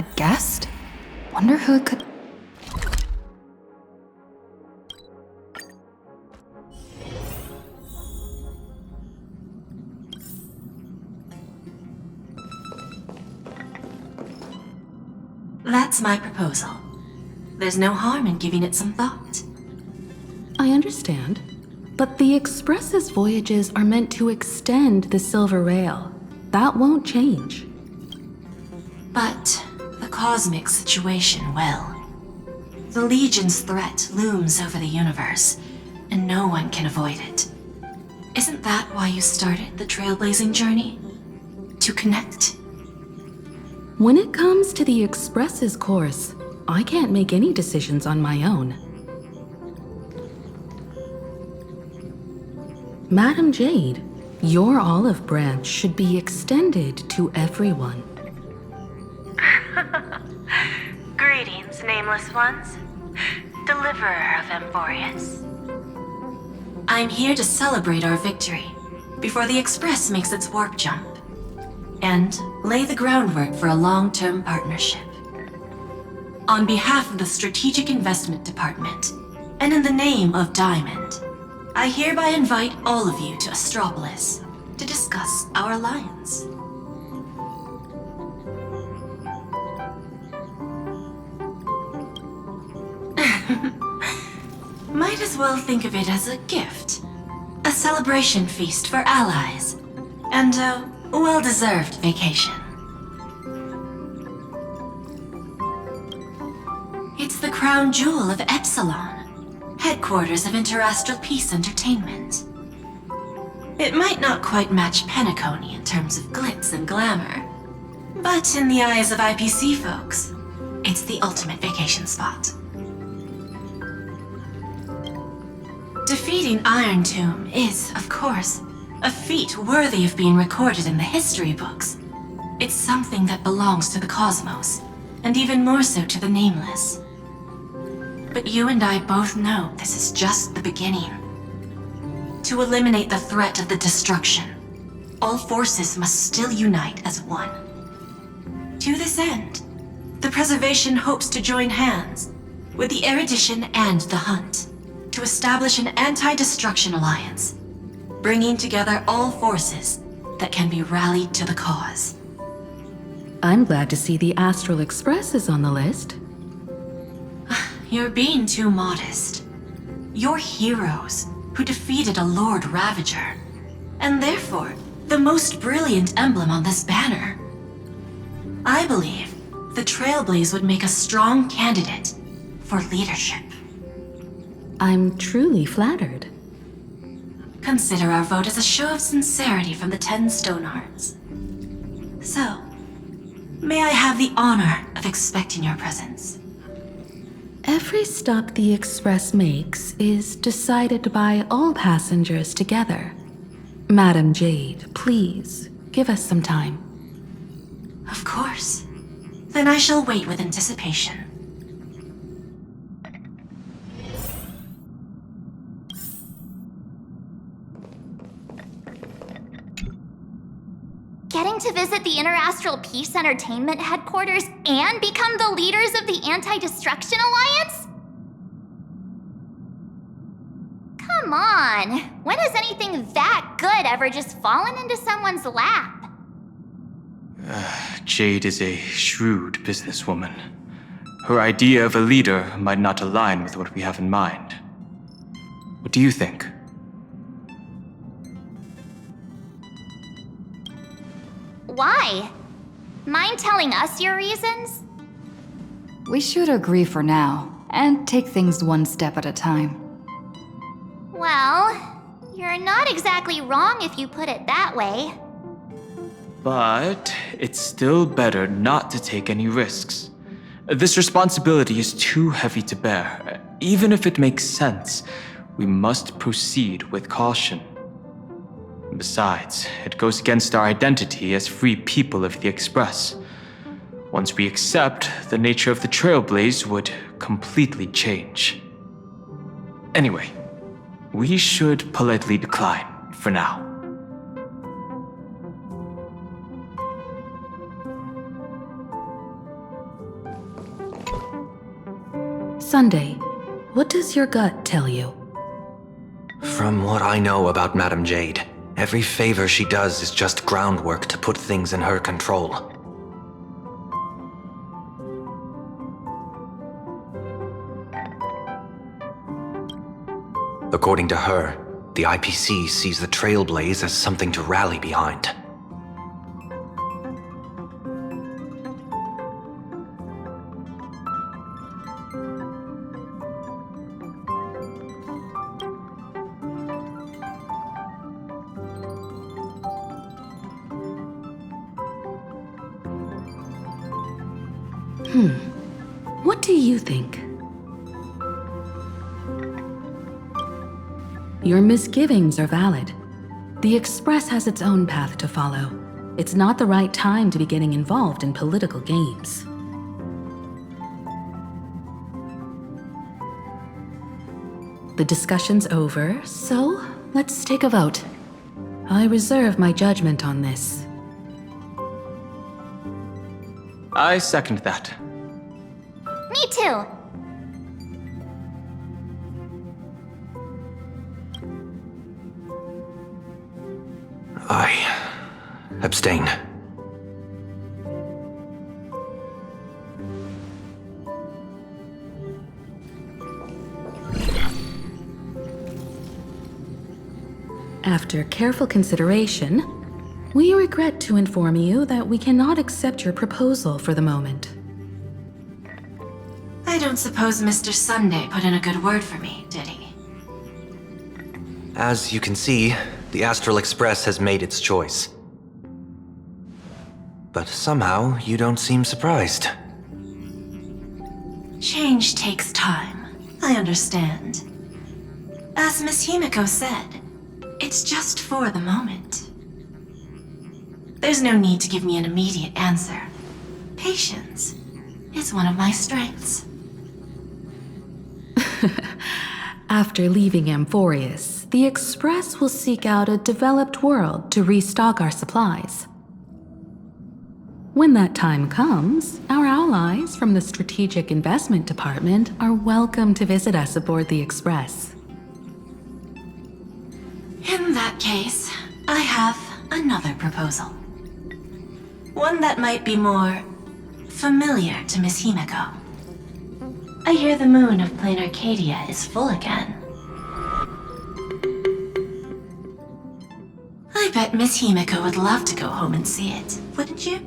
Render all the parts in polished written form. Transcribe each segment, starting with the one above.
A guest? Wonder who it could... That's my proposal. There's no harm in giving it some thought. I understand. But the Express's voyages are meant to extend the Silver Rail. That won't change. But the cosmic situation will. The Legion's threat looms over the universe, and no one can avoid it. Isn't that why you started the trailblazing journey? To connect? When it comes to the Express's course, I can't make any decisions on my own. Madam Jade, your olive branch should be extended to everyone. Greetings, nameless ones. Deliverer of Emphorius. I'm here to celebrate our victory before the Express makes its warp jump, and lay the groundwork for a long-term partnership. On behalf of the Strategic Investment Department, and in the name of Diamond, I hereby invite all of you to Astropolis to discuss our alliance. Might as well think of it as a gift. A celebration feast for allies, and a well-deserved vacation. It's the crown jewel of Epsilon, headquarters of Interastral Peace Entertainment. It might not quite match Penacony in terms of glitz and glamour, but in the eyes of IPC folks, it's the ultimate vacation spot. Defeating Iron Tomb is, of course, a feat worthy of being recorded in the history books. It's something that belongs to the cosmos, and even more so to the Nameless. But you and I both know this is just the beginning. To eliminate the threat of the destruction, all forces must still unite as one. To this end, the Preservation hopes to join hands with the Erudition and the Hunt to establish an anti-destruction alliance, bringing together all forces that can be rallied to the cause. I'm glad to see the Astral Express is on the list. You're being too modest. You're heroes who defeated a Lord Ravager, and therefore the most brilliant emblem on this banner. I believe the Trailblaze would make a strong candidate for leadership. I'm truly flattered. Consider our vote as a show of sincerity from the 10 Stonehearts. So, may I have the honor of expecting your presence? Every stop the Express makes is decided by all passengers together. Madam Jade, please, give us some time. Of course. Then I shall wait with anticipation. Getting to visit the Interastral Peace Entertainment headquarters and become the leaders of the Anti-Destruction Alliance? Come on, when has anything that good ever just fallen into someone's lap? Jade is a shrewd businesswoman. Her idea of a leader might not align with what we have in mind. What do you think? Why? Mind telling us your reasons? We should agree for now, and take things one step at a time. Well, you're not exactly wrong if you put it that way. But it's still better not to take any risks. This responsibility is too heavy to bear. Even if it makes sense, we must proceed with caution. Besides, it goes against our identity as free people of the Express. Once we accept, the nature of the Trailblaze would completely change. Anyway, we should politely decline for now. Sunday, what does your gut tell you? From what I know about Madame Jade, every favor she does is just groundwork to put things in her control. According to her, the IPC sees the Trailblaze as something to rally behind. What do you think? Your misgivings are valid. The Express has its own path to follow. It's not the right time to be getting involved in political games. The discussion's over, so let's take a vote. I reserve my judgment on this. I second that. Me too. I abstain. After careful consideration, we regret to inform you that we cannot accept your proposal for the moment. I don't suppose Mr. Sunday put in a good word for me, did he? As you can see, the Astral Express has made its choice. But somehow, you don't seem surprised. Change takes time. I understand. As Miss Himeko said, it's just for the moment. There's no need to give me an immediate answer. Patience is one of my strengths. After leaving Amphorius, the Express will seek out a developed world to restock our supplies. When that time comes, our allies from the Strategic Investment Department are welcome to visit us aboard the Express. In that case, I have another proposal. One that might be more familiar to Miss Himeko. I hear the moon of plain Arcadia is full again. I bet Miss Himeko would love to go home and see it, wouldn't you?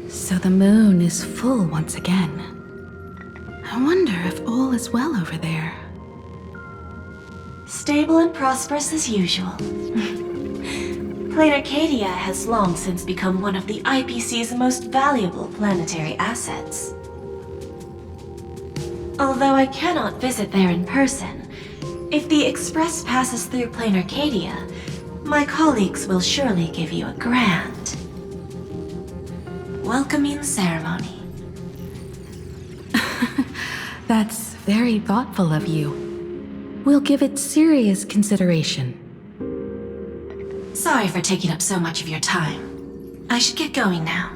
So the moon is full once again. I wonder if all is well over there. Stable and prosperous as usual. Plain Arcadia has long since become one of the IPC's most valuable planetary assets. Although I cannot visit there in person, if the Express passes through Plain Arcadia, my colleagues will surely give you a grand welcoming ceremony. That's very thoughtful of you. We'll give it serious consideration. Sorry for taking up so much of your time. I should get going now.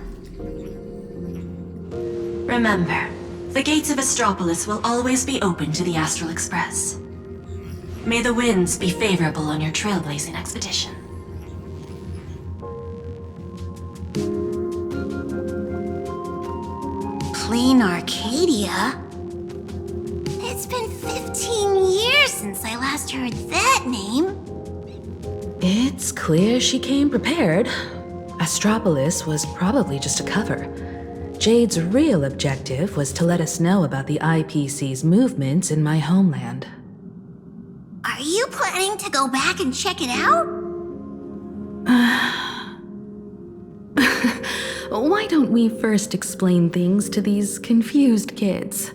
Remember, the gates of Astropolis will always be open to the Astral Express. May the winds be favorable on your trailblazing expedition. Plain Arcadia? It's been 15 years since I last heard that name. It's clear she came prepared. Astropolis was probably just a cover. Jade's real objective was to let us know about the IPC's movements in my homeland. Are you planning to go back and check it out? Why don't we first explain things to these confused kids?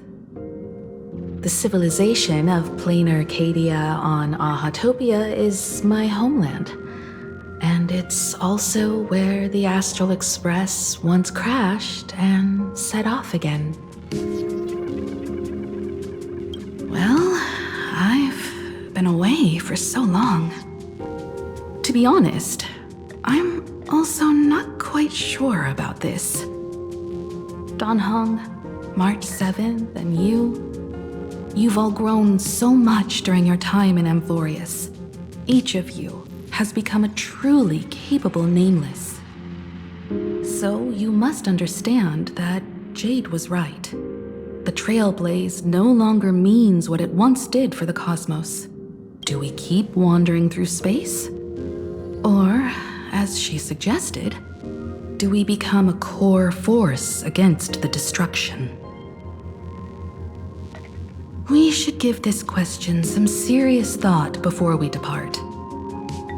The civilization of plain Arcadia on Ahatopia is my homeland. And it's also where the Astral Express once crashed and set off again. Well, I've been away for so long. To be honest, I'm also not quite sure about this. Dan Heng, March 7th, and you've all grown so much during your time in Amphorius. Each of you has become a truly capable nameless. So you must understand that Jade was right. The Trailblaze no longer means what it once did for the cosmos. Do we keep wandering through space? Or, as she suggested, do we become a core force against the destruction? We should give this question some serious thought before we depart.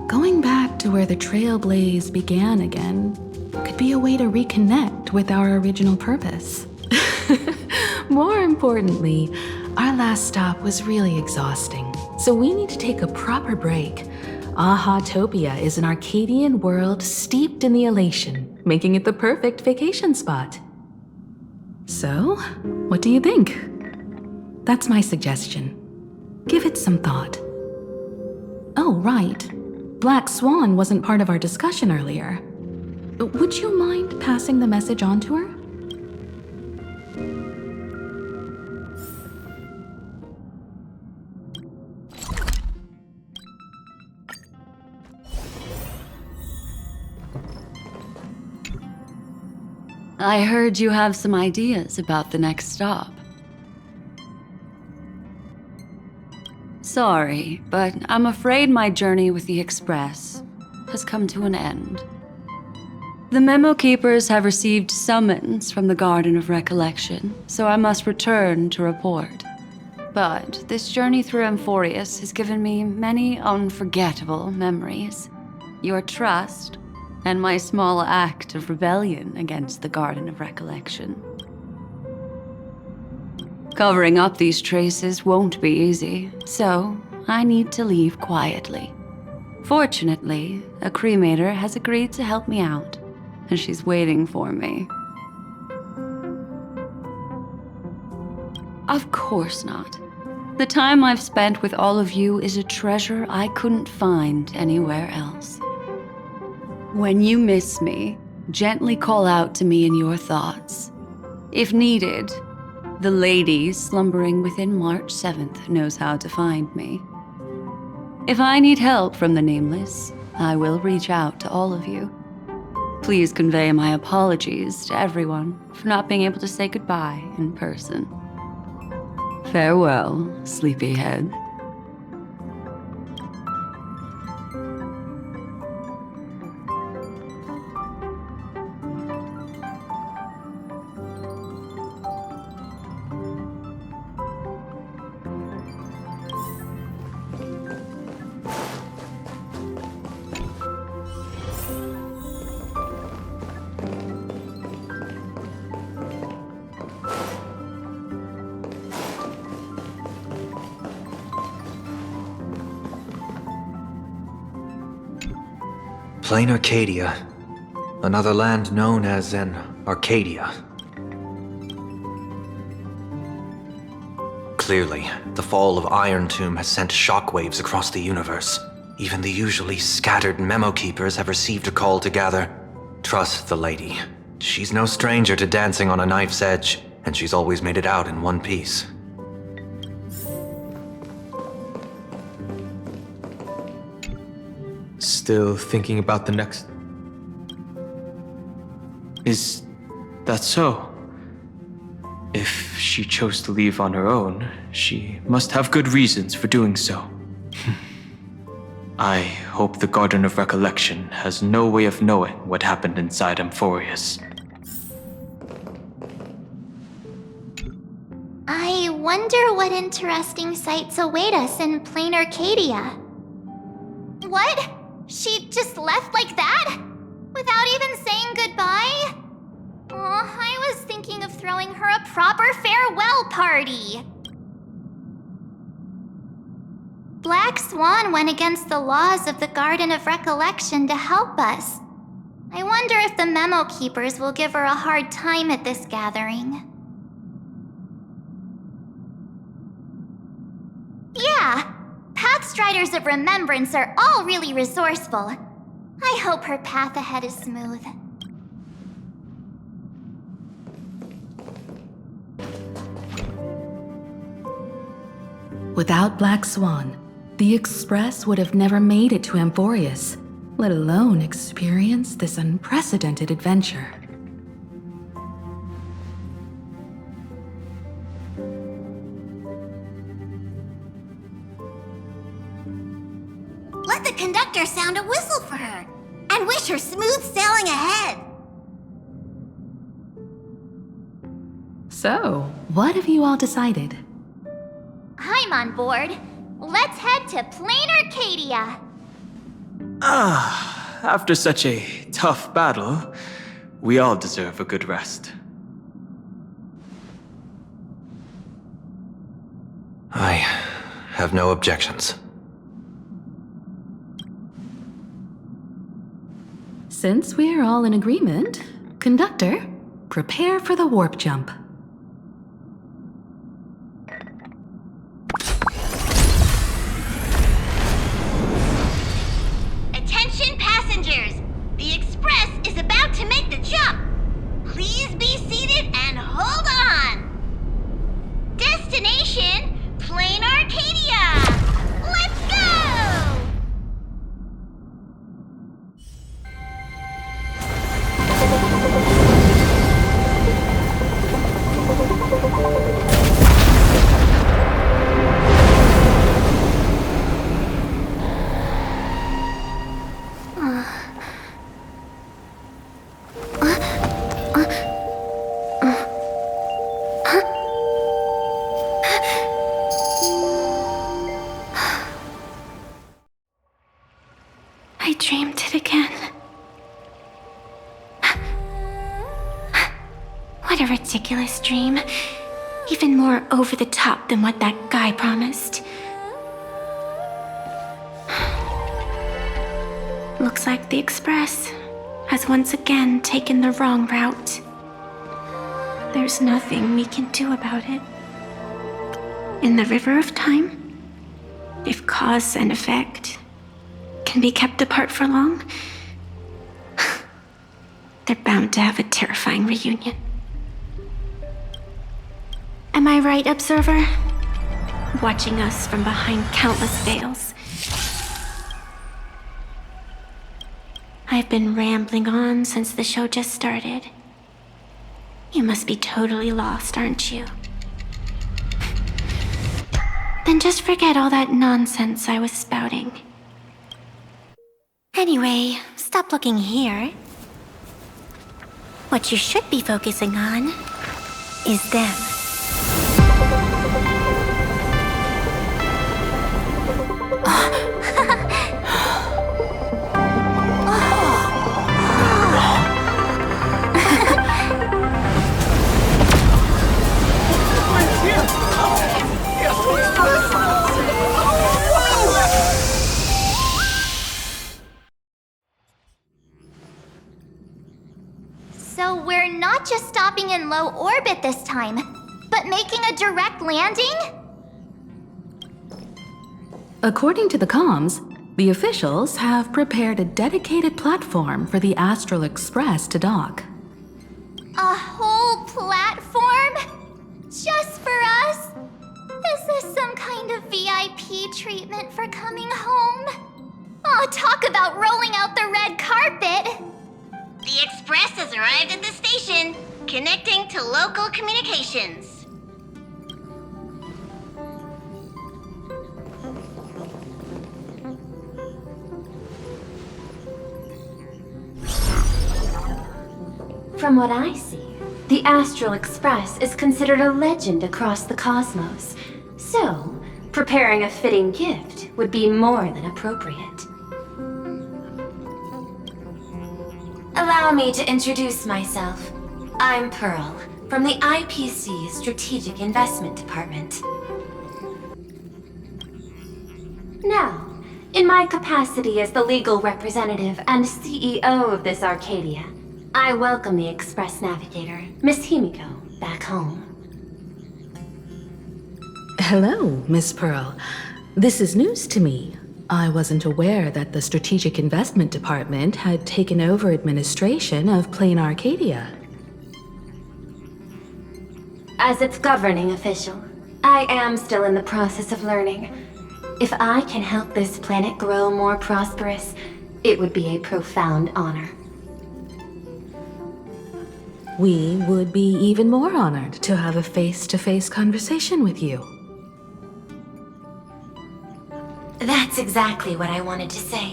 Going back to where the Trailblaze began again could be a way to reconnect with our original purpose. More importantly, our last stop was really exhausting, so we need to take a proper break. Ahatopia is an Arcadian world steeped in the elation, making it the perfect vacation spot. So, what do you think? That's my suggestion. Give it some thought. Oh, right. Black Swan wasn't part of our discussion earlier. Would you mind passing the message on to her? I heard you have some ideas about the next stop. Sorry, but I'm afraid my journey with the Express has come to an end. The Memo Keepers have received summons from the Garden of Recollection, so I must return to report. But this journey through Amphorius has given me many unforgettable memories. Your trust, and my small act of rebellion against the Garden of Recollection. Covering up these traces won't be easy, so I need to leave quietly. Fortunately, a cremator has agreed to help me out, and she's waiting for me. Of course not. The time I've spent with all of you is a treasure I couldn't find anywhere else. When you miss me, gently call out to me in your thoughts. If needed, the lady slumbering within March 7th knows how to find me. If I need help from the Nameless, I will reach out to all of you. Please convey my apologies to everyone for not being able to say goodbye in person. Farewell, sleepyhead. Plain Arcadia. Another land known as an Arcadia. Clearly, the fall of Iron Tomb has sent shockwaves across the universe. Even the usually scattered Memo Keepers have received a call to gather. Trust the lady. She's no stranger to dancing on a knife's edge, and she's always made it out in one piece. Still thinking about the next... Is that so? If she chose to leave on her own, she must have good reasons for doing so. I hope the Garden of Recollection has no way of knowing what happened inside Amphorius. I wonder what interesting sights await us in plain Arcadia. What? She just left like that? Without even saying goodbye? Oh, I was thinking of throwing her a proper farewell party. Black Swan went against the laws of the Garden of Recollection to help us. I wonder if the Memo Keepers will give her a hard time at this gathering. Yeah, Path Outstriders of Remembrance are all really resourceful. I hope her path ahead is smooth. Without Black Swan, the Express would have never made it to Amphorius, let alone experience this unprecedented adventure. Let the conductor sound a whistle for her, and wish her smooth sailing ahead. So, what have you all decided? I'm on board. Let's head to Plain Arcadia. After such a tough battle, we all deserve a good rest. I have no objections. Since we're all in agreement, Conductor, prepare for the warp jump. Attention passengers! The Express is about to make the jump! Please be seated and hold on! Destination, Plain Arcadia! Let's go! I dreamed it again. What a ridiculous dream. Even more over the top than what that guy promised. Looks like the Express has once again taken the wrong route. There's nothing we can do about it. In the river of time, if cause and effect can be kept apart for long, they're bound to have a terrifying reunion. Am I right, observer? Watching us from behind countless veils. I've been rambling on since the show just started. You must be totally lost, aren't you? Then just forget all that nonsense I was spouting. Anyway, stop looking here. What you should be focusing on is them. So we're not just stopping in low orbit this time, but making a direct landing? According to the comms, the officials have prepared a dedicated platform for the Astral Express to dock. A whole platform? Just for us? Is this some kind of VIP treatment for coming home? Oh, talk about rolling out the red carpet! The Express has arrived at the station, connecting to local communications. From what I see, the Astral Express is considered a legend across the cosmos. So, preparing a fitting gift would be more than appropriate. Allow me to introduce myself. I'm Pearl, from the IPC Strategic Investment Department. Now, in my capacity as the legal representative and CEO of this Arcadia, I welcome the Express Navigator, Miss Himeko, back home. Hello, Miss Pearl. This is news to me. I wasn't aware that the Strategic Investment Department had taken over administration of Plain Arcadia. As its governing official, I am still in the process of learning. If I can help this planet grow more prosperous, it would be a profound honor. We would be even more honored to have a face-to-face conversation with you. That's exactly what I wanted to say.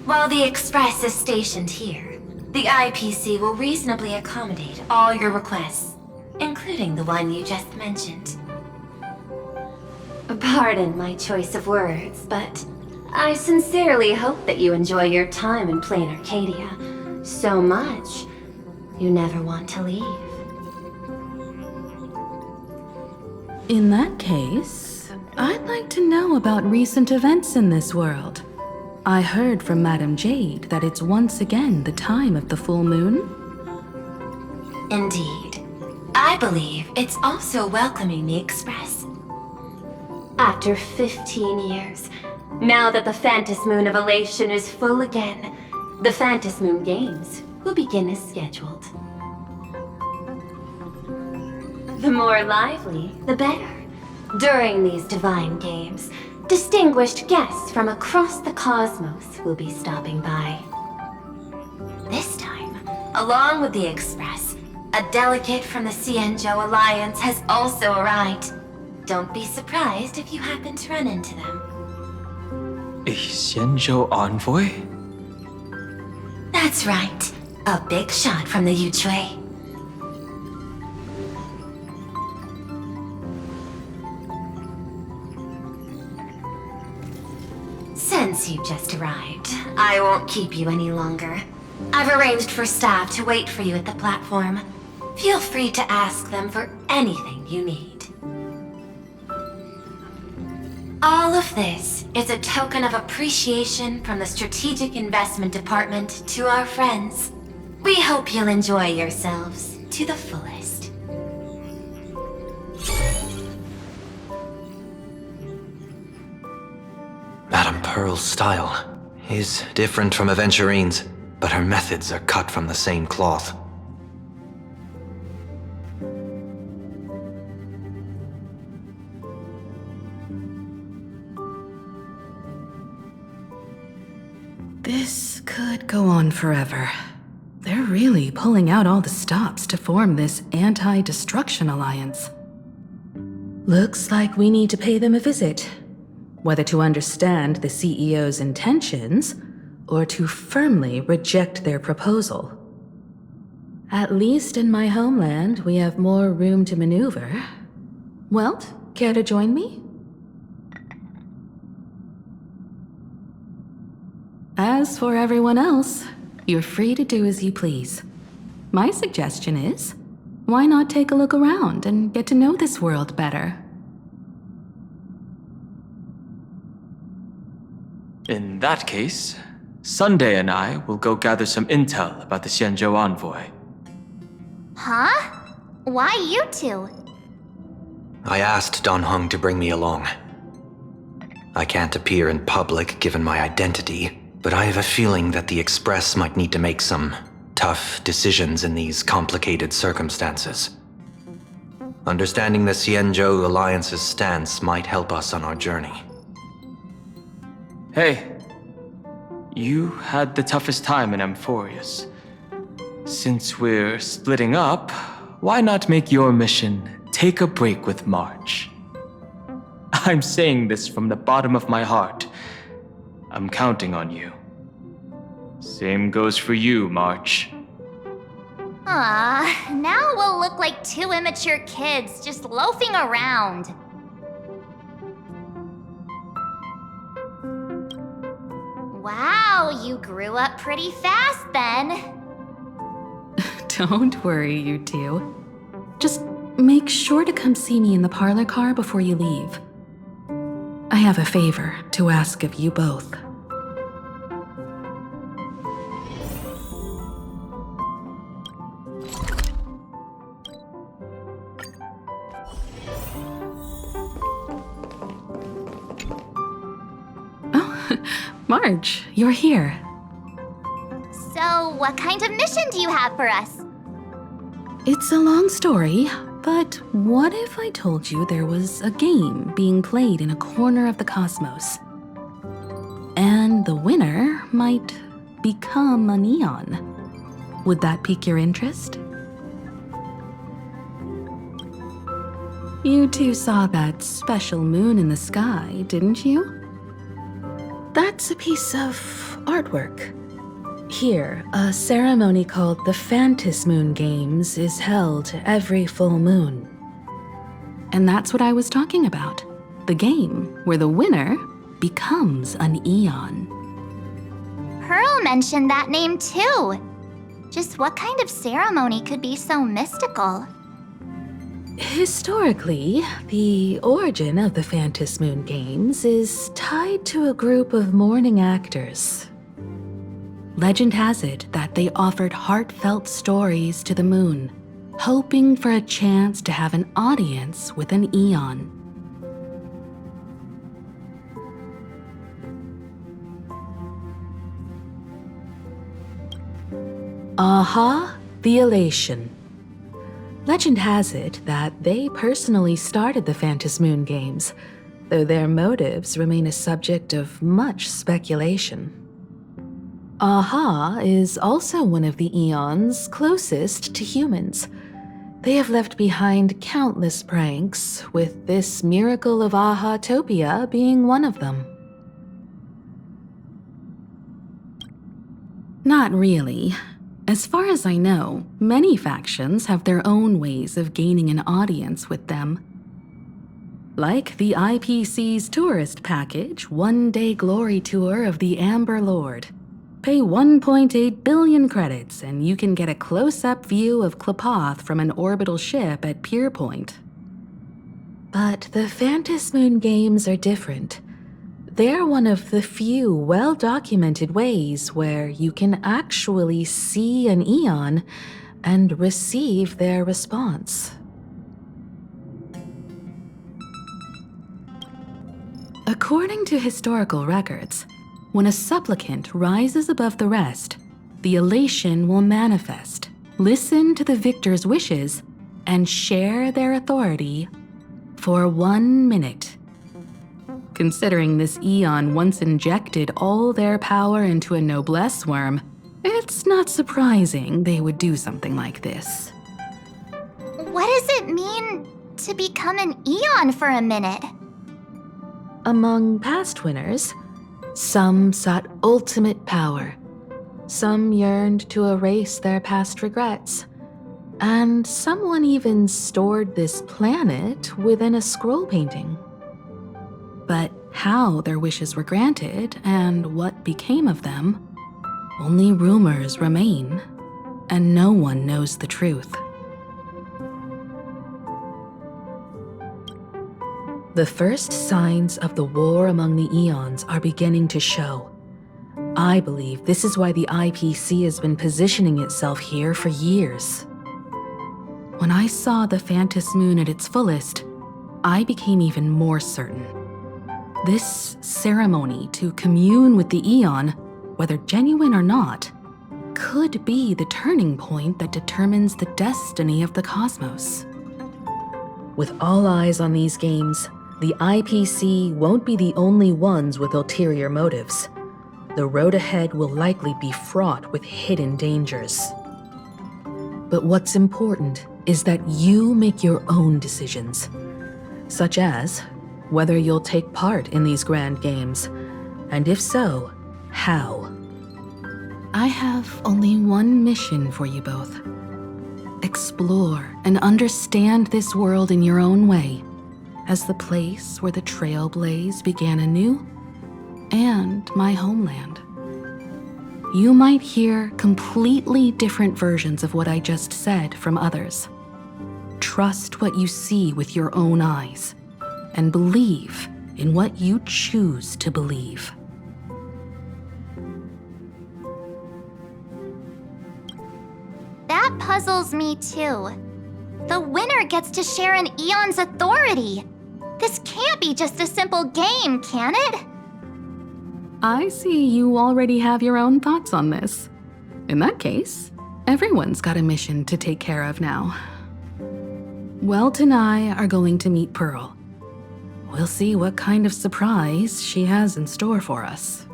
While the Express is stationed here, the IPC will reasonably accommodate all your requests, including the one you just mentioned. Pardon my choice of words, but I sincerely hope that you enjoy your time in Plain Arcadia so much you never want to leave. In that case, I'd like to know about recent events in this world. I heard from Madame Jade that it's once again the time of the full moon. Indeed. I believe it's also welcoming the Express. After 15 years, now that the phantasmoon of elation is full again, the phantasmoon games will begin as scheduled. The more lively, the better. During these divine games, distinguished guests from across the cosmos will be stopping by. This time, along with the Express, a delegate from the Xianzhou Alliance has also arrived. Don't be surprised if you happen to run into them. A Xianzhou envoy? That's right. A big shot from the Yuchui. Since you just arrived, I won't keep you any longer. I've arranged for staff to wait for you at the platform. Feel free to ask them for anything you need. All of this is a token of appreciation from the Strategic Investment Department to our friends. We hope you'll enjoy yourselves to the fullest. Madame Pearl's style is different from Aventurine's, but her methods are cut from the same cloth. This could go on forever. They're really pulling out all the stops to form this anti-destruction alliance. Looks like we need to pay them a visit. Whether to understand the CEO's intentions, or to firmly reject their proposal. At least in my homeland, we have more room to maneuver. Welt, care to join me? As for everyone else, you're free to do as you please. My suggestion is, why not take a look around and get to know this world better? In that case, Sunday and I will go gather some intel about the Xianzhou envoy. Huh? Why you two? I asked Don Hung to bring me along. I can't appear in public given my identity, but I have a feeling that the Express might need to make some tough decisions in these complicated circumstances. Understanding the Xianzhou Alliance's stance might help us on our journey. Hey, you had the toughest time in Amphorius. Since we're splitting up, why not make your mission take a break with March? I'm saying this from the bottom of my heart. I'm counting on you. Same goes for you, March. Now we'll look like two immature kids just loafing around. Wow, you grew up pretty fast then. Don't worry, you two. Just make sure to come see me in the parlor car before you leave. I have a favor to ask of you both. Marge, you're here. So, what kind of mission do you have for us? It's a long story, but what if I told you there was a game being played in a corner of the cosmos? And the winner might become an Eon. Would that pique your interest? You two saw that special moon in the sky, didn't you? That's a piece of artwork. Here, a ceremony called the Phantasmoon Games is held every full moon. And that's what I was talking about. The game where the winner becomes an Eon. Pearl mentioned that name too. Just what kind of ceremony could be so mystical? Historically, the origin of the Phantasmoon Games is tied to a group of mourning actors. Legend has it that they offered heartfelt stories to the moon, hoping for a chance to have an audience with an Eon. Aha, the elation. Legend has it that they personally started the Phantasmoon Games, though their motives remain a subject of much speculation. Aha is also one of the Eons closest to humans. They have left behind countless pranks, with this miracle of Ahatopia being one of them. Not really. As far as I know, many factions have their own ways of gaining an audience with them. Like the IPC's tourist package, one-day glory tour of the Amber Lord. Pay 1.8 billion credits and you can get a close-up view of Klapoth from an orbital ship at Pier Point. But the Phantasmoon Games are different. They're one of the few well-documented ways where you can actually see an Eon and receive their response. According to historical records, when a supplicant rises above the rest, the elation will manifest, listen to the victor's wishes, and share their authority for 1 minute. Considering this Eon once injected all their power into a noblesse worm, it's not surprising they would do something like this. What does it mean to become an Eon for a minute? Among past winners, some sought ultimate power, some yearned to erase their past regrets, and someone even stored this planet within a scroll painting. But how their wishes were granted and what became of them, only rumors remain, and no one knows the truth. The first signs of the war among the Eons are beginning to show. I believe this is why the IPC has been positioning itself here for years. When I saw the Phantasmoon at its fullest, I became even more certain. This ceremony to commune with the Eon, whether genuine or not, could be the turning point that determines the destiny of the cosmos. With all eyes on these games, the IPC won't be the only ones with ulterior motives. The road ahead will likely be fraught with hidden dangers. But what's important is that you make your own decisions, such as whether you'll take part in these grand games, and if so, how. I have only one mission for you both. Explore and understand this world in your own way, as the place where the Trailblaze began anew, and my homeland. You might hear completely different versions of what I just said from others. Trust what you see with your own eyes, and believe in what you choose to believe. That puzzles me too. The winner gets to share an Eon's authority. This can't be just a simple game, can it? I see you already have your own thoughts on this. In that case, everyone's got a mission to take care of now. Welt and I are going to meet Pearl. We'll see what kind of surprise she has in store for us.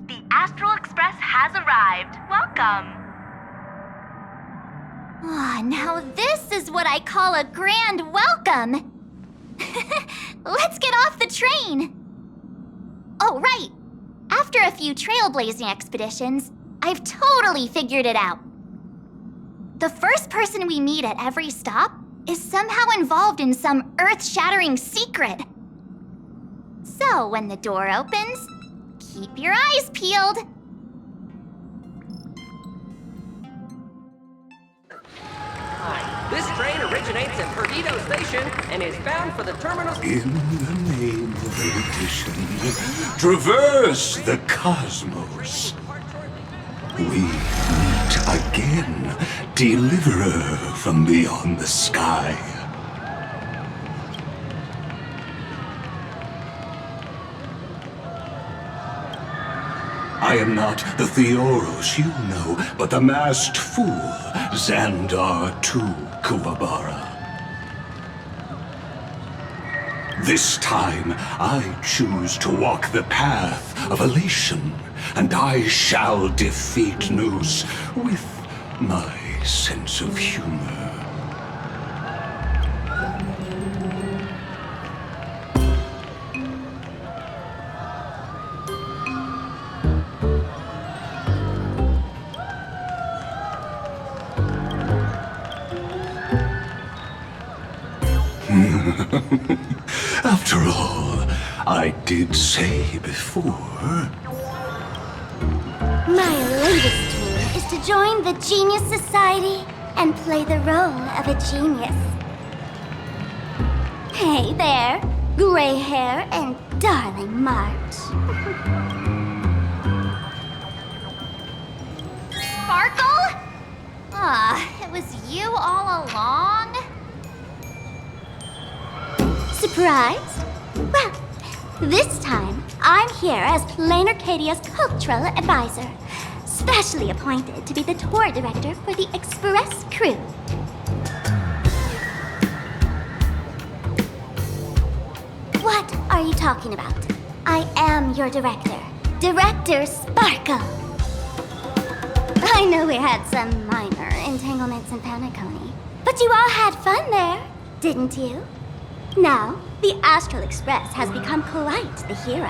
The Astral Express has arrived. Welcome. Ah, now this is what I call a grand welcome. Let's get off the train. Oh, right. After a few trailblazing expeditions, I've totally figured it out. The first person we meet at every stop is somehow involved in some earth-shattering secret. So when the door opens, keep your eyes peeled. This train originates at Perdido Station and is bound for the terminal. In the name of erudition, traverse the cosmos. We meet again, deliverer from beyond the sky. I am not the Theoros you know, but the masked fool, Xandar II Kuwabara. This time, I choose to walk the path of elation, and I shall defeat Noose with my sense of humor. After all, I did say before. My latest dream is to join the Genius Society and play the role of a genius. Hey there, gray hair and darling March. Sparkle? Ah, it was you all along? Surprised? Well, this time, I'm here as Plain Arcadia's cultural advisor, specially appointed to be the tour director for the express crew. What are you talking about? I am your director, Director Sparkle. I know we had some minor entanglements in Paniconi, but you all had fun there, didn't you? Now, the Astral Express has become quite the hero.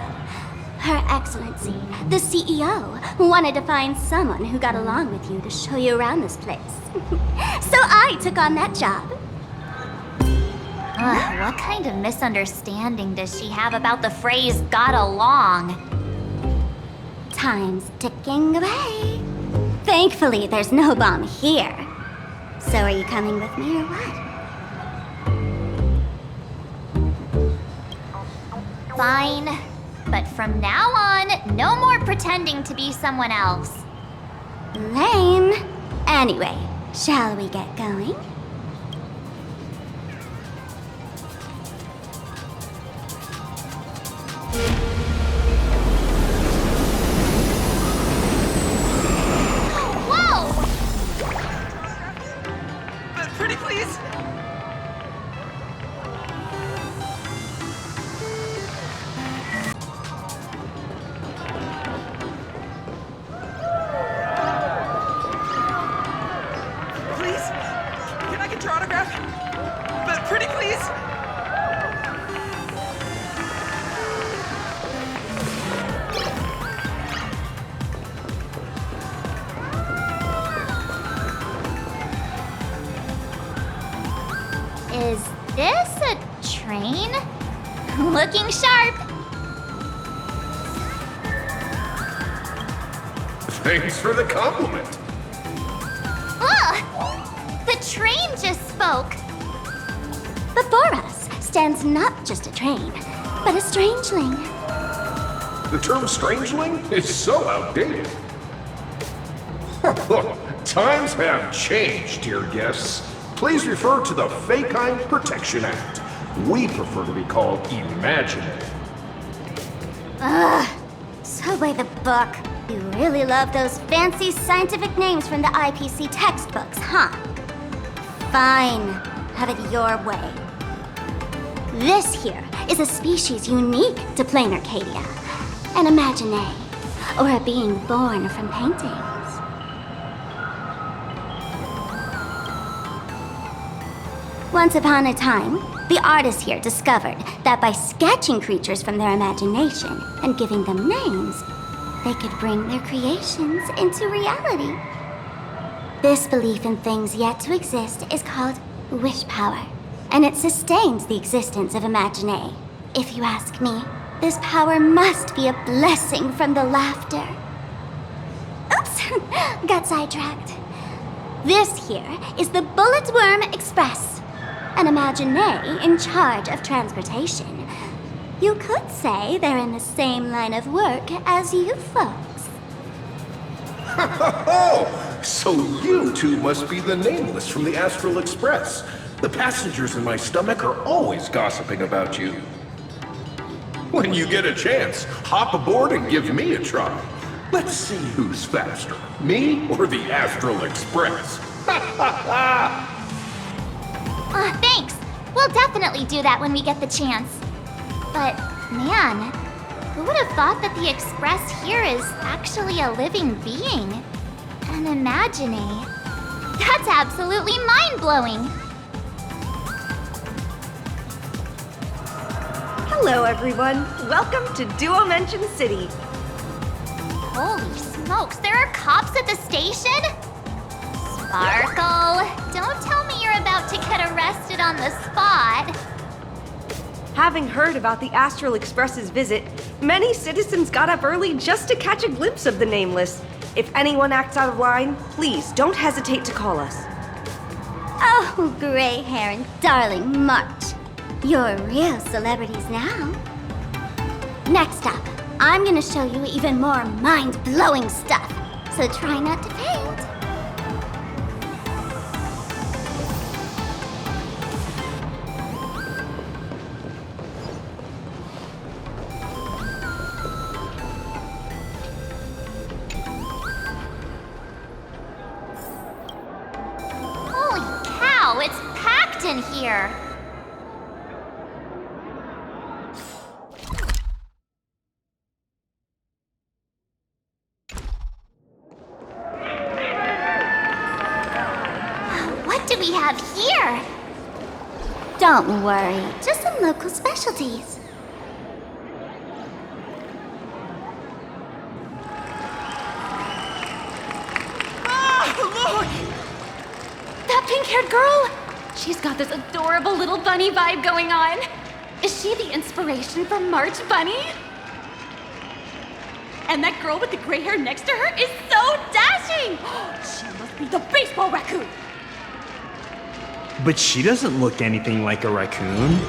Her Excellency, the CEO, wanted to find someone who got along with you to show you around this place. So I took on that job. What kind of misunderstanding does she have about the phrase got along? Time's ticking away. Thankfully, there's no bomb here. So are you coming with me or what? Fine, but from now on, no more pretending to be someone else. Lame. Anyway, shall we get going? Whoa! Pretty please? Pretty please? Is this a train? Looking sharp. Thanks for the compliment. Ugh! The train just spoke. Before us stands not just a train, but a strangeling. The term strangeling is so outdated. Times have changed, dear guests. Please refer to the Fekine Protection Act. We prefer to be called imagenae. Ugh, so by the book. You really love those fancy scientific names from the IPC textbooks, huh? Fine, have it your way. This here is a species unique to plain Arcadia, an imagenae, or a being born from paintings. Once upon a time, the artists here discovered that by sketching creatures from their imagination and giving them names, they could bring their creations into reality. This belief in things yet to exist is called wish power, and it sustains the existence of imagenae. If you ask me, this power must be a blessing from the laughter. Oops, got sidetracked. This here is the Bullet Worm Express, an imagenae in charge of transportation. You could say they're in the same line of work as you folks. Oh, so you two must be the Nameless from the Astral Express. The passengers in my stomach are always gossiping about you. When you get a chance, hop aboard and give me a try. Let's see who's faster, me or the Astral Express. Thanks. We'll definitely do that when we get the chance. But, man, who would have thought that the Express here is actually a living being? An imagenae. That's absolutely mind-blowing. Hello, everyone. Welcome to Duomension City. Holy smokes, there are cops at the station? Sparkle, don't tell me you're about to get arrested on the spot. Having heard about the Astral Express's visit, many citizens got up early just to catch a glimpse of the Nameless. If anyone acts out of line, please don't hesitate to call us. Oh, gray hair and darling March. You're real celebrities now. Next up, I'm gonna show you even more mind-blowing stuff, so try not to faint. It's packed in here. What do we have here? Don't worry, just some local specialties. Look! That pink-haired girl? She's got this adorable little bunny vibe going on. Is she the inspiration for March Bunny? And that girl with the gray hair next to her is so dashing! She must be the baseball raccoon! But she doesn't look anything like a raccoon.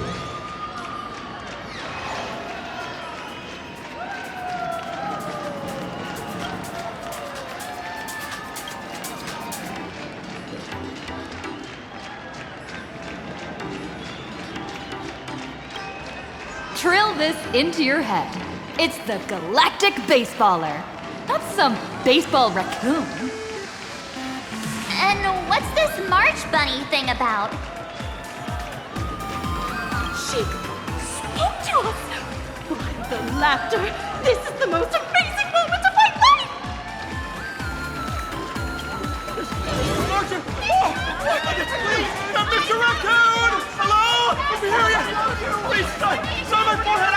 Drill this into your head. It's the Galactic Baseballer, not some baseball raccoon. And what's this March Bunny thing about? She spoke to us! By the laughter, this is the most amazing moment of my life! Marcher! Oh! My goodness, please! Not Mr. Raccoon! Hello? Let me hear you! Please, stop my forehead!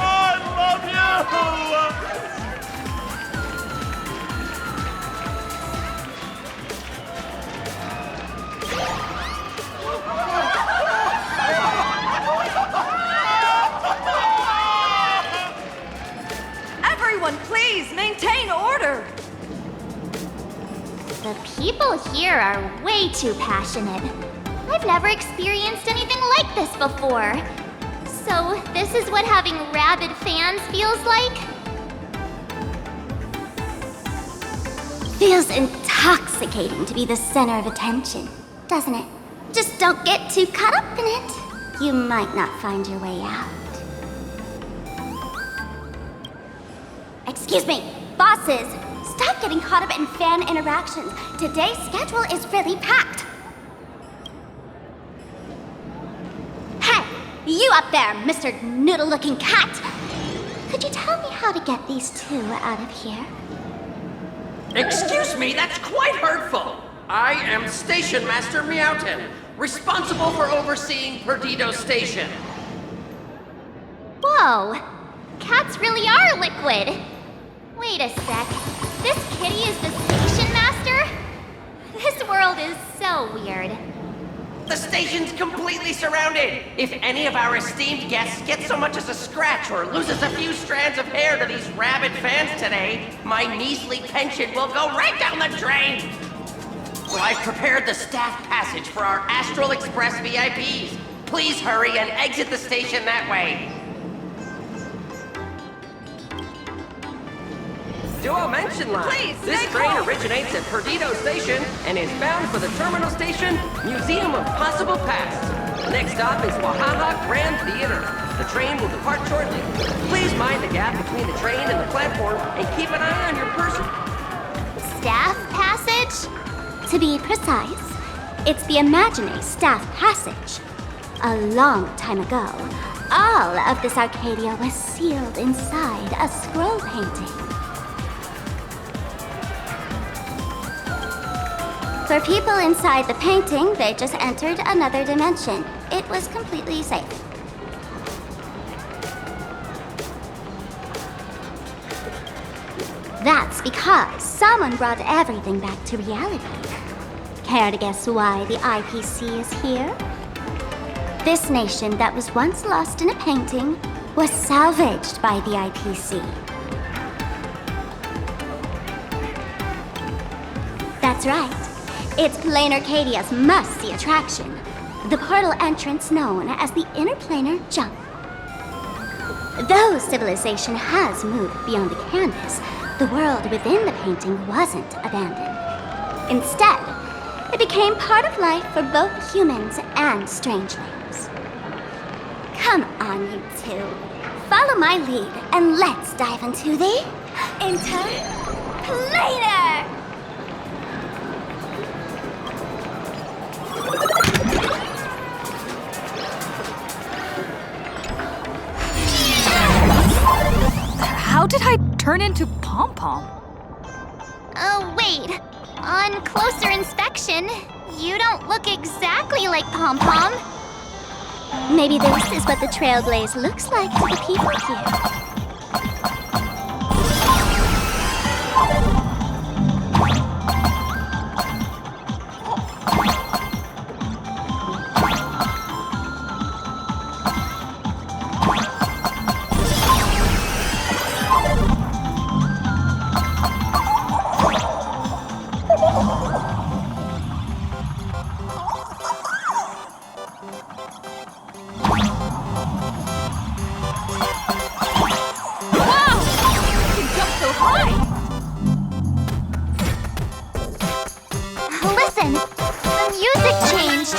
I love you! Everyone, please maintain order! The people here are way too passionate. I've never experienced anything like this before. So, this is what having rabid fans feels like? Feels intoxicating to be the center of attention, doesn't it? Just don't get too caught up in it. You might not find your way out. Excuse me, bosses! Stop getting caught up in fan interactions. Today's schedule is really packed. Hey, you up there, Mr. Noodle-looking cat! Could you tell me how to get these two out of here? Excuse me, that's quite hurtful. I am Station Master Meowton, responsible for overseeing Perdido Station. Whoa! Cats really are liquid! Wait a sec. This kitty is the station master? This world is so weird. The station's completely surrounded. If any of our esteemed guests gets so much as a scratch or loses a few strands of hair to these rabid fans today, my measly pension will go right down the drain. So I've prepared the staff passage for our Astral Express VIPs. Please hurry and exit the station that way. Duomension line. Please, This stay train calm. originates at Perdido Station and is bound for the terminal station, Museum of Possible Past. Next stop is Wahaha Grand Theater. The train will depart shortly. Please mind the gap between the train and the platform and keep an eye on your person. Staff passage? To be precise, it's the imagenae staff passage. A long time ago, all of this Arcadia was sealed inside a scroll painting. For people inside the painting, they just entered another dimension. It was completely safe. That's because someone brought everything back to reality. Care to guess why the IPC is here? This nation that was once lost in a painting was salvaged by the IPC. That's right. It's Plain Arcadia's must-see attraction. The portal entrance known as the Interplanar Jump. Though civilization has moved beyond the canvas, the world within the painting wasn't abandoned. Instead, it became part of life for both humans and strangelings. Come on, you two. Follow my lead and let's dive into the Interplanar! How did I turn into Pom Pom? Oh, wait. On closer inspection, you don't look exactly like Pom Pom. Maybe this is what the Trailblaze looks like to the people here. Listen, the music changed.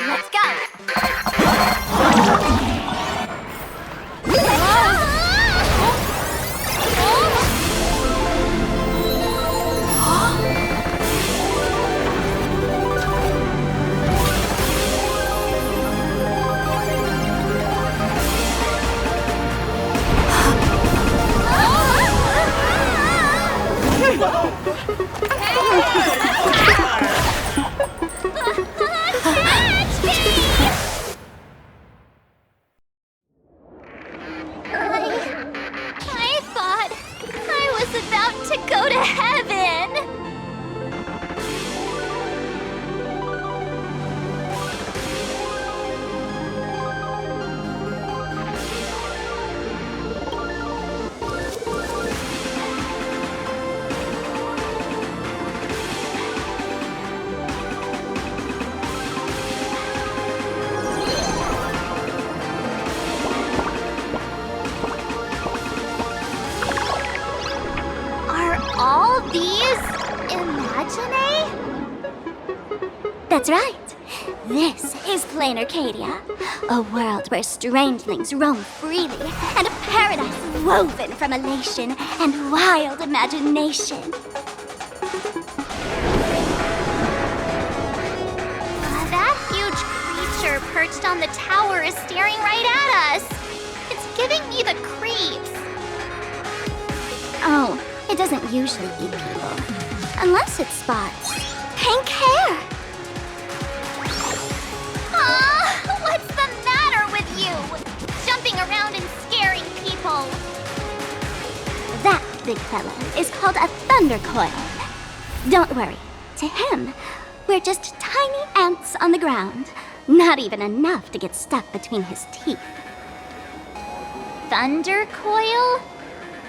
Let's go! I thought I was about to go to heaven. All these imagenae? That's right. This is plain Arcadia, a world where strangelings roam freely, and a paradise woven from elation and wild imagination. That huge creature perched on the tower is staring right at us. It's giving me the creeps. Oh, it doesn't usually eat people, unless it spots pink hair. What's the matter with you? Jumping around and scaring people. That big fella is called a thunder coil. Don't worry, to him, we're just tiny ants on the ground, not even enough to get stuck between his teeth. Thunder coil?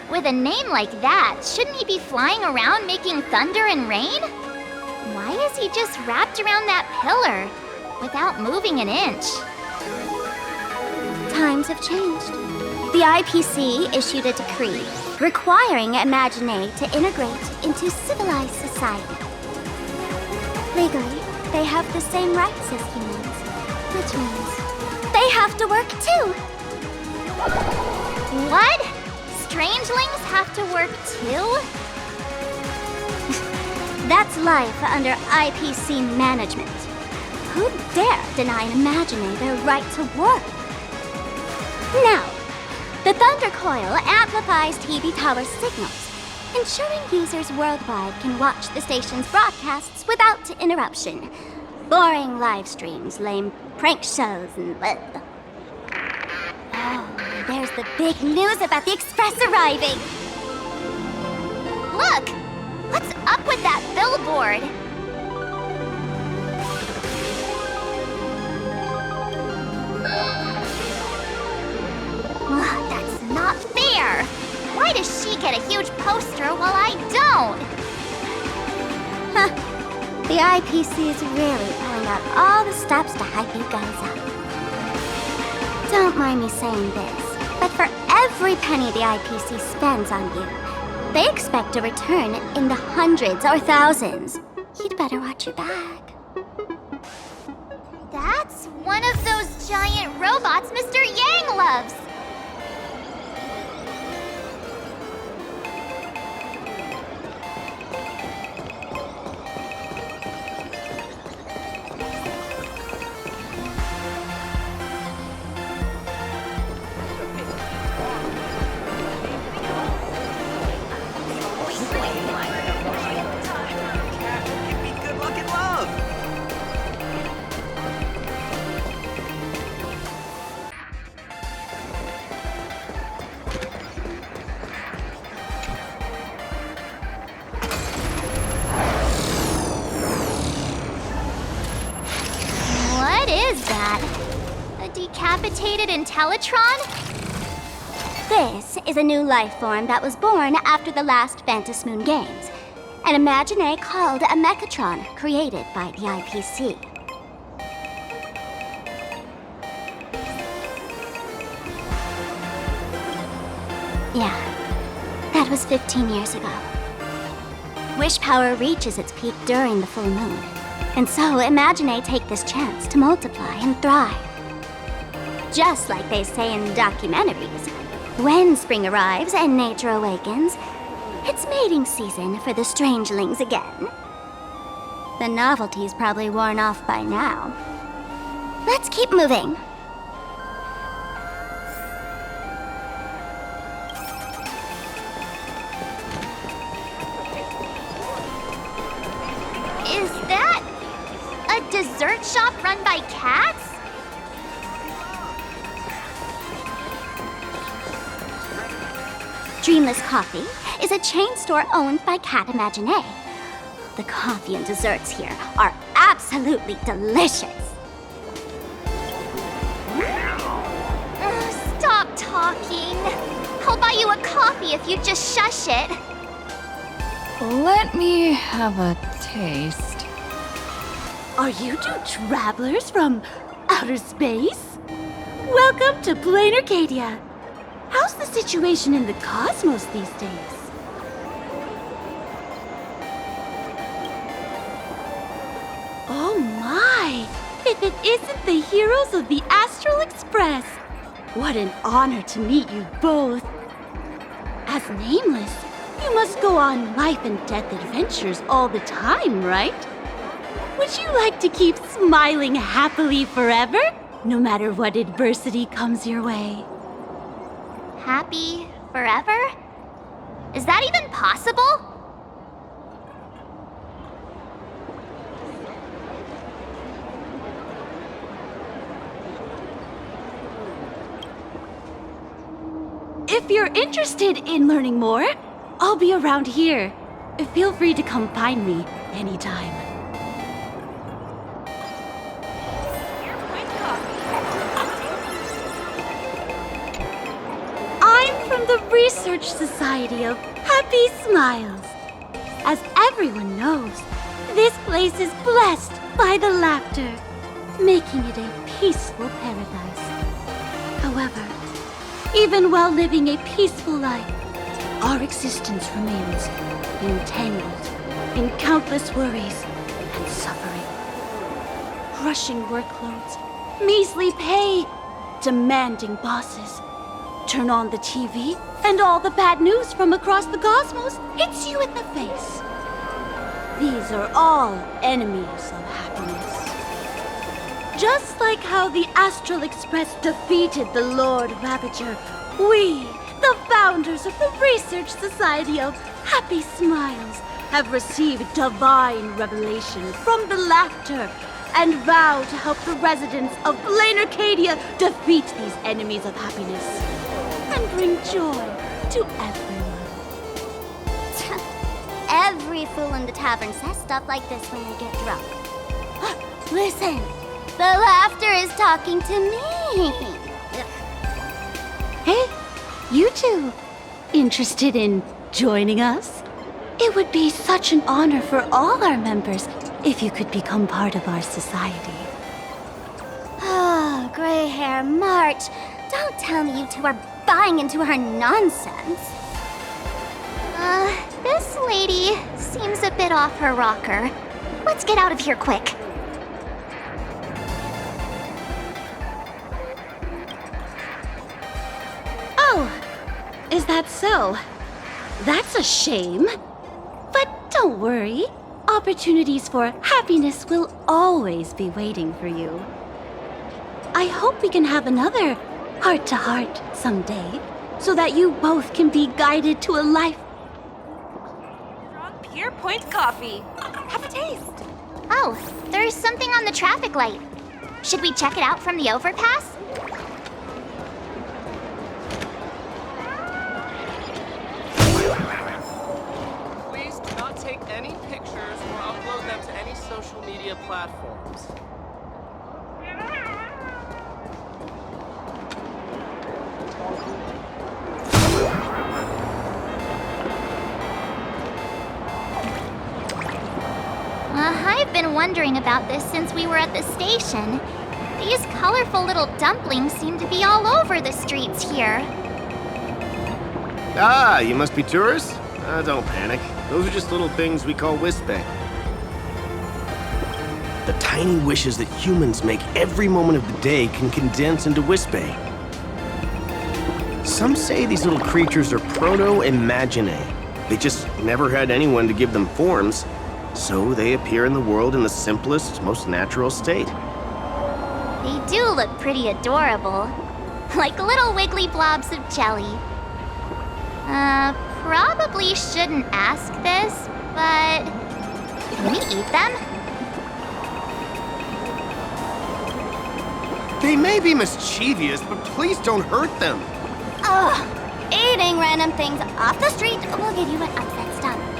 With a name like that, shouldn't he be flying around making thunder and rain? Why is he just wrapped around that pillar without moving an inch? Times have changed. The IPC issued a decree requiring imagenae to integrate into civilized society. Legally, they have the same rights as humans, which means they have to work too. What? Strangelings have to work too? That's life under IPC management. Who dare deny an imagenae their right to work? Now, the Thunder Coil amplifies TV tower signals, ensuring users worldwide can watch the station's broadcasts without interruption. Boring live streams, lame prank shows, and bleh. Oh, there's the big news about the Express arriving! Look! What's up with that billboard? That's not fair! Why does she get a huge poster while I don't? Huh. The IPC is really pulling out all the stops to hype you guys up. Don't mind me saying this, but for every penny the IPC spends on you, they expect a return in the hundreds or thousands. You'd better watch your back. That's one of those giant robots Mr. Yang loves! What is that? A decapitated Intellatron? This is a new life form that was born after the last Phantasmoon games. An imagenae called a Mechatron, created by the IPC. Yeah, that was 15 years ago. Wish power reaches its peak during the full moon. And so imagenae take this chance to multiply and thrive. Just like they say in documentaries, when spring arrives and nature awakens, it's mating season for the strangelings again. The novelty's probably worn off by now. Let's keep moving. Is that a dessert shop run by cats? Dreamless Coffee is a chain store owned by Cat Imagenae. The coffee and desserts here are absolutely delicious. Stop talking. I'll buy you a coffee if you just shush it. Let me have a taste. Are you two travelers from outer space? Welcome to plain Arcadia. How's the situation in the cosmos these days? Oh my! If it isn't the heroes of the Astral Express! What an honor to meet you both. As nameless, you must go on life and death adventures all the time, right? Would you like to keep smiling happily forever, no matter what adversity comes your way? Happy forever? Is that even possible? If you're interested in learning more, I'll be around here. Feel free to come find me anytime. I'm from the Research Society of Happy Smiles. As everyone knows, this place is blessed by the laughter, making it a peaceful paradise. However, even while living a peaceful life, our existence remains entangled in countless worries and suffering. Crushing workloads, measly pay, demanding bosses. Turn on the TV, and all the bad news from across the cosmos hits you in the face. These are all enemies of happiness. Just like how the Astral Express defeated the Lord Ravager, we, the founders of the Research Society of Happy Smiles, have received divine revelation from the laughter and vow to help the residents of plain Arcadia defeat these enemies of happiness and bring joy to everyone. Every fool in the tavern says stuff like this when they get drunk. Listen, the laughter is talking to me. Hey, you two, interested in joining us? It would be such an honor for all our members if you could become part of our society. Oh, gray hair March, don't tell me you two are buying into her nonsense. This lady seems a bit off her rocker. Let's get out of here quick. Oh, is that so? That's a shame. But don't worry. Opportunities for happiness will always be waiting for you. I hope we can have another heart-to-heart someday, so that you both can be guided to a life. Pure Point Coffee. Have a taste. Oh, there's something on the traffic light. Should we check it out from the overpass? Please do not take any pictures or upload them to any social media platforms. I've been wondering about this since we were at the station. These colorful little dumplings seem to be all over the streets here. Ah, you must be tourists? Don't panic. Those are just little things we call wispe. The tiny wishes that humans make every moment of the day can condense into Wispay. Some say these little creatures are proto-imagenae. They just never had anyone to give them forms, so they appear in the world in the simplest, most natural state. They do look pretty adorable. Like little wiggly blobs of jelly. Probably shouldn't ask this, but can we eat them? They may be mischievous, but please don't hurt them. Ugh! Eating random things off the street will give you an upset stomach.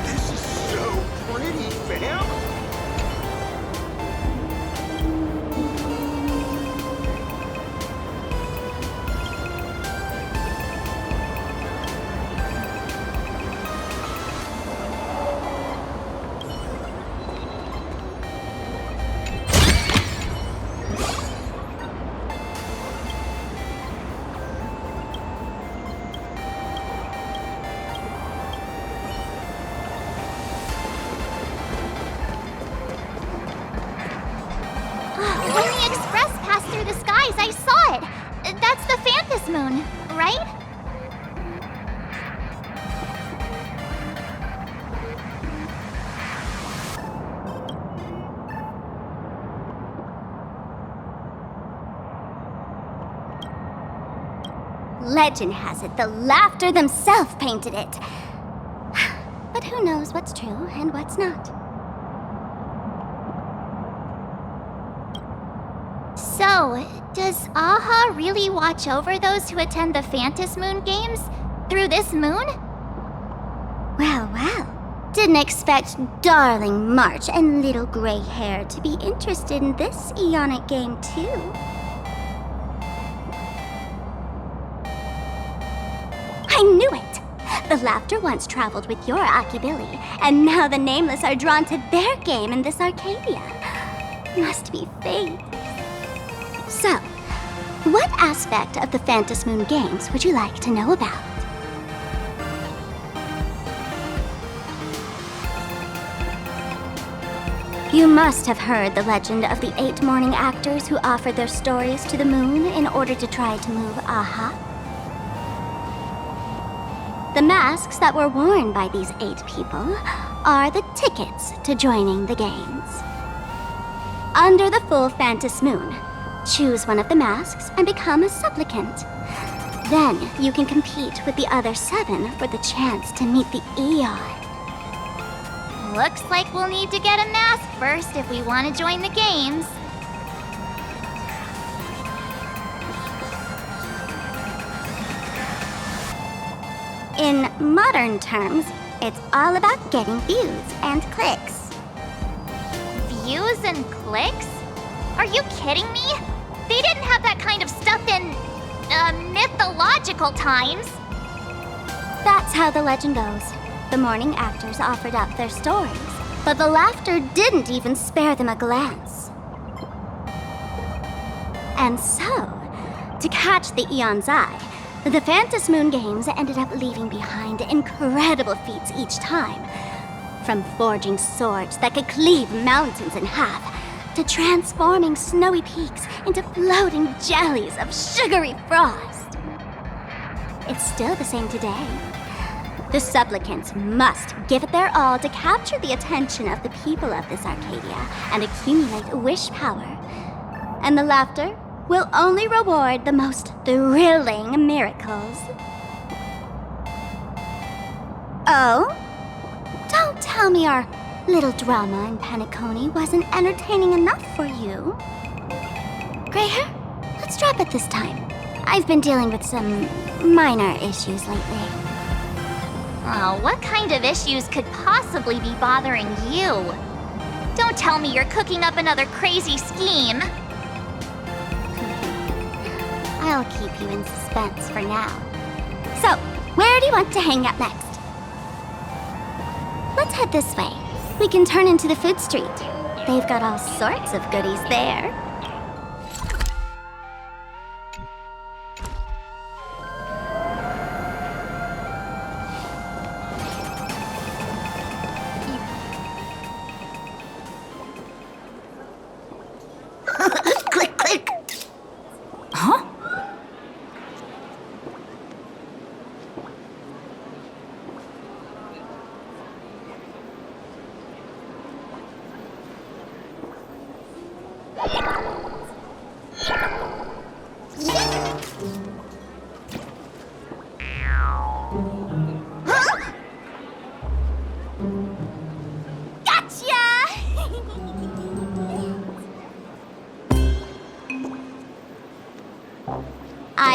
This is so pretty, fam! When the express passed through the skies, I saw it. That's the phantasmoon, right? Legend has it the laughter themselves painted it. But who knows what's true and what's not? So, does Aha really watch over those who attend the Phantasmoon games through this moon? Well, well. Didn't expect darling March and little gray hair to be interested in this Eonic game too. I knew it! The laughter once traveled with your Akibili, and now the Nameless are drawn to their game in this Arcadia. Must be fate. So, what aspect of the Phantasmoon games would you like to know about? You must have heard the legend of the 8 morning actors who offered their stories to the moon in order to try to move Aha. The masks that were worn by these 8 people are the tickets to joining the games. Under the full Phantasmoon, choose one of the masks and become a supplicant. Then you can compete with the other 7 for the chance to meet the Eon. Looks like we'll need to get a mask first if we want to join the games. In modern terms, it's all about getting views and clicks. Views and clicks? Are you kidding me? They didn't have that kind of stuff in, mythological times. That's how the legend goes. The morning actors offered up their stories, but the laughter didn't even spare them a glance. And so, to catch the Eon's eye, the Phantasmoon games ended up leaving behind incredible feats each time. From forging swords that could cleave mountains in half, to transforming snowy peaks into floating jellies of sugary frost. It's still the same today. The supplicants must give it their all to capture the attention of the people of this Arcadia and accumulate wish power. And the laughter will only reward the most thrilling miracles. Oh? Don't tell me our little drama in Paniconi wasn't entertaining enough for you. Gray hair, let's drop it this time. I've been dealing with some minor issues lately. Oh, what kind of issues could possibly be bothering you? Don't tell me you're cooking up another crazy scheme. I'll keep you in suspense for now. So, where do you want to hang out next? Let's head this way. We can turn into the food street. They've got all sorts of goodies there.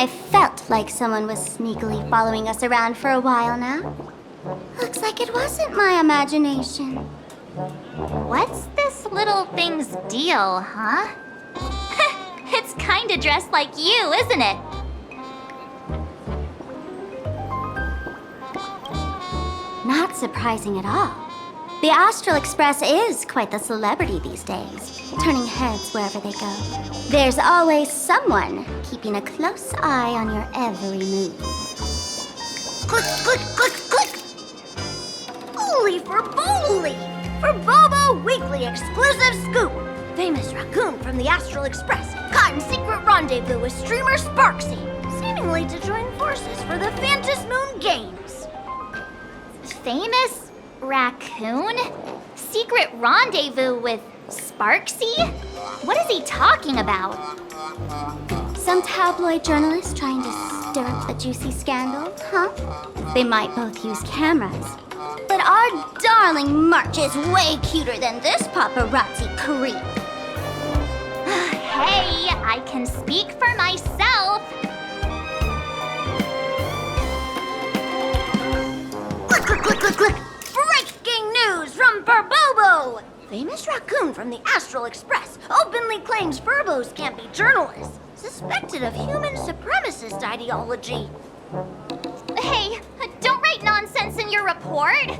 I felt like someone was sneakily following us around for a while now. Looks like it wasn't my imagination. What's this little thing's deal, huh? It's kinda dressed like you, isn't it? Not surprising at all. The Astral Express is quite the celebrity these days, turning heads wherever they go. There's always someone keeping a close eye on your every move. Click, click, click, click! Holy for Bowly! For Bobo Weekly exclusive scoop! Famous raccoon from the Astral Express caught in secret rendezvous with streamer Sparksy, seemingly to join forces for the Phantasmoon Games. Famous raccoon? Secret rendezvous with Sparksy? What is he talking about? Some tabloid journalists trying to stir up a juicy scandal, huh? They might both use cameras. But our darling March is way cuter than this paparazzi creep. Hey, I can speak for myself. Click, click, click, click, click! Breaking news from Furbobo! Famous raccoon from the Astral Express openly claims Furbos can't be journalists, suspected of human supremacist ideology. Hey, don't write nonsense in your report.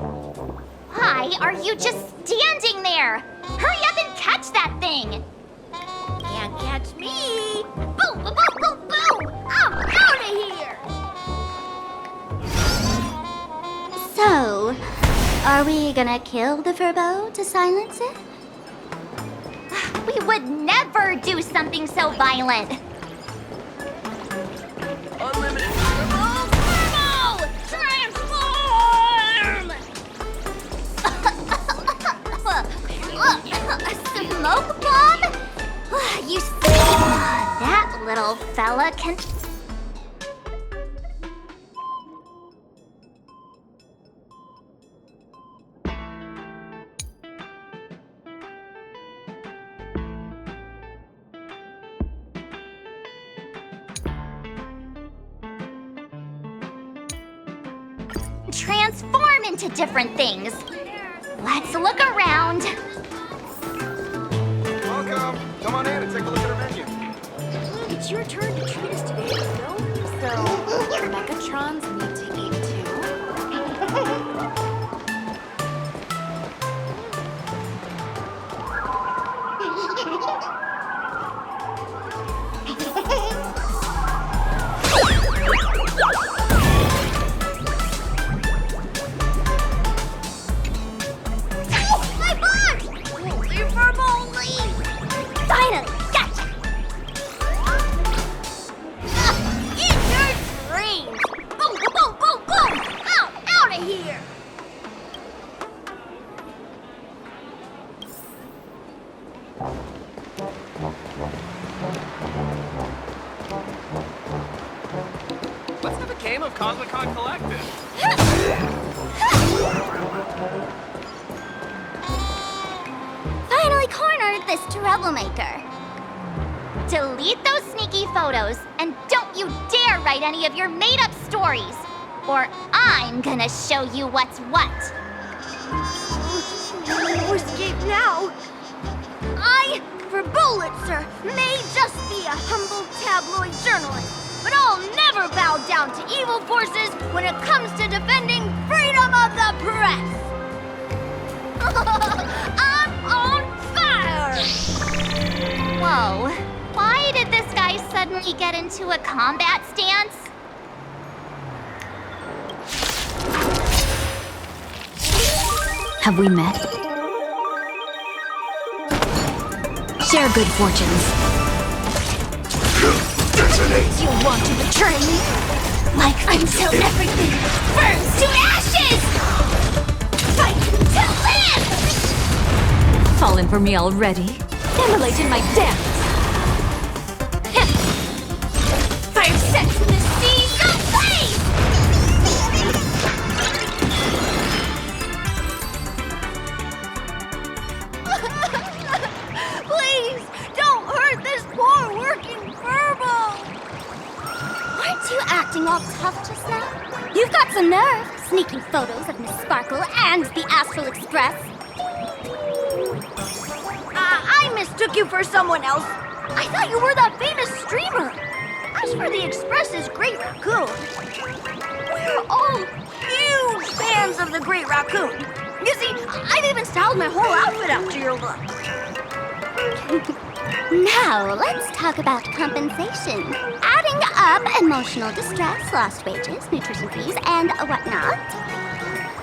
Why are you just standing there? Hurry up and catch that thing. Can't catch me! Boom, boom, boom, boom, boom! I'm out of here! So, are we gonna kill the Furbo to silence it? We would never do something so violent. Unlimited Furbo! Transform! A smoke bomb? You see, that little fella can... transform into different things. Let's look around. Welcome. Come on in and take a look at our menu. It's your turn to treat us today, Phil. So, Mechatrons need to eat too. Finally, gotcha! Eat your dreams! Boom, boom, boom, boom, boom! Out of here! Let's have a game of Cosmicon Collective. Finally cornered this troublemaker. Delete those sneaky photos, and don't you dare write any of your made-up stories, or I'm gonna show you what's what. No escape now! I, for Bullitzer, may just be a humble tabloid journalist, but I'll never bow down to evil forces when it comes to defending freedom of the press! I'm on fire! Whoa, why did this guy suddenly get into a combat stance? Have we met? Share good fortunes. You want to betray me? Like until everything burns to ashes! Fight to live! Fallen for me already? Immolating my dance! 5 cents in the sea, go play! Please, don't hurt this poor working Furbo! photos of Miss Sparkle and the Astral Express? I mistook you for someone else. I thought you were that famous streamer. As for the Express's Great Raccoon, we're all huge fans of the Great Raccoon. You see, I've even styled my whole outfit after your look. Now, let's talk about compensation. Adding up emotional distress, lost wages, nutrition fees, and whatnot.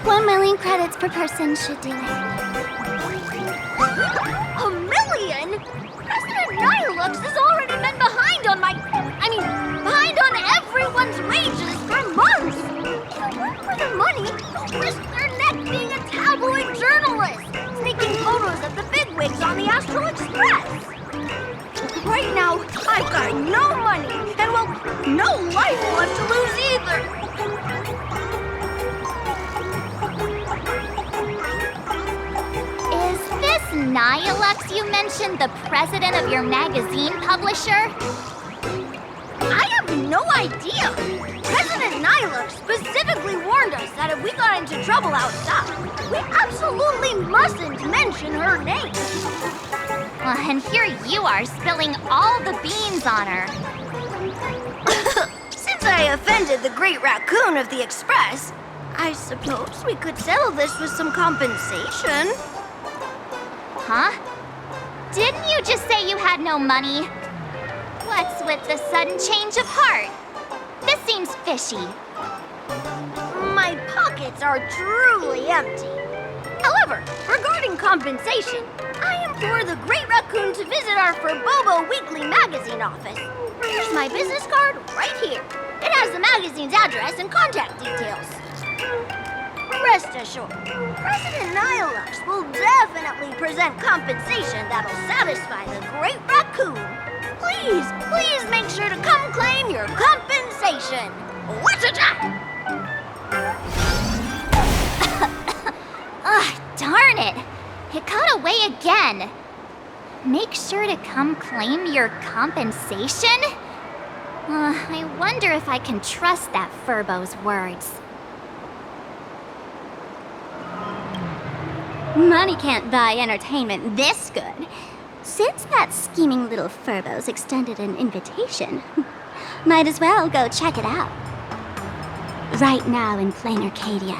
1 million credits per person should do it. $1 million? President Nihilux has already been behind on behind on everyone's wages for months. If it weren't for the money, they'll risk their neck being a tabloid journalist, sneaking photos of the bigwigs on the Astral Express. Right now, I've got no money, and well, no life left to lose either. Is this Nihilux you mentioned the president of your magazine publisher? I have no idea. President Nihilux specifically warned us that if we got into trouble outside, we absolutely mustn't mention her name. Well, and here you are spilling all the beans on her. Since I offended the Great Raccoon of the Express, I suppose we could settle this with some compensation. Huh? Didn't you just say you had no money? What's with the sudden change of heart? This seems fishy. My pockets are truly empty. However, regarding compensation, I implore the Great Raccoon to visit our Furbobo Weekly magazine office. Here's my business card right here. It has the magazine's address and contact details. Rest assured, President Nihilux will definitely present compensation that'll satisfy the Great Raccoon. Please make sure to come claim your compensation. What's it at? Darn it! It got away again. Make sure to come claim your compensation? I wonder if I can trust that Furbo's words. Money can't buy entertainment this good. Since that scheming little Furbo's extended an invitation, might as well go check it out. Right now in plain Arcadia,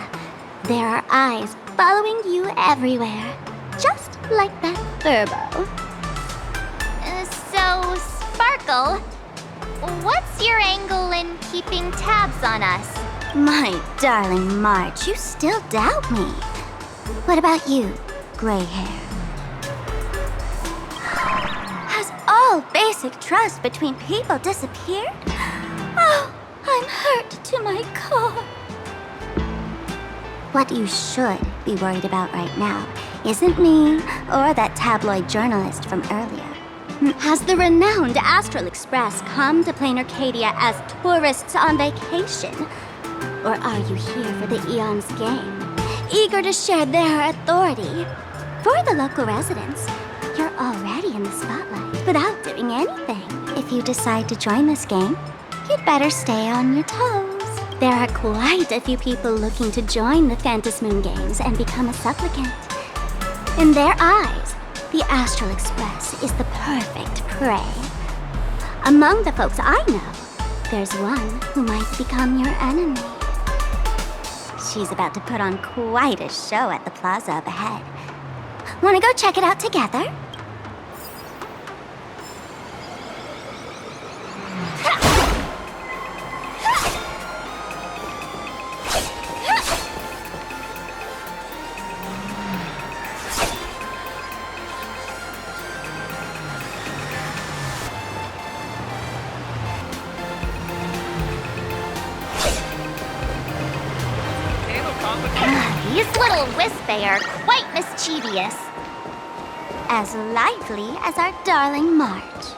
there are eyes following you everywhere, just like that Furbo. So, Sparkle, what's your angle in keeping tabs on us? My darling March, you still doubt me. What about you, gray hair? Has all basic trust between people disappeared? Oh, I'm hurt to my core. What you should be worried about right now isn't me or that tabloid journalist from earlier. Has the renowned Astral Express come to plain Arcadia as tourists on vacation? Or are you here for the Eon's game, eager to share their authority? For the local residents, you're already in the spotlight without doing anything. If you decide to join this game, you'd better stay on your toes. There are quite a few people looking to join the phantasmoon games and become a supplicant. In their eyes, the Astral Express is the perfect prey. Among the folks I know, there's one who might become your enemy. She's about to put on quite a show at the plaza up ahead. Wanna go check it out together? These little Wispay are quite mischievous. As lively as our darling March.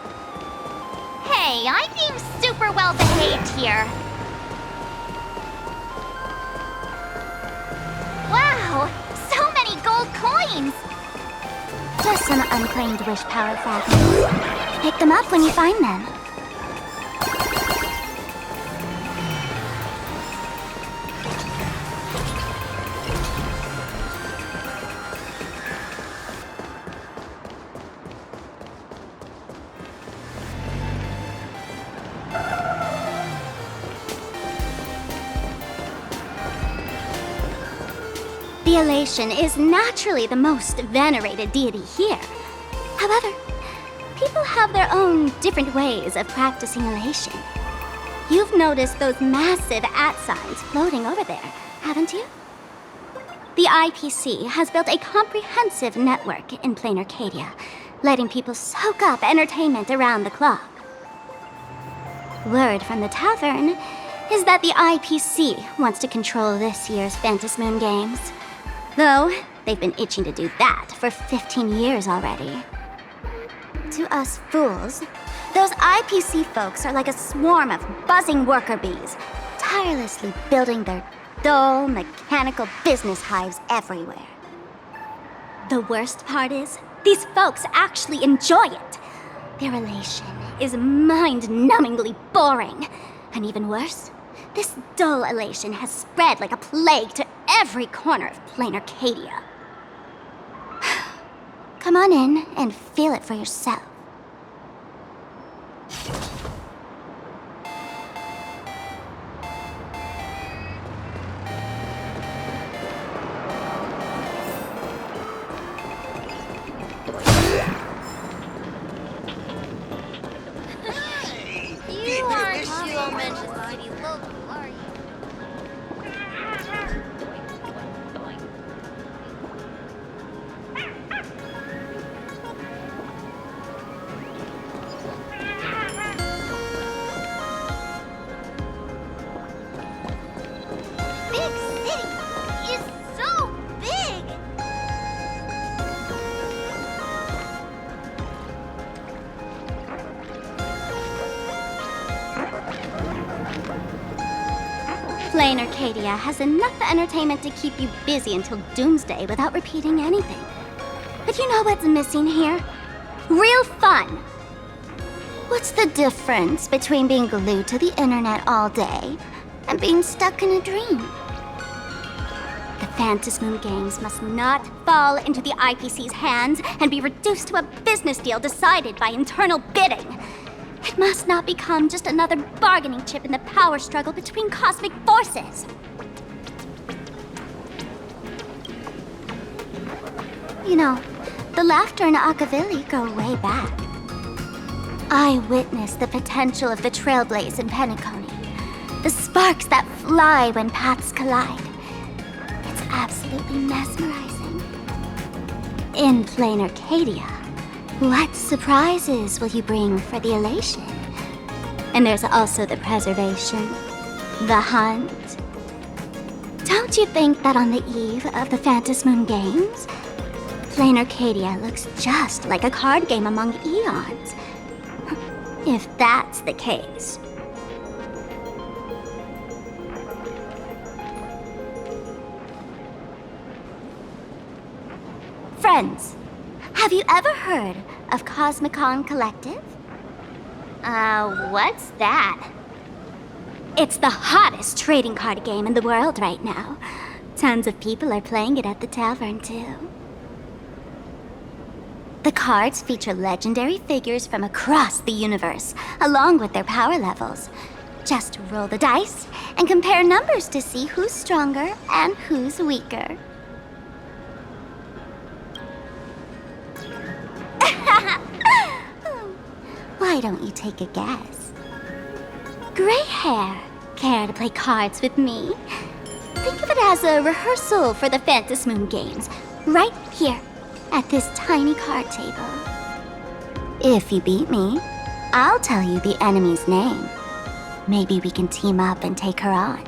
Hey, I'm being super well behaved here. Wow, so many gold coins! Just some unclaimed wish power fragments. Pick them up when you find them. The elation is naturally the most venerated deity here. However, people have their own different ways of practicing elation. You've noticed those massive @signs floating over there, haven't you? The IPC has built a comprehensive network in plain Arcadia, letting people soak up entertainment around the clock. Word from the tavern is that the IPC wants to control this year's phantasmoon games. Though, they've been itching to do that for 15 years already. To us fools, those IPC folks are like a swarm of buzzing worker bees, tirelessly building their dull, mechanical business hives everywhere. The worst part is, these folks actually enjoy it. Their elation is mind-numbingly boring. And even worse, this dull elation has spread like a plague to every corner of plain Arcadia. Come on in and feel it for yourself. You aren't Duomension City local, are you? Big City is so big! Plain Arcadia has enough entertainment to keep you busy until doomsday without repeating anything. But you know what's missing here? Real fun! What's the difference between being glued to the internet all day and being stuck in a dream? The phantasmoon games must not fall into the IPC's hands and be reduced to a business deal decided by internal bidding. It must not become just another bargaining chip in the power struggle between cosmic forces. You know, the laughter and Arcadia go way back. I witnessed the potential of the Trailblaze in Penacony. The sparks that fly when paths collide. It's absolutely mesmerizing. In plain Arcadia, what surprises will you bring for the elation? And there's also the preservation, the hunt. Don't you think that on the eve of the Phantasmoon Games, plain Arcadia looks just like a card game among eons? If that's the case. Friends, have you ever heard of Cosmicon Collective? What's that? It's the hottest trading card game in the world right now. Tons of people are playing it at the tavern, too. The cards feature legendary figures from across the universe, along with their power levels. Just roll the dice and compare numbers to see who's stronger and who's weaker. Why don't you take a guess? Gray hair, care to play cards with me? Think of it as a rehearsal for the Phantasmoon Games, right here at this tiny card table. If you beat me, I'll tell you the enemy's name. Maybe we can team up and take her on.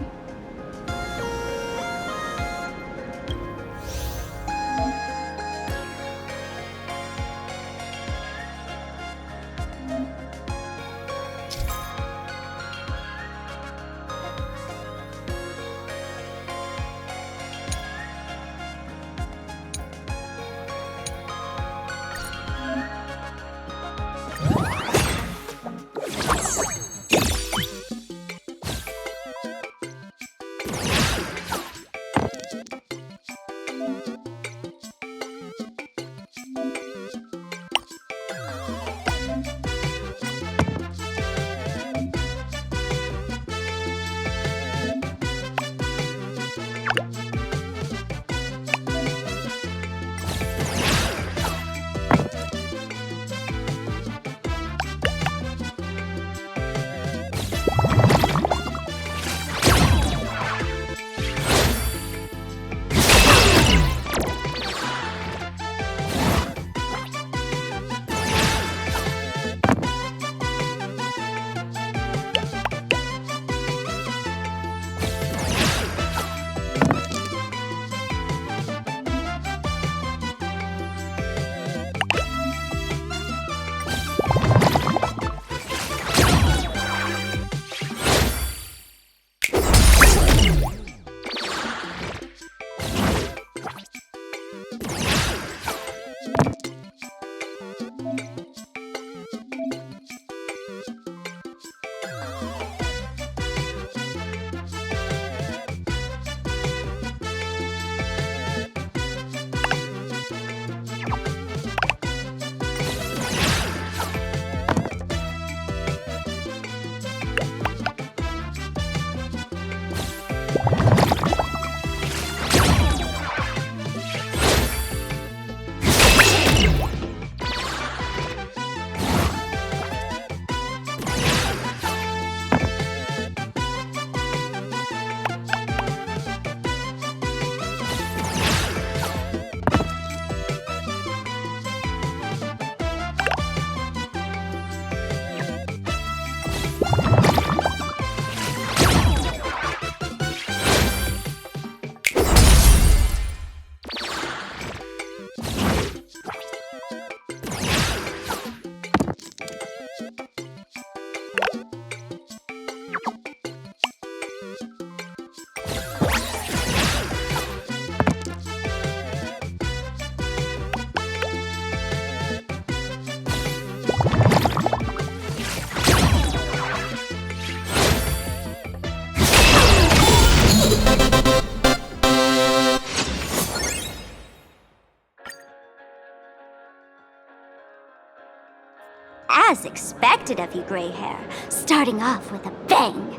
As expected of you, gray hair, starting off with a bang.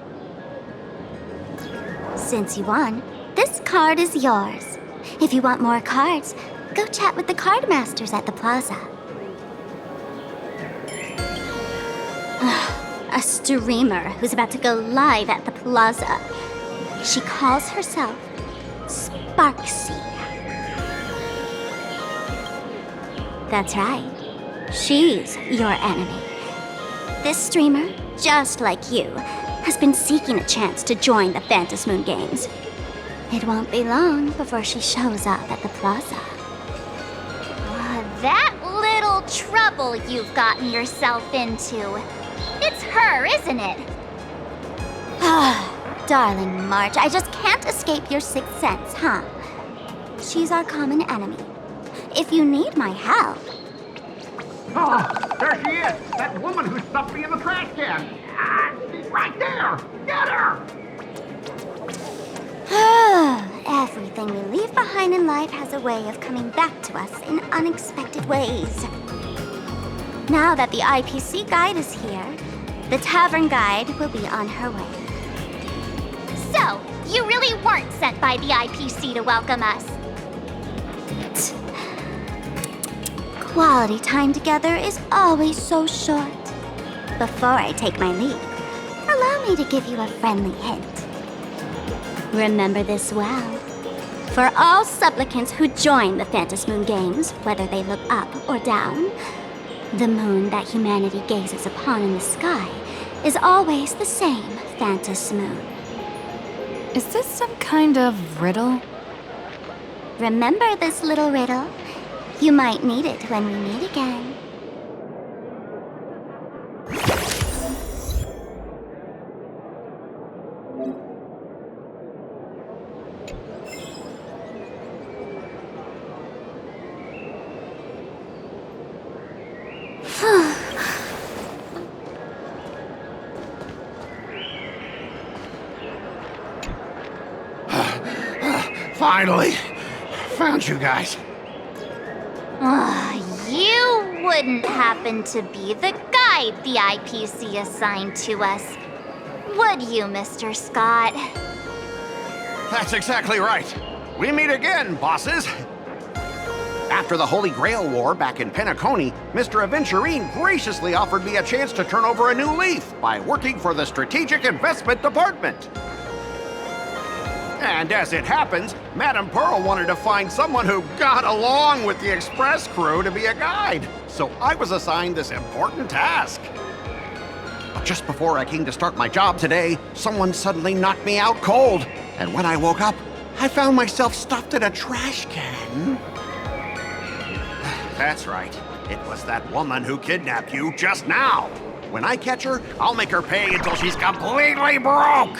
Since you won, this card is yours. If you want more cards, go chat with the card masters at the plaza. A streamer who's about to go live at the plaza. She calls herself Sparksy. That's right. She's your enemy. This streamer, just like you, has been seeking a chance to join the Phantasmoon games. It won't be long before she shows up at the plaza. That little trouble you've gotten yourself into. It's her, isn't it? Darling March, I just can't escape your sixth sense, huh? She's our common enemy. If you need my help... Oh, there she is! That woman who stuffed me in the trash can! She's right there! Get her! Everything we leave behind in life has a way of coming back to us in unexpected ways. Now that the IPC guide is here, the tavern guide will be on her way. So, you really weren't sent by the IPC to welcome us. Quality time together is always so short. Before I take my leave, allow me to give you a friendly hint. Remember this well. For all supplicants who join the Phantasmoon games, whether they look up or down, the moon that humanity gazes upon in the sky is always the same phantasmoon. Is this some kind of riddle? Remember this little riddle? You might need it when we meet again. Finally! Found you guys. You wouldn't happen to be the guide the IPC assigned to us, would you, Mr. Scott? That's exactly right. We meet again, bosses. After the Holy Grail War back in Penacony, Mr. Aventurine graciously offered me a chance to turn over a new leaf by working for the Strategic Investment Department. And as it happens, Madame Pearl wanted to find someone who got along with the Express crew to be a guide. So I was assigned this important task. But just before I came to start my job today, someone suddenly knocked me out cold. And when I woke up, I found myself stuffed in a trash can. That's right. It was that woman who kidnapped you just now. When I catch her, I'll make her pay until she's completely broke.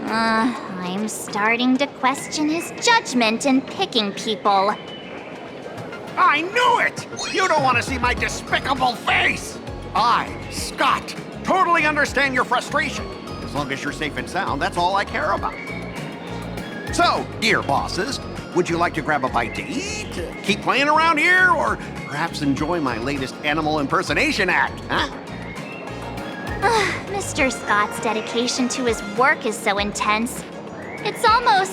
I'm starting to question his judgment in picking people. I knew it! You don't want to see my despicable face! I, Scott, totally understand your frustration. As long as you're safe and sound, that's all I care about. So, dear bosses, would you like to grab a bite to eat, keep playing around here, or perhaps enjoy my latest animal impersonation act, huh? Mr. Scott's dedication to his work is so intense. It's almost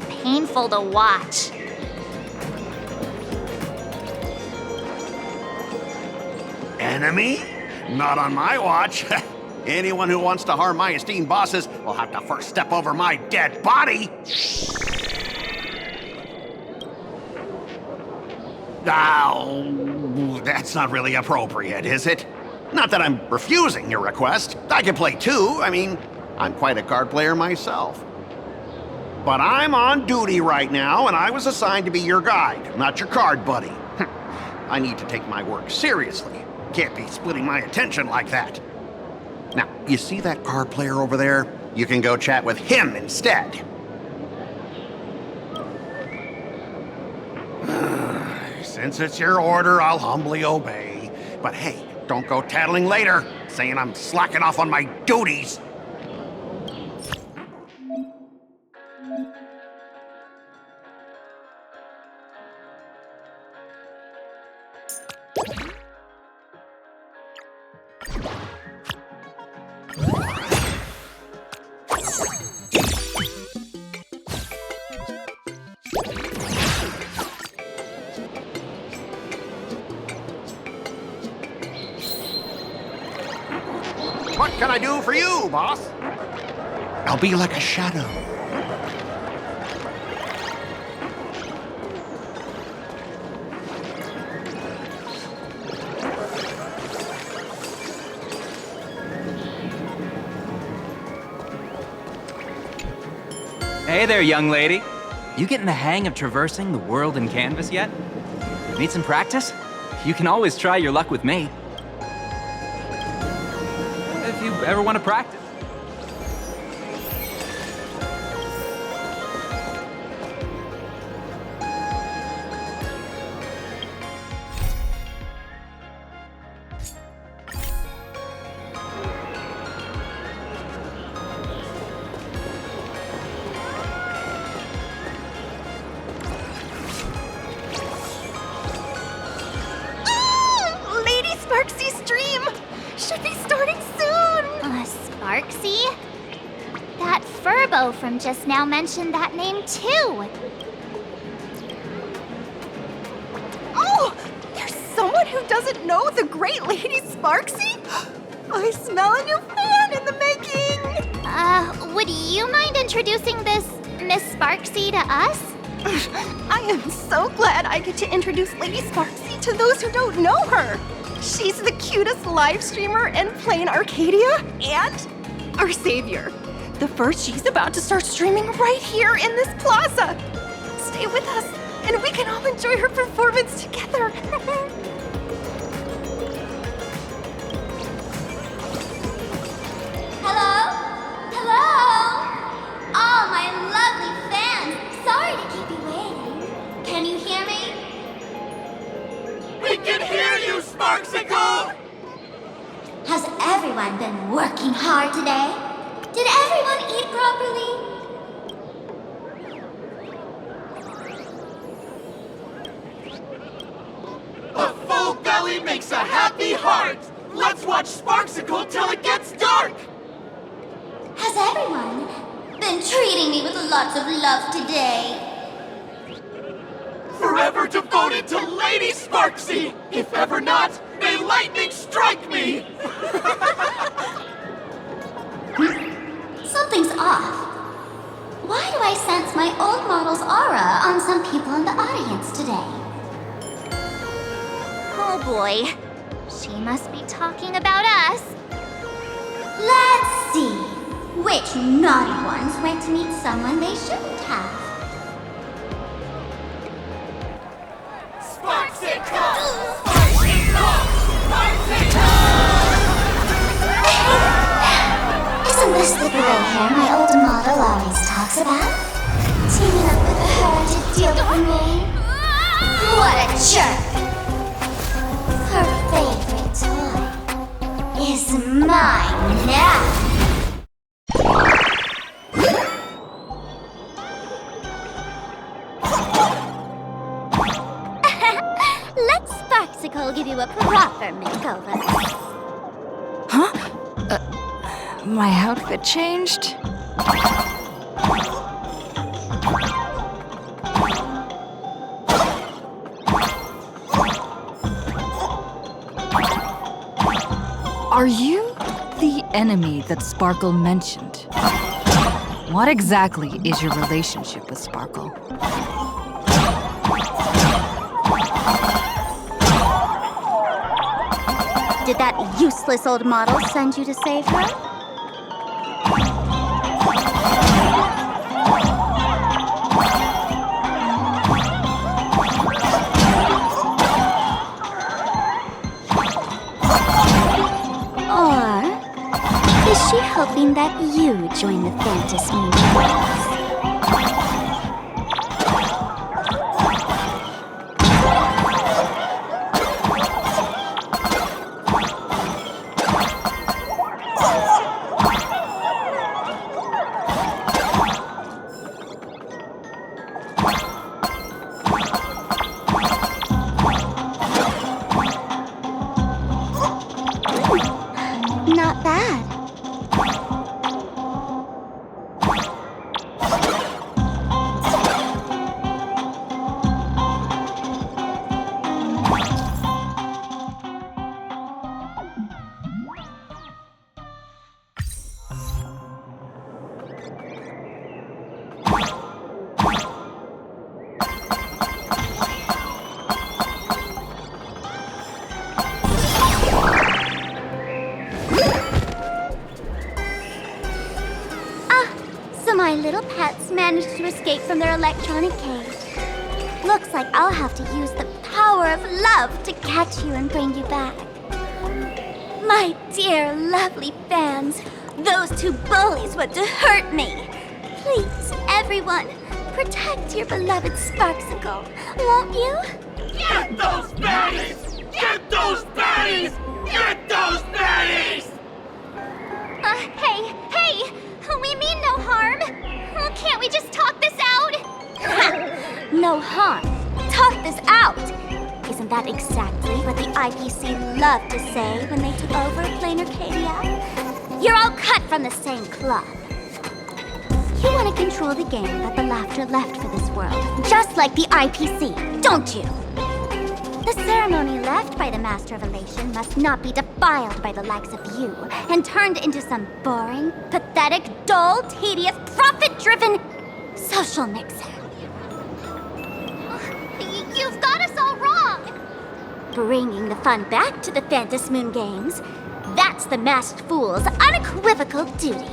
painful to watch. Enemy? Not on my watch. Anyone who wants to harm my esteemed bosses will have to first step over my dead body. Oh, that's not really appropriate, is it? Not that I'm refusing your request. I can play too. I mean, I'm quite a card player myself. But I'm on duty right now, and I was assigned to be your guide, not your card buddy. I need to take my work seriously. Can't be splitting my attention like that. Now, you see that card player over there? You can go chat with him instead. Since it's your order, I'll humbly obey. But hey, don't go tattling later, saying I'm slacking off on my duties. can I do for you, boss? I'll be like a shadow. Hey there, young lady. You getting the hang of traversing the world in canvas yet? Need some practice? You can always try your luck with me. If you ever want to practice. Lady Sparksy's stream should be starting soon! Sparksy? That Furbo from just now mentioned that name too. Oh! There's someone who doesn't know the great Lady Sparksy? I smell a new fan in the making! Would you mind introducing this Miss Sparksy to us? I am so glad I get to introduce Lady Sparksy to those who don't know her. She's the cutest live streamer in plain Arcadia and our savior. The first she's about to start streaming right here in this plaza. Stay with us and we can all enjoy her performance together. Hello? Hello? Oh, my lovely fans. Sorry to keep you waiting. Can you hear me? We can hear you, Sparksicle! Has everyone been working hard today? Did everyone eat properly? A full belly makes a happy heart! Let's watch Sparksicle till it gets dark! Has everyone been treating me with lots of love today? Forever devoted to Lady Sparksy! If ever not, may lightning strike me! Something's off. Why do I sense my old model's aura on some people in the audience today? Oh boy. She must be talking about us. Let's see. Which naughty ones went to meet someone they shouldn't have? Isn't this the gray hair my old model always talks about? Teaming up with her to deal with me? What a jerk! Her favorite toy is mine now! Let Sparksicle give you a proper makeover. Huh? My outfit changed? Are you the enemy that Sparkle mentioned? What exactly is your relationship with Sparkle? Did that useless old model send you to save her? Or is she hoping that you join the phantasmoon? Not bad. My little pets managed to escape from their electronic cage. Looks like I'll have to use the power of love to catch you and bring you back. My dear, lovely fans, those two bullies want to hurt me. Please, everyone, protect your beloved Sparksicle, won't you? Get those baddies! Get those baddies! Get those baddies! Hey! We mean no harm. Can't we just talk this out? No harm. Talk this out. Isn't that exactly what the IPC loved to say when they took over Plain Arcadia? You're all cut from the same cloth. You want to control the game that the laughter left for this world, just like the IPC, don't you? The ceremony left by the Master of Elation must not be defiled by the likes of you and turned into some boring, pathetic, dull, tedious, profit-driven social mixer. You've got us all wrong! Bringing the fun back to the Phantasmoon games, that's the masked fool's unequivocal duty.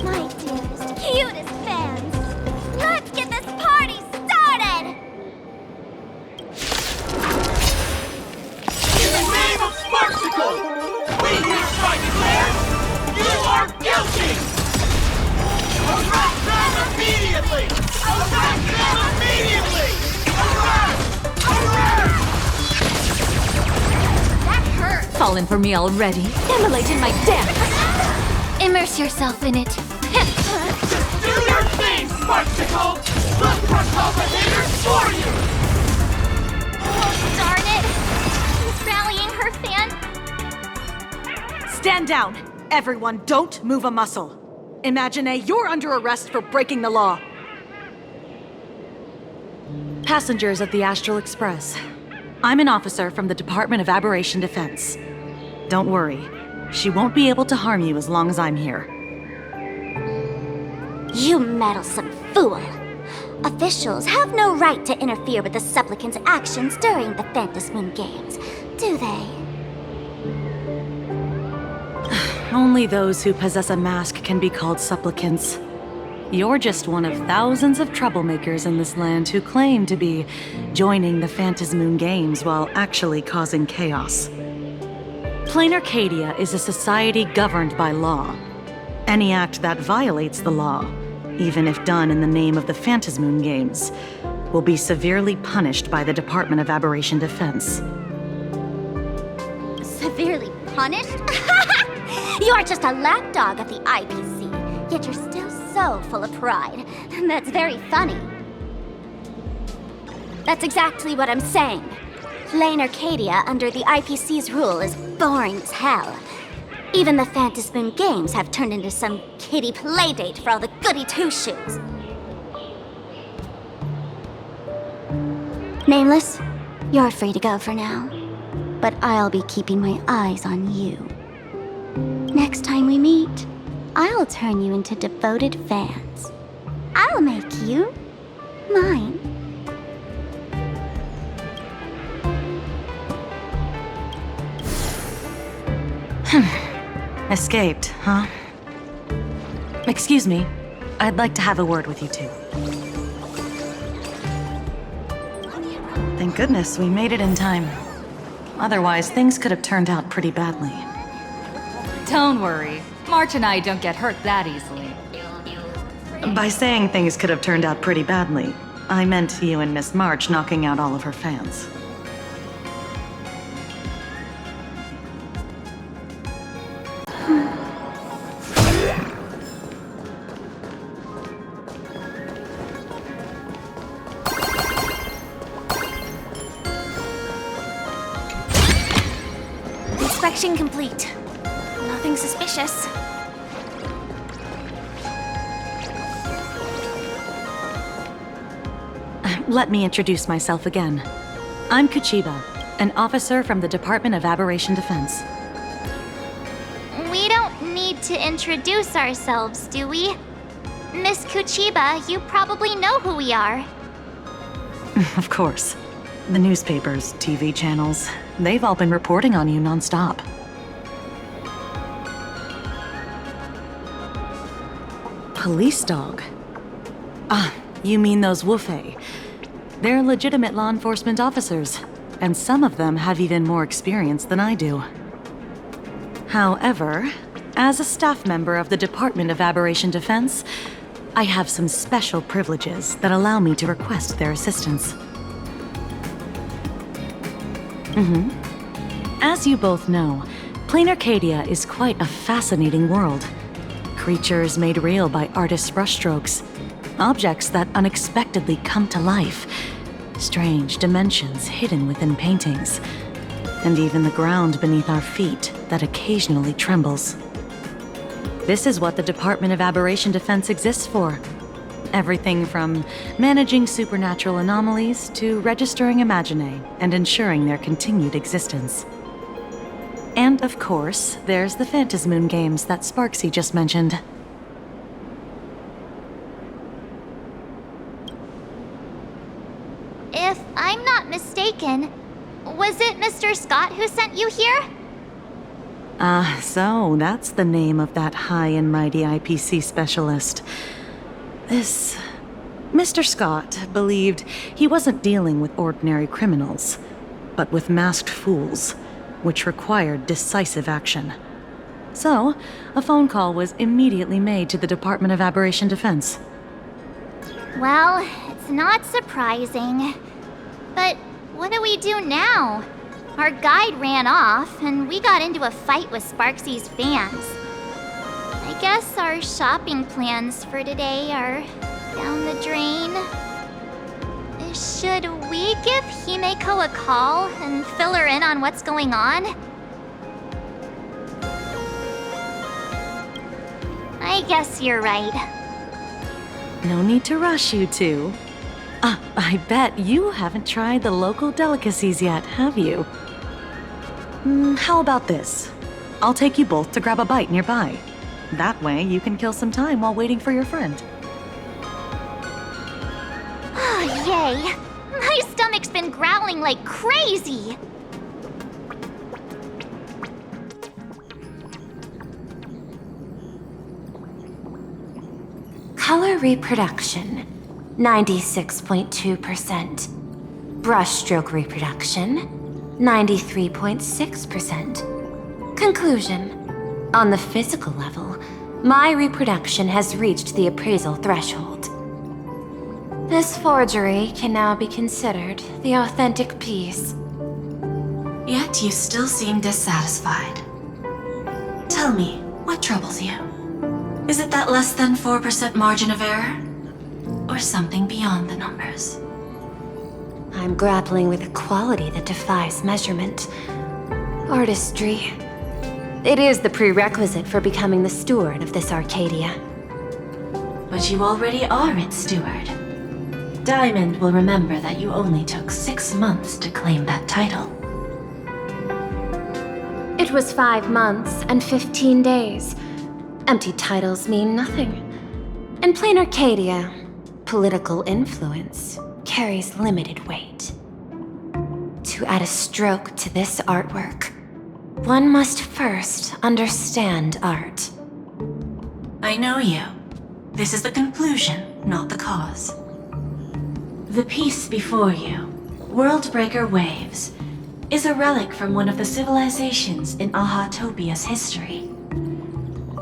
My dearest, cutest fans, let's get this party started! In the name of Sparksicle, we hereby declare you are guilty! Arrest them immediately! Arrest them immediately! Arrest! Arrest! That hurt! Fallen for me already? Immolating my dance! Immerse yourself in it. Do your thing, Sparksicle! We'll crush all the haters for you! Oh, darn it! She's rallying her fan. Stand down! Everyone, don't move a muscle. Imagenae, you're under arrest for breaking the law. Passengers at the Astral Express. I'm an officer from the Department of Aberration Defense. Don't worry, she won't be able to harm you as long as I'm here. You meddlesome fool! Officials have no right to interfere with the supplicant's actions during the Phantasmoon games, do they? Only those who possess a mask can be called supplicants. You're just one of thousands of troublemakers in this land who claim to be joining the Phantasmoon games while actually causing chaos. Plain Arcadia is a society governed by law. Any act that violates the law, even if done in the name of the Phantasmoon games, will be severely punished by the Department of Aberration Defense. Severely punished? You're just a lapdog of the IPC, yet you're still so full of pride. That's very funny. That's exactly what I'm saying. Plain Arcadia under the IPC's rule is boring as hell. Even the Phantasmoon games have turned into some kiddie playdate for all the goody two-shoes. Nameless, you're free to go for now. But I'll be keeping my eyes on you. Next time we meet, I'll turn you into devoted fans. I'll make you mine. Escaped, huh? Excuse me. I'd like to have a word with you two. Thank goodness we made it in time. Otherwise, things could have turned out pretty badly. Don't worry. March and I don't get hurt that easily. By saying things could have turned out pretty badly, I meant you and Miss March knocking out all of her fans. Inspection complete. Nothing suspicious. Let me introduce myself again. I'm Kuchiba, an officer from the Department of Aberration Defense. We don't need to introduce ourselves, do we? Miss Kuchiba, you probably know who we are. Of course. The newspapers, TV channels, they've all been reporting on you nonstop. police dog? Ah, you mean those Wufei. They're legitimate law enforcement officers, and some of them have even more experience than I do. However, as a staff member of the Department of Aberration Defense, I have some special privileges that allow me to request their assistance. As you both know, Plain Arcadia is quite a fascinating world. Creatures made real by artists' brushstrokes, objects that unexpectedly come to life, strange dimensions hidden within paintings, and even the ground beneath our feet that occasionally trembles. This is what the Department of Aberration Defense exists for. Everything from managing supernatural anomalies to registering imagenae and ensuring their continued existence. And of course, there's the phantasmoon games that Sparksy just mentioned. If I'm not mistaken, was it Mr. Scott who sent you here? So that's the name of that high and mighty IPC specialist. This Mr. Scott believed he wasn't dealing with ordinary criminals, but with masked fools, which required decisive action. So, a phone call was immediately made to the Department of Aberration Defense. Well, it's not surprising. But what do we do now? Our guide ran off, and we got into a fight with Sparksy's fans. I guess our shopping plans for today are down the drain. Should we give Himeko a call and fill her in on what's going on? I guess you're right. No need to rush, you two. I bet you haven't tried the local delicacies yet, have you? How about this? I'll take you both to grab a bite nearby. That way, you can kill some time while waiting for your friend. Oh, yay! My stomach's been growling like crazy! Color reproduction, 96.2%. Brushstroke reproduction, 93.6%. Conclusion. On the physical level, my reproduction has reached the appraisal threshold. This forgery can now be considered the authentic piece. Yet you still seem dissatisfied. Tell me, what troubles you? Is it that less than 4% margin of error? Or something beyond the numbers? I'm grappling with a quality that defies measurement. Artistry. It is the prerequisite for becoming the steward of this Arcadia. But you already are its steward. Diamond will remember that you only took 6 months to claim that title. It was 5 months and 15 days. Empty titles mean nothing. In plain Arcadia, political influence carries limited weight. To add a stroke to this artwork, one must first understand art. I know you. This is the conclusion, not the cause. The piece before you, Worldbreaker Waves, is a relic from one of the civilizations in Ahatopia's history.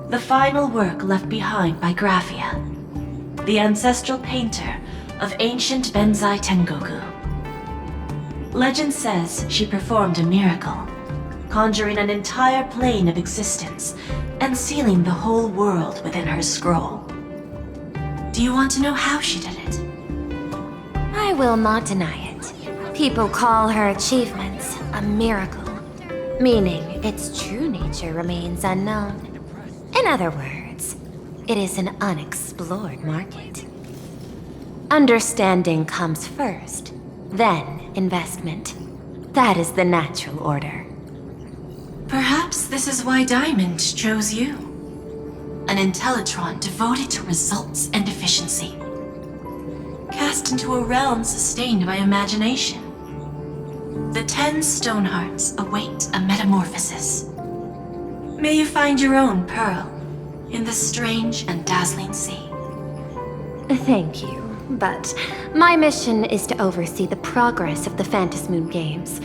The final work left behind by Graphia, the ancestral painter of ancient Benzai Tengoku. Legend says she performed a miracle, conjuring an entire plane of existence and sealing the whole world within her scroll. Do you want to know how she did it? I will not deny it. People call her achievements a miracle, meaning its true nature remains unknown. In other words, it is an unexplored market. Understanding comes first, then investment. That is the natural order. Perhaps this is why Diamond chose you. An Intellitron devoted to results and efficiency. Cast into a realm sustained by imagination. The 10 Stonehearts await a metamorphosis. May you find your own pearl in the strange and dazzling sea. Thank you, but my mission is to oversee the progress of the phantasmoon games.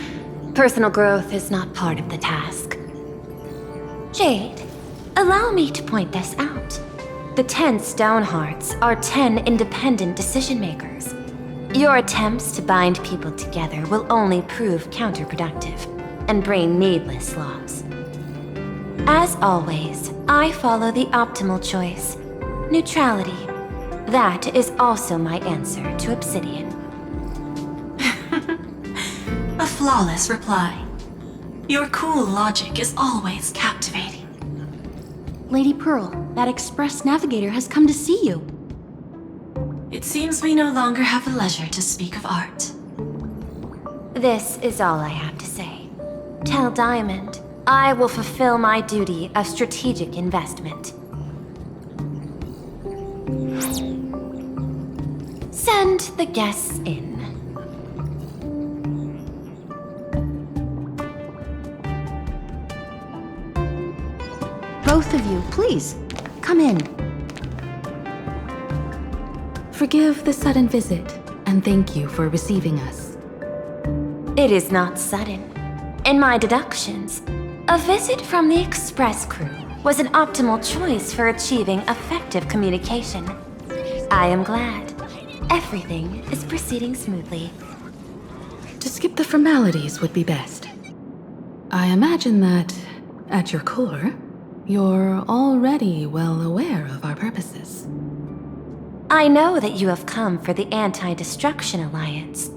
Personal growth is not part of the task. Jade, allow me to point this out. The 10 stone hearts are 10 independent decision makers. Your attempts to bind people together will only prove counterproductive and bring needless loss. As always, I follow the optimal choice: neutrality. That is also my answer to Obsidian. A flawless reply. Your cool logic is always captivating. Lady Pearl, that express navigator has come to see you. It seems we no longer have the leisure to speak of art. This is all I have to say. Tell Diamond I will fulfill my duty of strategic investment. Send the guests in. Both of you, please, come in. Forgive the sudden visit, and thank you for receiving us. It is not sudden. In my deductions, a visit from the express crew was an optimal choice for achieving effective communication. I am glad. Everything is proceeding smoothly. To skip the formalities would be best. I imagine that, at your core, you're already well aware of our purposes. I know that you have come for the Anti-Destruction Alliance.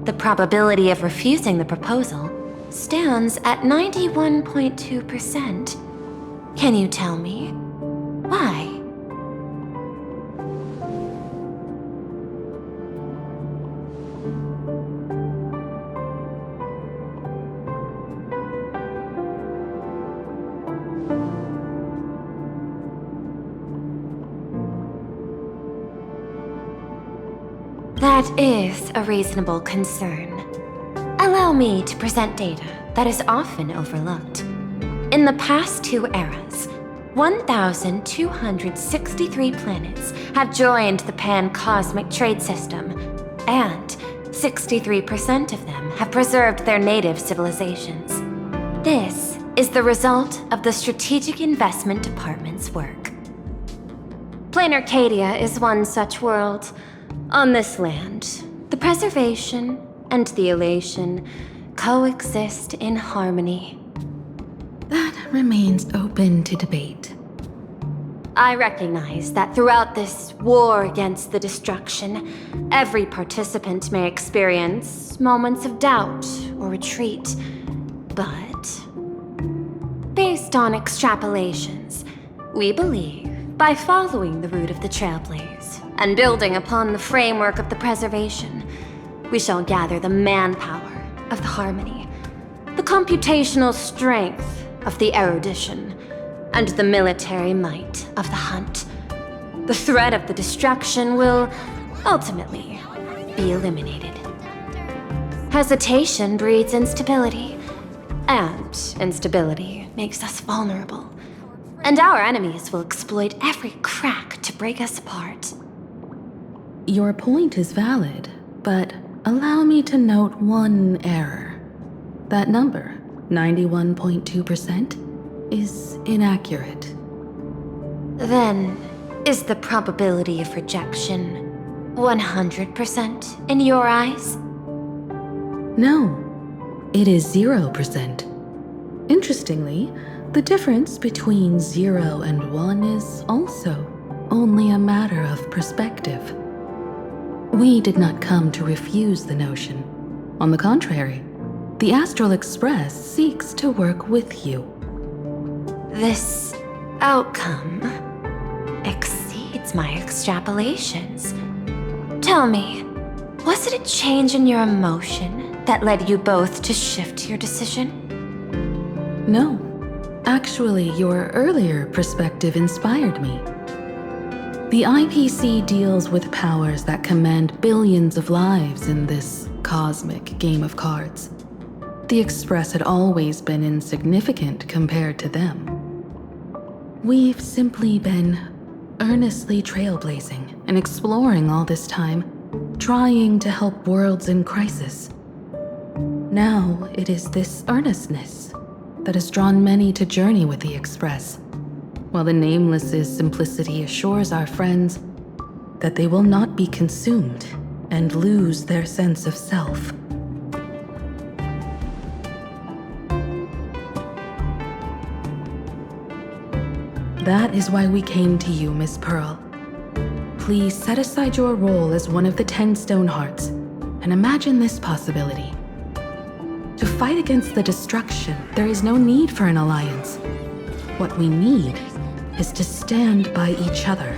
The probability of refusing the proposal stands at 91.2%. Can you tell me why? That is a reasonable concern. Allow me to present data that is often overlooked. In the past 2 eras, 1,263 planets have joined the pan-cosmic trade system, and 63% of them have preserved their native civilizations. This is the result of the Strategic Investment Department's work. Plain Arcadia is one such world. On this land, the preservation and the elation coexist in harmony. That remains open to debate. I recognize that throughout this war against the destruction, every participant may experience moments of doubt or retreat. But, based on extrapolations, we believe by following the route of the Trailblaze and building upon the framework of the preservation, we shall gather the manpower of the harmony, the computational strength of the erudition, and the military might of the hunt. The threat of the destruction will ultimately be eliminated. Hesitation breeds instability, and instability makes us vulnerable. And our enemies will exploit every crack to break us apart. Your point is valid, but allow me to note one error. That number, 91.2%, is inaccurate. Then, is the probability of rejection 100% in your eyes? No, it is 0%. Interestingly, the difference between 0 and 1 is also only a matter of perspective. We did not come to refuse the notion. On the contrary, the Astral Express seeks to work with you. This outcome exceeds my extrapolations. Tell me, was it a change in your emotion that led you both to shift your decision? No. Actually, your earlier perspective inspired me. The IPC deals with powers that command billions of lives in this cosmic game of cards. The Express had always been insignificant compared to them. We've simply been earnestly trailblazing and exploring all this time, trying to help worlds in crisis. Now it is this earnestness that has drawn many to journey with the Express, while the Nameless's simplicity assures our friends that they will not be consumed and lose their sense of self. That is why we came to you, Miss Pearl. Please set aside your role as one of the 10 Stonehearts and imagine this possibility. To fight against the destruction, there is no need for an alliance. What we need is to stand by each other.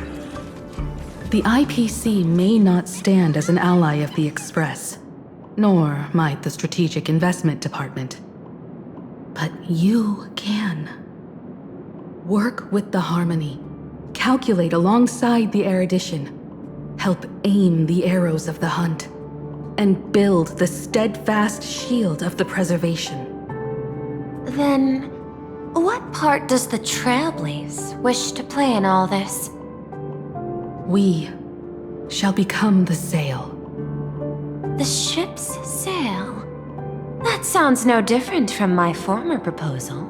The IPC may not stand as an ally of the Express, nor might the Strategic Investment Department. But you can. Work with the harmony, calculate alongside the erudition, help aim the arrows of the hunt, and build the steadfast shield of the preservation. Then, what part does the Trailblaze wish to play in all this? We shall become the sail. The ship's sail? That sounds no different from my former proposal.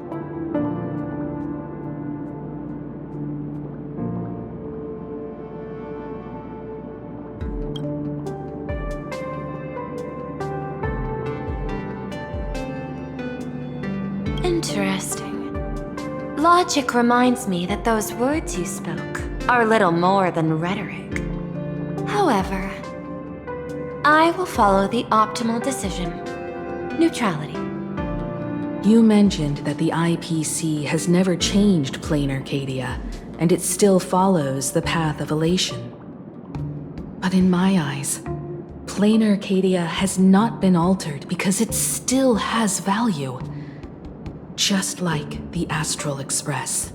Interesting. Logic reminds me that those words you spoke are little more than rhetoric. However, I will follow the optimal decision. Neutrality. You mentioned that the IPC has never changed plain Arcadia, and it still follows the path of elation. But in my eyes, plain Arcadia has not been altered because it still has value. Just like the Astral Express.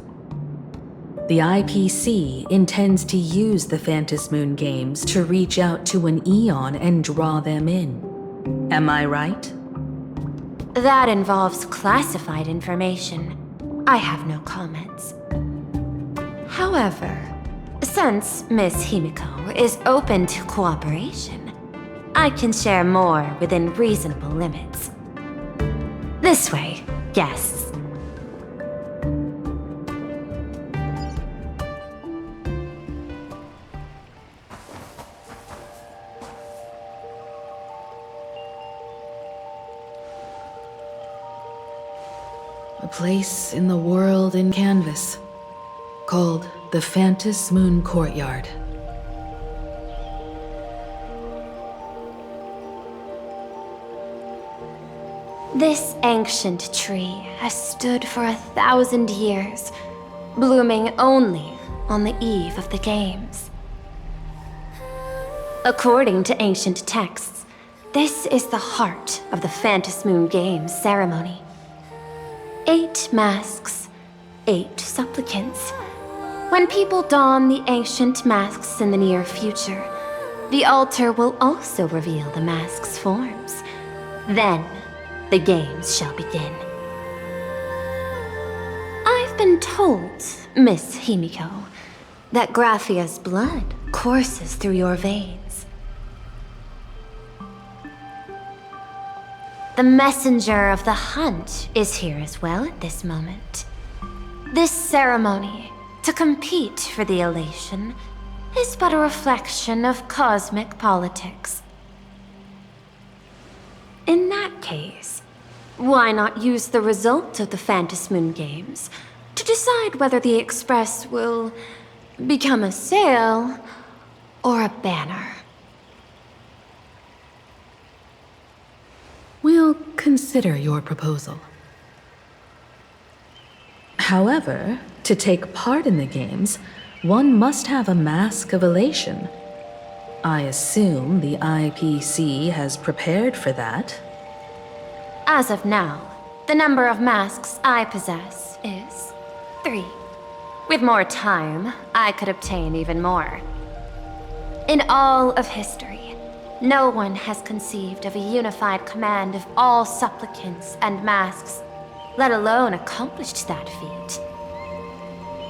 The IPC intends to use the Phantasmoon games to reach out to an Eon and draw them in. Am I right? That involves classified information. I have no comments. However, since Miss Himeko is open to cooperation, I can share more within reasonable limits. This way, guests. A place in the world in canvas, called the Phantasmoon Courtyard. This ancient tree has stood for 1,000 years, blooming only on the eve of the games. According to ancient texts, this is the heart of the Phantasmoon Games ceremony. 8 masks, 8 supplicants. When people don the ancient masks in the near future, the altar will also reveal the masks' forms. Then, the games shall begin. I've been told, Miss Himeko, that Graphia's blood courses through your veins. The messenger of the hunt is here as well at this moment. This ceremony, to compete for the elation, is but a reflection of cosmic politics. In that case, why not use the result of the Phantasmoon Games to decide whether the Express will become a sail or a banner? We'll consider your proposal. However, to take part in the games, one must have a mask of elation. I assume the IPC has prepared for that. As of now, the number of masks I possess is 3. With more time, I could obtain even more. In all of history, no one has conceived of a unified command of all supplicants and masks, let alone accomplished that feat.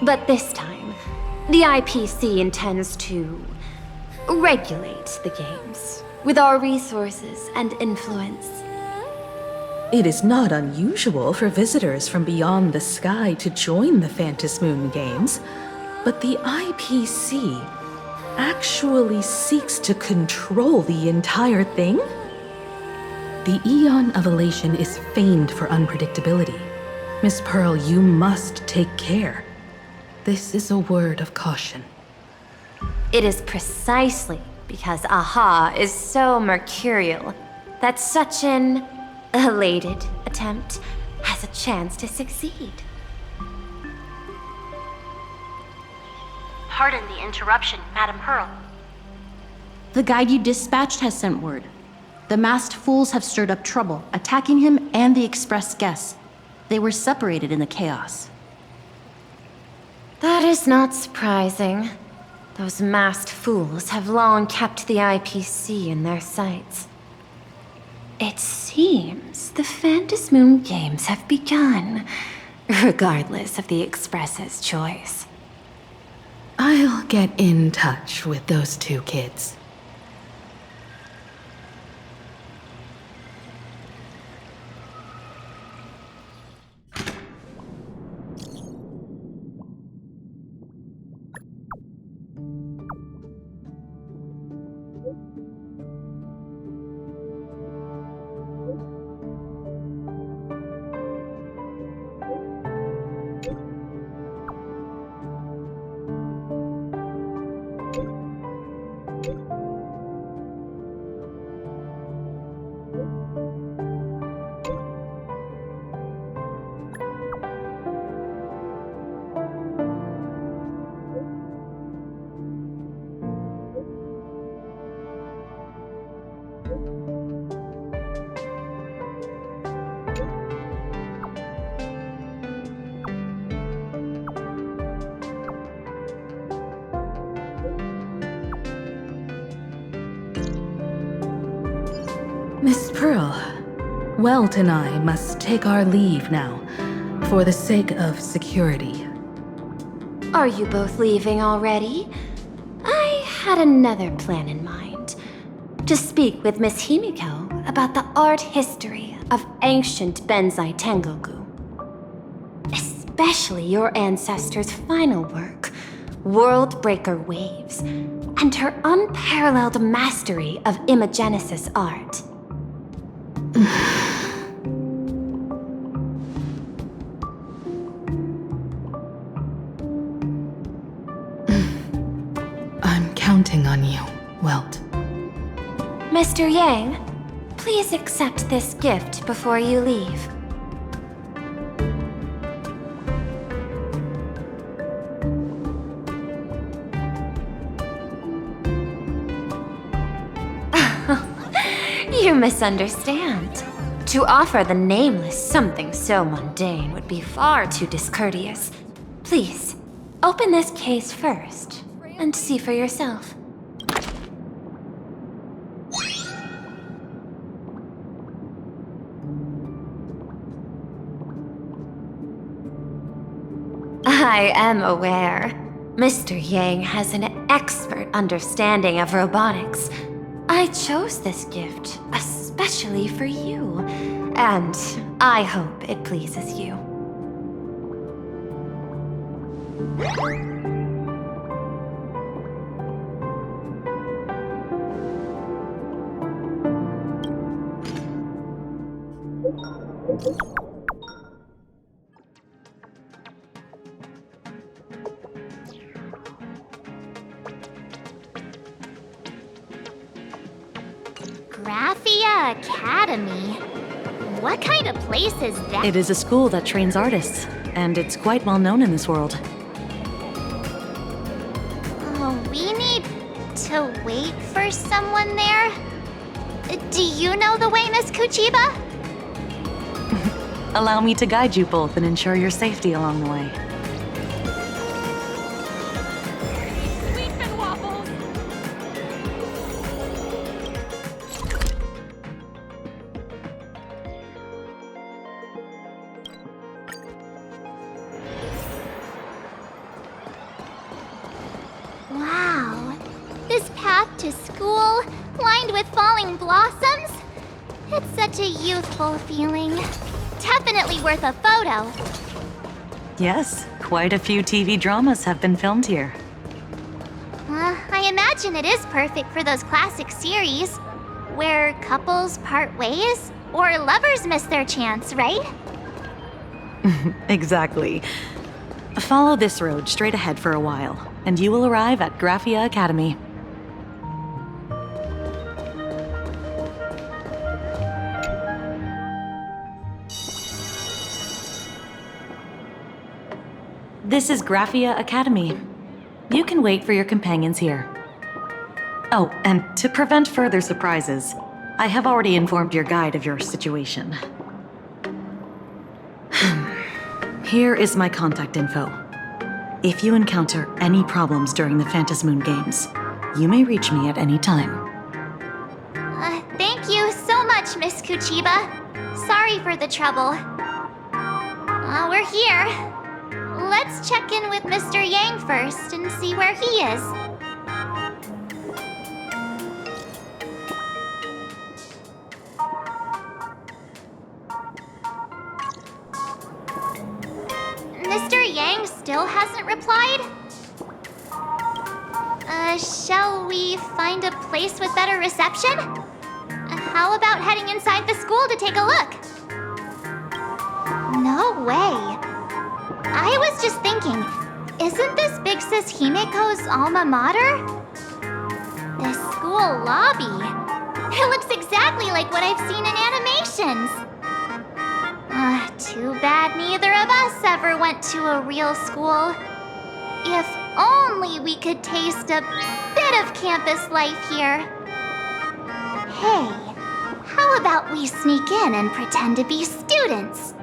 But this time, The IPC intends to regulate the games with our resources and influence. It is not unusual for visitors from beyond the sky to join the phantasmoon games, but the IPC actually seeks to control the entire thing? The Eon of Elation is famed for unpredictability. Miss Pearl, you must take care. This is a word of caution. It is precisely because Aha is so mercurial that such an elated attempt has a chance to succeed. Pardon the interruption, Madam Pearl. The guide you dispatched has sent word. The masked fools have stirred up trouble, attacking him and the express guests. They were separated in the chaos. That is not surprising. Those masked fools have long kept the IPC in their sights. It seems the Phantasmoon games have begun, regardless of the Express's choice. I'll get in touch with those two kids. Miss Pearl, Welt and I must take our leave now, for the sake of security. Are you both leaving already? I had another plan in mind. To speak with Miss Himeko about the art history of ancient Benzai Tengoku. Especially your ancestors' final work, World Breaker Waves, and her unparalleled mastery of imagenesis art. I'm counting on you, Welt. Mr. Yang, please accept this gift before you leave. You misunderstand. To offer the Nameless something so mundane would be far too discourteous. Please, open this case first, and see for yourself. I am aware. Mr. Yang has an expert understanding of robotics. I chose this gift especially for you, and I hope it pleases you. Graphia Academy? What kind of place is that? It is a school that trains artists, and it's quite well known in this world. We need to wait for someone there? Do you know the way, Miss Kuchiba? Allow me to guide you both and ensure your safety along the way. his path to school, lined with falling blossoms. It's such a youthful feeling. Definitely worth a photo. Yes, quite a few TV dramas have been filmed here. I imagine it is perfect for those classic series, where couples part ways, or lovers miss their chance, right? Exactly. Follow this road straight ahead for a while, and you will arrive at Graphia Academy. This is Graphia Academy. You can wait for your companions here. Oh, and to prevent further surprises, I have already informed your guide of your situation. Here is my contact info. If you encounter any problems during the Phantasmoon games, you may reach me at any time. Thank you so much, Miss Kuchiba. Sorry for the trouble. We're here. Let's check in with Mr. Yang first and see where he is. Mr. Yang still hasn't replied? Shall we find a place with better reception? How about heading inside the school to take a look? No way. I was just thinking, isn't this Big Sis Himeko's alma mater? The school lobby. It looks exactly like what I've seen in animations. Too bad neither of us ever went to a real school. If only we could taste a bit of campus life here. Hey, how about we sneak in and pretend to be students?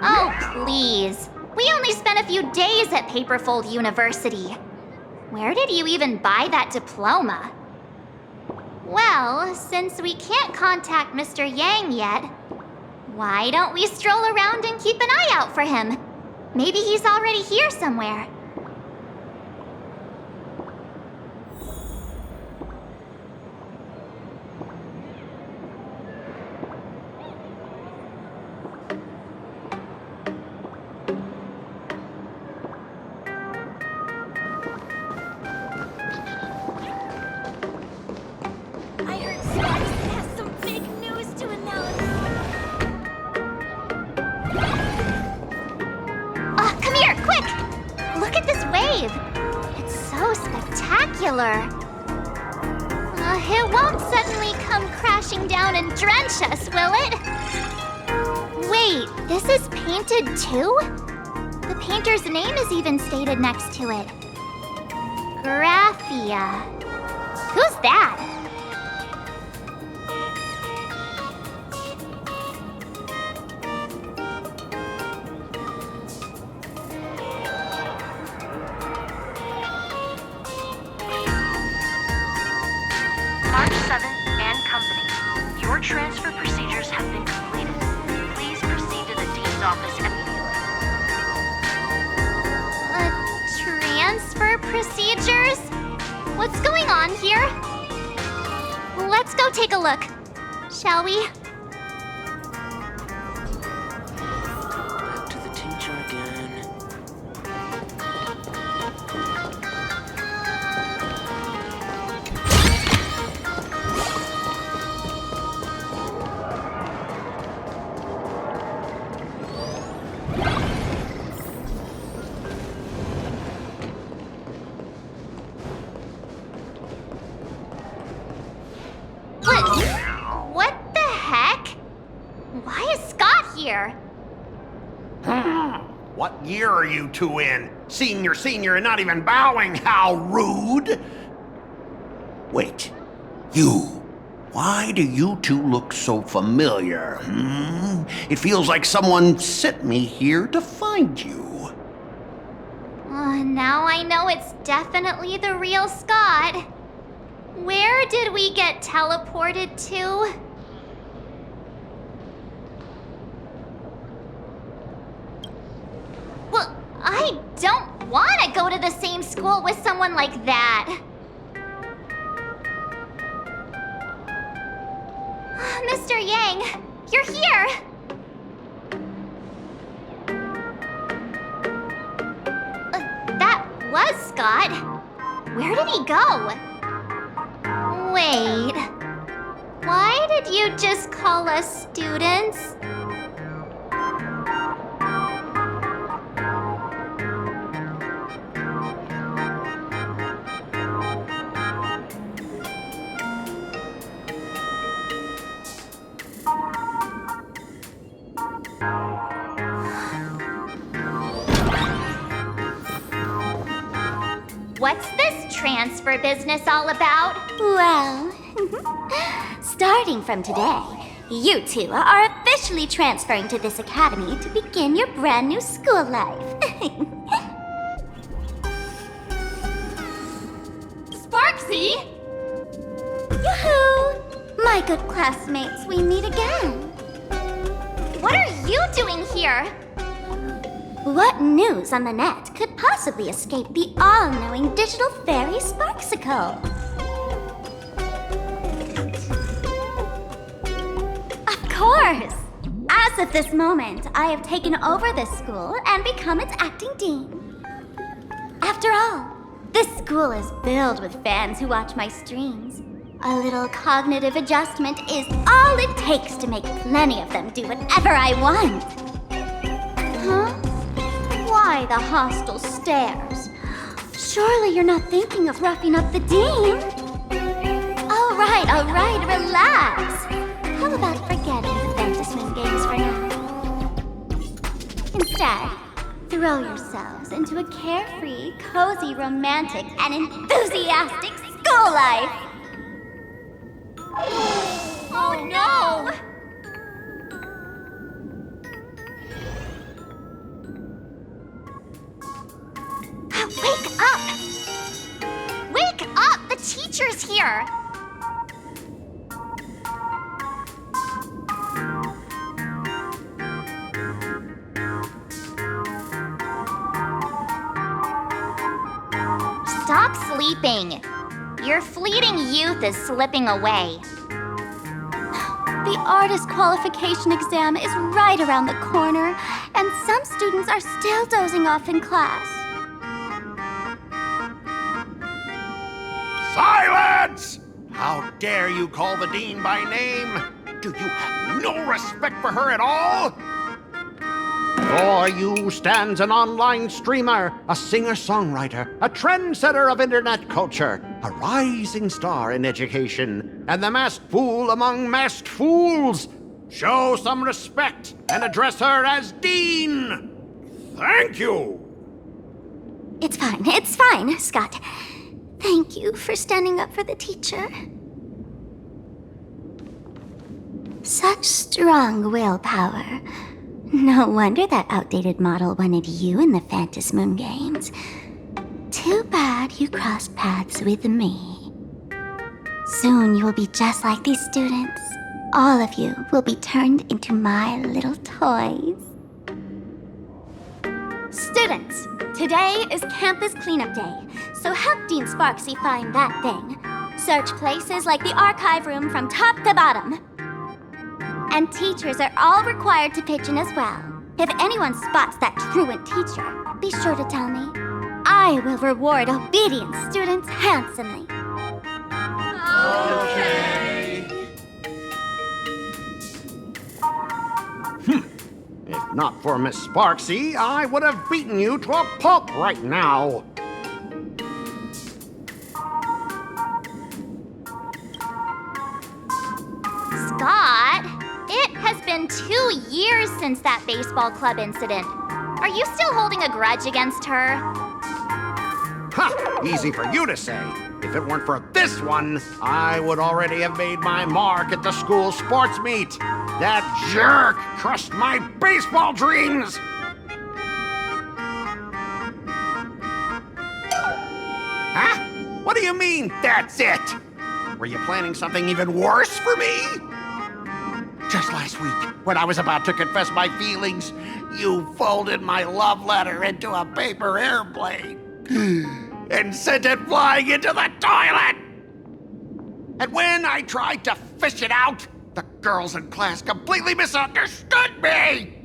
Oh, please. We only spent a few days at Paperfold University. Where did you even buy that diploma? Well, since we can't contact Mr. Yang yet, why don't we stroll around and keep an eye out for him? Maybe he's already here somewhere. I heard Sparksy has some big news to announce. Come here, quick! Look at this wave. It's so spectacular. It won't suddenly come crashing down and drench us, will it? Wait, this is painted too? The painter's name is even stated next to it. Graphia. Who's that? March 7th and Company. Your transfer procedures have been completed. Please proceed to the Dean's office immediately. Transfer procedures? What's going on here? Let's go take a look, shall we? Back to the teacher again. What the heck? Why is Scott here? What year are you two in? Senior, and not even bowing. How rude! Wait, you. Why do you two look so familiar? It feels like someone sent me here to find you. Now I know it's definitely the real Scott. Where did we get teleported to? Well, I don't want to go to the same school with someone like that. Mr. Yang, you're here! That was Scott. Where did he go? Wait. Why did you just call us students? What's this transfer business all about? Well, starting from today, you two are officially transferring to this academy to begin your brand new school life. Sparksy! Yoo-hoo! My good classmates, we meet again. What are you doing here? What news on the net could possibly escape the all-knowing digital fairy Sparksicle? Of course! As of this moment, I have taken over this school and become its acting dean. After all, this school is filled with fans who watch my streams. A little cognitive adjustment is all it takes to make plenty of them do whatever I want. Huh? Why the hostile stares? Surely you're not thinking of roughing up the dean? All right, relax. How about forgetting the phantasmoon games for now? Instead, throw yourselves into a carefree, cozy, romantic, and enthusiastic school life. Oh no! Wake up! Wake up! The teacher's here! Stop sleeping. Your fleeting youth is slipping away. The artist qualification exam is right around the corner, and some students are still dozing off in class. Silence! How dare you call the dean by name? Do you have no respect for her at all? Before you stands an online streamer, a singer-songwriter, a trendsetter of internet culture, a rising star in education, and the masked fool among masked fools. Show some respect and address her as Dean. Thank you. It's fine, Scott. Thank you for standing up for the teacher. Such strong willpower. No wonder that outdated model wanted you in the Phantasmoon games. Too bad you crossed paths with me. Soon you will be just like these students. All of you will be turned into my little toys. Students, today is campus cleanup day, so help Dean Sparksy find that thing. Search places like the archive room from top to bottom. And teachers are all required to pitch in as well. If anyone spots that truant teacher, be sure to tell me. I will reward obedient students handsomely. Okay. If not for Miss Sparksy, I would have beaten you to a pulp right now. Scott, it has been 2 years since that baseball club incident. Are you still holding a grudge against her? Ha! Easy for you to say. If it weren't for this one, I would already have made my mark at the school sports meet. That jerk crushed my baseball dreams! Huh? What do you mean, that's it? Were you planning something even worse for me? Just last week, when I was about to confess my feelings, you folded my love letter into a paper airplane and sent it flying into the toilet. And when I tried to fish it out, the girls in class completely misunderstood me.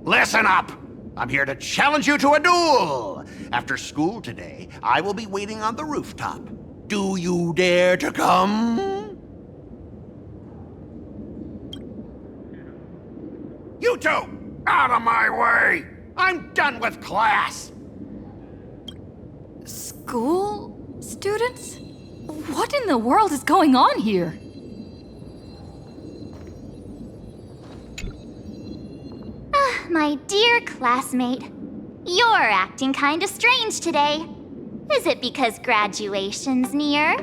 Listen up. I'm here to challenge you to a duel. After school today, I will be waiting on the rooftop. Do you dare to come? You two, out of my way! I'm done with class! School students? What in the world is going on here? My dear classmate, you're acting kinda strange today. Is it because graduation's near?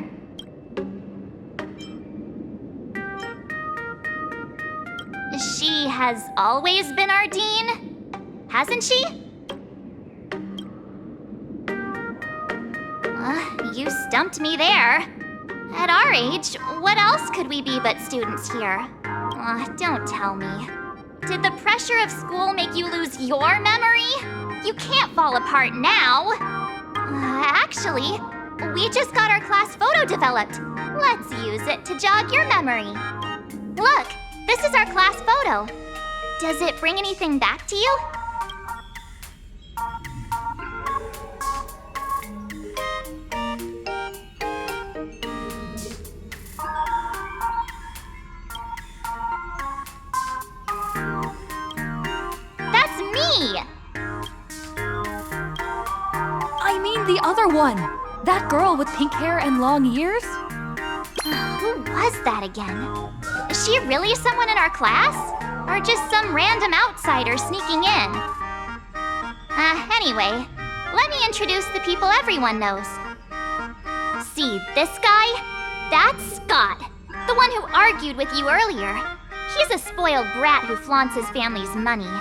She has always been our dean, hasn't she? You stumped me there. At our age, what else could we be but students here? Don't tell me. Did the pressure of school make you lose your memory? You can't fall apart now. Actually, we just got our class photo developed. Let's use it to jog your memory. Look, this is our class photo. Does it bring anything back to you? That's me! I mean the other one! That girl with pink hair and long ears? Who was that again? Is she really someone in our class? Or just some random outsider sneaking in? Anyway, let me introduce the people everyone knows. See this guy? That's Scott, the one who argued with you earlier. He's a spoiled brat who flaunts his family's money.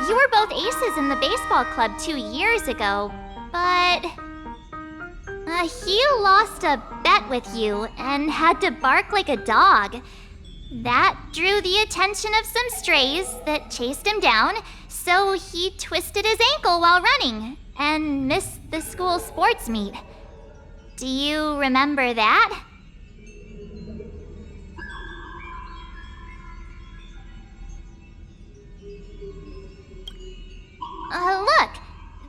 You were both aces in the baseball club 2 years ago, but... he lost a bet with you and had to bark like a dog. That drew the attention of some strays that chased him down, so he twisted his ankle while running and missed the school sports meet. Do you remember that? Look!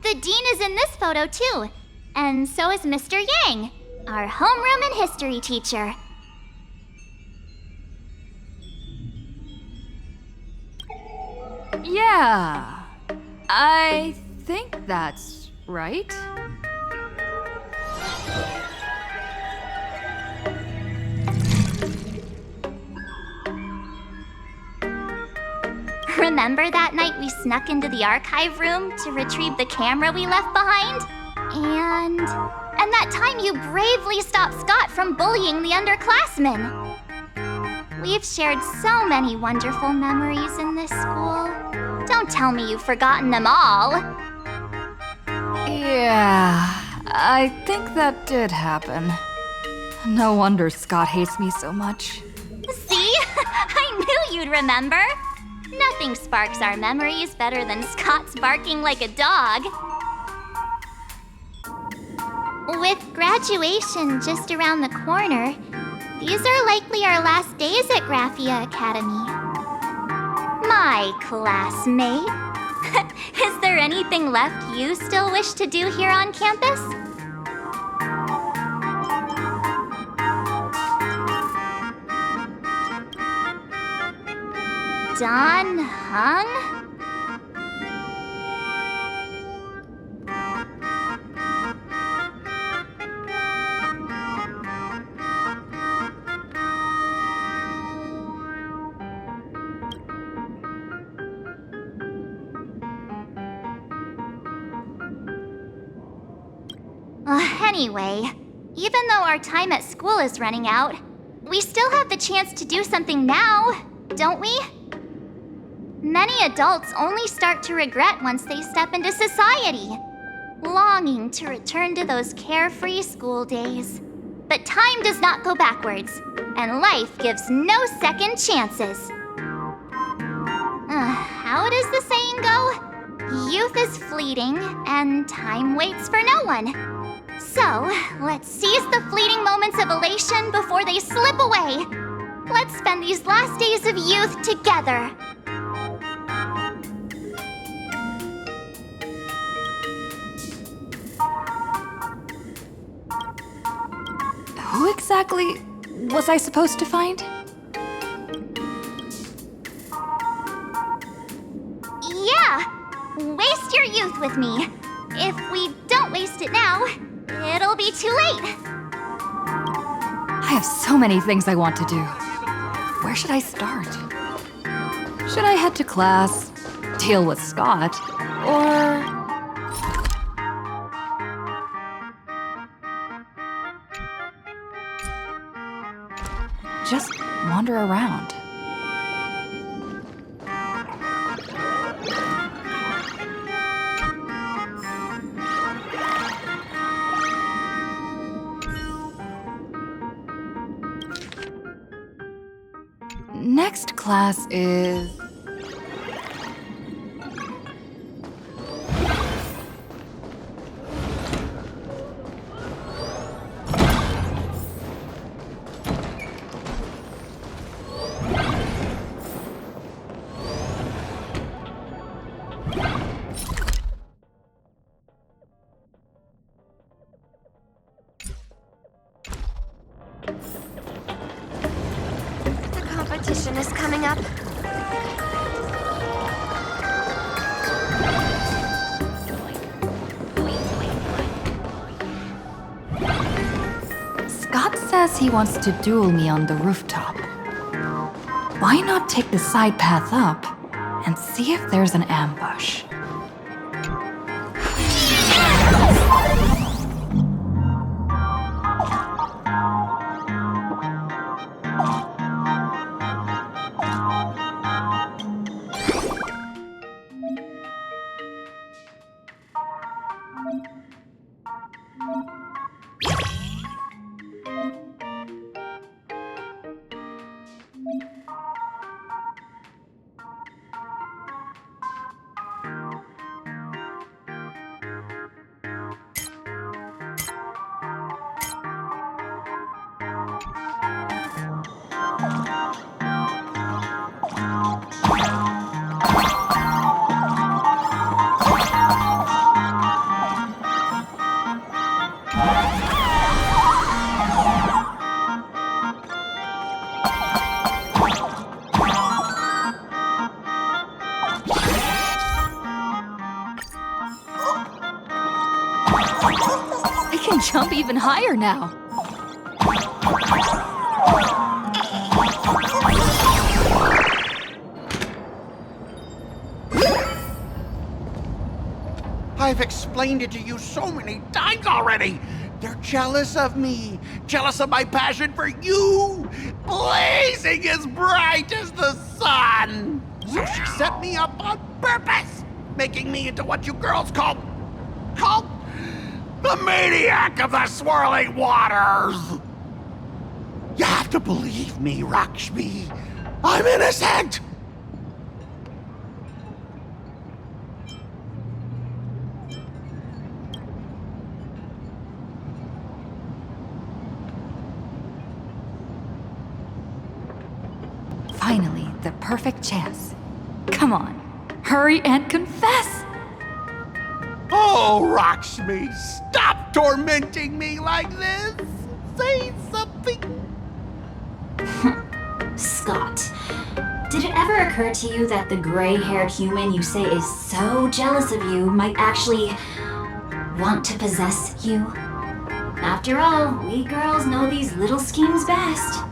The dean is in this photo too, and so is Mr. Yang, our homeroom and history teacher. Yeah, I think that's right. Remember that night we snuck into the archive room to retrieve the camera we left behind? And that time you bravely stopped Scott from bullying the underclassmen. We've shared so many wonderful memories in this school. Don't tell me you've forgotten them all. Yeah, I think that did happen. No wonder Scott hates me so much. See? I knew you'd remember. Nothing sparks our memories better than Scott's barking like a dog. With graduation just around the corner, these are likely our last days at Graphia Academy. My classmate. Is there anything left you still wish to do here on campus? Don Hung? Anyway, even though our time at school is running out, we still have the chance to do something now, don't we? Many adults only start to regret once they step into society, longing to return to those carefree school days. But time does not go backwards, and life gives no second chances. How does the saying go? Youth is fleeting, and time waits for no one. So, let's seize the fleeting moments of elation before they slip away. Let's spend these last days of youth together. Who exactly was I supposed to find? Yeah! Waste your youth with me. If we don't waste it now, it'll be too late. I have so many things I want to do. Where should I start? Should I head to class, deal with Scott, or... just wander around? Next class is... Competition is coming up. Scott says he wants to duel me on the rooftop. Why not take the side path up and see if there's an ambush? I can jump even higher now. I've explained it to you so many times already. They're jealous of me, jealous of my passion for you, blazing as bright as the sun. So she set me up on purpose, making me into what you girls call the maniac of the swirling waters. You have to believe me, Rakshmi. I'm innocent. Finally, the perfect chance. Come on, hurry and confess! Oh, Rakshmi, stop tormenting me like this! Say something! Scott, did it ever occur to you that the gray-haired human you say is so jealous of you might actually want to possess you? After all, we girls know these little schemes best.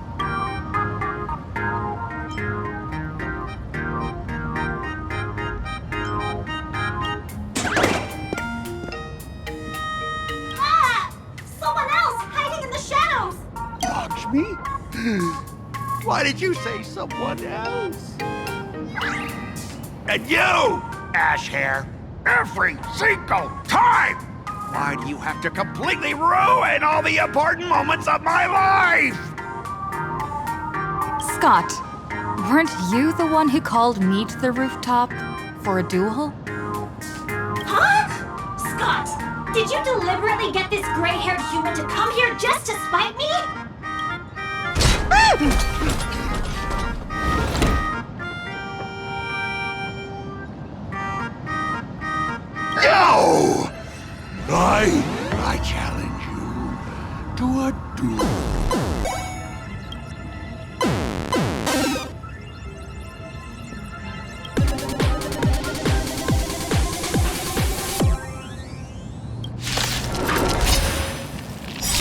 Why did you say someone else? And you, Ash Hair, every single time! Why Why do you have to completely ruin all the important moments of my life? Scott, weren't you the one who called me to the rooftop for a duel? Huh? Scott, did you deliberately get this gray-haired human to come here just to spite me? No! I challenge you to a duel.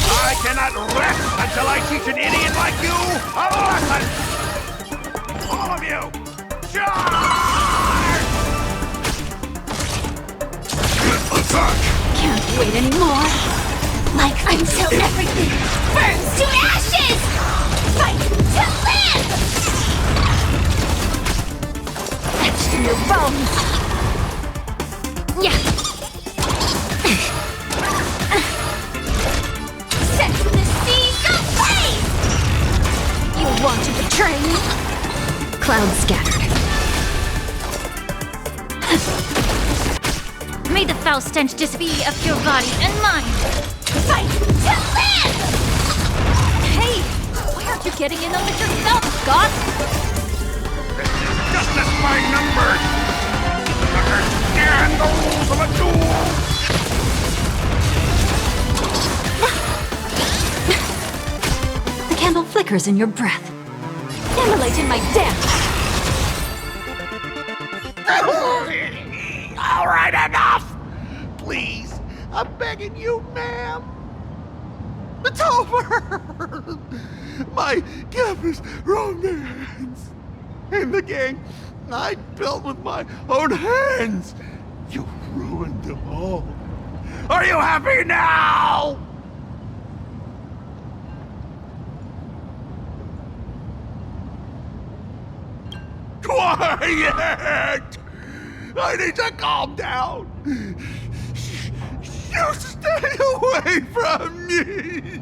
I cannot rest until I teach an idiot like you a lesson! All of you, charge! Can't wait anymore. Like until everything burns to ashes! Fight to live! Etched in your bones! Yeah. Set the seas ablaze! You want to betray me? Clouds scattered. May the foul stench just be of your body and mind. Fight to live! Hey, why aren't you getting in on this yourself, Scott? This is justice by numbers! Understand the rules of a duel! The candle flickers in your breath. Immolate in my dance. All right, enough! Please, I'm begging you, ma'am. It's over! My campus romance and the gang I built with my own hands. You ruined them all. Are you happy now? Quiet! I need to calm down. You stay away from me.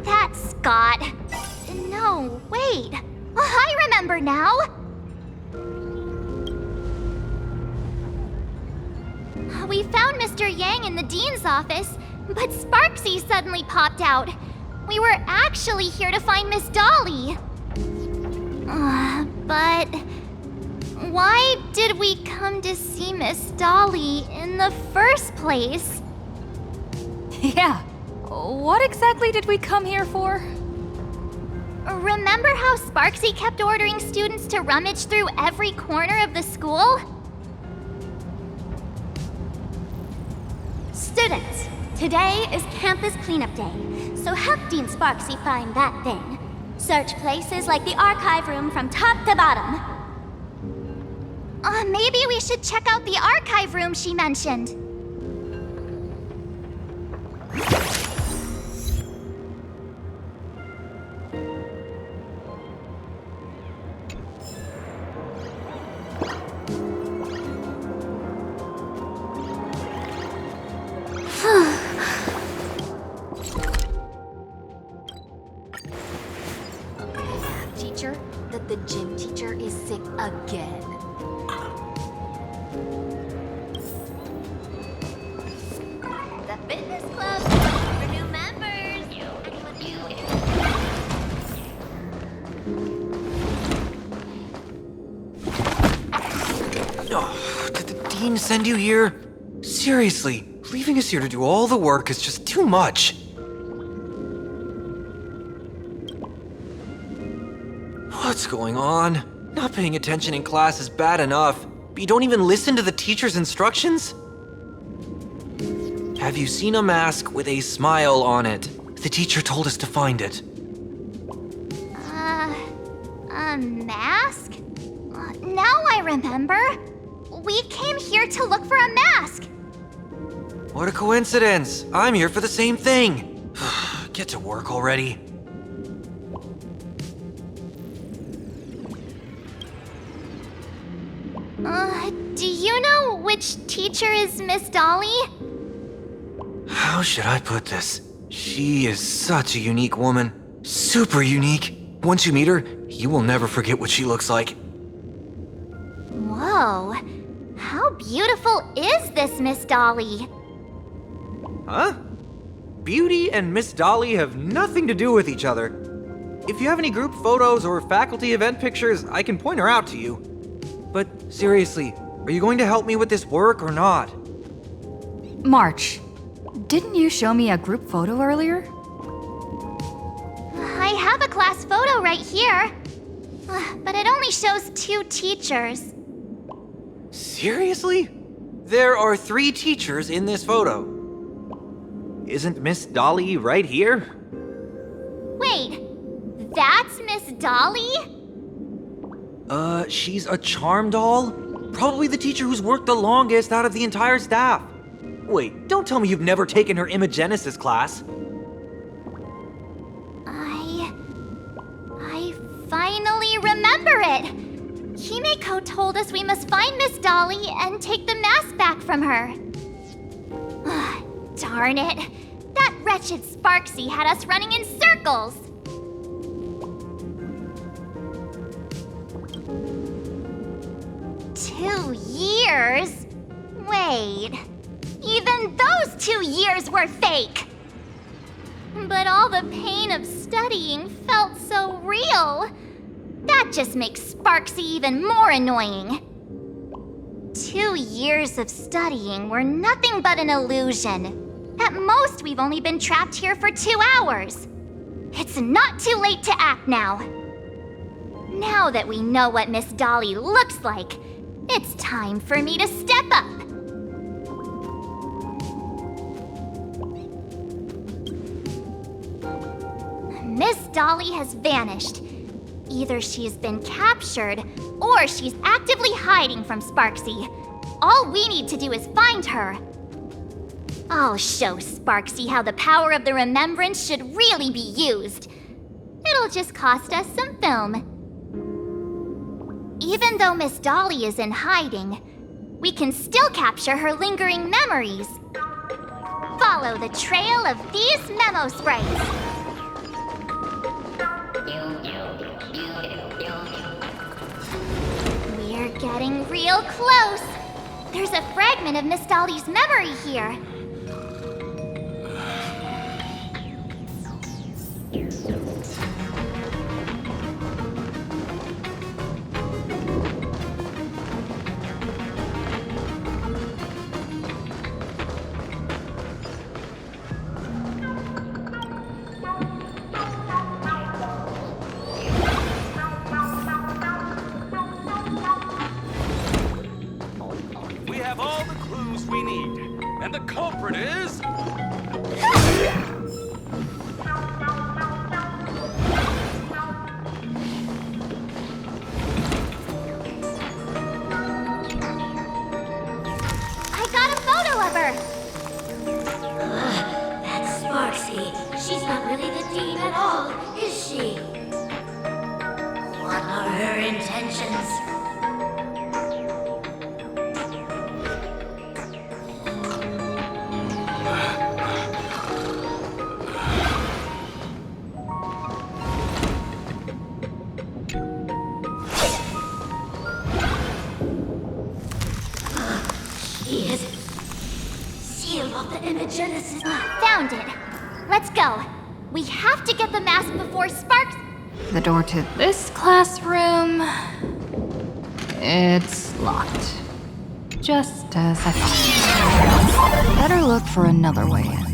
That's Scott. No, wait. I remember now. We found Mr. Yang in the dean's office, but Sparksy suddenly popped out. We were actually here to find Miss Dolly. But why did we come to see Miss Dolly in the first place? Yeah. What exactly did we come here for? Remember how Sparksy kept ordering students to rummage through every corner of the school? Students, today is campus cleanup day, so help Dean Sparksy find that thing. Search places like the archive room from top to bottom. Maybe we should check out the archive room she mentioned. Teacher, that the gym teacher is sick again. The fitness club for new members. Oh, did the dean send you here? Seriously, leaving us here to do all the work is just too much. What's going on? Not paying attention in class is bad enough, but you don't even listen to the teacher's instructions? Have you seen a mask with a smile on it? The teacher told us to find it. A mask? Now I remember. We came here to look for a mask. What a coincidence! I'm here for the same thing! Get to work already. Do you know which teacher is Miss Dolly? How should I put this? She is such a unique woman. Super unique. Once you meet her, you will never forget what she looks like. Whoa. How beautiful is this Miss Dolly? Huh? Beauty and Miss Dolly have nothing to do with each other. If you have any group photos or faculty event pictures, I can point her out to you. But seriously, are you going to help me with this work or not? March, didn't you show me a group photo earlier? I have a class photo right here. But it only shows 2 teachers. Seriously? There are 3 teachers in this photo. Isn't Miss Dolly right here? Wait, that's Miss Dolly? She's a charm doll? Probably the teacher who's worked the longest out of the entire staff. Wait, don't tell me you've never taken her imagenesis class. I finally remember it! Himeko told us we must find Miss Dolly and take the mask back from her. Darn it! That wretched Sparksy had us running in circles! Two years? Wait, even those 2 years were fake! But all the pain of studying felt so real. That just makes Sparksy even more annoying. 2 years of studying were nothing but an illusion. At most, we've only been trapped here for 2 hours. It's not too late to act now. Now that we know what Miss Dolly looks like, it's time for me to step up. Miss Dolly has vanished. Either she's been captured, or she's actively hiding from Sparksy. All we need to do is find her. I'll show Sparksy how the power of the remembrance should really be used. It'll just cost us some film. Even though Miss Dolly is in hiding, we can still capture her lingering memories. Follow the trail of these memo sprites. We're getting real close. There's a fragment of Miss Dolly's memory here. And the culprit is... I got a photo of her! That's Sparksy. She's not really the dean at all, is she? What are her intentions? Genesis. Found it. Let's go. We have to get the mask before Sparks. The door to this classroom... it's locked. Just as I thought. Better look for another way in.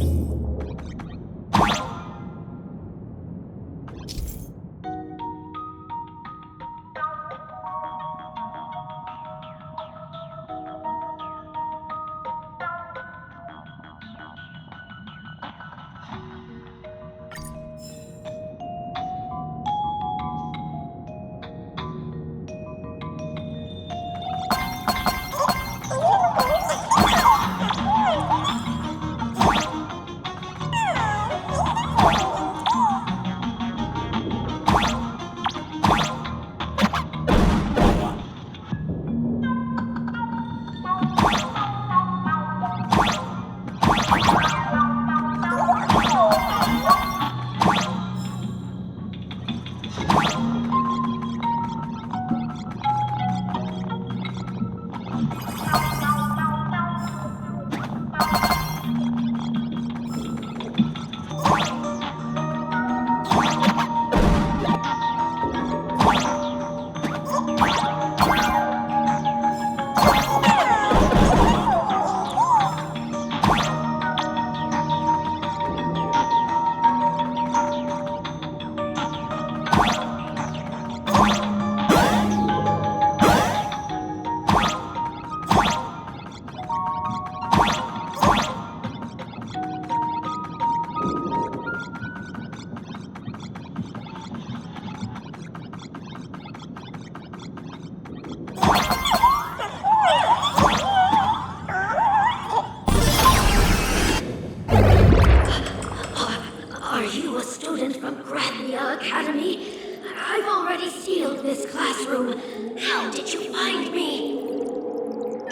Arcadia Academy. I've already sealed this classroom. How did you find me?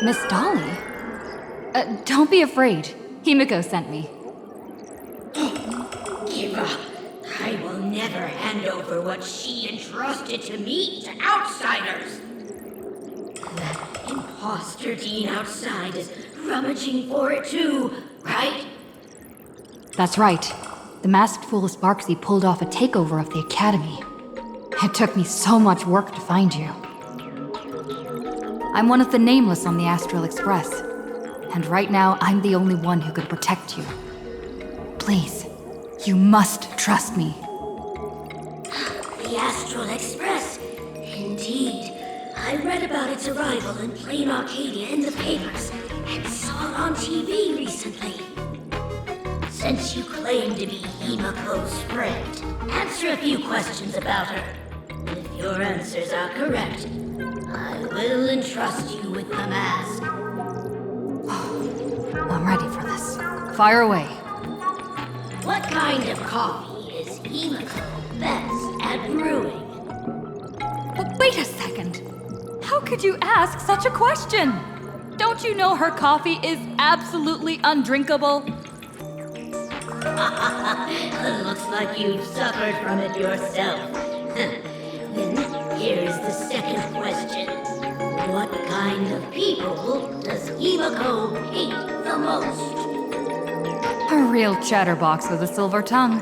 Miss Dolly? Don't be afraid. Himeko sent me. Give up. I will never hand over what she entrusted to me to outsiders. That imposter dean outside is rummaging for it too, right? That's right. The masked fool Sparksy pulled off a takeover of the academy. It took me so much work to find you. I'm one of the nameless on the Astral Express, and right now I'm the only one who could protect you. Please, you must trust me. The Astral Express. Indeed. I read about its arrival in plain Arcadia in the papers and saw it on TV recently. Since you claim to be Himeko's friend, answer a few questions about her. If your answers are correct, I will entrust you with the mask. I'm ready for this. Fire away. What kind of coffee is Himeko best at brewing? But wait a second. How could you ask such a question? Don't you know her coffee is absolutely undrinkable? Looks like you've suffered from it yourself. Then here's the second question. What kind of people does Himeko hate the most? A real chatterbox with a silver tongue.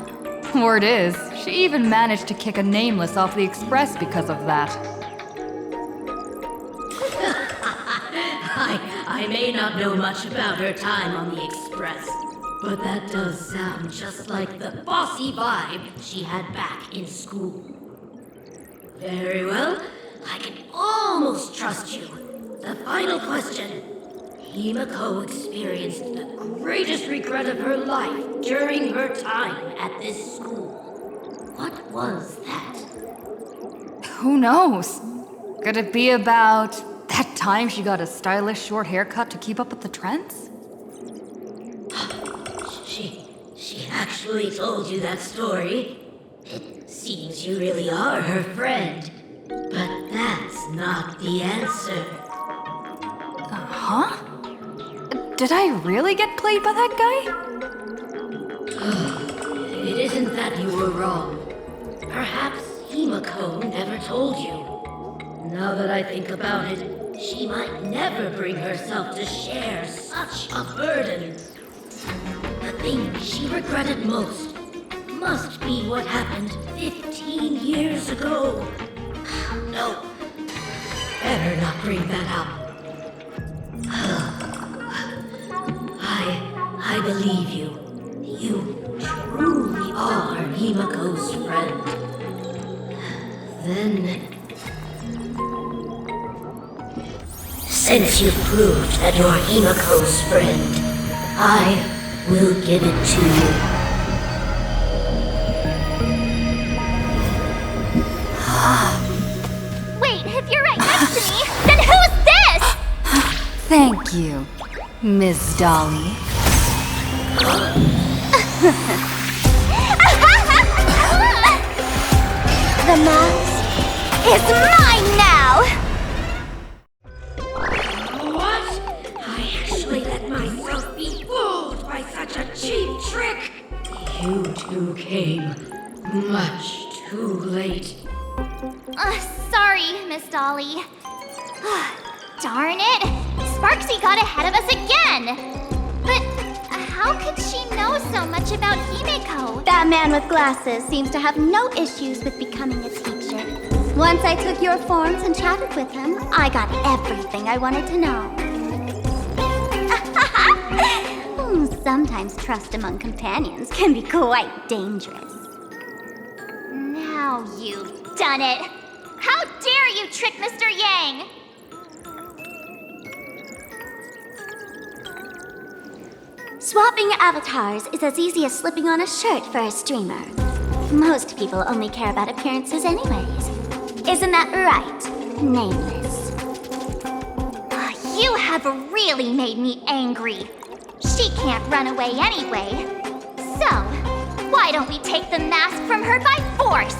Word is, she even managed to kick a nameless off the express because of that. I may not know much about her time on the express, but that does sound just like the bossy vibe she had back in school. Very well, I can almost trust you. The final question. Himeko experienced the greatest regret of her life during her time at this school. What was that? Who knows? Could it be about that time she got a stylish short haircut to keep up with the trends? She actually told you that story. It seems you really are her friend. But that's not the answer. Huh? Did I really get played by that guy? It isn't that you were wrong. Perhaps Himeko never told you. Now that I think about it, she might never bring herself to share such a burden. The thing she regretted most must be what happened 15 years ago. No, better not bring that up. I believe you. You truly are Himeko's friend. Then, since you've proved that you're Himeko's friend, I will give it to you. Wait, if you're right next to me, then who's this? Thank you, Miss Dolly. The mask is mine now! What? I actually let myself be fooled by such a cheap trick. You two came much too late. Sorry, Miss Dolly. Darn it! Sparksy got ahead of us again! But how could she know so much about Himeko? That man with glasses seems to have no issues with becoming a teacher. Once I took your forms and chatted with him, I got everything I wanted to know. Sometimes trust among companions can be quite dangerous. Now you've done it! How dare you trick Mr. Yang! Swapping avatars is as easy as slipping on a shirt for a streamer. Most people only care about appearances anyways. Isn't that right, Nameless? You have really made me angry. She can't run away anyway. So, Why don't we take the mask from her by force?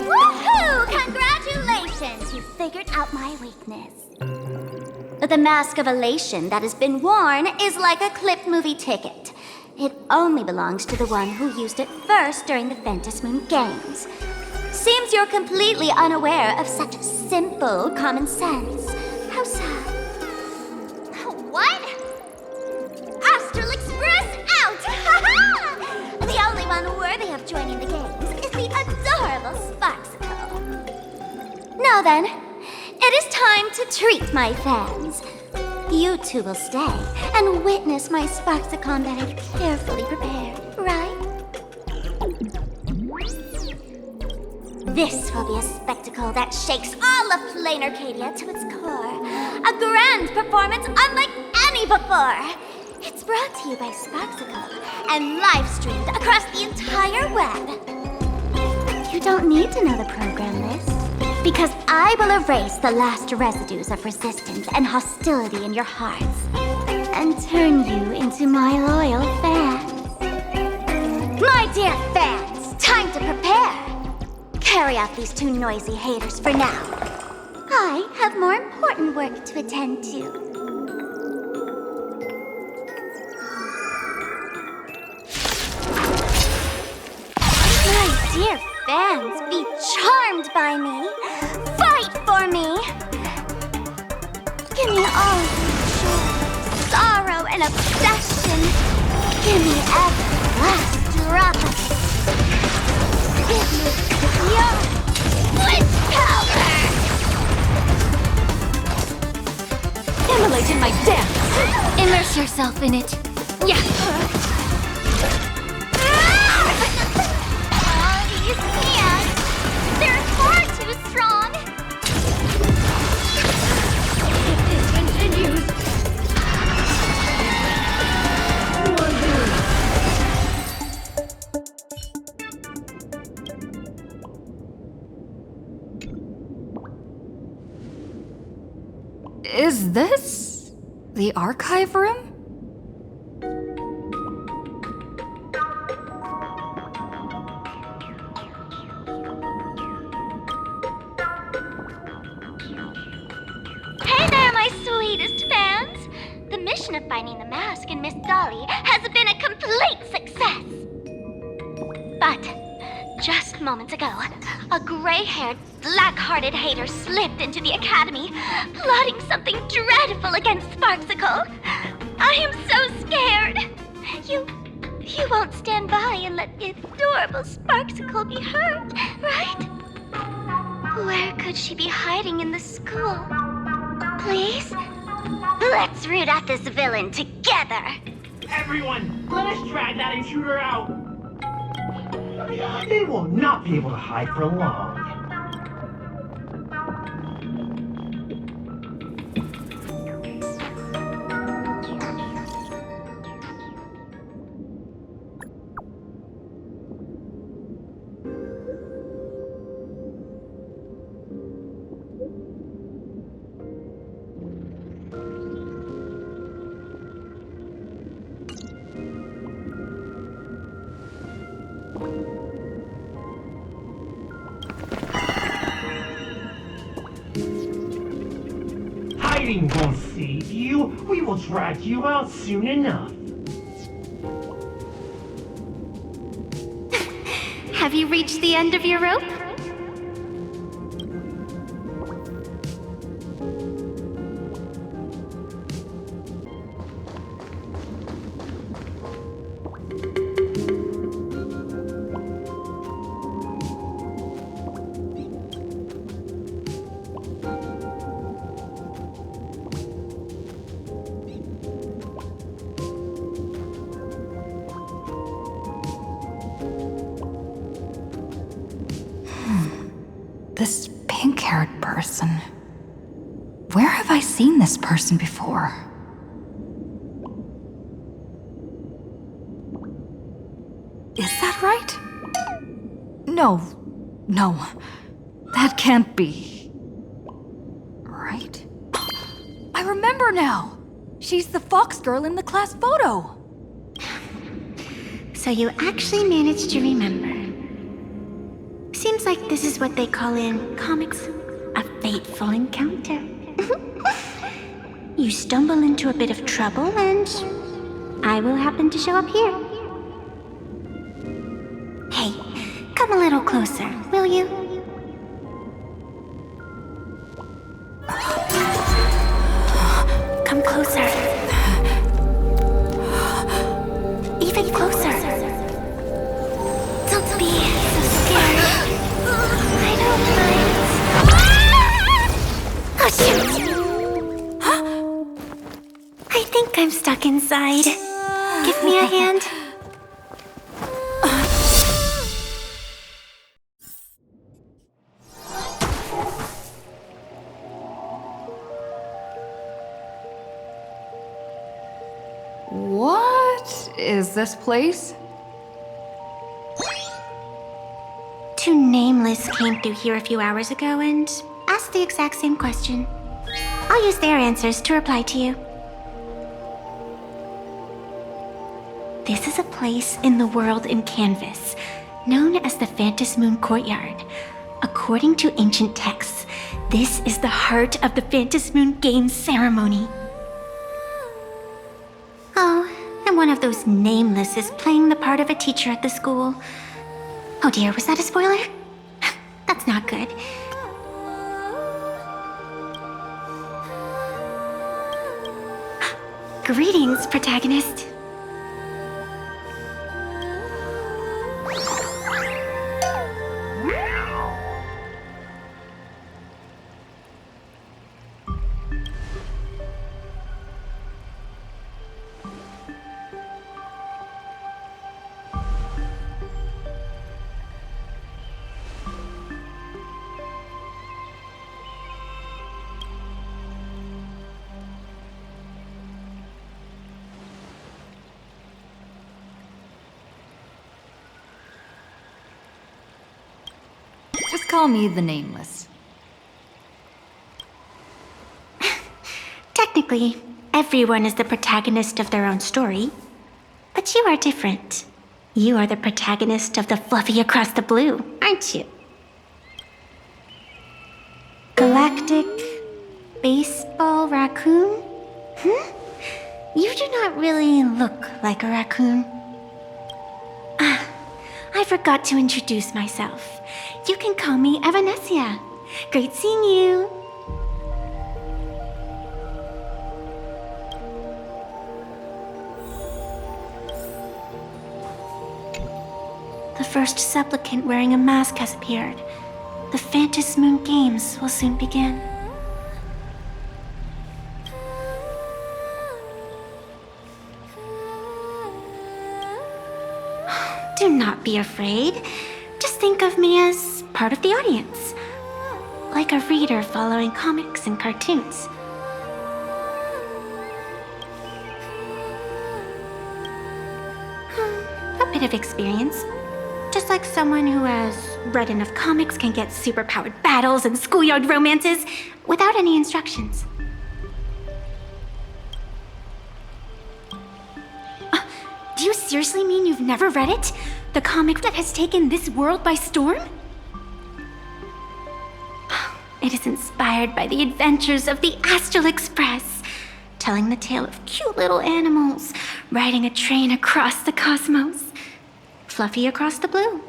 Woohoo! Congratulations! You figured out my weakness. The mask of elation that has been worn is like a clipped movie ticket. It only belongs to the one who used it first during the phantasmoon games. Seems you're completely unaware of such simple common sense. How sad. What? Astral Express out! The only one worthy of joining the games is the adorable Sparksicle. Now then, it is time to treat my fans. You two will stay and witness my Sparksicon that I've carefully prepared, right? This will be a spectacle that shakes all of plain Arcadia to its core. A grand performance unlike any before. It's brought to you by Sparksicle and live streamed across the entire web. You don't need to know the program list, because I will erase the last residues of resistance and hostility in your hearts and turn you into my loyal fans. My dear fans, time to prepare. Carry out these two noisy haters for now. I have more important work to attend to. My dear fans, be charmed by me. Fight for me. Give me all of your joy, sorrow, and obsession. Give me every last drop of it. Give me your witch power! Immolate in my dance! Immerse yourself in it. Yeah! All these hands, they're far too strong! If this continues... Is this the archive room? Hey there, my sweetest fans! The mission of finding the mask and Miss Dolly has been a complete success! But just moments ago, a gray-haired, black-hearted hater slipped into the academy, plotting something dreadful against Sparksicle. I am so scared. You won't stand by and let the adorable Sparksicle be hurt, right? Where could she be hiding in the school? Please? Let's root out this villain together. Everyone, let us drag that intruder out. They will not be able to hide for long. Hiding won't save you. We will drag you out soon enough. Have you reached the end of your rope? This pink-haired person. Where have I seen this person before? Is that right? No. That can't be. Right? I remember now! She's the fox girl in the class photo! So you actually managed to remember. Seems like this is what they call in comics a fateful encounter. You stumble into a bit of trouble and I will happen to show up here. Hey, come a little closer, will you? Come closer. Even closer. Don't be so scared. I don't mind. Oh, shoot! I think I'm stuck inside. Give me a hand. What is this place? Two nameless came through here a few hours ago and asked the exact same question. I'll use their answers to reply to you. This is a place in the world in canvas, known as the Phantasmoon Courtyard. According to ancient texts, this is the heart of the Phantasmoon Games ceremony. Oh, and one of those nameless is playing the part of a teacher at the school. Oh dear, was that a spoiler? That's not good. Greetings, protagonist. Just call me the Nameless. Technically, everyone is the protagonist of their own story. But you are different. You are the protagonist of the Fluffy Across the Blue, aren't you? Galactic baseball raccoon? You do not really look like a raccoon. I forgot to introduce myself. You can call me Evanessia. Great seeing you. The first supplicant wearing a mask has appeared. The Phantasmoon Games will soon begin. Do not be afraid. Just think of me as part of the audience. Like a reader following comics and cartoons. A bit of experience. Just like someone who has read enough comics can get superpowered battles and schoolyard romances without any instructions. Do you seriously mean you've never read it? The comic that has taken this world by storm? It is inspired by the adventures of the Astral Express, telling the tale of cute little animals riding a train across the cosmos. Fluffy Across the Blue.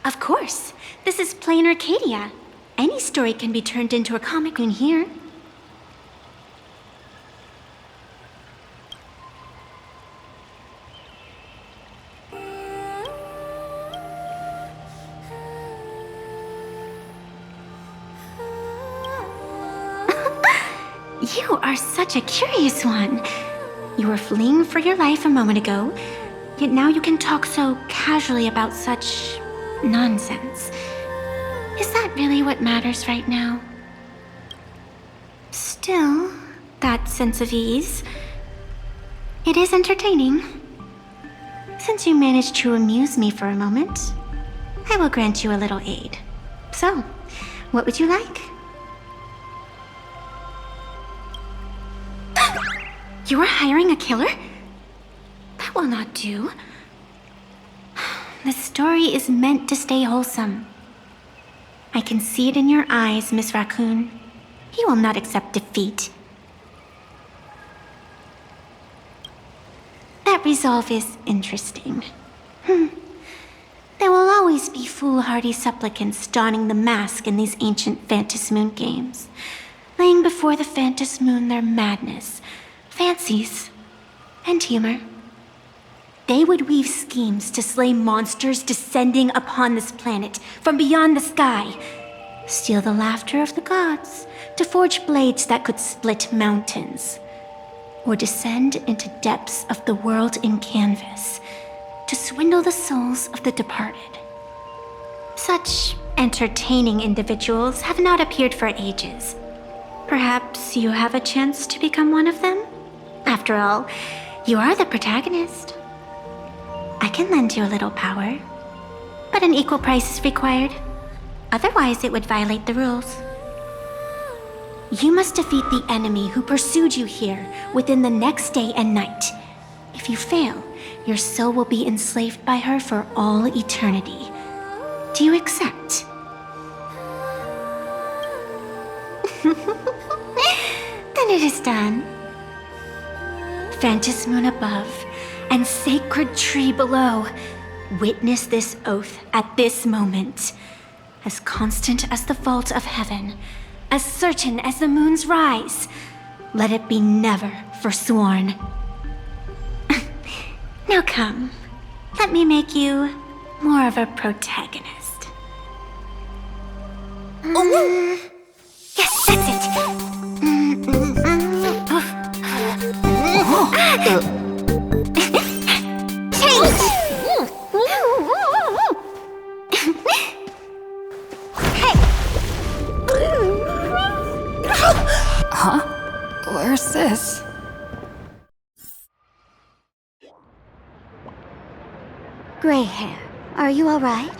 Of course, this is plain Arcadia. Any story can be turned into a comic in here. You are such a curious one. You were fleeing for your life a moment ago, yet now you can talk so casually about such nonsense. Is that really what matters right now? Still, that sense of ease. It is entertaining. Since you managed to amuse me for a moment, I will grant you a little aid. So, what would you like? You are hiring a killer? That will not do. The story is meant to stay wholesome. I can see it in your eyes, Miss Raccoon. You will not accept defeat. That resolve is interesting. There will always be foolhardy supplicants donning the mask in these ancient phantasmoon games, laying before the phantasmoon their madness, fancies, and humor. They would weave schemes to slay monsters descending upon this planet from beyond the sky, steal the laughter of the gods to forge blades that could split mountains, or descend into depths of the world in canvas to swindle the souls of the departed. Such entertaining individuals have not appeared for ages. Perhaps you have a chance to become one of them? After all, you are the protagonist. I can lend you a little power, but an equal price is required. Otherwise, it would violate the rules. You must defeat the enemy who pursued you here within the next day and night. If you fail, your soul will be enslaved by her for all eternity. Do you accept? Then it is done. Phantasmoon above and sacred tree below, witness this oath at this moment. As constant as the vault of heaven, as certain as the moon's rise, let it be never forsworn. Now come, let me make you more of a protagonist. Yes, that's it. Change! Hey! Huh? Where's this? Gray hair, are you all right?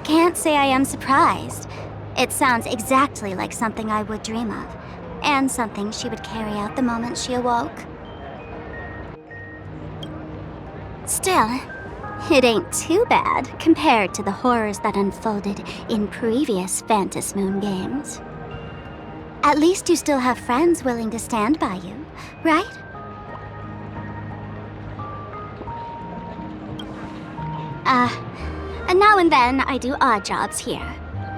Can't say I am surprised. It sounds exactly like something I would dream of, and something she would carry out the moment she awoke. Still, it ain't too bad compared to the horrors that unfolded in previous Phantasmoon games. At least you still have friends willing to stand by you, right? And now and then I do odd jobs here.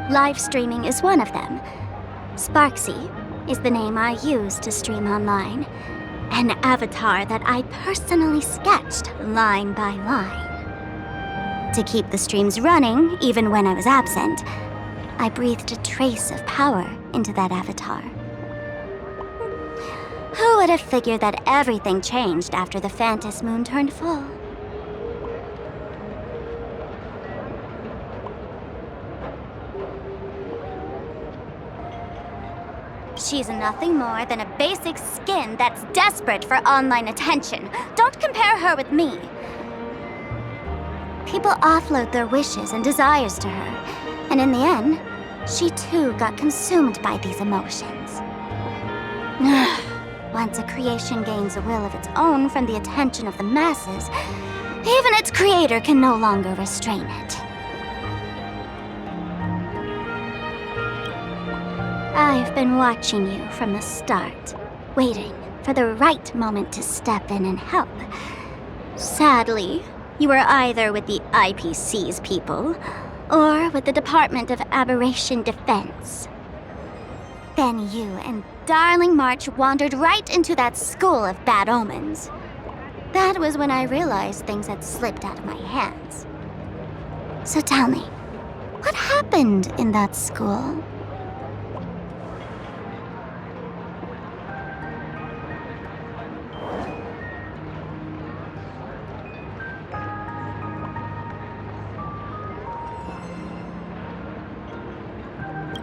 Live streaming is one of them. Sparksy is the name I use to stream online. An avatar that I personally sketched line by line. To keep the streams running, even when I was absent, I breathed a trace of power into that avatar. Who would have figured that everything changed after the Phantasmoon turned full? She's nothing more than a basic skin that's desperate for online attention. Don't compare her with me. People offload their wishes and desires to her, and in the end, she too got consumed by these emotions. Once a creation gains a will of its own from the attention of the masses, even its creator can no longer restrain it. I've been watching you from the start, waiting for the right moment to step in and help. Sadly, you were either with the IPC's people, or with the Department of Aberration Defense. Then you and Darling March wandered right into that school of bad omens. That was when I realized things had slipped out of my hands. So tell me, what happened in that school?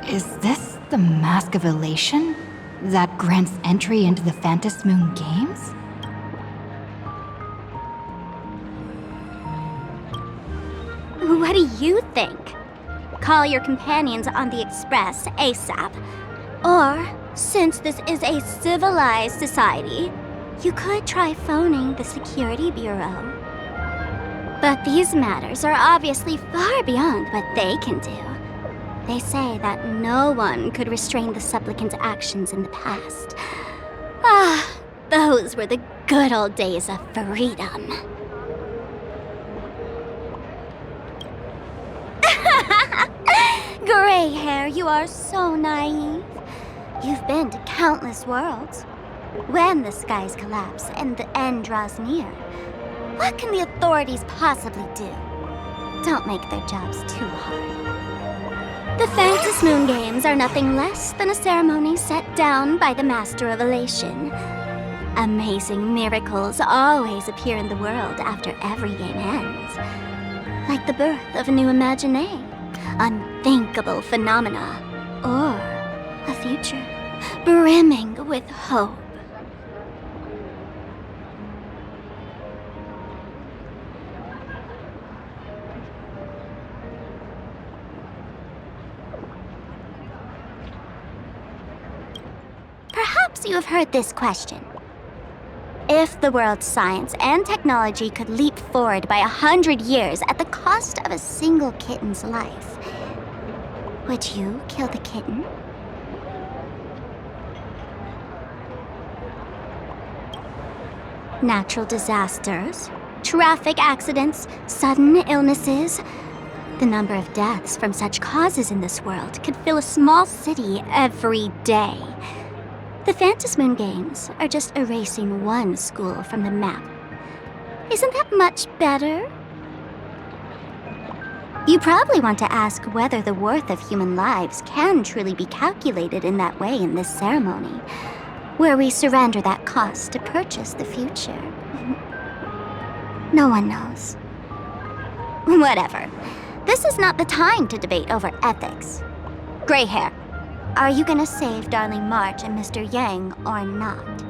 Is this the Mask of Elation that grants entry into the Phantasmoon games? What do you think? call your companions on the express ASAP. Or, since this is a civilized society, you could try phoning the Security Bureau. But these matters are obviously far beyond what they can do. They say that no one could restrain the supplicant's actions in the past. Ah, those were the good old days of freedom. Gray hair, you are so naive. You've been to countless worlds. When the skies collapse and the end draws near, what can the authorities possibly do? Don't make their jobs too hard. The Phantasmoon Games are nothing less than a ceremony set down by the Master of Elation. Amazing miracles always appear in the world after every game ends. Like the birth of a new imagenae, unthinkable phenomena, or a future brimming with hope. Perhaps you have heard this question. If the world's science and technology could leap forward by 100 years at the cost of a single kitten's life, would you kill the kitten? Natural disasters, traffic accidents, sudden illnesses. The number of deaths from such causes in this world could fill a small city every day. The Phantasmoon Games are just erasing one school from the map. Isn't that much better? You probably want to ask whether the worth of human lives can truly be calculated in that way in this ceremony, where we surrender that cost to purchase the future. No one knows. Whatever. This is not the time to debate over ethics. Gray hair, are you gonna save Darling March and Mr. Yang or not?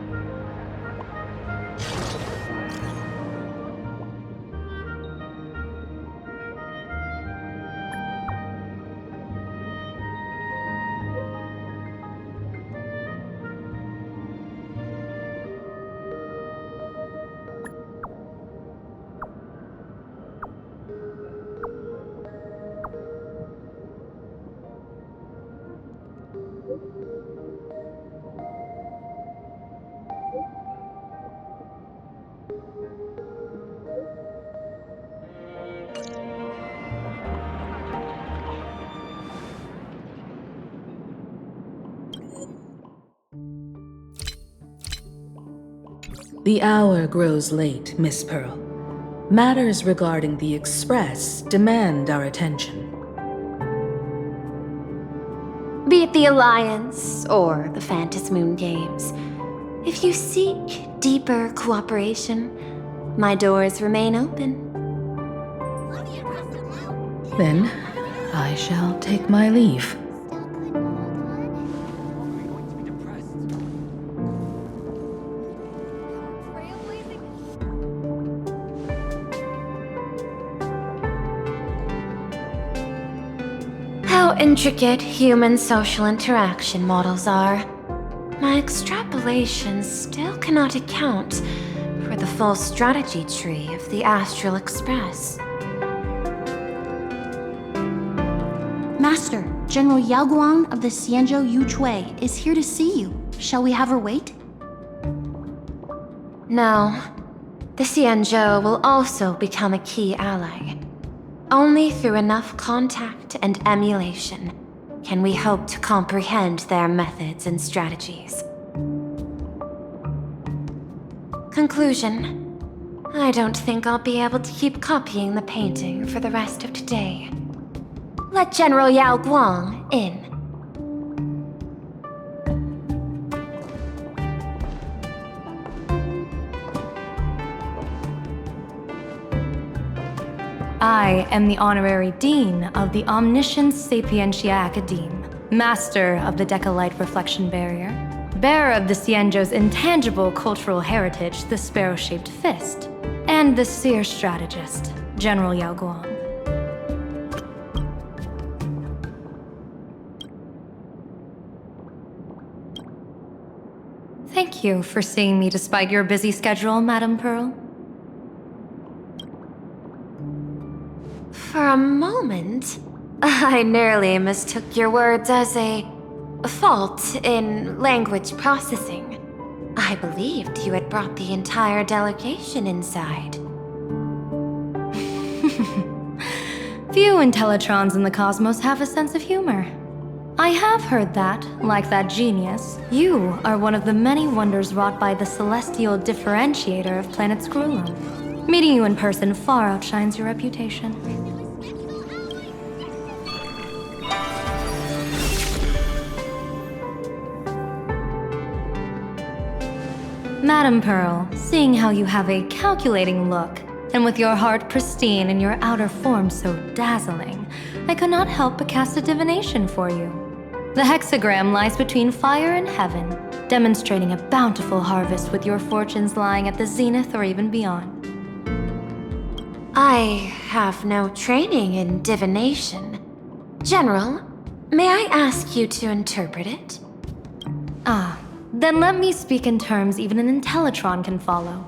The hour grows late, Miss Pearl. Matters regarding the Express demand our attention. Be it the Alliance or the Phantasmoon Games, if you seek deeper cooperation, my doors remain open. Then, I shall take my leave. How intricate human social interaction models are. My extrapolations still cannot account for the full strategy tree of the Astral Express. Master, General Yao Guang of the Xianzhou Yuchui is here to see you. Shall we have her wait? No. The Xianzhou will also become a key ally. Only through enough contact and emulation can we hope to comprehend their methods and strategies. Conclusion. I don't think I'll be able to keep copying the painting for the rest of today. Let General Yao Guang in. I am the Honorary Dean of the Omniscient Sapientia Academe, Master of the Decalite Reflection Barrier, bearer of the Xianzhou's intangible cultural heritage, the Sparrow-Shaped Fist, and the Seer Strategist, General Yao Guang. Thank you for seeing me despite your busy schedule, Madame Pearl. For a moment, I nearly mistook your words as a fault in language processing. I believed you had brought the entire delegation inside. Few Intellitrons in the cosmos have a sense of humor. I have heard that, like that genius, you are one of the many wonders wrought by the celestial differentiator of planet Screwlum. Meeting you in person far outshines your reputation. Madame Pearl, seeing how you have a calculating look, and with your heart pristine and your outer form so dazzling, I could not help but cast a divination for you. The hexagram lies between fire and heaven, demonstrating a bountiful harvest with your fortunes lying at the zenith or even beyond. I have no training in divination. General, may I ask you to interpret it? Then let me speak in terms even an Intellitron can follow.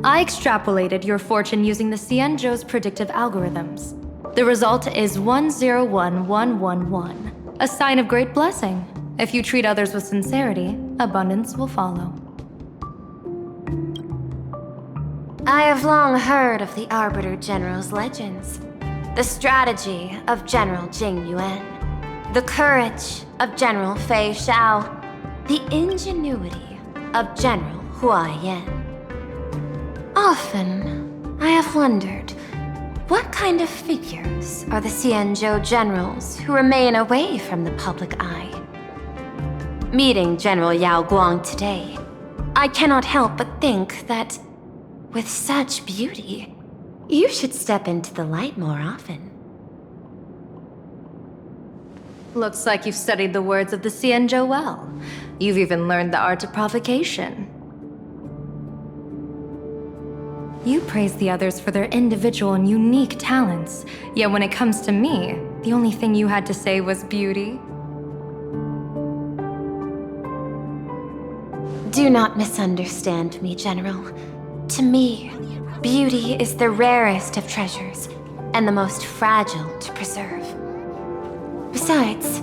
I extrapolated your fortune using the Xianzhou's predictive algorithms. The result is 101111, a sign of great blessing. If you treat others with sincerity, abundance will follow. I have long heard of the Arbiter General's legends. The strategy of General Jing Yuan. The courage of General Fei Xiao. The ingenuity of General Hua Yan. Often, I have wondered, what kind of figures are the Xianzhou generals who remain away from the public eye? Meeting General Yao Guang today, I cannot help but think that, with such beauty, you should step into the light more often. Looks like you've studied the words of the Xianzhou well. You've even learned the art of provocation. You praise the others for their individual and unique talents, yet when it comes to me, the only thing you had to say was beauty. Do not misunderstand me, General. To me, beauty is the rarest of treasures, and the most fragile to preserve. Besides,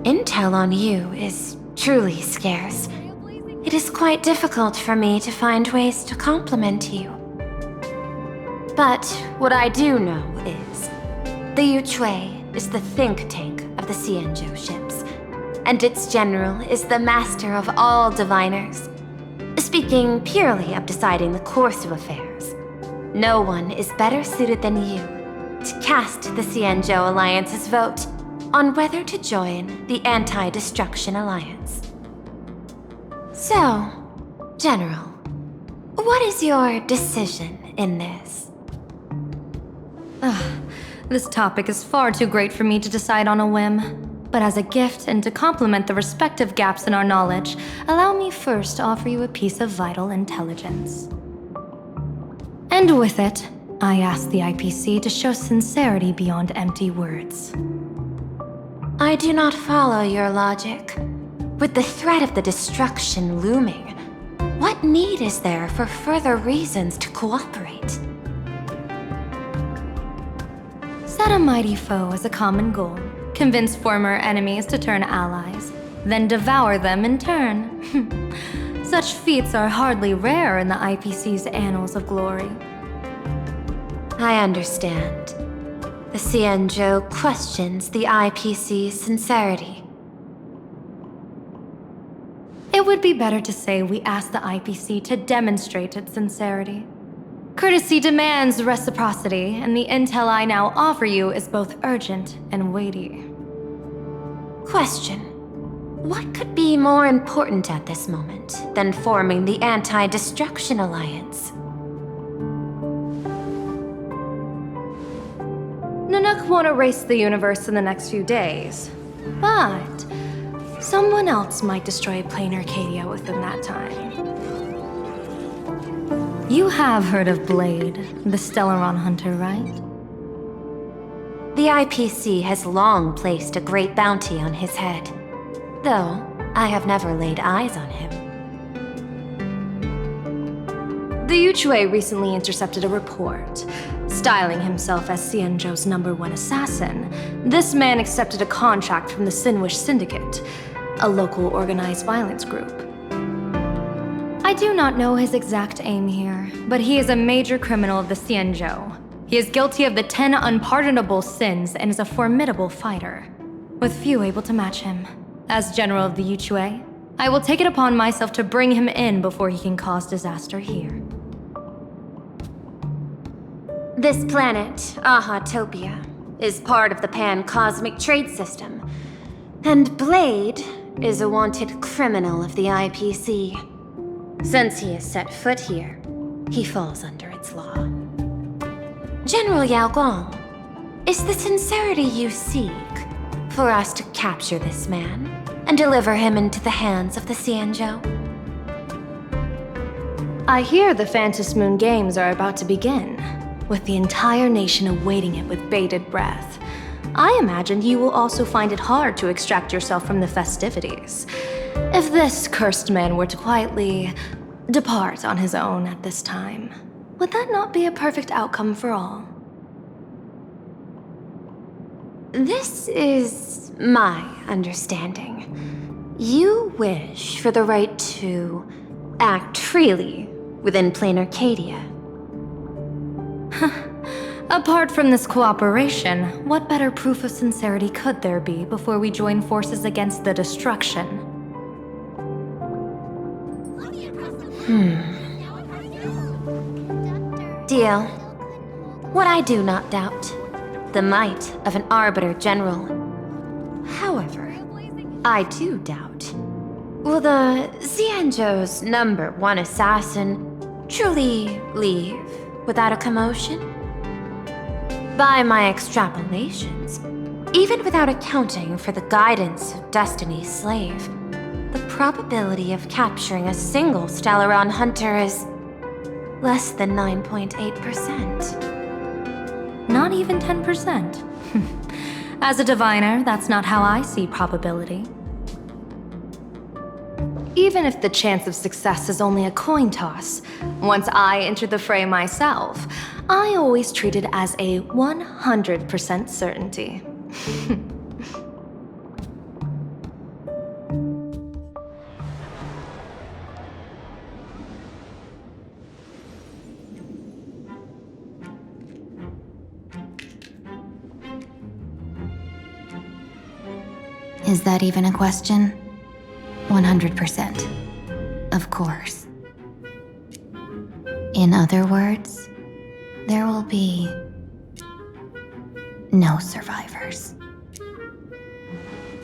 intel on you is truly scarce. It is quite difficult for me to find ways to compliment you. But what I do know is, the Yuchui is the think tank of the Xianzhou ships, and its general is the master of all diviners. Speaking purely of deciding the course of affairs, no one is better suited than you to cast the Xianzhou Alliance's vote on whether to join the Anti-Destruction Alliance. So, General, what is your decision in this? This topic is far too great for me to decide on a whim. But as a gift and to complement the respective gaps in our knowledge, allow me first to offer you a piece of vital intelligence. And with it, I ask the IPC to show sincerity beyond empty words. I do not follow your logic. With the threat of the destruction looming, what need is there for further reasons to cooperate? Set a mighty foe as a common goal. Convince former enemies to turn allies, then devour them in turn. Such feats are hardly rare in the IPC's annals of glory. I understand. The Xianzhou questions the IPC's sincerity. It would be better to say we ask the IPC to demonstrate its sincerity. Courtesy demands reciprocity, and the intel I now offer you is both urgent and weighty. Question. What could be more important at this moment than forming the Anti-Destruction Alliance? Nanook won't erase the universe in the next few days, but someone else might destroy plain Arcadia within that time. You have heard of Blade, the Stellaron hunter, right? The IPC has long placed a great bounty on his head, though I have never laid eyes on him. The Yuchue recently intercepted a report. Styling himself as Xianzhou's #1 assassin, this man accepted a contract from the Syndicate, a local organized violence group. I do not know his exact aim here, but he is a major criminal of the Xianzhou. He is guilty of the 10 unpardonable sins and is a formidable fighter, with few able to match him. As general of the Yuchue, I will take it upon myself to bring him in before he can cause disaster here. This planet, Ahatopia, is part of the pan-cosmic trade system, and Blade is a wanted criminal of the IPC. Since he has set foot here, he falls under its law. General Yao Guang, is the sincerity you seek for us to capture this man and deliver him into the hands of the Xianzhou? I hear the Phantasmoon Games are about to begin, with the entire nation awaiting it with bated breath. I imagine you will also find it hard to extract yourself from the festivities. If this cursed man were to quietly depart on his own at this time, would that not be a perfect outcome for all? This is my understanding. You wish for the right to act freely within plain Arcadia. Apart from this cooperation, what better proof of sincerity could there be before we join forces against the destruction? Deal. What I do not doubt, the might of an Arbiter General. However, I do doubt, will the Xianzhou's #1 assassin truly leave without a commotion? By my extrapolations, even without accounting for the guidance of Destiny's slave, the probability of capturing a single Stellaron hunter is less than 9.8%. Not even 10%. As a diviner, that's not how I see probability. Even if the chance of success is only a coin toss, once I enter the fray myself, I always treat it as a 100% certainty. Is that even a question? 100%. Of course. In other words, there will be no survivors.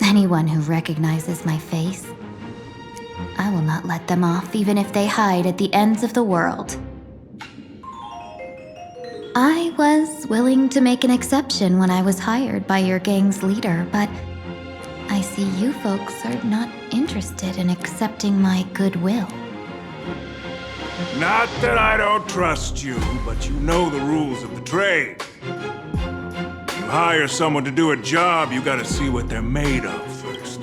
Anyone who recognizes my face, I will not let them off even if they hide at the ends of the world. I was willing to make an exception when I was hired by your gang's leader, but I see you folks are not interested in accepting my goodwill. Not that I don't trust you, but you know the rules of the trade. You hire someone to do a job, you gotta see what they're made of first.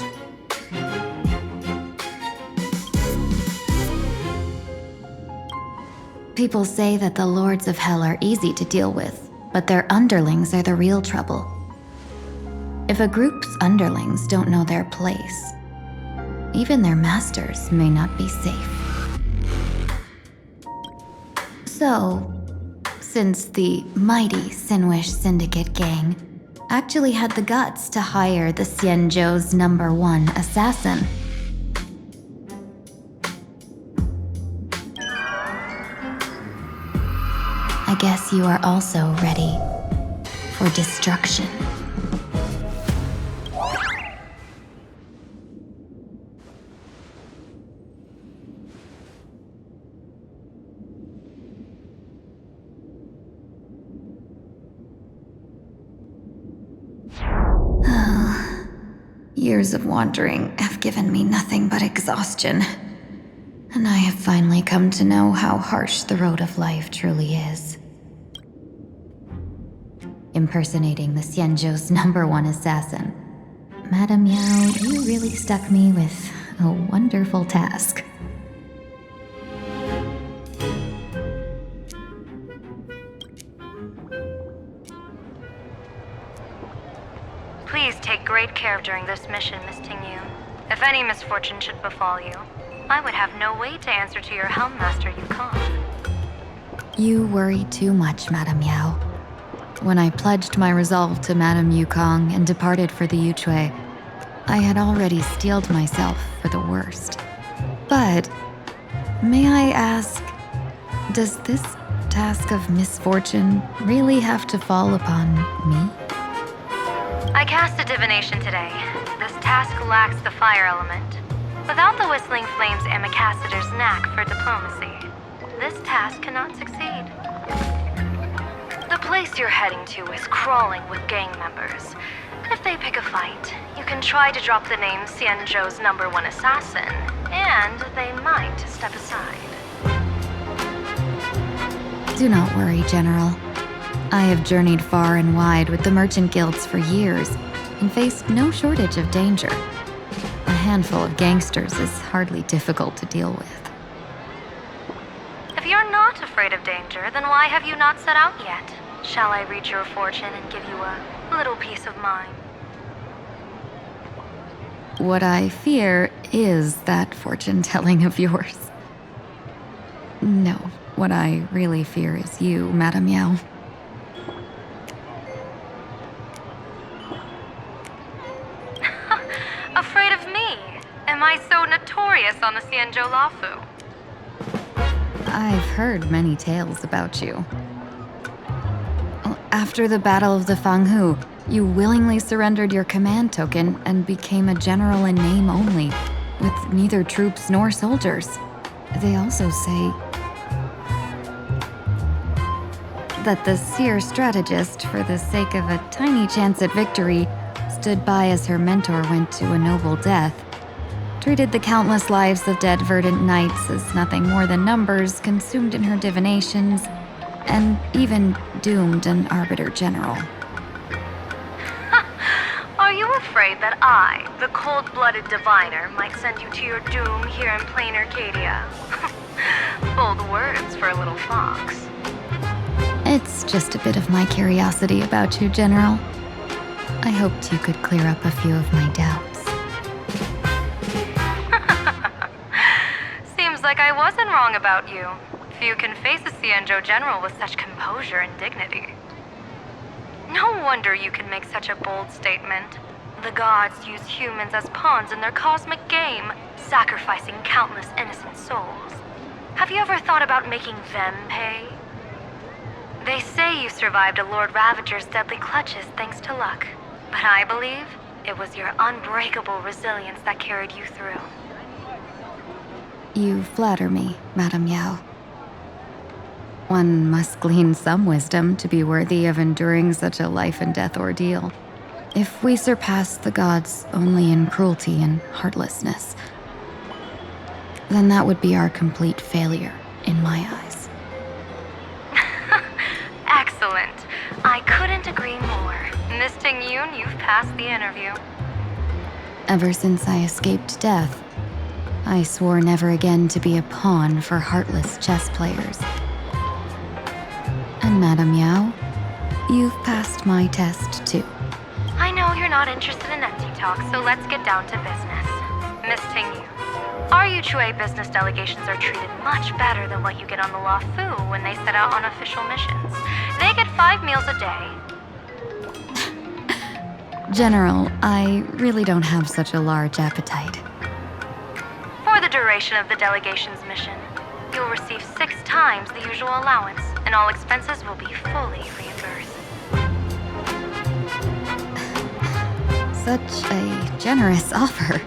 People say that the Lords of Hell are easy to deal with, but their underlings are the real trouble. If a group's underlings don't know their place, even their masters may not be safe. So, since the mighty Sinwish Syndicate gang actually had the guts to hire the Xianzhou's #1 assassin, I guess you are also ready for destruction. Years of wandering have given me nothing but exhaustion, and I have finally come to know how harsh the road of life truly is. Impersonating the Xianzhou's #1 assassin, Madame Yao, you really stuck me with a wonderful task. serve during this mission, Miss Tingyun. If any misfortune should befall you, I would have no way to answer to your Helm Master Yukong. You worry too much, Madame Yao. When I pledged my resolve to Madame Yukong and departed for the Yuchui, I had already steeled myself for the worst. But, may I ask, does this task of misfortune really have to fall upon me? I cast a divination today. This task lacks the fire element. Without the Whistling Flames ambassador's knack for diplomacy, this task cannot succeed. The place you're heading to is crawling with gang members. If they pick a fight, you can try to drop the name Xianzhou's #1 assassin, and they might step aside. Do not worry, General. I have journeyed far and wide with the merchant guilds for years and faced no shortage of danger. A handful of gangsters is hardly difficult to deal with. If you're not afraid of danger, then why have you not set out yet? Shall I read your fortune and give you a little peace of mind? What I fear is that fortune-telling of yours. No, what I really fear is you, Madame Yao. Afraid of me? Am I so notorious on the Xianzhou Lafu? I've heard many tales about you. After the Battle of the Fanghu, you willingly surrendered your command token and became a general in name only, with neither troops nor soldiers. They also say that the seer strategist, for the sake of a tiny chance at victory, stood by as her mentor went to a noble death, treated the countless lives of dead verdant knights as nothing more than numbers consumed in her divinations, and even doomed an arbiter general. Are you afraid that I, the cold-blooded diviner, might send you to your doom here in plain Arcadia? Bold words for a little fox. It's just a bit of my curiosity about you, General. I hoped you could clear up a few of my doubts. Seems like I wasn't wrong about you. Few can face a Xianzhou general with such composure and dignity. No wonder you can make such a bold statement. The gods use humans as pawns in their cosmic game, sacrificing countless innocent souls. Have you ever thought about making them pay? They say you survived a Lord Ravager's deadly clutches thanks to luck, but I believe it was your unbreakable resilience that carried you through. You flatter me, Madame Yao. One must glean some wisdom to be worthy of enduring such a life-and-death ordeal. If we surpass the gods only in cruelty and heartlessness, then that would be our complete failure, in my eyes. Excellent. I couldn't agree more. Miss Tingyun, you've passed the interview. Ever since I escaped death, I swore never again to be a pawn for heartless chess players. And Madame Yao, you've passed my test too. I know you're not interested in empty talk, so let's get down to business. Miss Tingyun, our Yuchui business delegations are treated much better than what you get on the Lafu when they set out on official missions. They get 5 meals a day. General, I really don't have such a large appetite. For the duration of the delegation's mission, you'll receive 6 times the usual allowance, and all expenses will be fully reimbursed. Such a generous offer.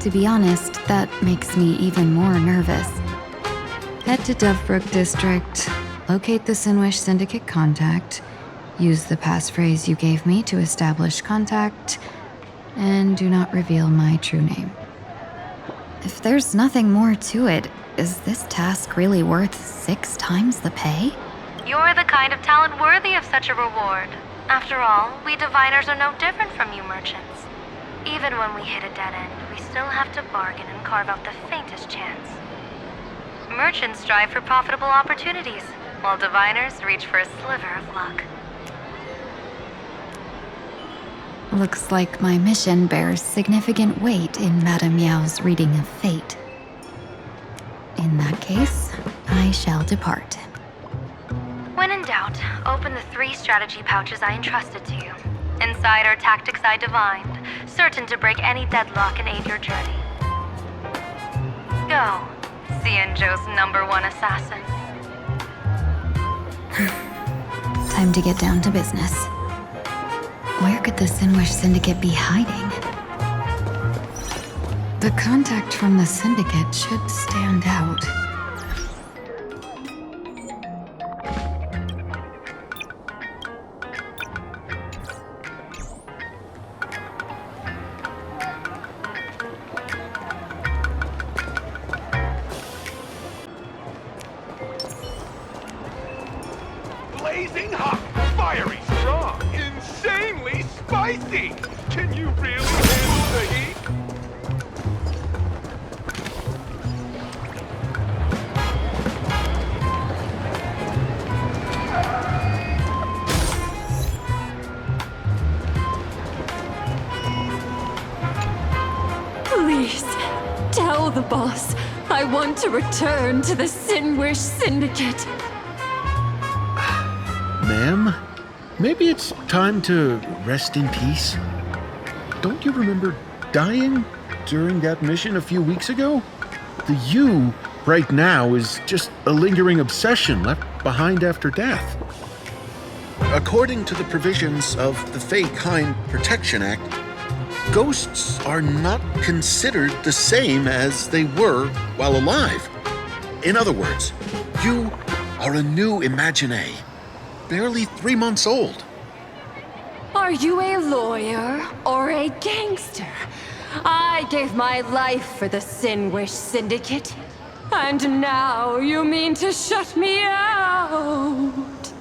To be honest, that makes me even more nervous. Head to Dovebrook District, locate the Sinwish Syndicate contact, use the passphrase you gave me to establish contact, and do not reveal my true name. If there's nothing more to it, is this task really worth 6 times the pay? You're the kind of talent worthy of such a reward. After all, we diviners are no different from you merchants. Even when we hit a dead end, we still have to bargain and carve out the faintest chance. Merchants strive for profitable opportunities, while diviners reach for a sliver of luck. Looks like my mission bears significant weight in Madame Yao's reading of fate. In that case, I shall depart. When in doubt, open the 3 strategy pouches I entrusted to you. Inside are tactics I divined, certain to break any deadlock and aid your journey. Go, Xianzhou's #1 assassin. Time to get down to business. Where could the Sinwish Syndicate be hiding? The contact from the Syndicate should stand out. Blazing hot, fiery strong, insanely spicy! Can you really handle the heat? Please, tell the boss I want to return to the Sinwish Syndicate. Ma'am, maybe it's time to rest in peace. Don't you remember dying during that mission a few weeks ago? The you right now is just a lingering obsession left behind after death. According to the provisions of the Fey Kind Protection Act, ghosts are not considered the same as they were while alive. In other words, you are a new imagenae, barely 3 months old. Are you a lawyer or a gangster? I gave my life for the Sinwish Syndicate, and now you mean to shut me out?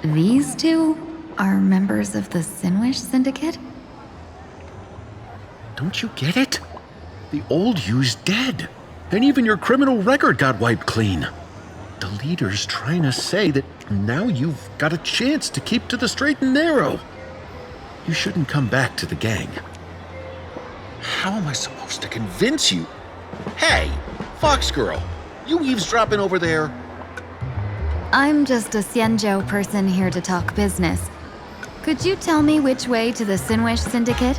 These two are members of the Sinwish Syndicate? Don't you get it? The old you's dead, and even your criminal record got wiped clean. The leader's trying to say that now you've got a chance to keep to the straight and narrow. You shouldn't come back to the gang. How am I supposed to convince you? Hey, Fox Girl, you eavesdropping over there? I'm just a Xianzhou person here to talk business. Could you tell me which way to the Sinwish Syndicate?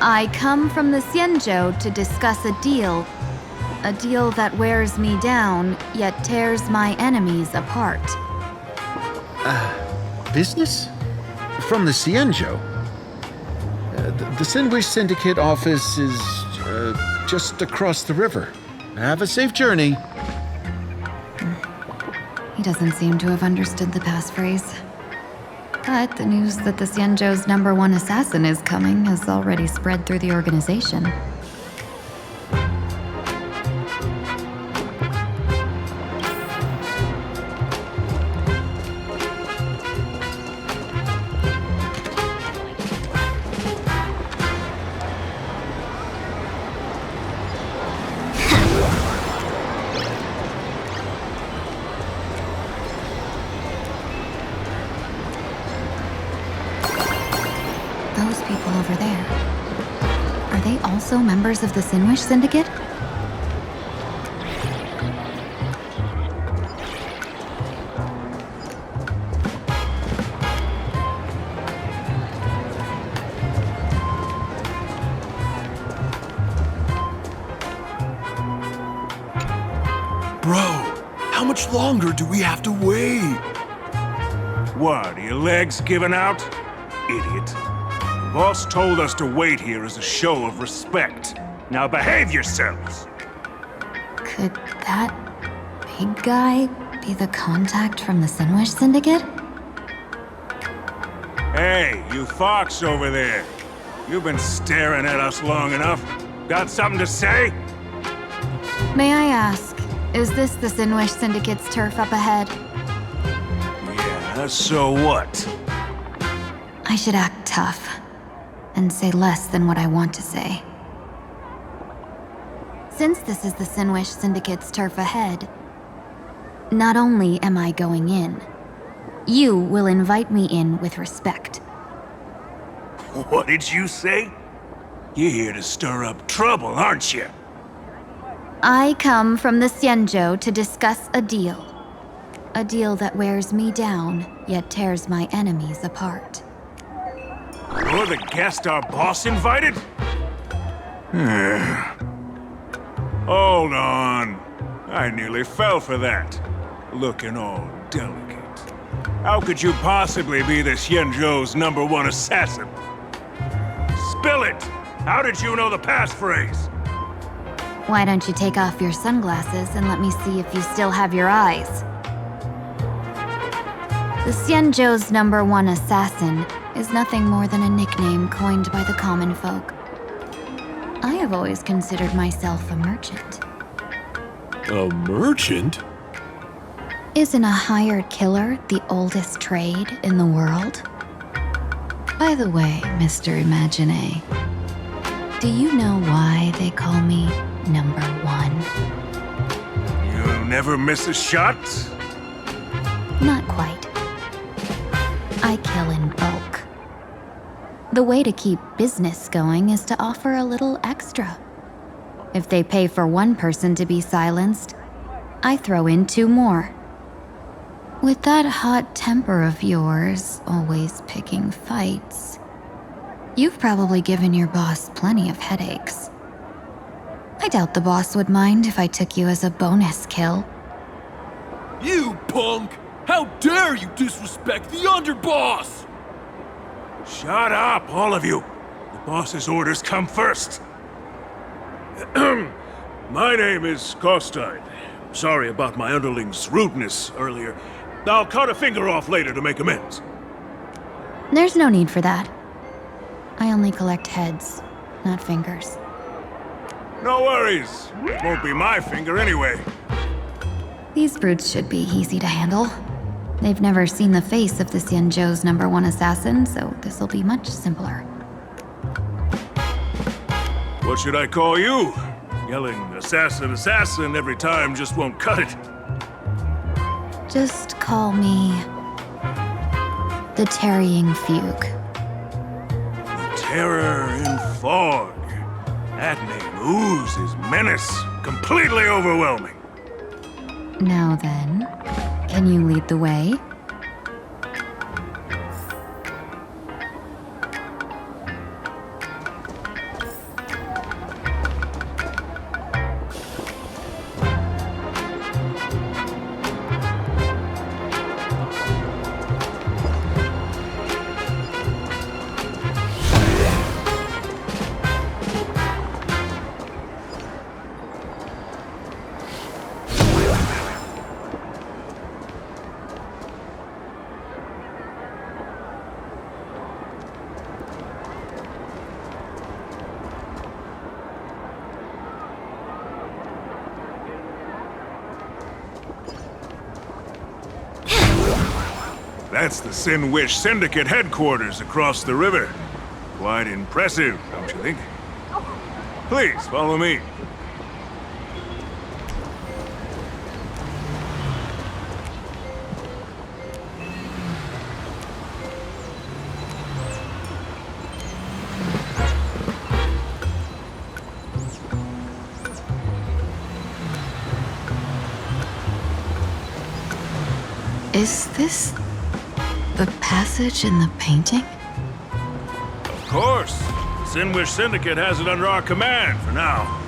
I come from the Xianzhou to discuss a deal that wears me down, yet tears my enemies apart. Business? From the Xianzhou? The Sinwish Syndicate office is just across the river. Have a safe journey. He doesn't seem to have understood the passphrase. But the news that the Xianzhou's #1 assassin is coming has already spread through the organization. Those people over there, are they also members of the Sinwish Syndicate? Bro, how much longer do we have to wait? What, are your legs giving out? Idiot. The boss told us to wait here as a show of respect. Now behave yourselves! Could that big guy be the contact from the Sinwish Syndicate? Hey, you fox over there. You've been staring at us long enough. Got something to say? May I ask, is this the Sinwish Syndicate's turf up ahead? Yeah, so what? I should act tough and say less than what I want to say. Since this is the Sinwish Syndicate's turf ahead, not only am I going in, You will invite me in with respect. What did you say? You're here to stir up trouble, aren't you? I come from the Xianzhou to discuss a deal. A deal that wears me down, yet tears my enemies apart. You're the guest our boss invited? Hold on. I nearly fell for that. Looking all delicate. How could you possibly be the Xianzhou's #1 assassin? Spill it! How did you know the passphrase? Why don't you take off your sunglasses and let me see if you still have your eyes? The Xianzhou's #1 assassin is nothing more than a nickname coined by the common folk. I have always considered myself a merchant. A merchant? Isn't a hired killer the oldest trade in the world? By the way, Mr. Imagenae, do you know why they call me #1? You never miss a shot? Not quite. I kill in bulk. The way to keep business going is to offer a little extra. If they pay for one person to be silenced, I throw in 2 more. With that hot temper of yours, always picking fights, you've probably given your boss plenty of headaches. I doubt the boss would mind if I took you as a bonus kill. You punk! How dare you disrespect the underboss! Shut up, all of you. The boss's orders come first. My name is Kostine. Sorry about my underling's rudeness earlier. I'll cut a finger off later to make amends. There's no need for that. I only collect heads, not fingers. No worries. Won't be my finger anyway. These brutes should be easy to handle. They've never seen the face of the Xianzhou's #1 assassin, so this'll be much simpler. What should I call you? Yelling assassin, assassin every time just won't cut it. Just call me the Tarrying Fugue. Terror in fog. That name oozes menace. Completely overwhelming. Now then, can you lead the way? That's the Sinwish Syndicate headquarters across the river. Quite impressive, don't you think? Please, follow me. Is this the passage in the painting? Of course. The Sinwish Syndicate has it under our command for now.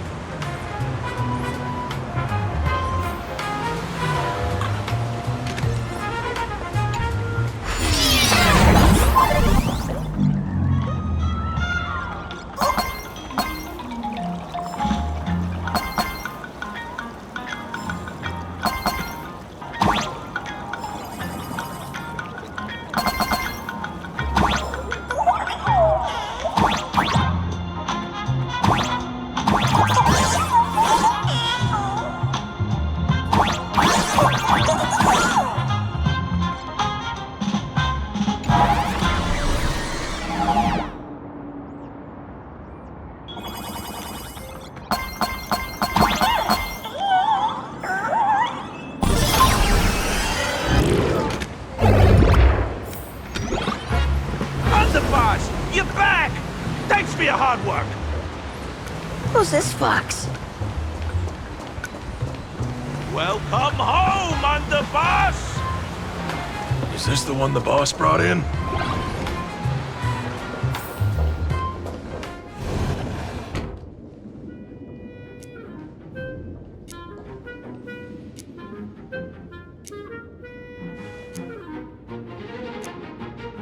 Who's this fox? Welcome home, underboss! Is this the one the boss brought in?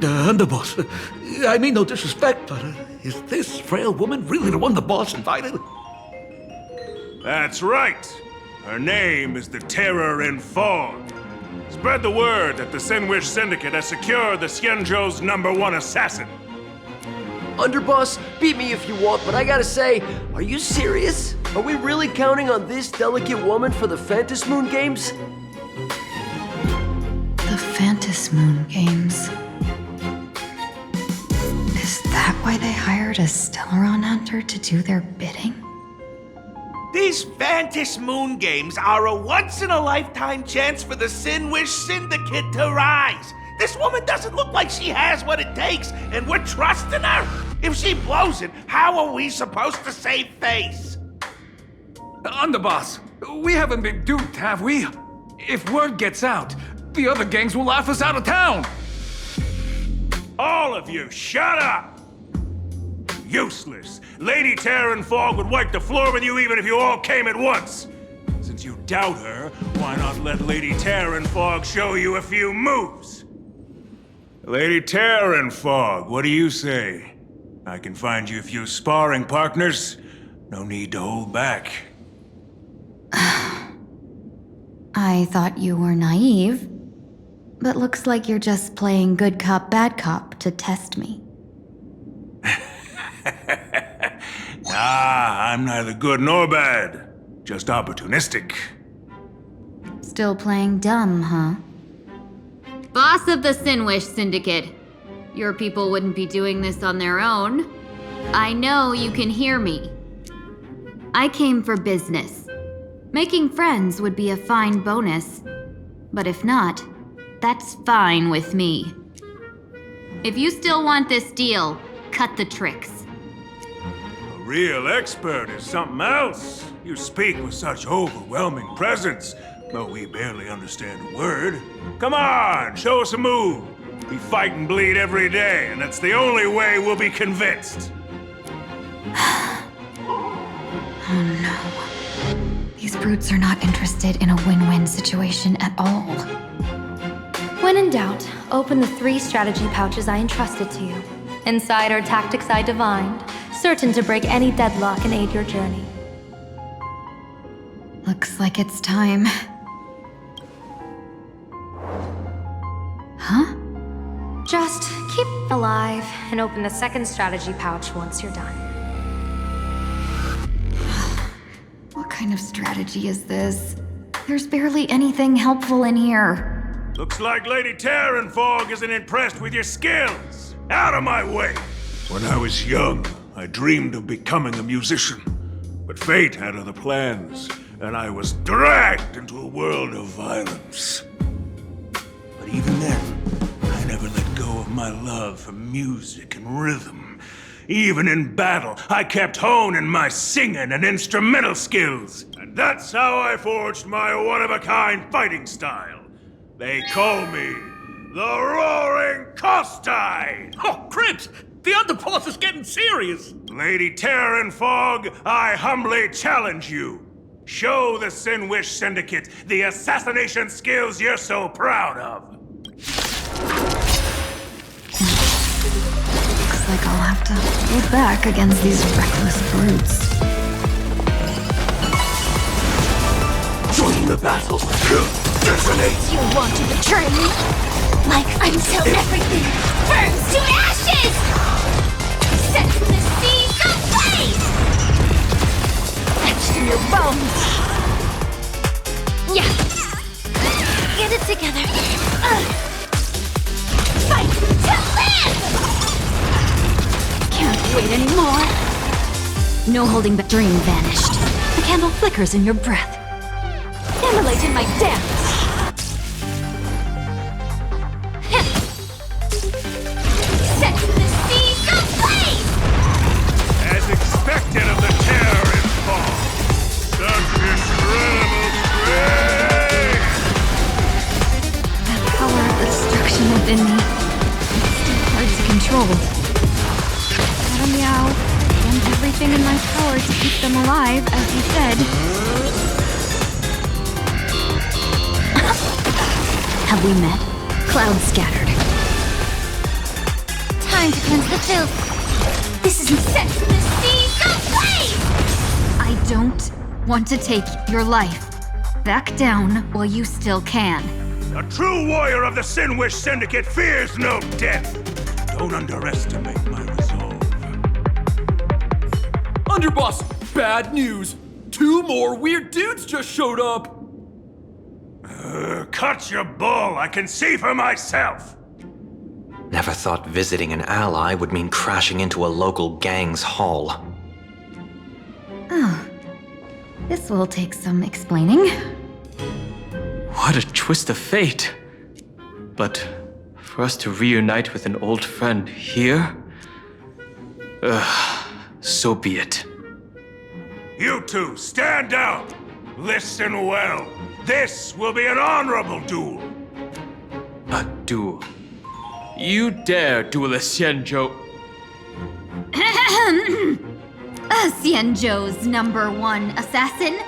Underboss, I mean no disrespect, but is this frail woman really the one the boss invited? That's right. Her name is the Terror in Fog. Spread the word that the Sinwish Syndicate has secured the Xianzhou's #1 assassin. Underboss, beat me if you want, but I gotta say, are you serious? Are we really counting on this delicate woman for the phantasmoon games? The phantasmoon games. Is that why they hired a Stellaron hunter to do their bidding? These phantasmoon games are a once-in-a-lifetime chance for the Sinwish Syndicate to rise. This woman doesn't look like she has what it takes, and we're trusting her. If she blows it, how are we supposed to save face? Underboss, we haven't been duped, have we? If word gets out, the other gangs will laugh us out of town. All of you, shut up! Useless. Lady Terran Fog would wipe the floor with you even if you all came at once. Since you doubt her, why not let Lady Terran Fog show you a few moves? Lady Terran Fog, what do you say? I can find you a few sparring partners. No need to hold back. I thought you were naive, but looks like you're just playing good cop, bad cop to test me. Nah, I'm neither good nor bad. Just opportunistic. Still playing dumb, huh? Boss of the Sinwish Syndicate. Your people wouldn't be doing this on their own. I know you can hear me. I came for business. Making friends would be a fine bonus. But if not, that's fine with me. If you still want this deal, cut the tricks. A real expert is something else. You speak with such overwhelming presence, though we barely understand a word. Come on, show us a move. We fight and bleed every day, and that's the only way we'll be convinced. Oh no. These brutes are not interested in a win-win situation at all. When in doubt, open the 3 strategy pouches I entrusted to you. Inside are tactics I divined, certain to break any deadlock and aid your journey. Looks like it's time. Huh? Just keep alive and open the 2nd strategy pouch once you're done. What kind of strategy is this? There's barely anything helpful in here. Looks like Lady Terran Fog isn't impressed with your skills. Out of my way! When I was young, I dreamed of becoming a musician. But fate had other plans, and I was dragged into a world of violence. But even then, I never let go of my love for music and rhythm. Even in battle, I kept honing my singing and instrumental skills. And that's how I forged my one-of-a-kind fighting style. They call me the Roaring Costine! Oh, Cribs! The underboss is getting serious! Lady Terran Fog, I humbly challenge you. Show the Sinwish Syndicate the assassination skills you're so proud of. Looks like I'll have to hold back against these reckless brutes. Join the battle! Detonate! You want to betray me? Like until everything burns to ashes! Set the seas ablaze! Etched in your bones! Yeah! Get it together! Fight to live! Can't wait anymore! No holding back. Dream vanished. The candle flickers in your breath. Immolate in my dance! Set the seas ablaze! As expected of the Terran power to keep them alive, as you said. Have we met? Clouds scattered. Time to cleanse the filth. This isn't set for the sea, so play! I don't want to take your life. Back down while you still can. A true warrior of the Sinwish Syndicate fears no death. Don't underestimate my resolve. Underboss, bad news. 2 more weird dudes just showed up. Cut your bull. I can see for myself. Never thought visiting an ally would mean crashing into a local gang's hall. Oh. This will take some explaining. What a twist of fate. But for us to reunite with an old friend here? So be it. You two, stand down. Listen well. This will be an honorable duel. A duel? You dare duel a Xianzhou? Xianzhou's #1 assassin?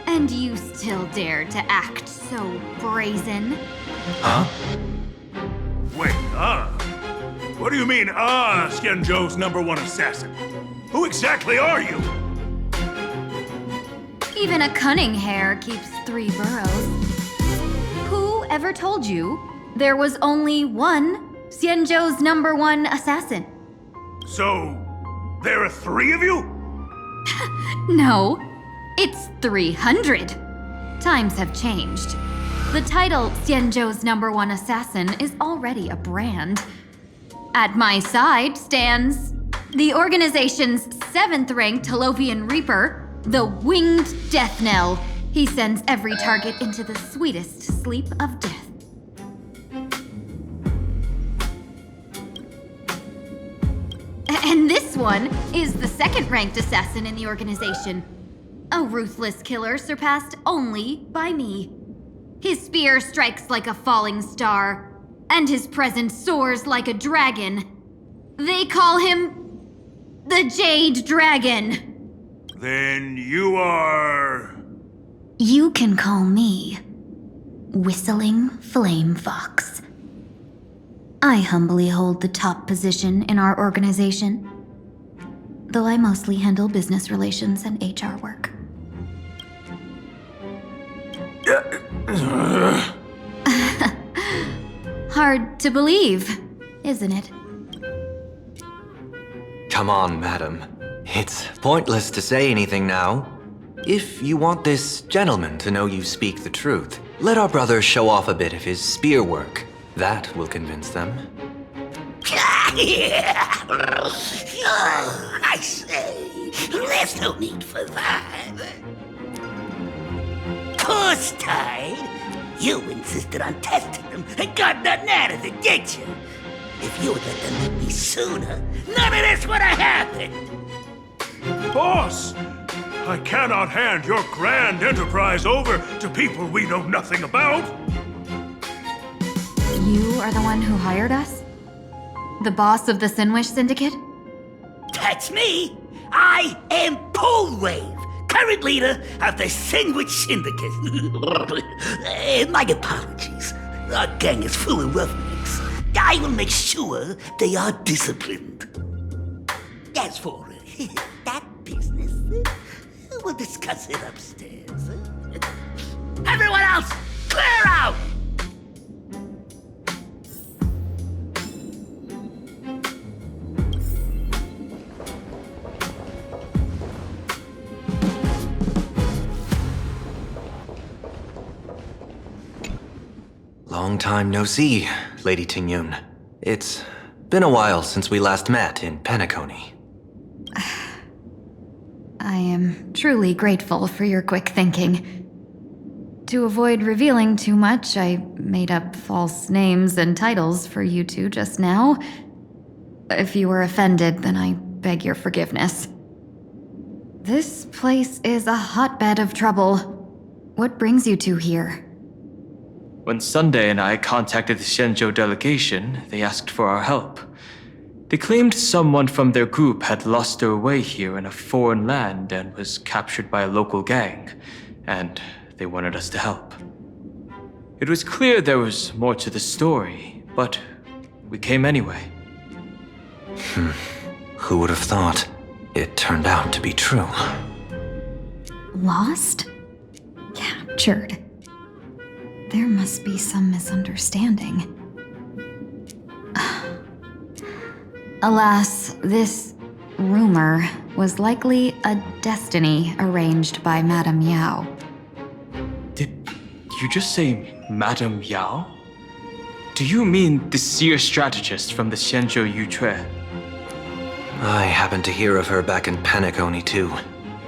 And you still dare to act so brazen? Huh? Wait, What do you mean, Xianzhou's #1 assassin? Who exactly are you? Even a cunning hare keeps 3 burrows. Who ever told you there was only one Xianzhou's #1 assassin? So, there are 3 of you? No, it's 300. Times have changed. The title Xianzhou's #1 assassin is already a brand. At my side stands the organization's 7th-ranked Talovian Reaper, the Winged Death Knell. He sends every target into the sweetest sleep of death. And this one is the 2nd-ranked assassin in the organization. A ruthless killer surpassed only by me. His spear strikes like a falling star, and his presence soars like a dragon. They call him the Jade Dragon. Then you are... You can call me Whistling Flame Fox. I humbly hold the top position in our organization, though I mostly handle business relations and HR work. Hard to believe, isn't it? Come on, madam. It's pointless to say anything now. If you want this gentleman to know you speak the truth, let our brother show off a bit of his spear work. That will convince them. I say, there's no need for that. Course, Tide. You insisted on testing them and got nothing out of it, did you? If you had let them meet me sooner, none of this would have happened. Boss! I cannot hand your grand enterprise over to people we know nothing about. You are the one who hired us? The boss of the Sinwish Syndicate? That's me. I am Polewave, current leader of the Sinwish Syndicate. My apologies. Our gang is full of roughnecks. I will make sure they are disciplined. As for that business, we'll discuss it upstairs. Everyone else, clear out! Long time no see, Lady Tingyun. It's been a while since we last met in Penacony. I am truly grateful for your quick thinking. To avoid revealing too much, I made up false names and titles for you two just now. If you were offended, then I beg your forgiveness. This place is a hotbed of trouble. What brings you two here? When Sunday and I contacted the Xianzhou delegation, they asked for our help. They claimed someone from their group had lost their way here in a foreign land and was captured by a local gang, and they wanted us to help. It was clear there was more to the story, but we came anyway. Who would have thought? It turned out to be true. Lost? Captured. There must be some misunderstanding. Alas, this rumor was likely a destiny arranged by Madame Yao. Did you just say Madame Yao? Do you mean the seer strategist from the 4.0 Trailblaze? I happened to hear of her back in Penacony too.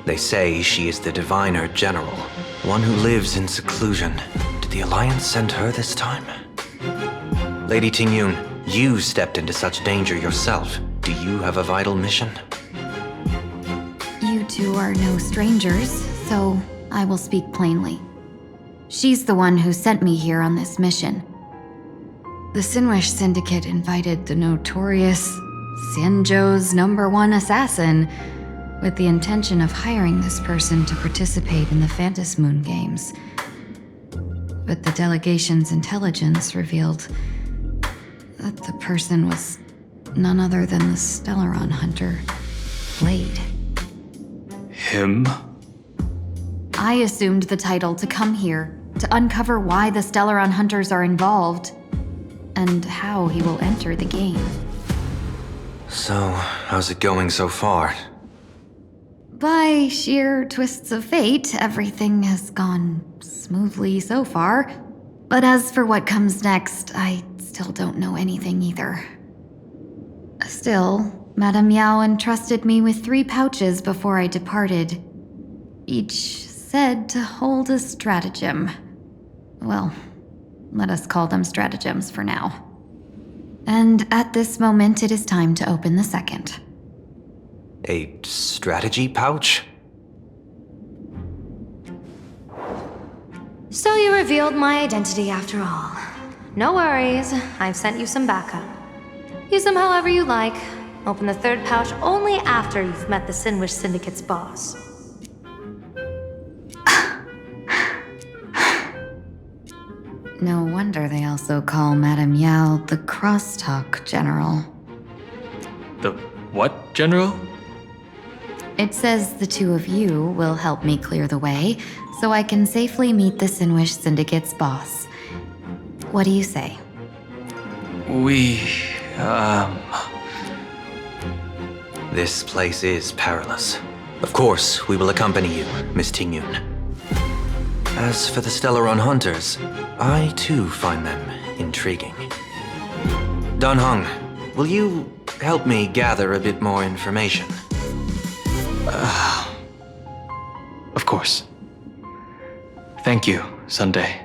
They say she is the diviner general, one who lives in seclusion. Did the Alliance send her this time? Lady Tingyun, you stepped into such danger yourself. Do you have a vital mission? You two are no strangers, so I will speak plainly. She's the one who sent me here on this mission. The Sinwish Syndicate invited the notorious Xianzhou's #1 assassin with the intention of hiring this person to participate in the Phantasmoon games. But the delegation's intelligence revealed that the person was none other than the Stellaron hunter, Blade. Him? I assumed the title to come here to uncover why the Stellaron hunters are involved and how he will enter the game. So, how's it going so far? By sheer twists of fate, everything has gone smoothly so far. But as for what comes next, I still don't know anything either. Still, Madame Yao entrusted me with 3 pouches before I departed. Each said to hold a stratagem. Well, let us call them stratagems for now. And at this moment, it is time to open the second. A strategy pouch? So you revealed my identity after all. No worries, I've sent you some backup. Use them however you like. Open the third pouch only after you've met the Sinwish Syndicate's boss. No wonder they also call Madame Yao the Crosstalk General. The what, General? It says the 2 of you will help me clear the way, so I can safely meet the Sinwish Syndicate's boss. What do you say? This place is perilous. Of course, we will accompany you, Miss Tingyun. As for the Stellaron hunters, I too find them intriguing. Dan Heng, will you help me gather a bit more information? Of course. Thank you, Sunday.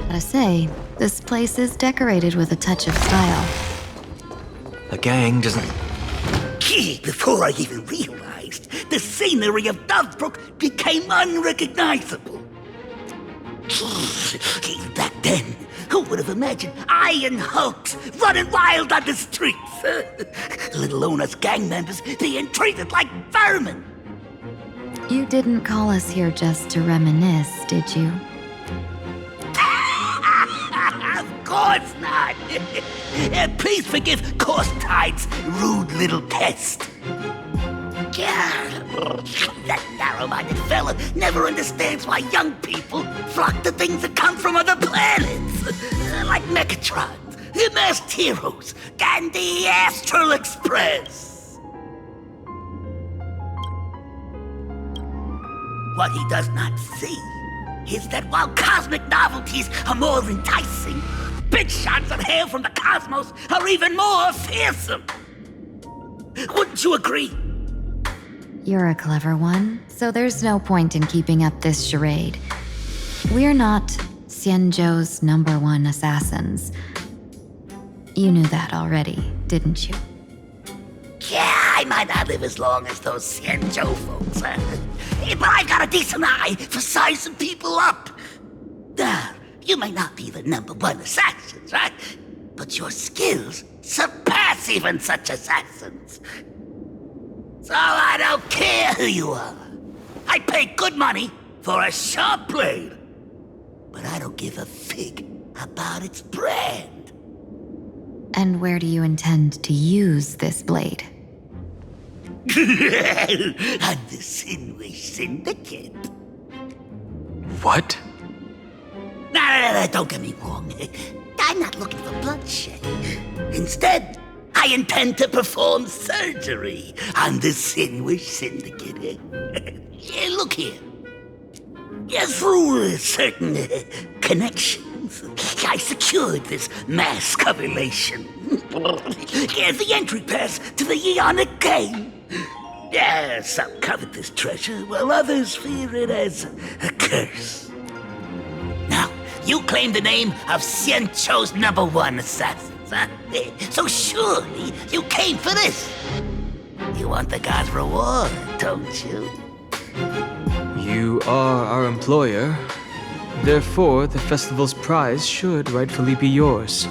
Gotta say, this place is decorated with a touch of style. The gang doesn't... Gee, before I even realized, the scenery of Dovebrook became unrecognizable. Gee, back then, who would have imagined iron hulks running wild on the streets? Let alone us gang members being treated like vermin. You didn't call us here just to reminisce, did you? Of course not. Please forgive Tide's rude little test. That narrow-minded fella never understands why young people flock to things that come from other planets. Like Mechatrons, the masked heroes, and the Astral Express. What he does not see is that while cosmic novelties are more enticing, big shots of hail from the cosmos are even more fearsome. Wouldn't you agree? You're a clever one, so there's no point in keeping up this charade. We're not Xianzhou's #1 assassins. You knew that already, didn't you? Yeah, I might not live as long as those Xianzhou folks, but I've got a decent eye for sizing people up. You may not be the #1 assassins, right? But your skills surpass even such assassins. So I don't care who you are. I pay good money for a sharp blade. But I don't give a fig about its brand. And where do you intend to use this blade? On the Sinwish Syndicate. What? No, don't get me wrong. I'm not looking for bloodshed. Instead, I intend to perform surgery on the Sinwish Syndicate. Look here. Through certain connections, I secured this mask of elation. The entry pass to the Eonic game. Some covet this treasure, while others fear it as a curse. Now, you claim the name of Xianzhou's #1 assassins, huh? So surely you came for this. You want the god's reward, don't you? You are our employer. Therefore, the festival's prize should rightfully be yours.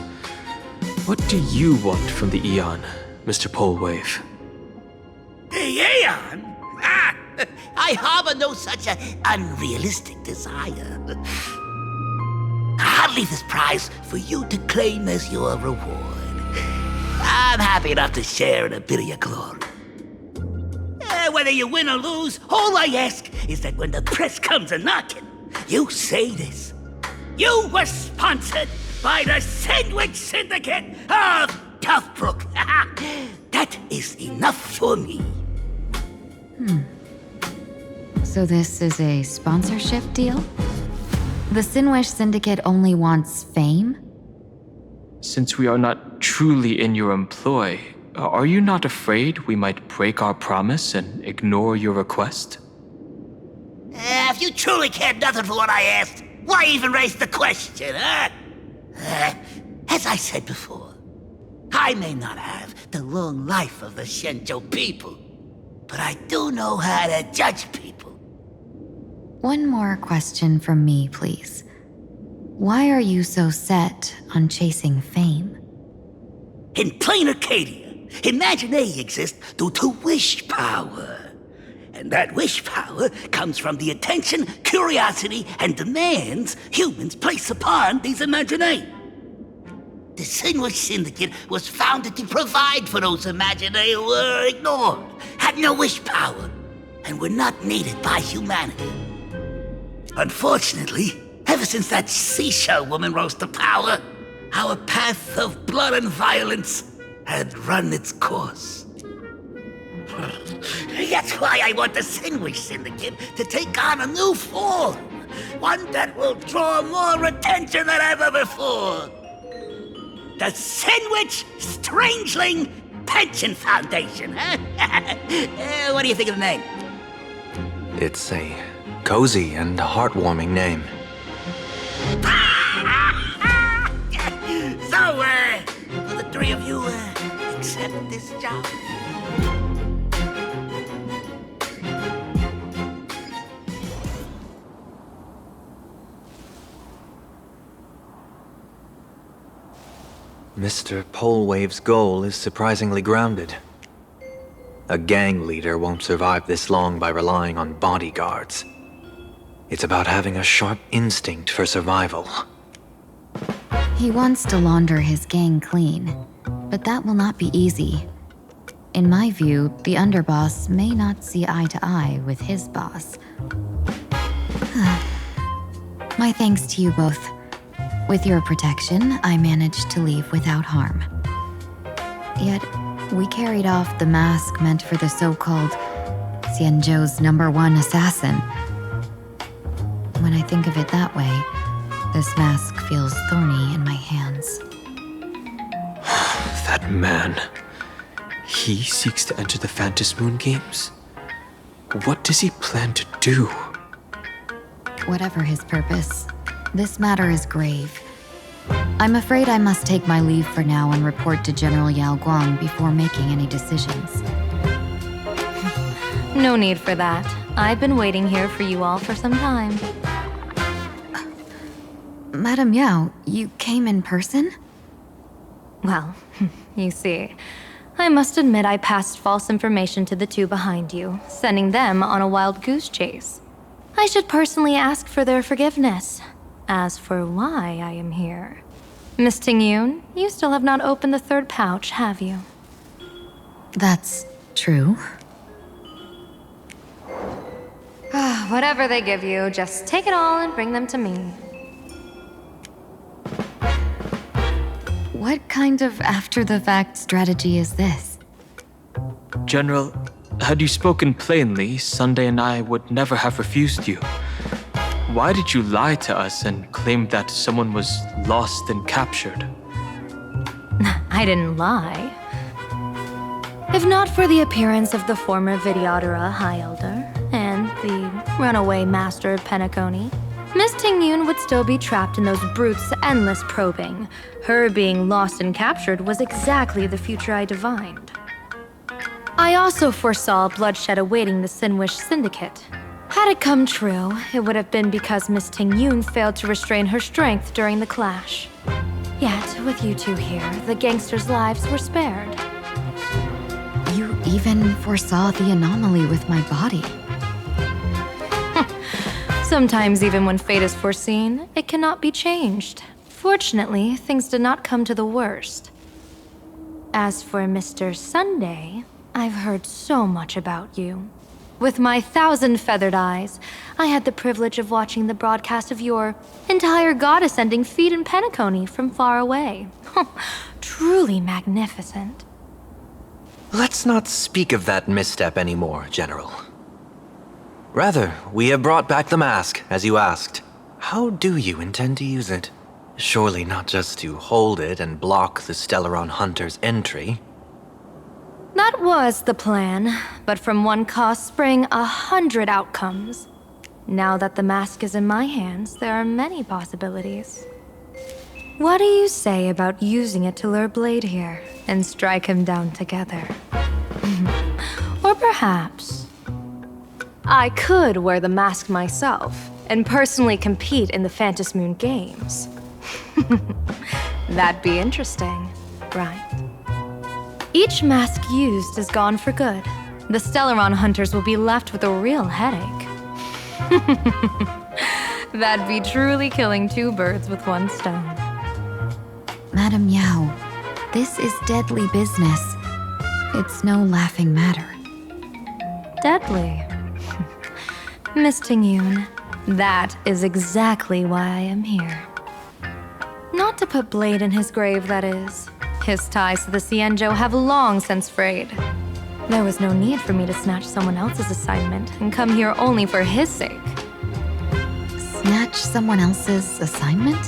What do you want from the Eon, Mr. Polewave? Aeon? I harbor no such unrealistic desire. I'll leave this prize for you to claim as your reward. I'm happy enough to share in a bit of your glory. Whether you win or lose, all I ask is that when the press comes a-knocking, you say this. You were sponsored by the Sandwich Syndicate of Toughbrook. That is enough for me. So this is a sponsorship deal? The Sinwish Syndicate only wants fame? Since we are not truly in your employ, are you not afraid we might break our promise and ignore your request? If you truly cared nothing for what I asked, why even raise the question, huh? As I said before, I may not have the long life of the Xianzhou people, but I do know how to judge people. One more question from me, please. Why are you so set on chasing fame? In plain Arcadia, imagenae exists due to wish power. And that wish power comes from the attention, curiosity, and demands humans place upon these imagenae. The Sinwish Syndicate was founded to provide for those imagenae who were ignored, had no wish power, and were not needed by humanity. Unfortunately, ever since that seashell woman rose to power, our path of blood and violence had run its course. That's why I want the Sinwish Syndicate to take on a new form. One that will draw more attention than ever before. The Sinwish Strangeling Pension Foundation, huh? What do you think of the name? It's a cozy and heartwarming name. So, will the three of you accept this job? Mr. Polewave's goal is surprisingly grounded. A gang leader won't survive this long by relying on bodyguards. It's about having a sharp instinct for survival. He wants to launder his gang clean, but that will not be easy. In my view, the underboss may not see eye to eye with his boss. My thanks to you both. With your protection, I managed to leave without harm. Yet, we carried off the mask meant for the so-called Xianzhou's #1 assassin. When I think of it that way, this mask feels thorny in my hands. That man. He seeks to enter the phantasmoon games? What does he plan to do? Whatever his purpose, this matter is grave. I'm afraid I must take my leave for now and report to General Yao Guang before making any decisions. No need for that. I've been waiting here for you all for some time. Madam Yao, you came in person? Well, you see, I must admit I passed false information to the two behind you, sending them on a wild goose chase. I should personally ask for their forgiveness. As for why I am here, Miss Tingyun, you still have not opened the third pouch, have you? That's true. Whatever they give you, just take it all and bring them to me. What kind of after-the-fact strategy is this? General, had you spoken plainly, Sunday and I would never have refused you. Why did you lie to us and claim that someone was lost and captured? I didn't lie. If not for the appearance of the former Vidyadhara High Elder and the runaway Master Penacony, Miss Tingyun would still be trapped in those brutes' endless probing. Her being lost and captured was exactly the future I divined. I also foresaw bloodshed awaiting the Sinwish Syndicate. Had it come true, it would have been because Miss Tingyun failed to restrain her strength during the clash. Yet, with you two here, the gangsters' lives were spared. You even foresaw the anomaly with my body. Sometimes even when fate is foreseen, it cannot be changed. Fortunately, things did not come to the worst. As for Mr. Sunday, I've heard so much about you. With my 1,000 feathered eyes, I had the privilege of watching the broadcast of your entire goddess-ending feat in Penacony from far away. Truly magnificent. Let's not speak of that misstep anymore, General. Rather, we have brought back the mask, as you asked. How do you intend to use it? Surely not just to hold it and block the Stellaron Hunter's entry. That was the plan, but from one cost spring 100 outcomes. Now that the mask is in my hands, there are many possibilities. What do you say about using it to lure Blade here and strike him down together? Or perhaps I could wear the mask myself and personally compete in the Phantasmoon games. That'd be interesting, right? Each mask used is gone for good. The Stellaron hunters will be left with a real headache. That'd be truly killing two birds with one stone. Madam Yao, this is deadly business. It's no laughing matter. Deadly. Miss Tingyun, that is exactly why I am here. Not to put Blade in his grave, that is. His ties to the Xianzhou have long since frayed. There was no need for me to snatch someone else's assignment and come here only for his sake. Snatch someone else's assignment?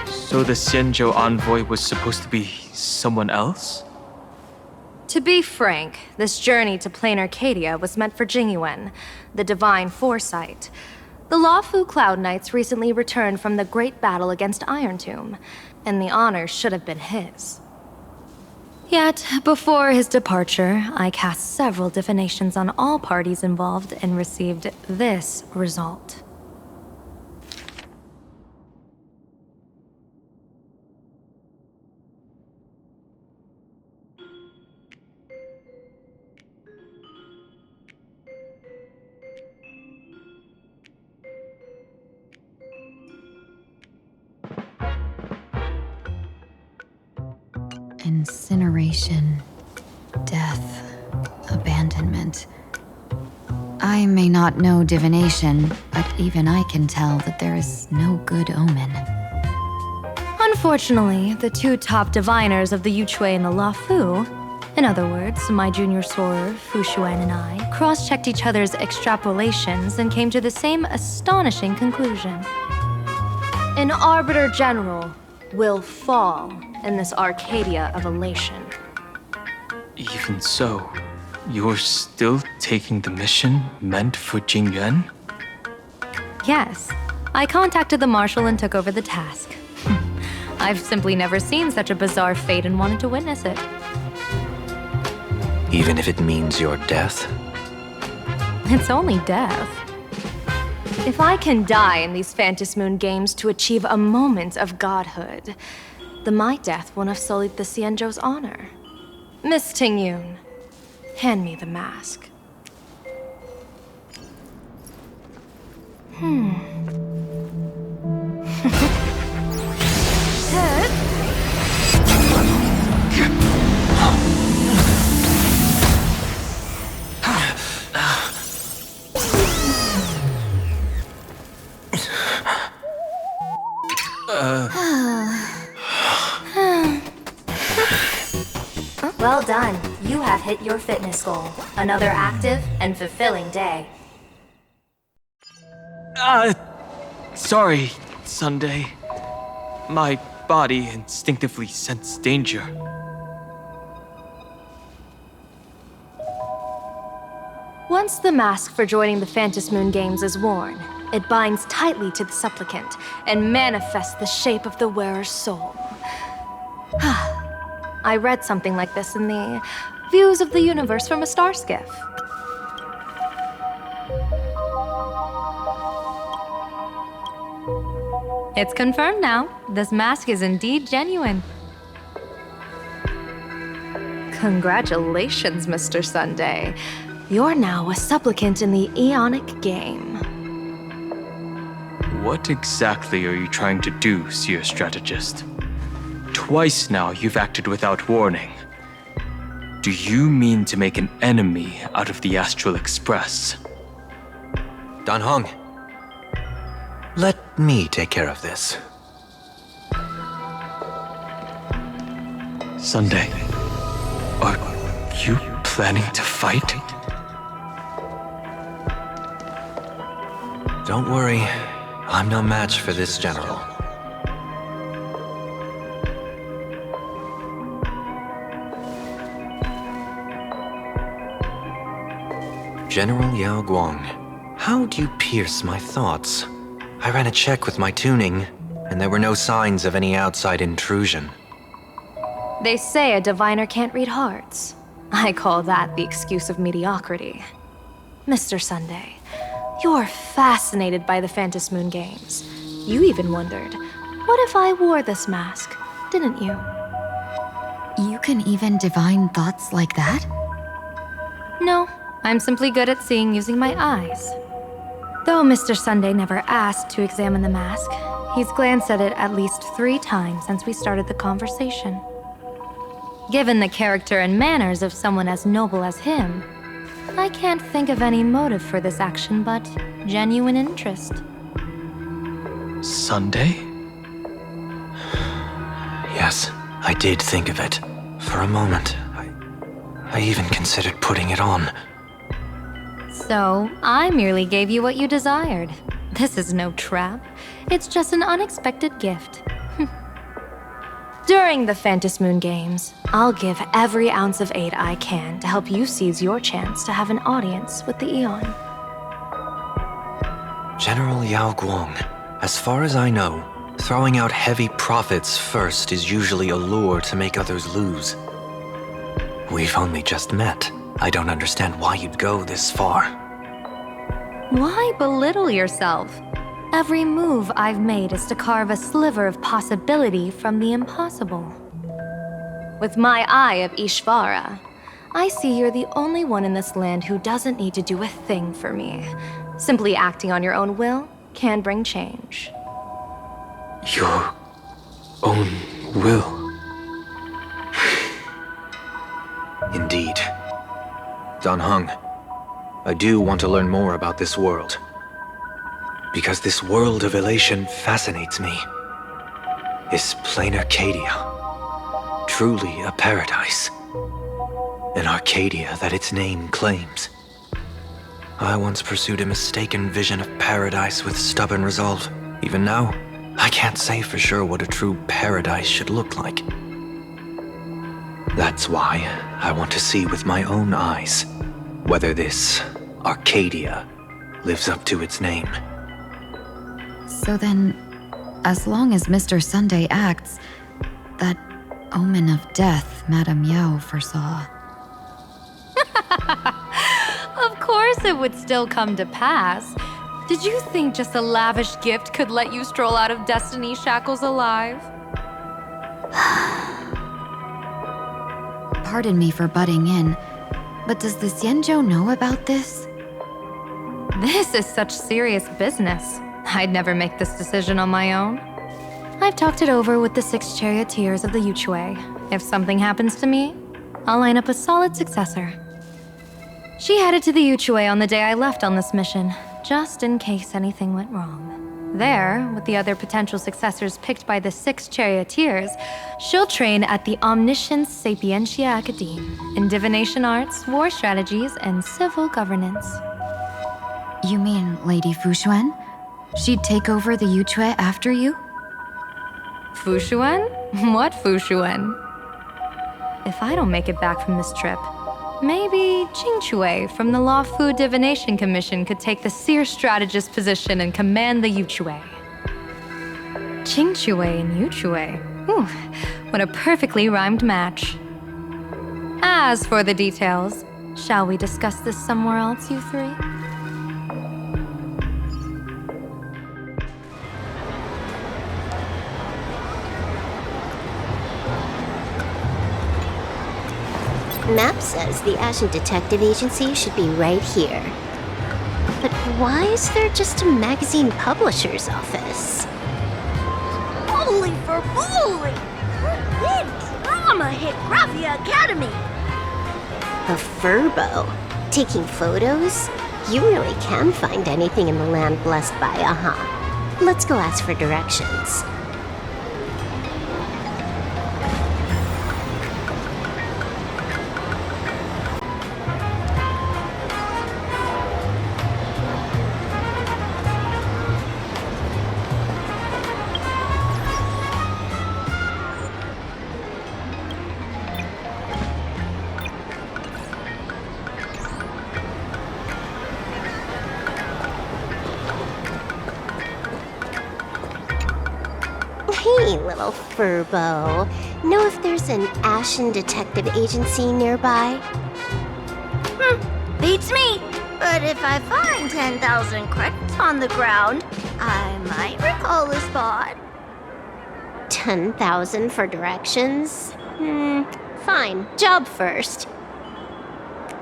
So the Xianzhou envoy was supposed to be someone else? To be frank, this journey to plain Arcadia was meant for Jingyuan, the divine foresight. The Lawfu Cloud Knights recently returned from the great battle against Iron Tomb, and the honor should have been his. Yet, before his departure, I cast several divinations on all parties involved and received this result. Incineration. Death. Abandonment. I may not know divination, but even I can tell that there is no good omen. Unfortunately, the two top diviners of the Yuchui and the Lafu, in other words, my junior soror, Fu Xuan, and I, cross-checked each other's extrapolations and came to the same astonishing conclusion. An Arbiter General will fall in this Arcadia of elation. Even so, you're still taking the mission meant for Tingyun? Yes, I contacted the Marshal and took over the task. I've simply never seen such a bizarre fate and wanted to witness it. Even if it means your death? It's only death. If I can die in these phantasmoon games to achieve a moment of godhood, then my death won't have sullied the Xianzhou's honor. Miss Tingyun, hand me the mask. Well done. You have hit your fitness goal. Another active and fulfilling day. Sorry, Sunday. My body instinctively sensed danger. Once the mask for joining the Phantasmoon Games is worn, it binds tightly to the supplicant and manifests the shape of the wearer's soul. I read something like this in the Views of the Universe from a Star Skiff. It's confirmed now. This mask is indeed genuine. Congratulations, Mr. Sunday. You're now a supplicant in the Aeonic game. What exactly are you trying to do, Seer Strategist? Twice now you've acted without warning. Do you mean to make an enemy out of the Astral Express? Dan Hong, let me take care of this. Sunday, are you planning to fight? Don't worry, I'm no match for this general. General Yao Guang, how do you pierce my thoughts? I ran a check with my tuning, and there were no signs of any outside intrusion. They say a diviner can't read hearts. I call that the excuse of mediocrity. Mr. Sunday, you're fascinated by the Phantasmoon Games. You even wondered, what if I wore this mask, didn't you? You can even divine thoughts like that? No, I'm simply good at seeing using my eyes. Though Mr. Sunday never asked to examine the mask, he's glanced at it at least 3 times since we started the conversation. Given the character and manners of someone as noble as him, I can't think of any motive for this action but genuine interest. Sunday? Yes, I did think of it. For a moment, I even considered putting it on. So, I merely gave you what you desired. This is no trap. It's just an unexpected gift. During the Phantasmoon Games, I'll give every ounce of aid I can to help you seize your chance to have an audience with the Eon. General Yao Guang, as far as I know, throwing out heavy profits first is usually a lure to make others lose. We've only just met. I don't understand why you'd go this far. Why belittle yourself? Every move I've made is to carve a sliver of possibility from the impossible. With my eye of Ishvara, I see you're the only one in this land who doesn't need to do a thing for me. Simply acting on your own will can bring change. Your own will? Indeed. Dan Heng, I do want to learn more about this world. Because this world of elation fascinates me. Is plain Arcadia truly a paradise? An Arcadia that its name claims. I once pursued a mistaken vision of paradise with stubborn resolve. Even now, I can't say for sure what a true paradise should look like. That's why I want to see with my own eyes whether this Arcadia lives up to its name. So then, as long as Mr. Sunday acts, that omen of death Madame Yao foresaw. Of course it would still come to pass. Did you think just a lavish gift could let you stroll out of Destiny's shackles alive? Pardon me for butting in, but does the Xianzhou know about this? This is such serious business. I'd never make this decision on my own. I've talked it over with the 6 charioteers of the Yuchui. If something happens to me, I'll line up a solid successor. She headed to the Yuchui on the day I left on this mission, just in case anything went wrong. There, with the other potential successors picked by the 6 charioteers, she'll train at the Omniscience Sapientia Academe in divination arts, war strategies, and civil governance. You mean Lady Fushuan? She'd take over the Yuchui after you? Fushuan? What Fushuan? If I don't make it back from this trip, maybe Qingchui from the Luofu Divination Commission could take the seer strategist position and command the Yuchui. Qingchui and Yuchui. Whew, what a perfectly rhymed match. As for the details, shall we discuss this somewhere else, you three? Map says the Ashen Detective Agency should be right here. But why is there just a magazine publisher's office? Holy for bowling! Big drama hit Graphia Academy! A furbo? Taking photos? You really can find anything in the land blessed by Aha. Let's go ask for directions. Hey, little furbo. Know if there's an Ashen Detective Agency nearby? Beats me! But if I find 10,000 credits on the ground, I might recall the spot. 10,000 for directions? Fine. Job first.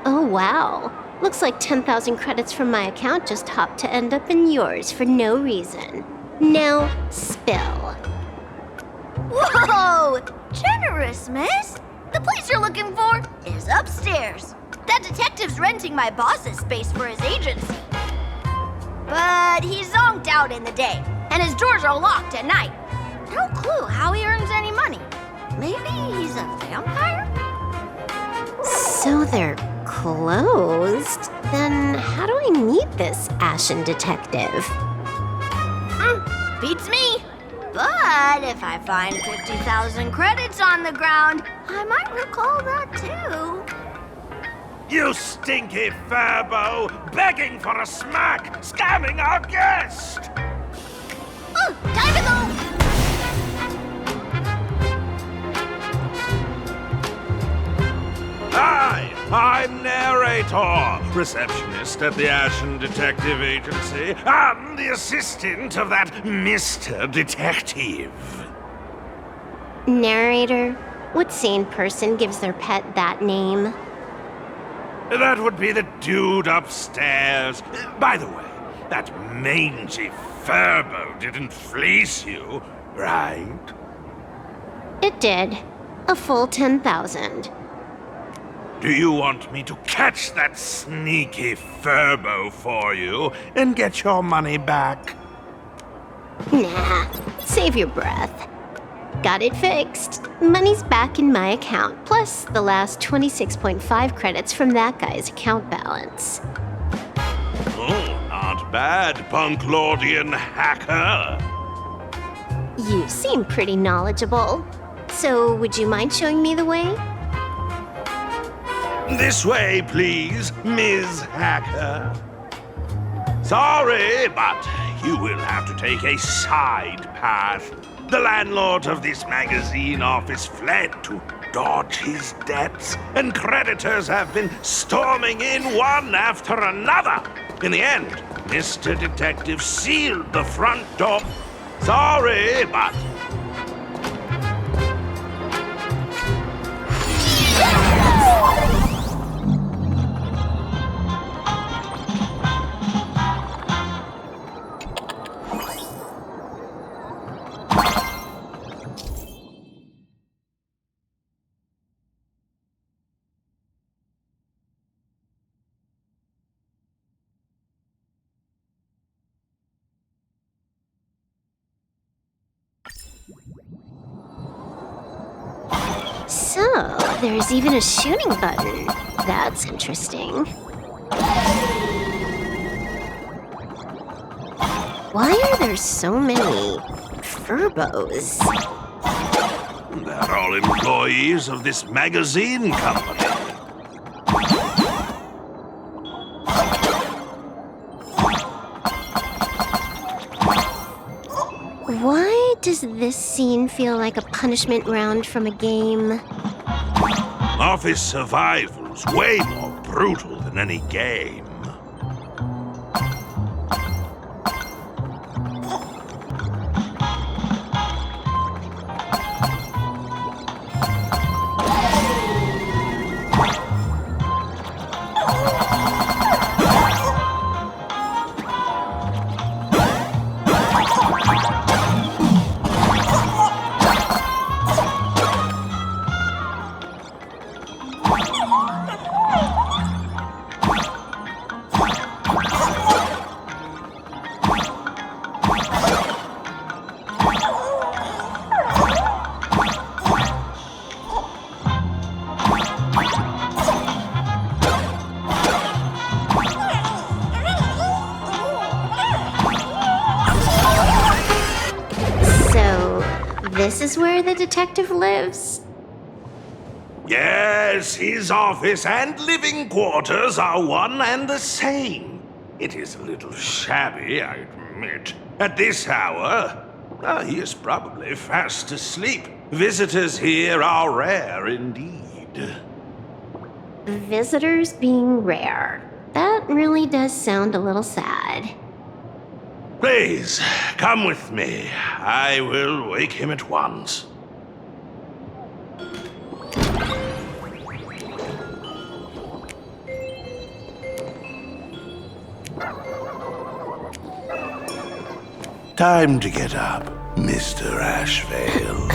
Oh, wow. Looks like 10,000 credits from my account just hopped to end up in yours for no reason. Now, spill. Whoa! Generous, miss! The place you're looking for is upstairs. That detective's renting my boss's space for his agency. But he's zonked out in the day, and his doors are locked at night. No clue how he earns any money. Maybe he's a vampire? So they're closed? Then how do I meet this Ashen Detective? Beats me! But if I find 50,000 credits on the ground, I might recall that too. You stinky furbo! Begging for a smack! Scamming our guest! Time to go! Hi, I'm Narrator, receptionist at the Ashen Detective Agency. I'm the assistant of that Mr. Detective. Narrator? What sane person gives their pet that name? That would be the dude upstairs. By the way, that mangy furbo didn't fleece you, right? It did. A full 10,000. Do you want me to catch that sneaky furbo for you and get your money back? Nah, save your breath. Got it fixed. Money's back in my account, plus the last 26.5 credits from that guy's account balance. Oh, not bad, Punklordian hacker. You seem pretty knowledgeable. So, would you mind showing me the way? This way, please, Ms. Hacker. Sorry, but you will have to take a side path. The landlord of this magazine office fled to dodge his debts, and creditors have been storming in one after another. In the end, Mr. Detective sealed the front door. Sorry, but... So, there's even a shooting button. That's interesting. Why are there so many furbos? They're all employees of this magazine company. Why does this scene feel like a punishment round from a game? Office survival's way more brutal than any game. This is where the detective lives? Yes, his office and living quarters are one and the same. It is a little shabby, I admit. At this hour, he is probably fast asleep. Visitors here are rare indeed. Visitors being rare. That really does sound a little sad. Please, come with me. I will wake him at once. Time to get up, Mr. Ashveil.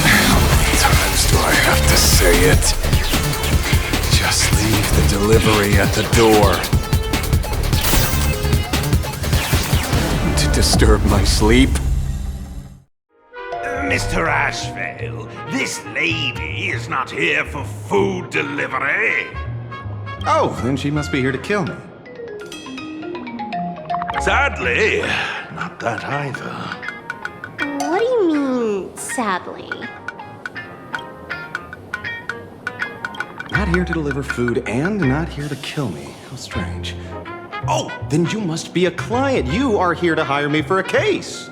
How many times do I have to say it? Just leave the delivery at the door. To disturb my sleep? Mr. Ashveil, this lady is not here for food delivery. Oh, then she must be here to kill me. Sadly, not that either. What do you mean, sadly? Not here to deliver food and not here to kill me. How strange. Oh, then you must be a client. You are here to hire me for a case.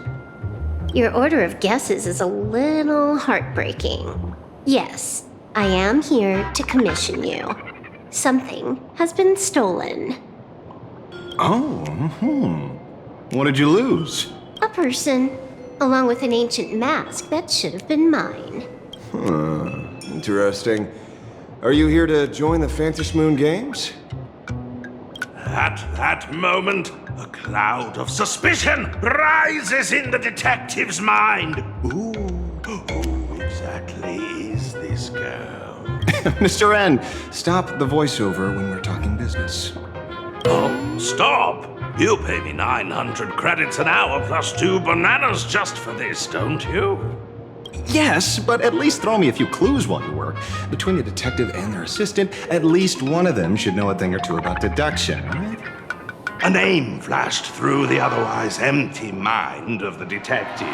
Your order of guesses is a little heartbreaking. Yes, I am here to commission you. Something has been stolen. Oh, What did you lose? A person, along with an ancient mask that should have been mine. Interesting. Are you here to join the phantasmoon games? At that moment, a cloud of suspicion rises in the detective's mind. Ooh, this girl. Mr. N, stop the voiceover when we're talking business. Oh, stop! You pay me 900 credits an hour plus 2 bananas just for this, don't you? Yes, but at least throw me a few clues while you work. Between the detective and their assistant, at least one of them should know a thing or two about deduction, right? A name flashed through the otherwise empty mind of the detective.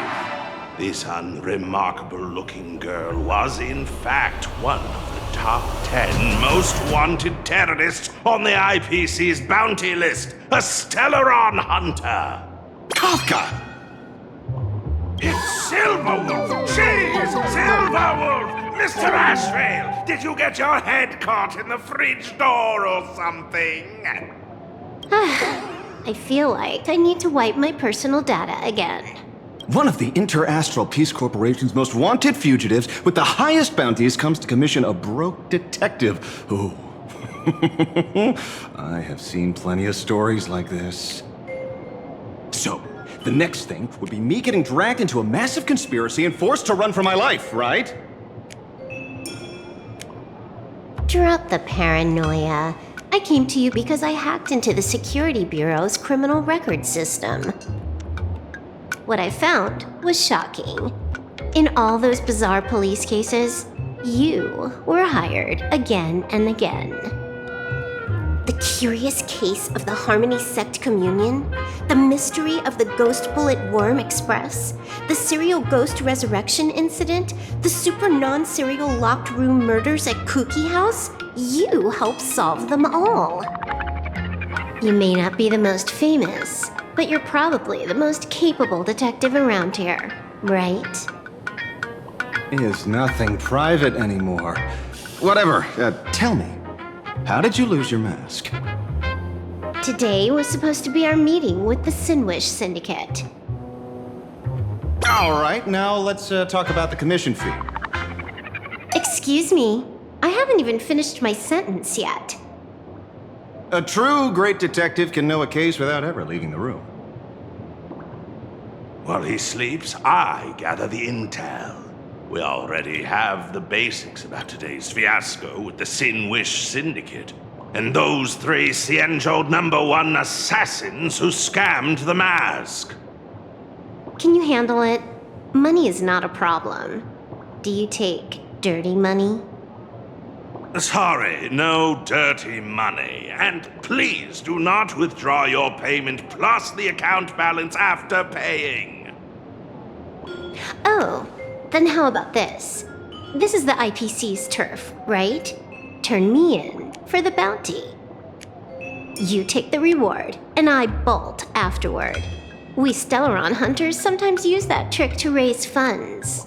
This unremarkable-looking girl was, in fact, one of the top 10 most wanted terrorists on the IPC's bounty list, a Stellaron hunter. Kafka! It's Silverwolf! She's Silverwolf! Mr. Ashveil, did you get your head caught in the fridge door or something? I feel like I need to wipe my personal data again. One of the Interastral Peace Corporation's most wanted fugitives with the highest bounties comes to commission a broke detective. Ooh. I have seen plenty of stories like this. So, the next thing would be me getting dragged into a massive conspiracy and forced to run for my life, right? Drop the paranoia. I came to you because I hacked into the Security Bureau's criminal record system. What I found was shocking. In all those bizarre police cases, you were hired again and again. The curious case of the Harmony Sect Communion, the mystery of the Ghost Bullet Worm Express, the serial ghost resurrection incident, the super non-serial locked room murders at Kooky House, you helped solve them all. You may not be the most famous, but you're probably the most capable detective around here, right? Is nothing private anymore. Whatever, tell me, how did you lose your mask? Today was supposed to be our meeting with the Sinwish Syndicate. All right, now let's talk about the commission fee. Excuse me, I haven't even finished my sentence yet. A true great detective can know a case without ever leaving the room. While he sleeps, I gather the intel. We already have the basics about today's fiasco with the Sinwish Syndicate, and those 3 Cienjo #1 assassins who scammed the mask. Can you handle it? Money is not a problem. Do you take dirty money? Sorry, no dirty money. And please do not withdraw your payment plus the account balance after paying. Oh, then how about this? This is the IPC's turf, right? Turn me in for the bounty. You take the reward, and I bolt afterward. We Stellaron hunters sometimes use that trick to raise funds.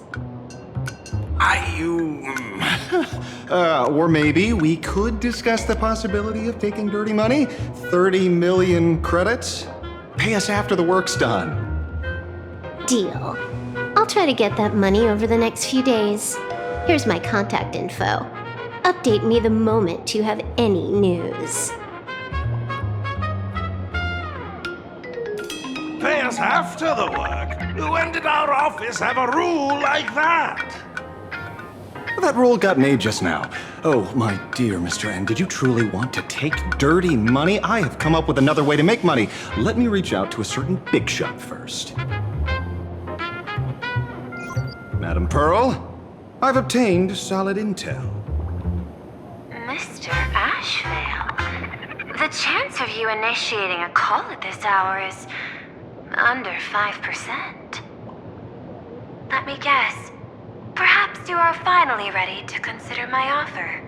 Or maybe we could discuss the possibility of taking dirty money? 30 million credits? Pay us after the work's done. Deal. I'll try to get that money over the next few days. Here's my contact info. Update me the moment you have any news. Pay us after the work? When did our office have a rule like that? That rule got made just now. Oh, my dear Mr. N, did you truly want to take dirty money? I have come up with another way to make money. Let me reach out to a certain big shot first. Madam Pearl, I've obtained solid intel. Mr. Ashveil, the chance of you initiating a call at this hour is under 5%. Let me guess. Perhaps you are finally ready to consider my offer.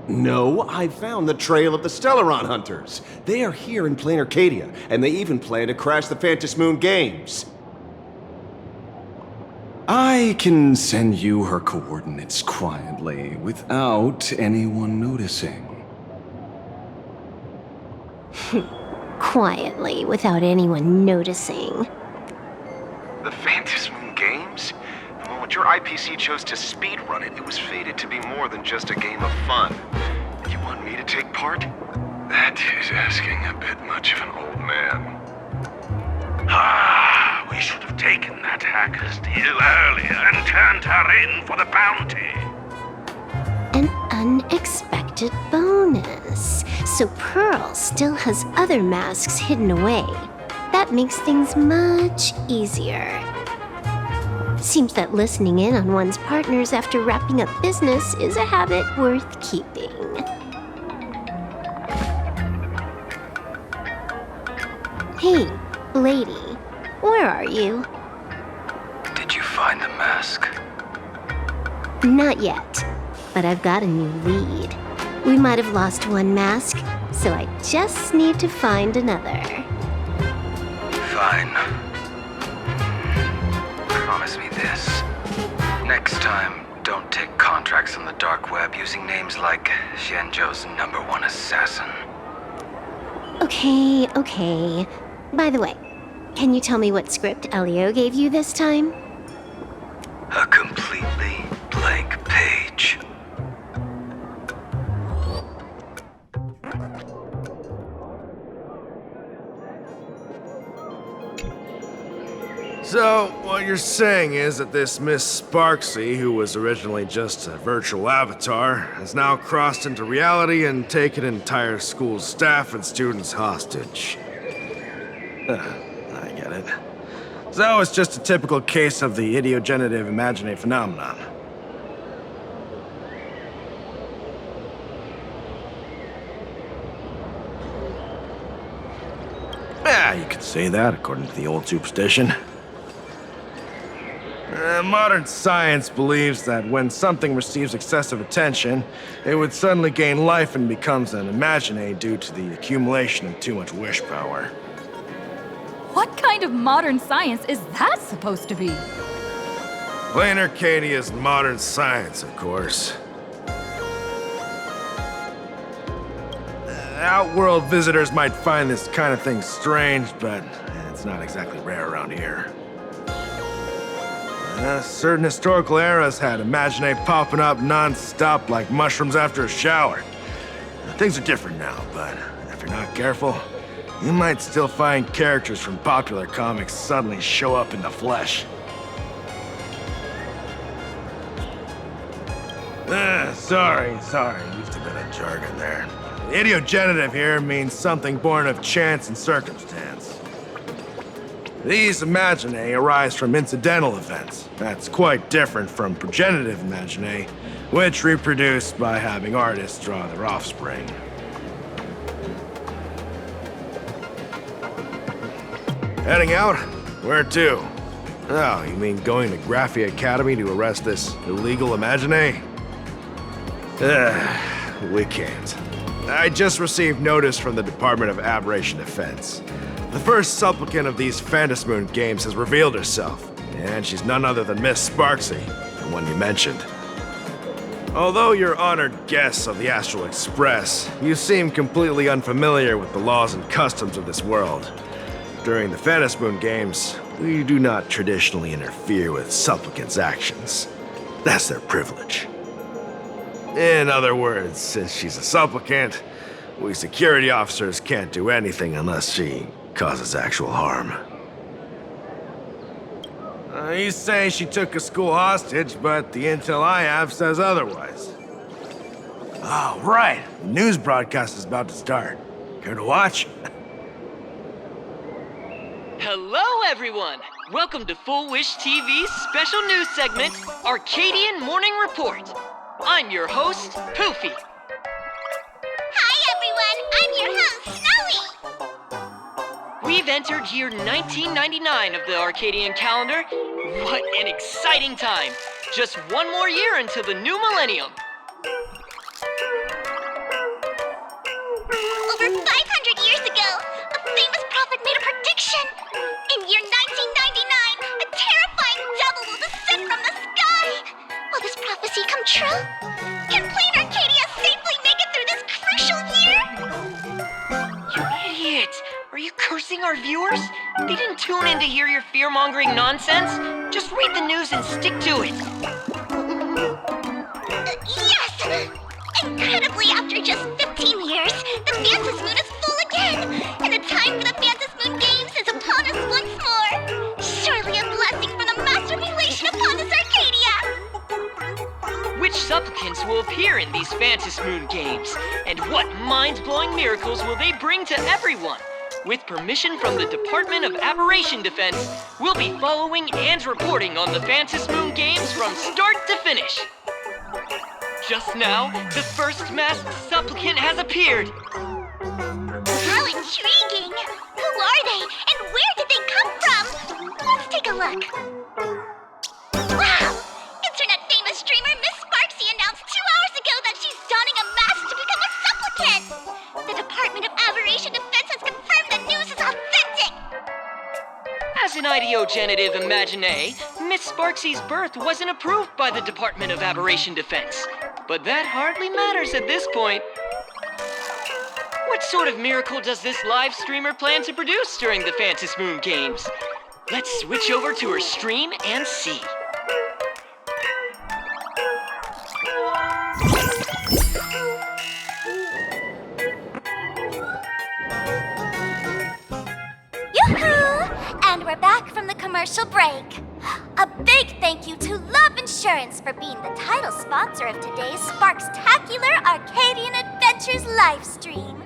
No, I found the trail of the Stellaron hunters. They are here in plain Arcadia, and they even plan to crash the phantasmoon games. I can send you her coordinates quietly, without anyone noticing. Quietly, without anyone noticing. The phantasmoon games? The moment your IPC chose to speedrun it, it was fated to be more than just a game of fun. You want me to take part? That is asking a bit much of an old man. Ah, we should have taken that hacker's deal earlier and turned her in for the bounty. unexpected bonus. So Pearl still has other masks hidden away. That makes things much easier. Seems that listening in on one's partners after wrapping up business is a habit worth keeping. Hey, lady, where are you? Did you find the mask? Not yet, but I've got a new lead. We might have lost one mask, so I just need to find another. Fine. Promise me this. Next time, don't take contracts on the dark web using names like Xianzhou's #1 assassin. Okay. By the way, can you tell me what script Elio gave you this time? A completely blank page. So, what you're saying is that this Miss Sparksy, who was originally just a virtual avatar, has now crossed into reality and taken an entire school's staff and students hostage. I get it. So it's just a typical case of the idiogenerative imagenae phenomenon. Yeah, you could say that according to the old superstition. Modern science believes that when something receives excessive attention, it would suddenly gain life and becomes an imagenae due to the accumulation of too much wish power. What kind of modern science is that supposed to be? Plain Arcadia's modern science, of course. Outworld visitors might find this kind of thing strange, but it's not exactly rare around here. Certain historical eras had imagenae popping up non-stop like mushrooms after a shower. Things are different now, but if you're not careful, you might still find characters from popular comics suddenly show up in the flesh. Sorry, used a bit of jargon there. Idiogenitive here means something born of chance and circumstance. These imagenae arise from incidental events. That's quite different from progenitive imagenae, which reproduce by having artists draw their offspring. Heading out? Where to? Oh, you mean going to Graphia Academy to arrest this illegal imagenae? We can't. I just received notice from the Department of Aberration Defense. The first supplicant of these phantasmoon games has revealed herself, and she's none other than Miss Sparksy, the one you mentioned. Although you're honored guests of the Astral Express, you seem completely unfamiliar with the laws and customs of this world. During the phantasmoon games, we do not traditionally interfere with supplicants' actions. That's their privilege. In other words, since she's a supplicant, we security officers can't do anything unless she causes actual harm. You say she took a school hostage, but the intel I have says otherwise. Oh, right. The news broadcast is about to start. Care to watch? Hello, everyone! Welcome to Full Wish TV's special news segment, Arcadian Morning Report. I'm your host, Poofy. Hi, everyone! I'm your host, Snowy! We've entered year 1999 of the Arcadian calendar. What an exciting time! Just one more year until the new millennium. Over 500 years ago, a famous prophet made a prediction. In year 1999, a terrifying devil will descend from the sky. Will this prophecy come true? Can Plain Arcadia safely make it through this crucial year? You idiot! Are you cursing our viewers? They didn't tune in to hear your fear-mongering nonsense. Just read the news and stick to it. Yes! Incredibly, after just 15 years, the phantasmoon is full again, and the time for the phantasmoon games is upon us once more. Surely a blessing from the master relation upon us, Arcadia! Which supplicants will appear in these phantasmoon games? And what mind-blowing miracles will they bring to everyone? With permission from the Department of Aberration Defense, we'll be following and reporting on the phantasmoon games from start to finish. Just now, the first masked supplicant has appeared. How intriguing! Who are they, and where did they come from? Let's take a look. Wow! Internet-famous streamer Miss Sparksy announced 2 hours ago that she's donning a mask to become a supplicant! The Department of Aberration Defense has confirmed the news is authentic! As an ideogenitive imagenae, Miss Sparksy's birth wasn't approved by the Department of Aberration Defense. But that hardly matters at this point. What sort of miracle does this live streamer plan to produce during the phantasmoon games? Let's switch over to her stream and see. Yoo-hoo! And we're back from the commercial break. A big thank you to Love Insurance for being the title sponsor of today's Sparkstacular Arcadian Adventures livestream.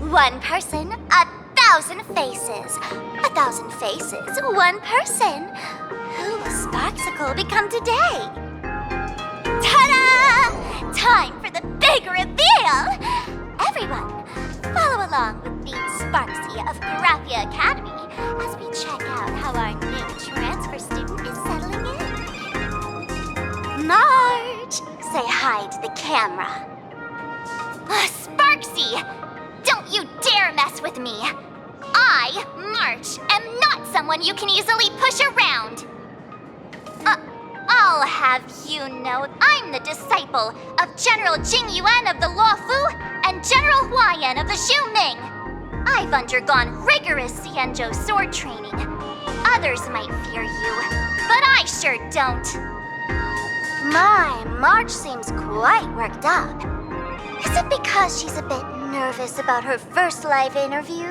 1 person, 1,000 faces. 1,000 faces, 1 person. Who will Sparksicle become today? Ta-da! Time for the big reveal! Everyone, follow along with the Sparksy of Parathia Academy as we check out how our new transfer student is settling in. Marge, say hi to the camera. Sparksy, don't you dare mess with me. I, March, am not someone you can easily push around. I'll have you know I'm the disciple of General Jingyuan of the Luofu and General Huayan of the Xiuming. I've undergone rigorous Xianzhou sword training. Others might fear you, but I sure don't. My, Marge seems quite worked up. Is it because she's a bit nervous about her first live interview?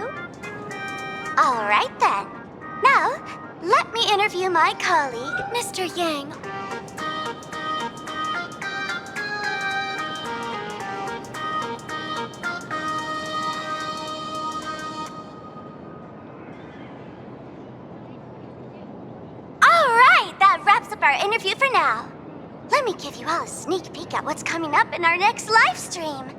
All right then. Now, let me interview my colleague, Mr. Yang. Our interview for now. Let me give you all a sneak peek at what's coming up in our next live stream.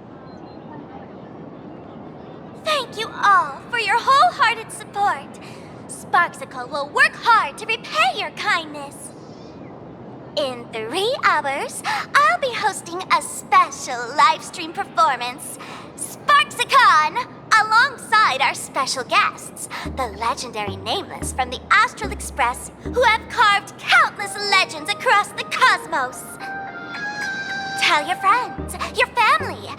Thank you all for your wholehearted support. Sparksicle will work hard to repay your kindness. In 3 hours, I'll be hosting a special live stream performance, Sparksicon, alongside our special guests, the legendary Nameless from the Astral Express, who have carved countless legends across the cosmos. Tell your friends, your family,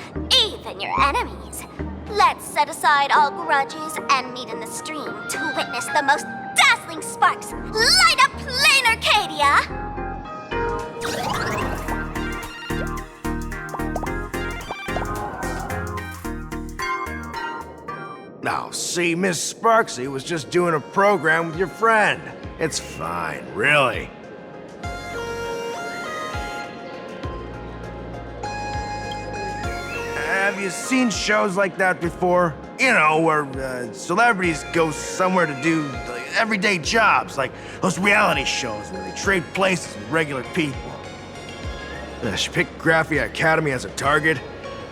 even your enemies. Let's set aside all grudges and meet in the stream to witness the most dazzling sparks light up plain Arcadia. Now, see, Miss Sparksy was just doing a program with your friend. It's fine, really. Have you seen shows like that before? You know, where celebrities go somewhere to do everyday jobs, like those reality shows where they trade places with regular people. She picked Graphia Academy as a target.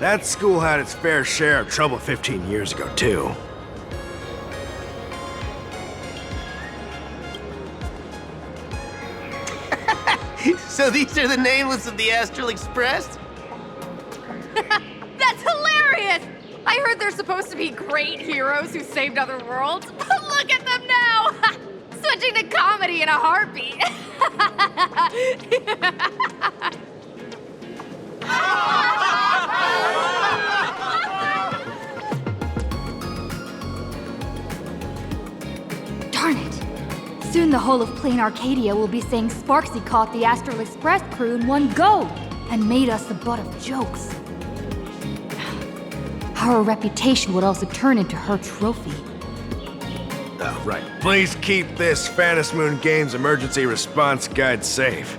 That school had its fair share of trouble 15 years ago, too. So these are the Nameless of the Astral Express? That's hilarious! I heard they're supposed to be great heroes who saved other worlds. Look at them now! Switching to comedy in a heartbeat. Darn it! Soon the whole of plain Arcadia will be saying Sparksy caught the Astral Express crew in one go and made us the butt of jokes. Our reputation would also turn into her trophy. Oh, right. Please keep this phantasmoon Games emergency response guide safe.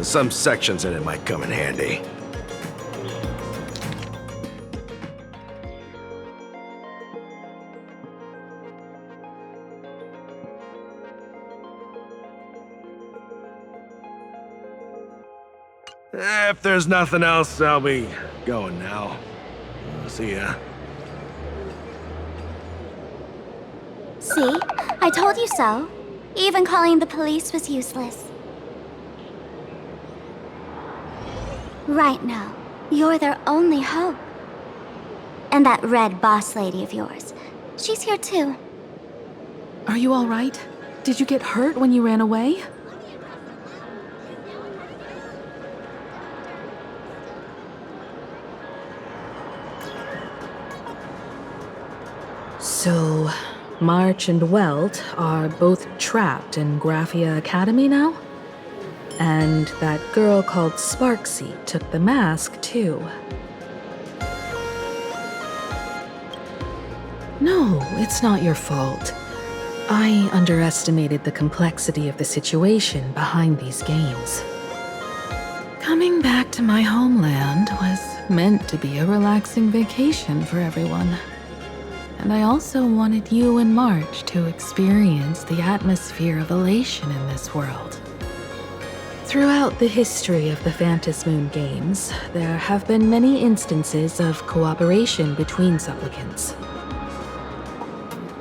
Some sections in it might come in handy. If there's nothing else, I'll be going now. See ya. See? I told you so. Even calling the police was useless. Right now, you're their only hope. And that red boss lady of yours, she's here too. Are you all right? Did you get hurt when you ran away? So, March and Welt are both trapped in Graphia Academy now? And that girl called Sparksy took the mask, too. No, it's not your fault. I underestimated the complexity of the situation behind these games. Coming back to my homeland was meant to be a relaxing vacation for everyone. And I also wanted you and March to experience the atmosphere of elation in this world. Throughout the history of the phantasmoon games, there have been many instances of cooperation between supplicants.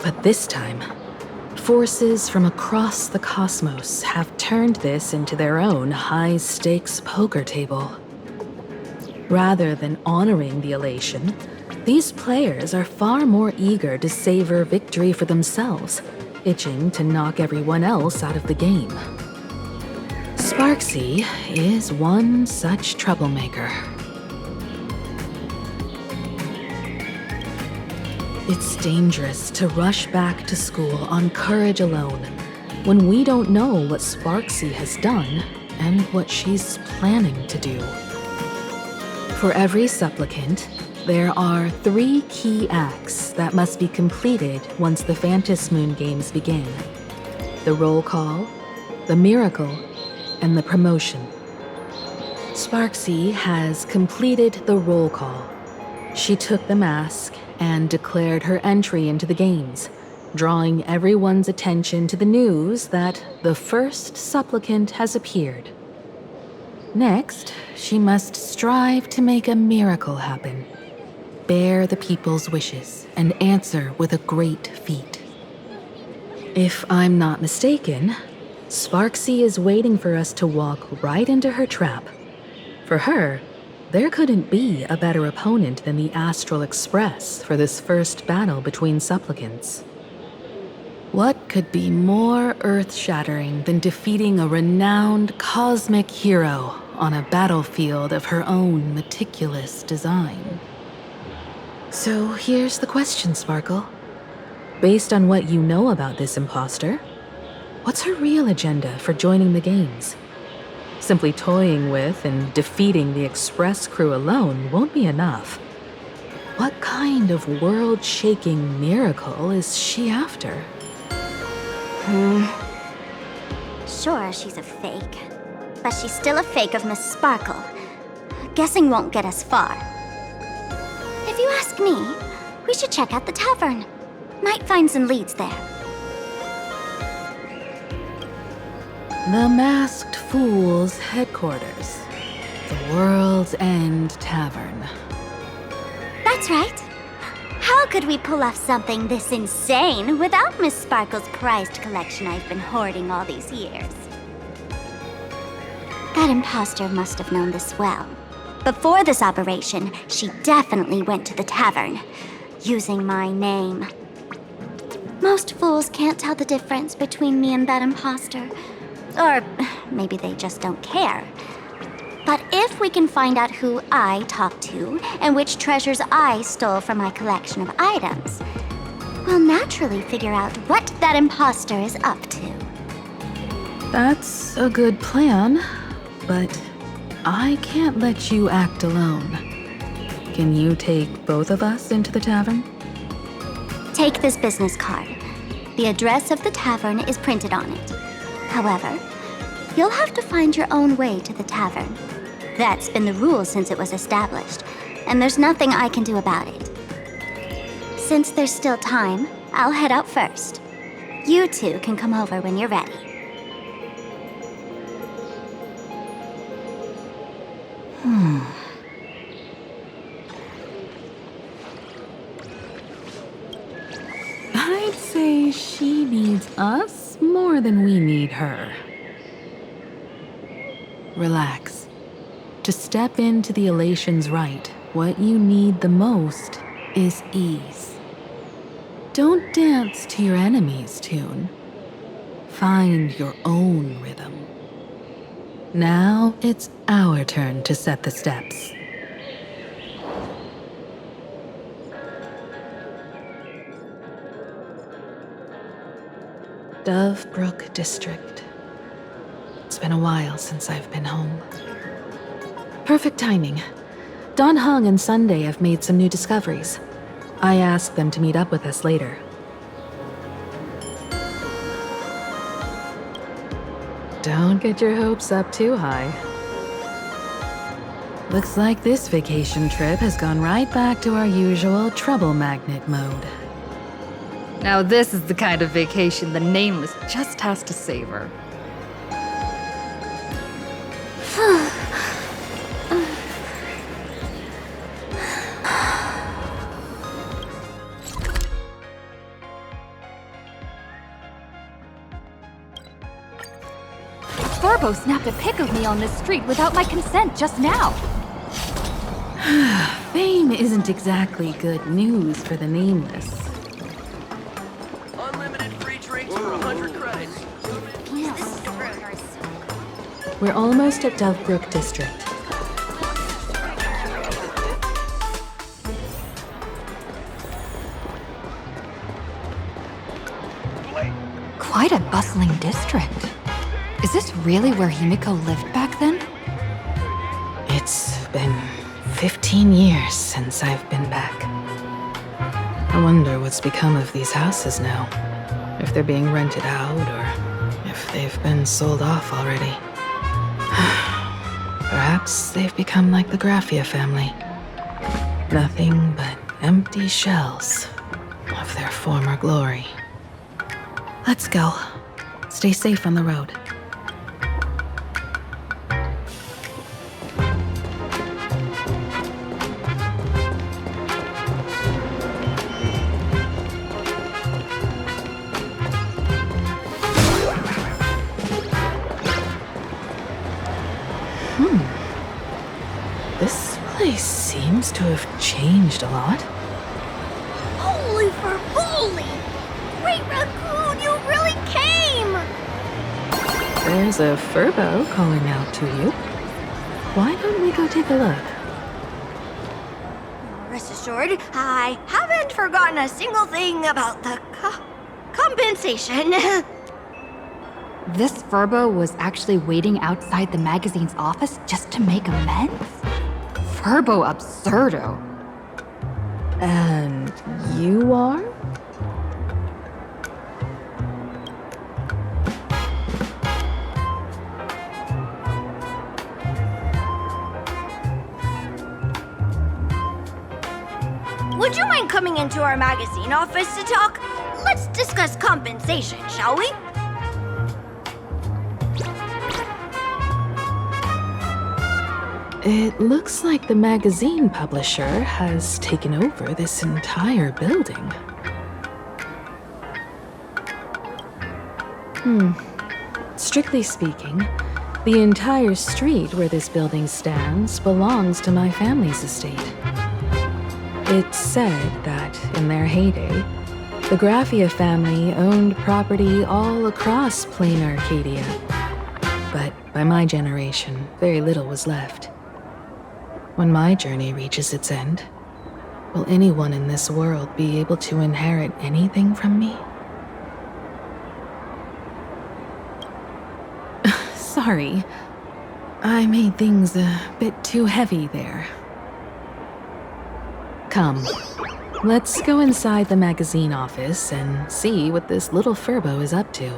But this time, forces from across the cosmos have turned this into their own high-stakes poker table. Rather than honoring the elation, these players are far more eager to savor victory for themselves, itching to knock everyone else out of the game. Sparksy is one such troublemaker. It's dangerous to rush back to school on courage alone when we don't know what Sparksy has done and what she's planning to do. For every supplicant, there are 3 key acts that must be completed once the phantasmoon games begin: the roll call, the miracle, and the promotion. Sparksy has completed the roll call. She took the mask and declared her entry into the games, drawing everyone's attention to the news that the first supplicant has appeared. Next, she must strive to make a miracle happen, bear the people's wishes, and answer with a great feat. If I'm not mistaken, Sparksy is waiting for us to walk right into her trap. For her, there couldn't be a better opponent than the Astral Express for this first battle between supplicants. What could be more earth-shattering than defeating a renowned cosmic hero on a battlefield of her own meticulous design? So here's the question, Sparkle. Based on what you know about this imposter, what's her real agenda for joining the games? Simply toying with and defeating the Express crew alone won't be enough. What kind of world-shaking miracle is she after? Sure, she's a fake. But she's still a fake of Miss Sparkle. Guessing won't get us far. If you ask me, we should check out the tavern. Might find some leads there. The Masked Fool's headquarters. The World's End Tavern. That's right. How could we pull off something this insane without Miss Sparkle's prized collection I've been hoarding all these years? That imposter must have known this well. Before this operation, she definitely went to the tavern, using my name. Most fools can't tell the difference between me and that imposter. Or maybe they just don't care. But if we can find out who I talked to and which treasures I stole from my collection of items, we'll naturally figure out what that imposter is up to. That's a good plan, but I can't let you act alone. Can you take both of us into the tavern? Take this business card. The address of the tavern is printed on it. However, you'll have to find your own way to the tavern. That's been the rule since it was established, and there's nothing I can do about it. Since there's still time, I'll head out first. You two can come over when you're ready. I'd say she needs us more than we need her. Relax. To step into the elation's right, what you need the most is ease. Don't dance to your enemy's tune. Find your own rhythm. Now it's our turn to set the steps. Dove Brook District. It's been a while since I've been home. Perfect timing. Don Hung and Sunday have made some new discoveries. I asked them to meet up with us later. Don't get your hopes up too high. Looks like this vacation trip has gone right back to our usual trouble magnet mode. Now this is the kind of vacation the Nameless just has to savor. Furbo snapped a pic of me on the street without my consent just now. Fame isn't exactly good news for the Nameless. Unlimited free drinks for 100 credits. We're almost at Dove Brook District. Quite a bustling district. Is this really where Himeko lived back then? It's been 15 years since I've been back. I wonder what's become of these houses now. If they're being rented out or if they've been sold off already. Perhaps they've become like the Graphia family. Nothing but empty shells of their former glory. Let's go. Stay safe on the road. This place seems to have changed a lot. Holy for holy! Great Raccoon, you really came! There's a Furbo calling out to you. Why don't we go take a look? Rest assured, I haven't forgotten a single thing about the compensation. This Furbo was actually waiting outside the magazine's office just to make amends? Furbo absurdo. And you are? Would you mind coming into our magazine office to talk? Let's discuss compensation, shall we? It looks like the magazine publisher has taken over this entire building. Strictly speaking, the entire street where this building stands belongs to my family's estate. It's said that, in their heyday, the Graphia family owned property all across plain Arcadia. But by my generation, very little was left. When my journey reaches its end, will anyone in this world be able to inherit anything from me? Sorry, I made things a bit too heavy there. Come, let's go inside the magazine office and see what this little Furbo is up to.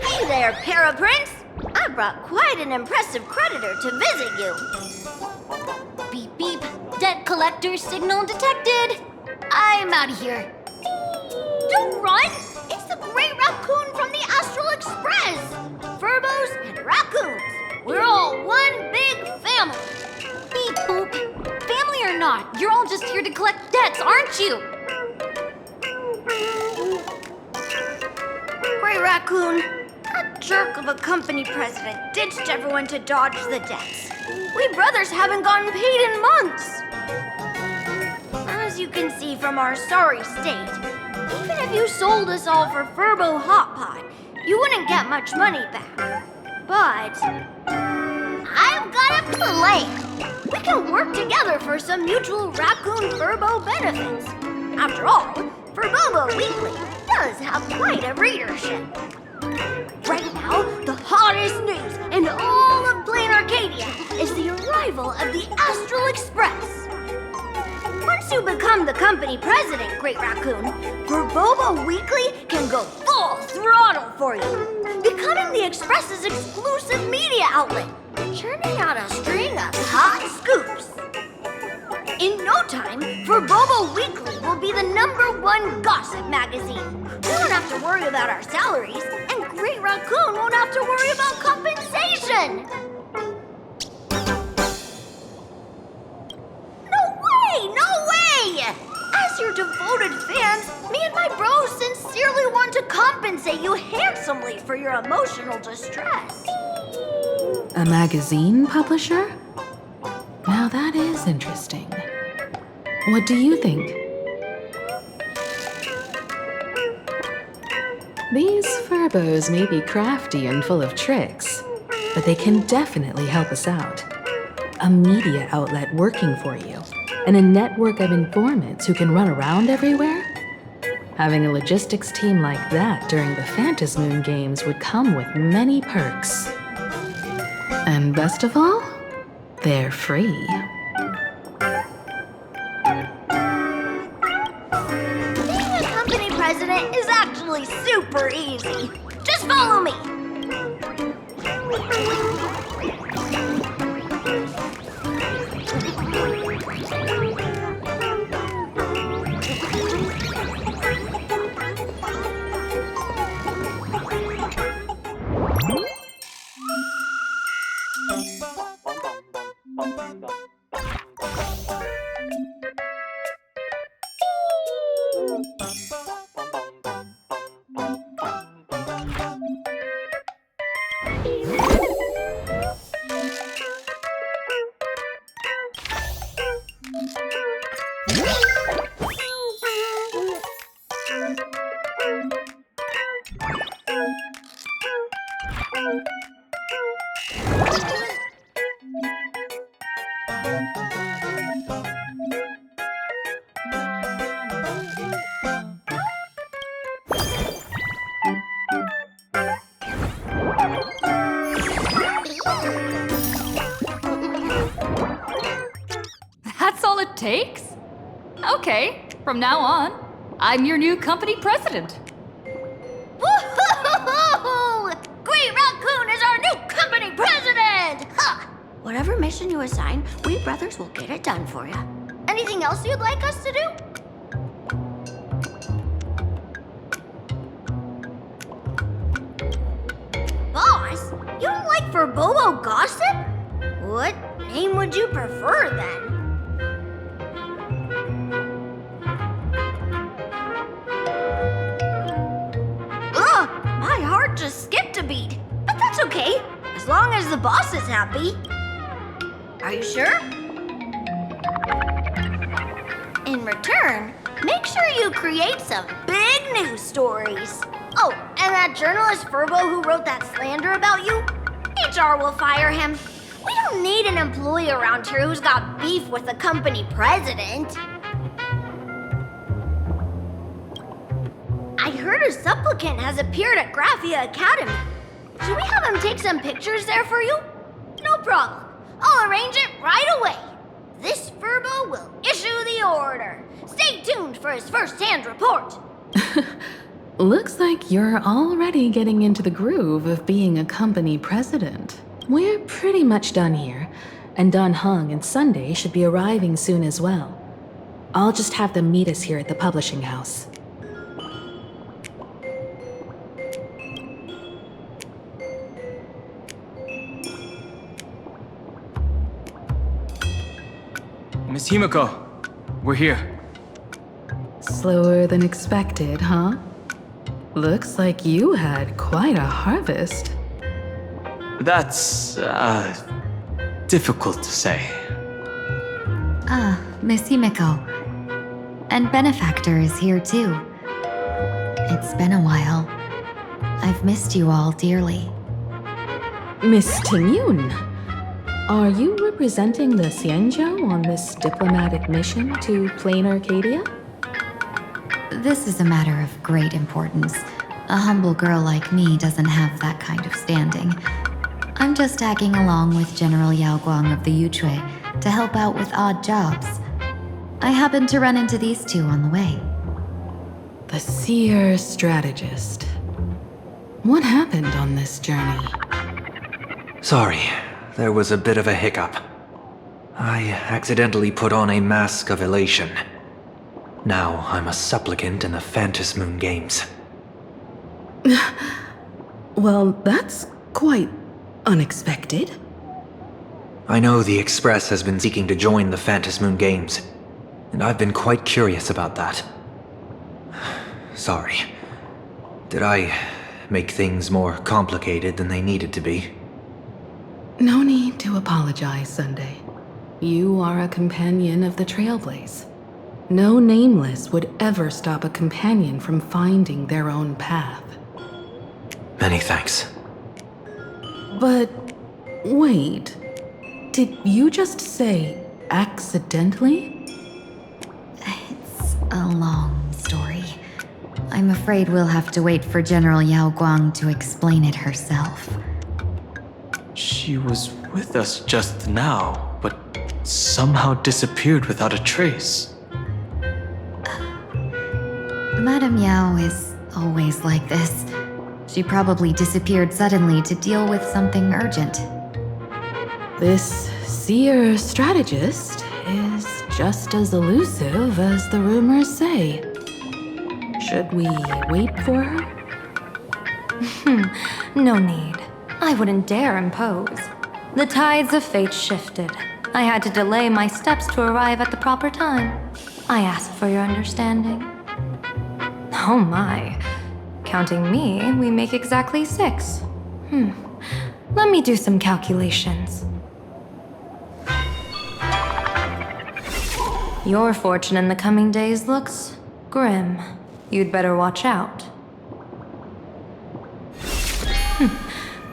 Hey there, Paraprince! I brought quite an impressive creditor to visit you. Beep beep. Debt collector signal detected. I'm out of here. Don't run! It's the Great Raccoon from the Astral Express! Furbos and raccoons. We're all one big family. Beep boop. Family or not, you're all just here to collect debts, aren't you? Great Raccoon, that jerk of a company president ditched everyone to dodge the debts. We brothers haven't gotten paid in months. As you can see from our sorry state, even if you sold us all for Furbo Hot Pot, you wouldn't get much money back. But I've got a plan. We can work together for some mutual raccoon Furbo benefits. After all, Furbobo Weekly does have quite a readership. Right now, the hottest news in all of Plain Arcadia is the arrival of the Astral Express. Once you become the company president, Great Raccoon, Furbobo Weekly can go full throttle for you, becoming the Express's exclusive media outlet, churning out a string of hot scoops. In no time, Furbobo Weekly will be the #1 gossip magazine. We won't have to worry about our salaries, and Great Raccoon won't have to worry about compensation. No way! As your devoted fans, me and my bros sincerely want to compensate you handsomely for your emotional distress. A magazine publisher? Now that is interesting. What do you think? These Furbos may be crafty and full of tricks, but they can definitely help us out. A media outlet working for you, and a network of informants who can run around everywhere? Having a logistics team like that during the Phantasmoon games would come with many perks. And best of all, they're free. Being a company president is actually super easy. Just follow me. That's all it takes? Okay, from now on, I'm your new company president. Woo-hoo-hoo-hoo! Great Raccoon is our new company president! Ha! Whatever mission you assign, we brothers will get it done for you. Anything else you'd like us to do? Boss, you don't like Furbobo gossip? What name would you prefer then? Ugh, my heart just skipped a beat. But that's okay, as long as the boss is happy. Are you sure? In return, make sure you create some big news stories. Oh, and that journalist Furbo who wrote that slander about you? HR will fire him. We don't need an employee around here who's got beef with the company president. I heard heard a supplicant has appeared at Graphia Academy. Should we have him take some pictures there for you? No problem. I'll arrange it right away. This Furbo will issue the order. Stay tuned for his first-hand report. Looks like you're already getting into the groove of being a company president. We're pretty much done here, and Dan Heng and Sunday should be arriving soon as well. I'll just have them meet us here at the publishing house. Miss Himeko, we're here. Slower than expected, huh? Looks like you had quite a harvest. That's, difficult to say. Ah, Miss Himeko. And Benefactor is here too. It's been a while. I've missed you all dearly. Miss Tingyun, are you representing the Xianzhou on this diplomatic mission to plain Arcadia? This is a matter of great importance. A humble girl like me doesn't have that kind of standing. I'm just tagging along with General Yao Guang of the Yuchui to help out with odd jobs. I happened to run into these two on the way. The seer strategist. What happened on this journey? Sorry, there was a bit of a hiccup. I accidentally put on a mask of elation. Now I'm a supplicant in the Phantasmoon games. Well, that's quite unexpected. I know the Express has been seeking to join the Phantasmoon games, and I've been quite curious about that. Sorry. Did I make things more complicated than they needed to be? No need to apologize, Sunday. You are a companion of the Trailblaze. No nameless would ever stop a companion from finding their own path. Many thanks. But wait, did you just say accidentally? It's a long story. I'm afraid we'll have to wait for General Yao Guang to explain it herself. She was with us just now, but somehow disappeared without a trace. Madame Yao is always like this. She probably disappeared suddenly to deal with something urgent. This seer strategist is just as elusive as the rumors say. Should we wait for her? No need. I wouldn't dare impose. The tides of fate shifted. I had to delay my steps to arrive at the proper time. I asked for your understanding. Oh my. Counting me, we make exactly 6. Let me do some calculations. Your fortune in the coming days looks grim. You'd better watch out.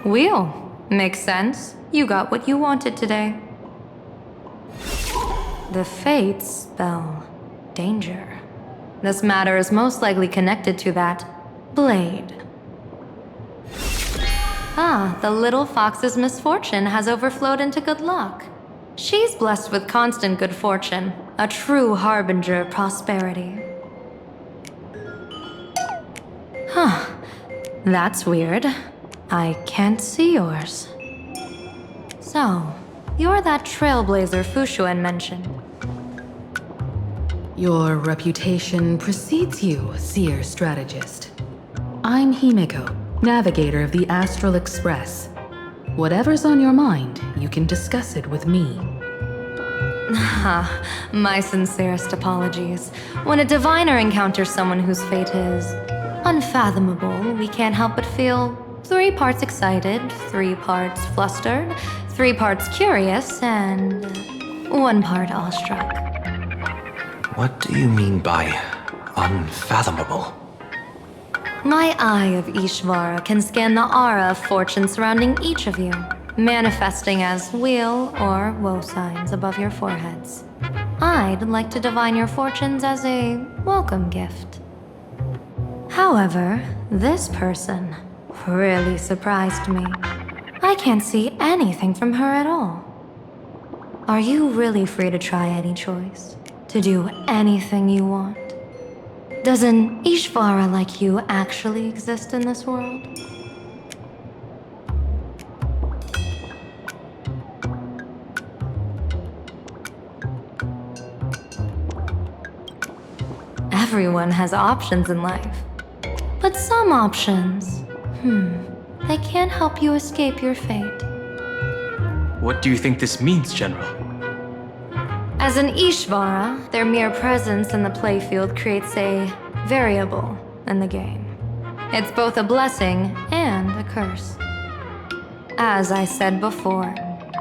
Wheel. Makes sense. You got what you wanted today. The fates spell danger. This matter is most likely connected to that blade. Ah, the little fox's misfortune has overflowed into good luck. She's blessed with constant good fortune, a true harbinger of prosperity. Huh. That's weird. I can't see yours. So, you're that trailblazer Fushuan mentioned. Your reputation precedes you, seer strategist. I'm Himeko, navigator of the Astral Express. Whatever's on your mind, you can discuss it with me. My sincerest apologies. When a diviner encounters someone whose fate is unfathomable, we can't help but feel 3 parts excited, 3 parts flustered, 3 parts curious, and 1 part awestruck. What do you mean by unfathomable? My eye of Ishvara can scan the aura of fortune surrounding each of you, manifesting as weal or woe signs above your foreheads. I'd like to divine your fortunes as a welcome gift. However, this person really surprised me. I can't see anything from her at all. Are you really free to try any choice? To do anything you want? Does an Ishvara like you actually exist in this world? Everyone has options in life. But some options, they can't help you escape your fate. What do you think this means, General? As an Ishvara, their mere presence in the playfield creates a variable in the game. It's both a blessing and a curse. As I said before,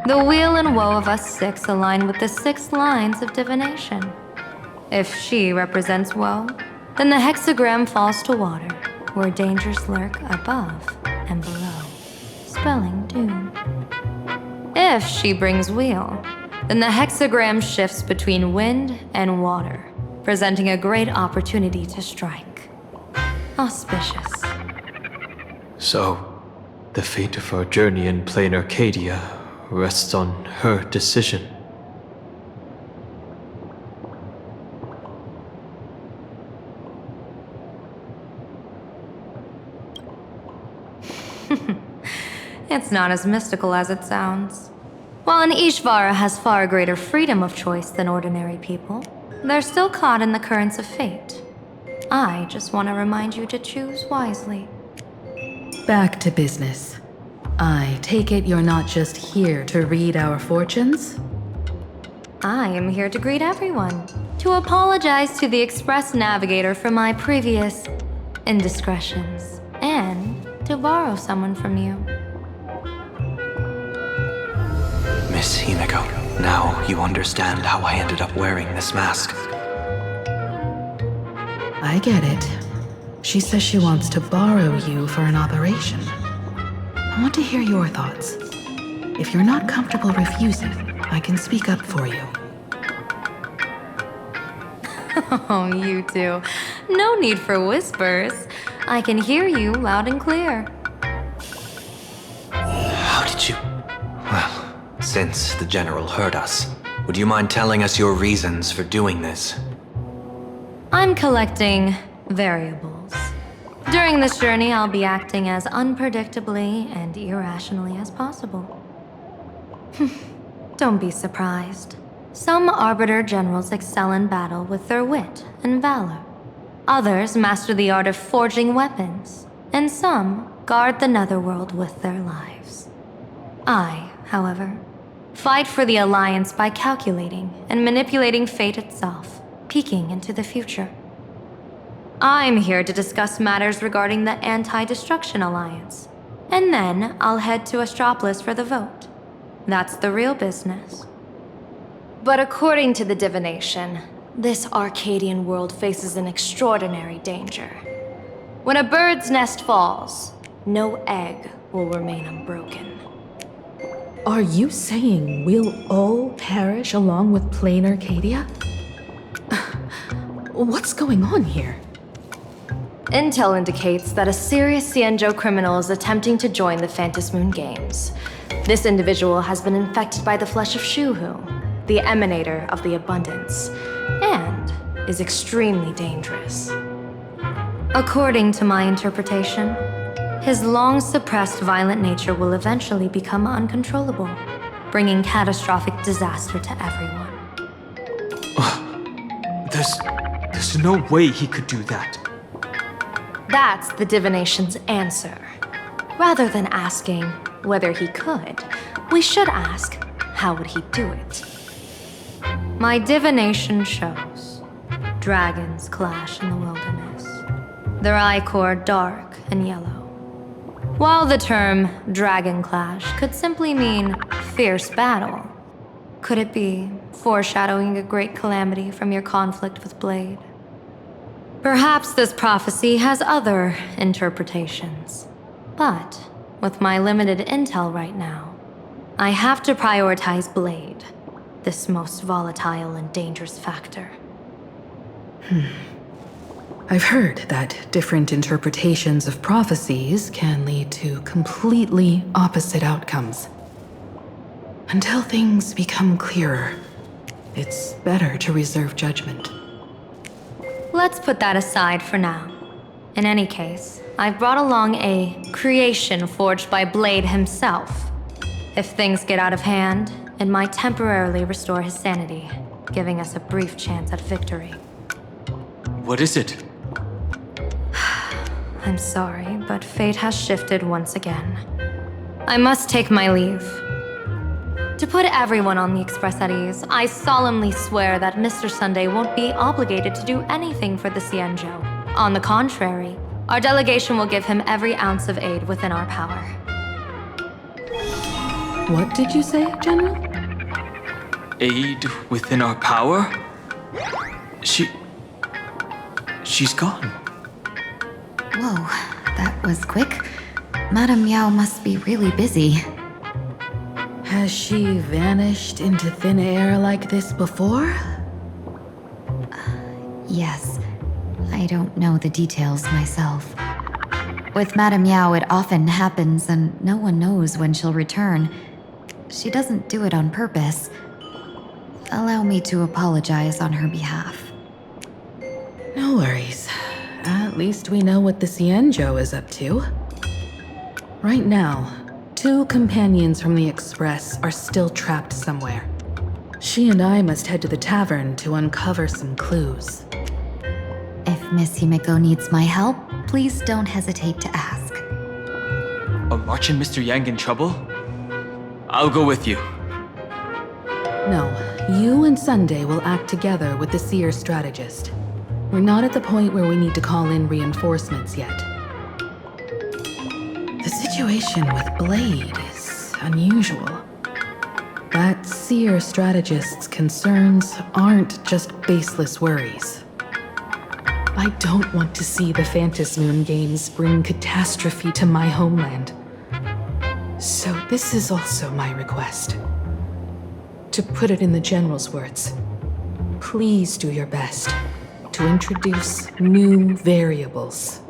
the weal and woe of us six align with the 6 lines of divination. If she represents woe, then the hexagram falls to water, where dangers lurk above and below, spelling doom. If she brings weal, then the hexagram shifts between wind and water, presenting a great opportunity to strike. Auspicious. So, the fate of our journey in plain Arcadia rests on her decision. It's not as mystical as it sounds. While an Ishvara has far greater freedom of choice than ordinary people, they're still caught in the currents of fate. I just want to remind you to choose wisely. Back to business. I take it you're not just here to read our fortunes? I am here to greet everyone, to apologize to the Express Navigator for my previous indiscretions, and to borrow someone from you. Miss Himeko, now you understand how I ended up wearing this mask. I get it. She says she wants to borrow you for an operation. I want to hear your thoughts. If you're not comfortable refusing, I can speak up for you. Oh, you two. No need for whispers. I can hear you loud and clear. How did you... Well, since the General heard us, would you mind telling us your reasons for doing this? I'm collecting variables. During this journey, I'll be acting as unpredictably and irrationally as possible. Don't be surprised. Some Arbiter generals excel in battle with their wit and valor. Others master the art of forging weapons, and some guard the netherworld with their lives. I, however, fight for the Alliance by calculating and manipulating fate itself, peeking into the future. I'm here to discuss matters regarding the Anti-Destruction Alliance, and then I'll head to Astropolis for the vote. That's the real business. But according to the divination, this Arcadian world faces an extraordinary danger. When a bird's nest falls, no egg will remain unbroken. Are you saying we'll all perish along with plain Arcadia? What's going on here? Intel indicates that a serious Xianzhou criminal is attempting to join the Phantasmoon Games. This individual has been infected by the flesh of Shuhu, the emanator of the abundance, and is extremely dangerous. According to my interpretation, his long-suppressed violent nature will eventually become uncontrollable, bringing catastrophic disaster to everyone. There's no way he could do that. That's the divination's answer. Rather than asking whether he could, we should ask, how would he do it? My divination shows dragons clash in the wilderness, their ichor dark and yellow. While the term dragon clash could simply mean fierce battle, could it be foreshadowing a great calamity from your conflict with Blade? Perhaps this prophecy has other interpretations, but with my limited intel right now, I have to prioritize Blade, this most volatile and dangerous factor. I've heard that different interpretations of prophecies can lead to completely opposite outcomes. Until things become clearer, it's better to reserve judgment. Let's put that aside for now. In any case, I've brought along a creation forged by Blade himself. If things get out of hand, it might temporarily restore his sanity, giving us a brief chance at victory. What is it? I'm sorry, but fate has shifted once again. I must take my leave. To put everyone on the Express at ease, I solemnly swear that Mr. Sunday won't be obligated to do anything for the Cienjo. On the contrary, our delegation will give him every ounce of aid within our power. What did you say, General? Aid within our power? She's gone. Whoa, that was quick. Madame Yao must be really busy. Has she vanished into thin air like this before? Yes. I don't know the details myself. With Madame Yao, it often happens and no one knows when she'll return. She doesn't do it on purpose. Allow me to apologize on her behalf. No worries. At least we know what the Cienjo is up to. Right now, 2 companions from the Express are still trapped somewhere. She and I must head to the tavern to uncover some clues. If Miss Himeko needs my help, please don't hesitate to ask. Are March and Mr. Yang in trouble? I'll go with you. No, you and Sunday will act together with the seer strategist. We're not at the point where we need to call in reinforcements yet. The situation with Blade is unusual. That seer strategist's concerns aren't just baseless worries. I don't want to see the Phantasmoon games bring catastrophe to my homeland. So this is also my request. To put it in the General's words, please do your best to introduce new variables.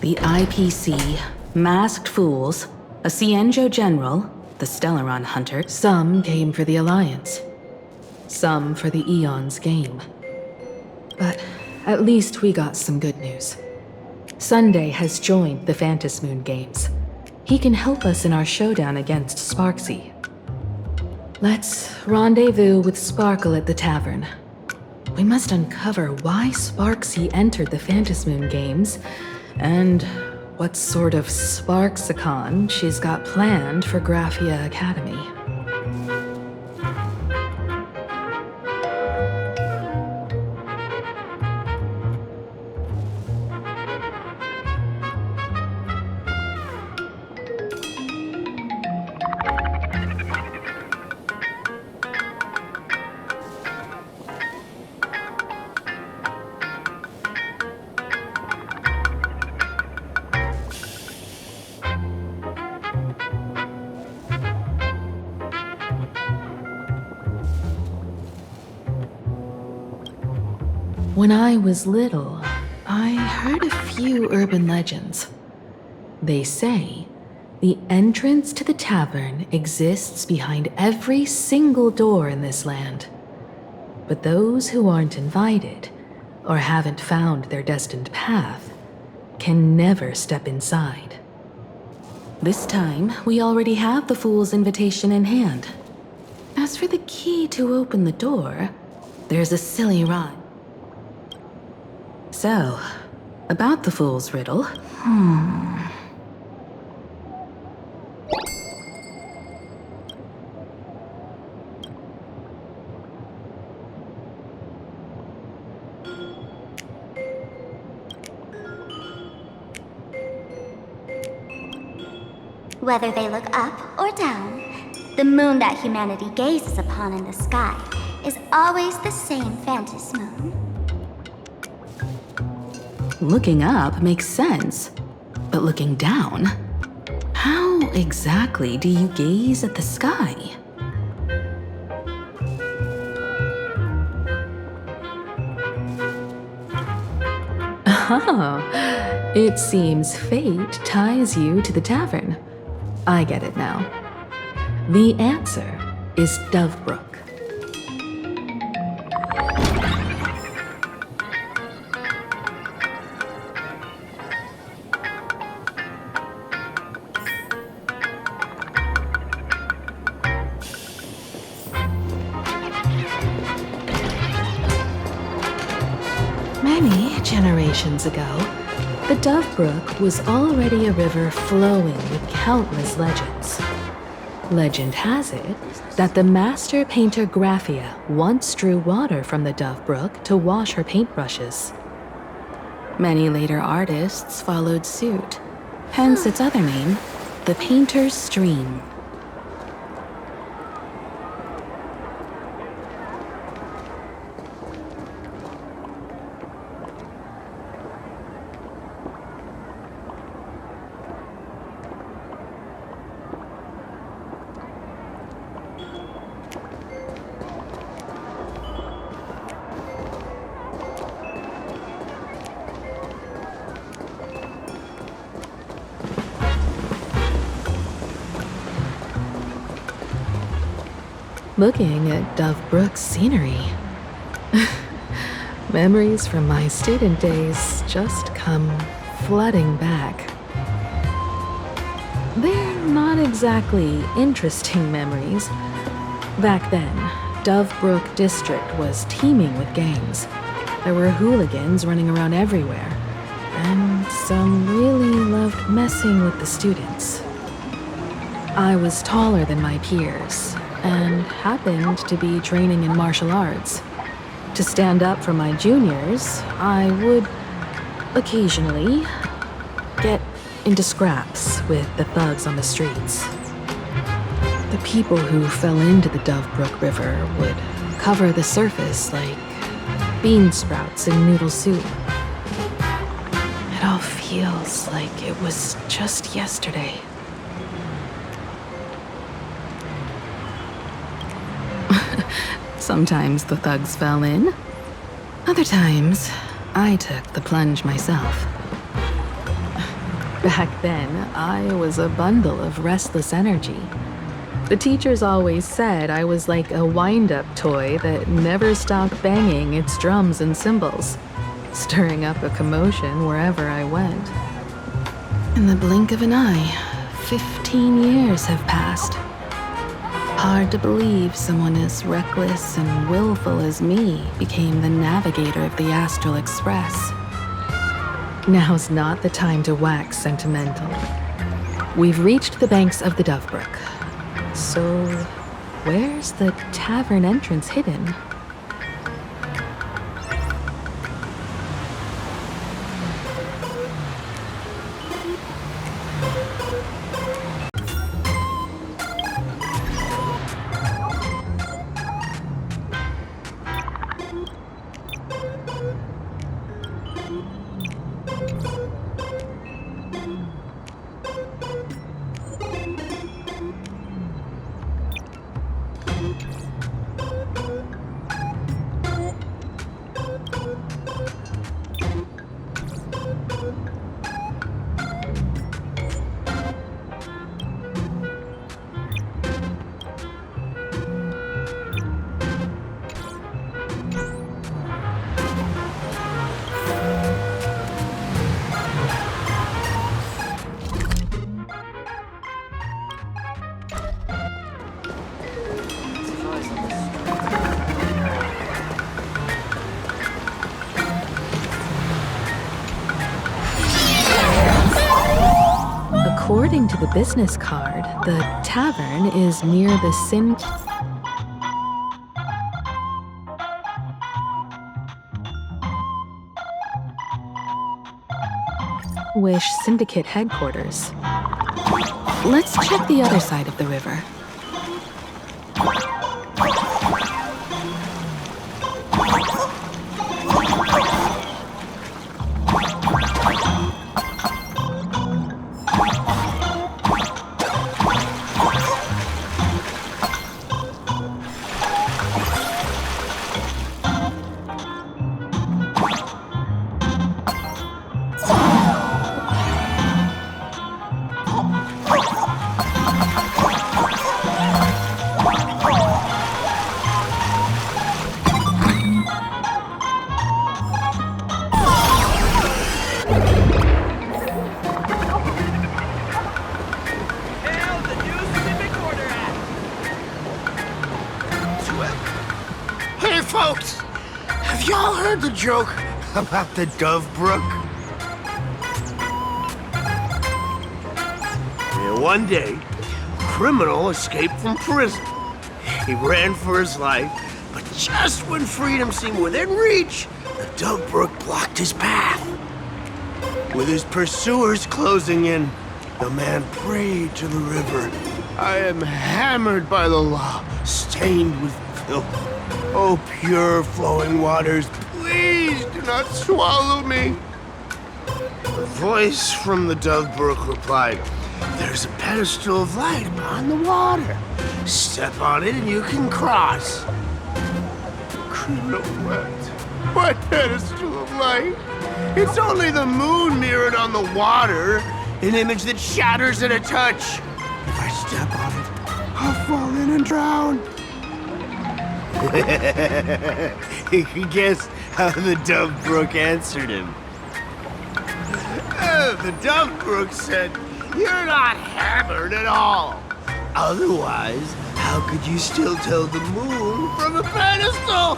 The IPC, masked fools, a Cienjo general, the Stellaron hunter. Some came for the Alliance. Some for the Eon's game. But at least we got some good news. Sunday has joined the Phantasmoon games. He can help us in our showdown against Sparksy. Let's rendezvous with Sparkle at the tavern. We must uncover why Sparksy entered the Phantasmoon games, and what sort of Sparksicon she's got planned for Graphia Academy. When I was little, I heard a few urban legends. They say the entrance to the tavern exists behind every single door in this land. But those who aren't invited, or haven't found their destined path, can never step inside. This time, we already have the Fool's invitation in hand. As for the key to open the door, there's a silly rhyme. So, about the Fool's riddle. Whether they look up or down, the moon that humanity gazes upon in the sky is always the same phantasmoon. looking up makes sense. But looking down? How exactly do you gaze at the sky? Oh, it seems fate ties you to the tavern. I get it now. The answer is Dovebrook. Many generations ago, the Dovebrook was already a river flowing with countless legends. Legend has it that the master painter Graphia once drew water from the Dovebrook to wash her paintbrushes. Many later artists followed suit, hence its other name, the Painter's Stream. Looking at Dovebrook's scenery. Memories from my student days just come flooding back. They're not exactly interesting memories. Back then, Dovebrook District was teeming with gangs. There were hooligans running around everywhere, and some really loved messing with the students. I was taller than my peers, and happened to be training in martial arts. To stand up for my juniors, I would occasionally get into scraps with the thugs on the streets. The people who fell into the Dovebrook River would cover the surface like bean sprouts in noodle soup. It all feels like it was just yesterday. Sometimes the thugs fell in. Other times, I took the plunge myself. Back then, I was a bundle of restless energy. The teachers always said I was like a wind-up toy that never stopped banging its drums and cymbals, stirring up a commotion wherever I went. In the blink of an eye, 15 years have passed. Hard to believe someone as reckless and willful as me became the navigator of the Astral Express. Now's not the time to wax sentimental. We've reached the banks of the Dovebrook. So, where's the tavern entrance hidden? According to the business card, the tavern is near the Syndicate headquarters. Let's check the other side of the river. Folks, have y'all heard the joke about the Dove Brook? Yeah, one day, a criminal escaped from prison. He ran for his life, but just when freedom seemed within reach, the Dove Brook blocked his path. With his pursuers closing in, the man prayed to the river. I am hammered by the law, stained with filth. Oh, pure flowing waters, please do not swallow me. A voice from the Dove Brook replied, there's a pedestal of light upon the water. Step on it and you can cross. The criminal wept. What pedestal of light? It's only the moon mirrored on the water, an image that shatters at a touch. If I step on it, I'll fall in and drown. Guess how the Dove Brook answered him. The Dove Brook said, you're not hammered at all. Otherwise, how could you still tell the moon from a pedestal?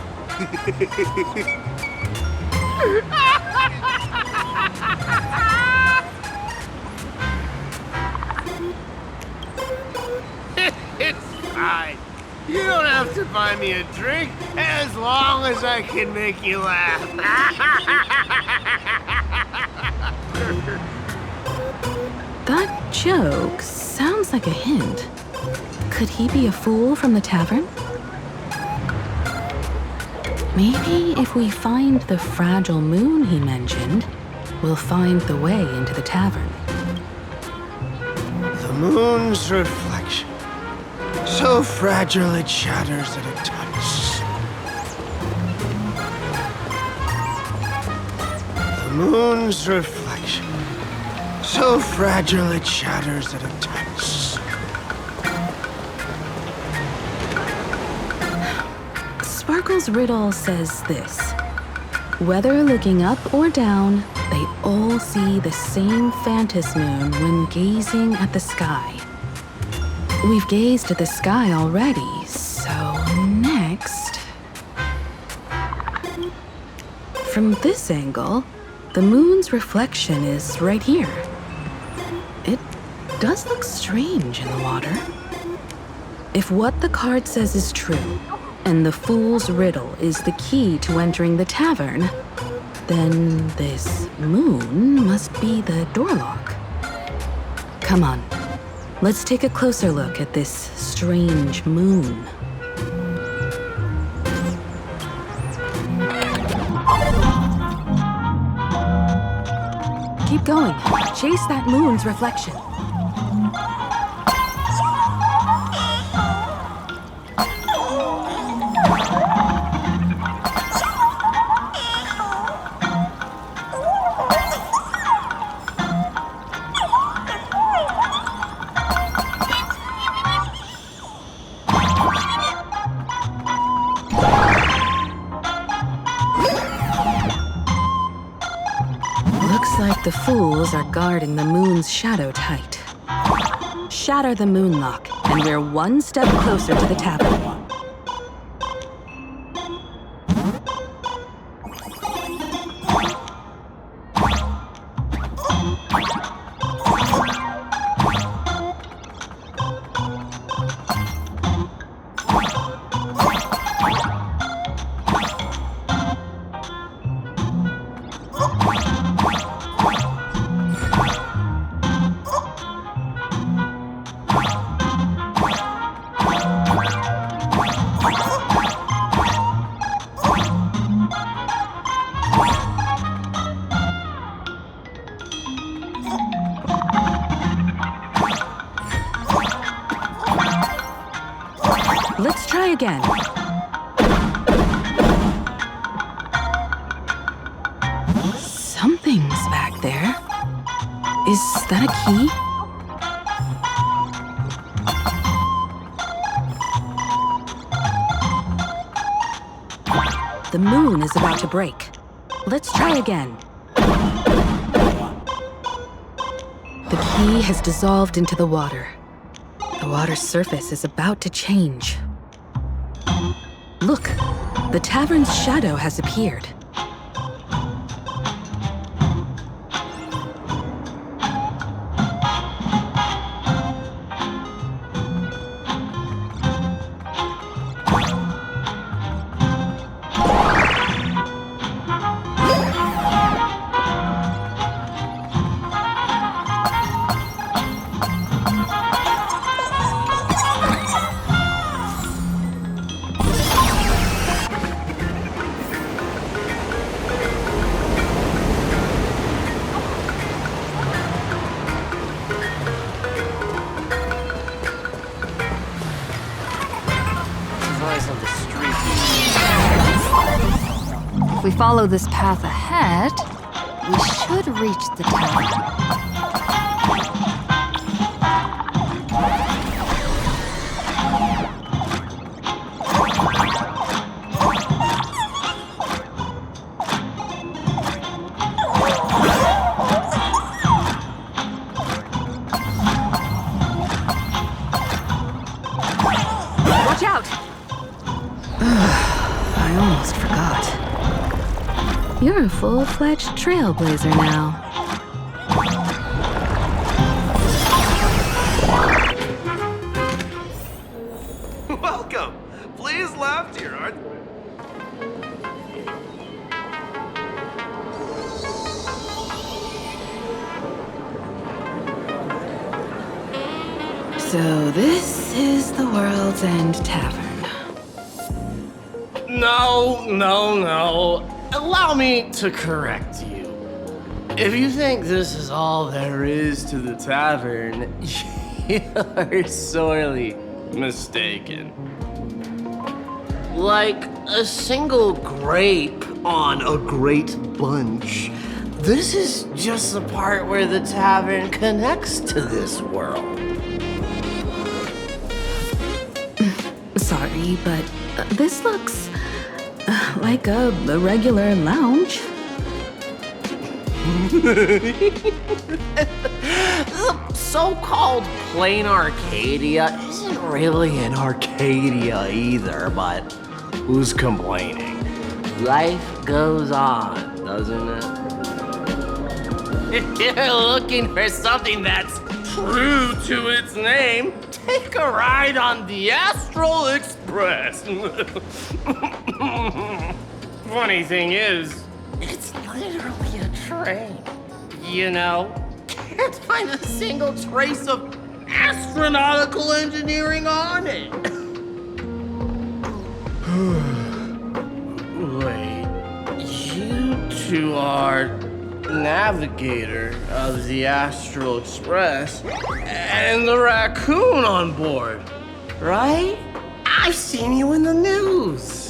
It's fine. You don't have to buy me a drink as long as I can make you laugh. That joke sounds like a hint. Could he be a fool from the tavern? Maybe if we find the fragile moon he mentioned, we'll find the way into the tavern. The moon's reflection, so fragile it shatters at a touch. The moon's reflection, so fragile it shatters at a touch. Sparkle's riddle says this. Whether looking up or down, they all see the same phantasmoon when gazing at the sky. We've gazed at the sky already, so next... From this angle, the moon's reflection is right here. It does look strange in the water. If what the card says is true, and the fool's riddle is the key to entering the tavern, then this moon must be the door lock. Come on, let's take a closer look at this strange moon. Keep going. Chase that moon's reflection. The fools are guarding the moon's shadow tight. Shatter the moon lock, and we're one step closer to the tavern. Let's try again. Something's back there. Is that a key? The moon is about to break. Let's try again. The key has dissolved into the water. The water's surface is about to change. Look, The tavern's shadow has appeared. If we follow this path ahead, we should reach the tavern. Watch out! I almost forgot. You're a full-fledged trailblazer now. Welcome. Please left here, aren't So this is the World's End Tavern. No. Allow me to correct you. If you think this is all there is to the tavern, you're sorely mistaken. Like a single grape on a great bunch, this is just the part where the tavern connects to this world. Sorry, but this looks like a regular lounge. The so-called plain Arcadia isn't really an Arcadia either, but who's complaining? Life goes on, doesn't it? If you're looking for something that's true to its name, take a ride on the Astral Express. Funny thing is, it's literally a train. You know, can't find a single trace of astronautical engineering on it. Wait, you two are navigator of the Astral Express and the raccoon on board, right? I've seen you in the news.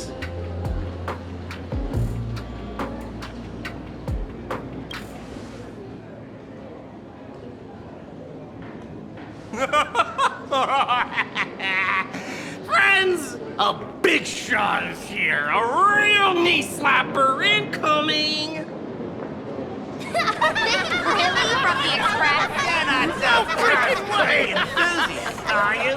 Friends, a big shot is here. A real knee slapper incoming. Really? From the Express? You're not so freaking way enthusiast, are you?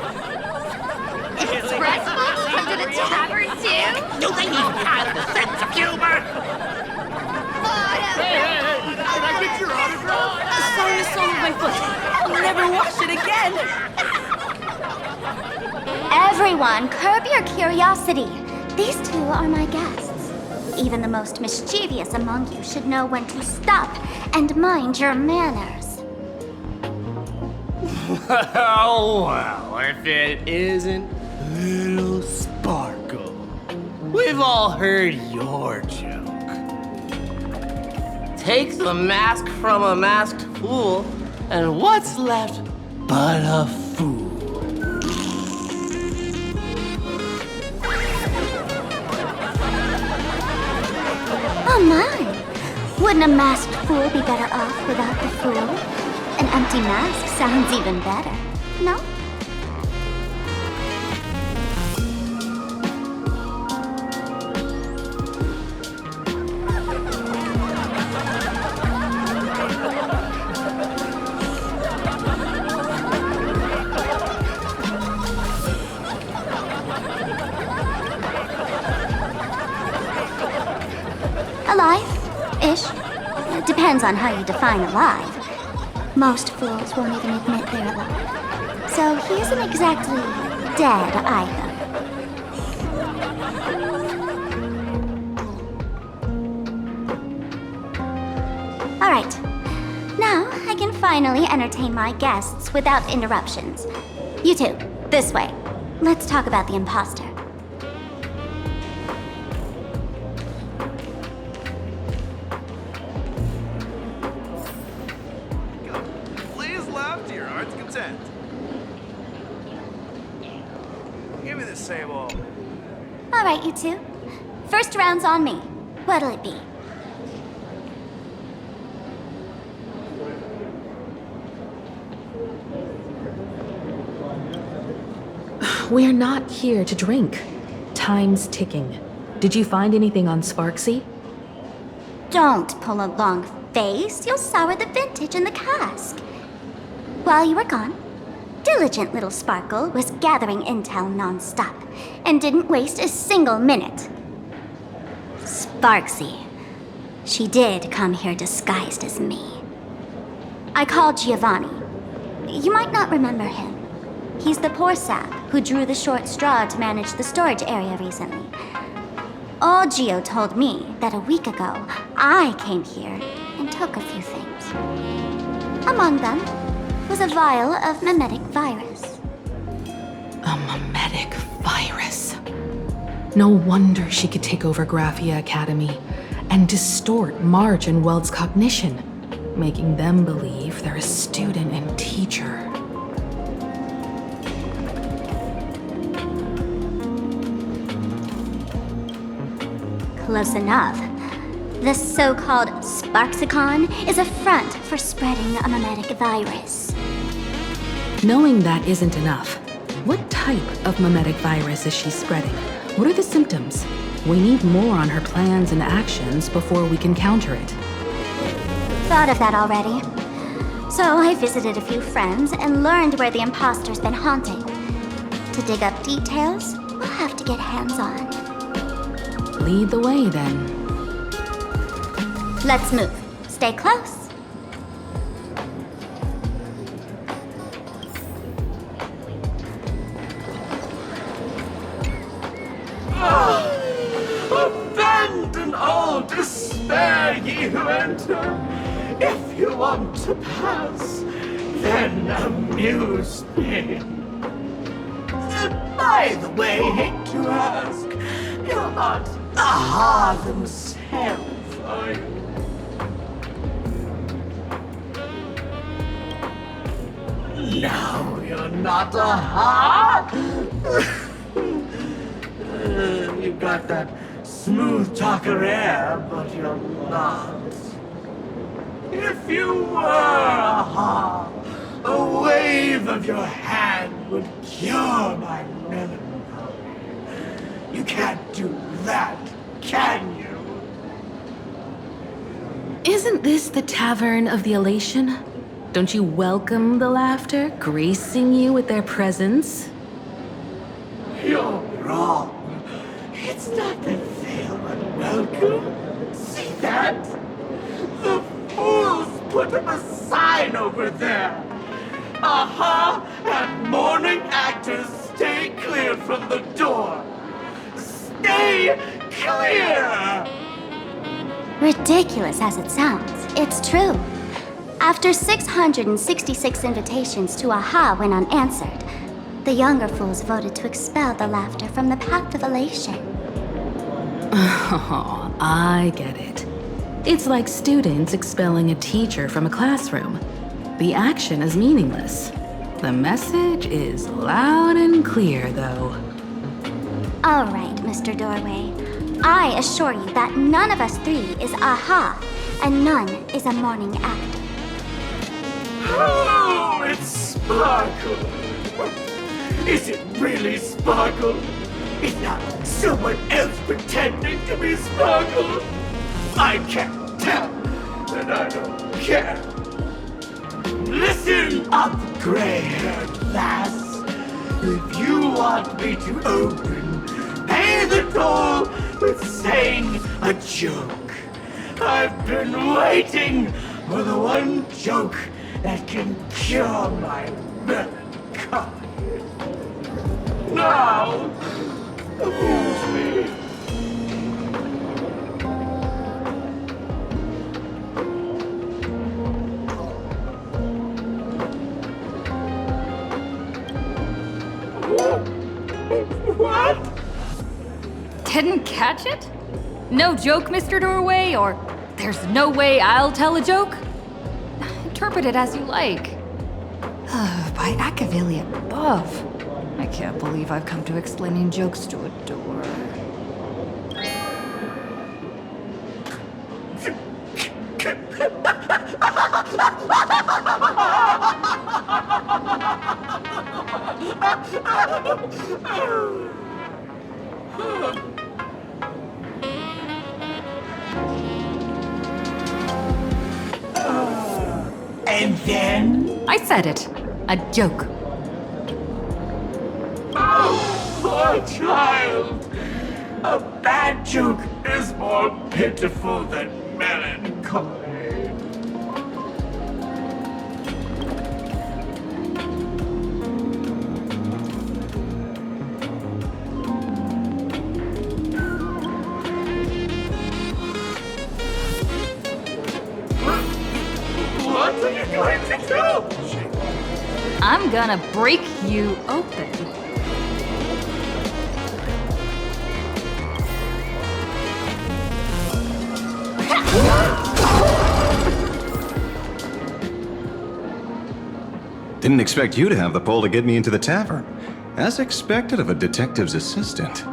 Express folks come to the tavern too? Do they even have the sense of humor? Hey, can I get your autograph? Sorry to soil my foot. I'll never wash it again. Everyone, curb your curiosity. These two are my guests. Even the most mischievous among you should know when to stop and mind your manners. Well, if it isn't Little Sparkle. We've all heard your joke. Take the mask from a masked fool, and what's left but a fool? Oh my! Wouldn't a masked fool be better off without the fool? An empty mask sounds even better, no? depends on how you define alive. Most fools won't even admit they're alive. So he isn't exactly dead either. Alright. Now I can finally entertain my guests without interruptions. You two, this way. Let's talk about the imposter. Please laugh to your heart's content. Give me the same old. Alright, you two. First round's on me. What'll it be? We're not here to drink. Time's ticking. Did you find anything on Sparksy? Don't pull a long face. You'll sour the vintage in the cask. While you were gone, diligent little Sparkle was gathering intel non-stop and didn't waste a single minute. Sparksy. She did come here disguised as me. I called Giovanni. You might not remember him. He's the poor sap who drew the short straw to manage the storage area recently. Old Gio told me that a week ago, I came here and took a few things. Among them was a vial of mimetic virus. A mimetic virus. No wonder she could take over Graphia Academy and distort March and Weld's cognition, making them believe they're a student and teacher. Close enough. The so-called Sparksicon is a front for spreading a mimetic virus. Knowing that isn't enough, what type of mimetic virus is she spreading? What are the symptoms? We need more on her plans and actions before we can counter it. Thought of that already. So I visited a few friends and learned where the imposter's been haunting. To dig up details, we'll have to get hands-on. Lead the way, then. Let's move. Stay close. Abandon all despair, ye who enter. If you want to pass, then amuse me. By the way, hate to ask, you're not Aha themselves, are you? No, you're not Aha! You got that smooth talker air, but you're not. If you were Aha, a wave of your hand would cure my melancholy. You can't do that, can you? Isn't this the tavern of the elation? Don't you welcome the laughter, gracing you with their presence? You're wrong. It's not that they're unwelcome. See that? The fools put up a sign over there. Aha and mourning actors stay clear from the door. Stay clear! Ridiculous as it sounds, it's true. After 666 invitations to Aha went unanswered, the younger fools voted to expel the laughter from the path of elation. Oh, I get it. It's like students expelling a teacher from a classroom. The action is meaningless. The message is loud and clear, though. All right, Mr. Doorway. I assure you that none of us three is Aha, and none is a mourning actor. Oh, it's Sparkle! Is it really Sparkle? Is not someone else pretending to be Sparkle? I can't tell, and I don't care. Listen up, gray-haired lass. If you want me to open, pay the toll with saying a joke. I've been waiting for the one joke that can cure my melancholy. Now, amuse me. What? Didn't catch it? No joke, Mr. Doorway, or there's no way I'll tell a joke? Interpret it as you like. By Acavilli above. I can't believe I've come to explaining jokes to a door. And then? I said it. A joke. Oh, poor child. A bad joke is more pitiful than melancholy. What are you going to do? I'm gonna break you open. Didn't expect you to have the pull to get me into the tavern. As expected of a detective's assistant.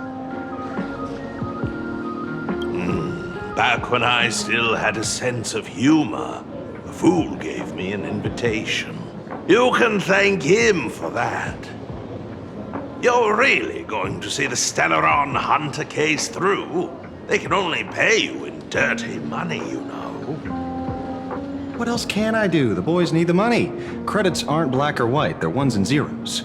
Back when I still had a sense of humor, the fool gave me an invitation. You can thank him for that. You're really going to see the Stellaron Hunter case through? They can only pay you in dirty money, you know. What else can I do? The boys need the money. Credits aren't black or white, they're ones and zeros.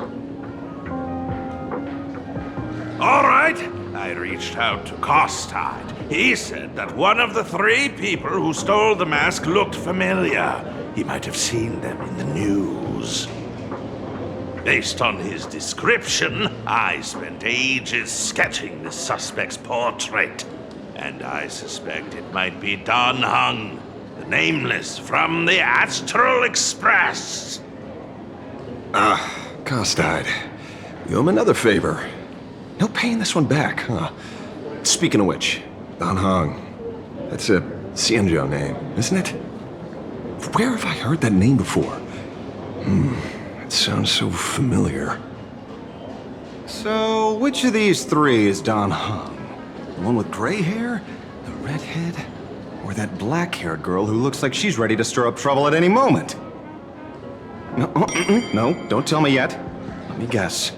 All right, I reached out to Costide. He said that one of the 3 people who stole the mask looked familiar. He might have seen them in the news. Based on his description, I spent ages sketching the suspect's portrait. And I suspect it might be Don Hung, the Nameless from the Astral Express. Costide. You owe him another favor. No paying this one back, huh? Speaking of which, Don Hung. That's a Xianzhou name, isn't it? Where have I heard that name before? It sounds so familiar. So, which of these 3 is Don Hung? The one with gray hair? The redhead? Or that black-haired girl who looks like she's ready to stir up trouble at any moment? No, no, don't tell me yet. Let me guess.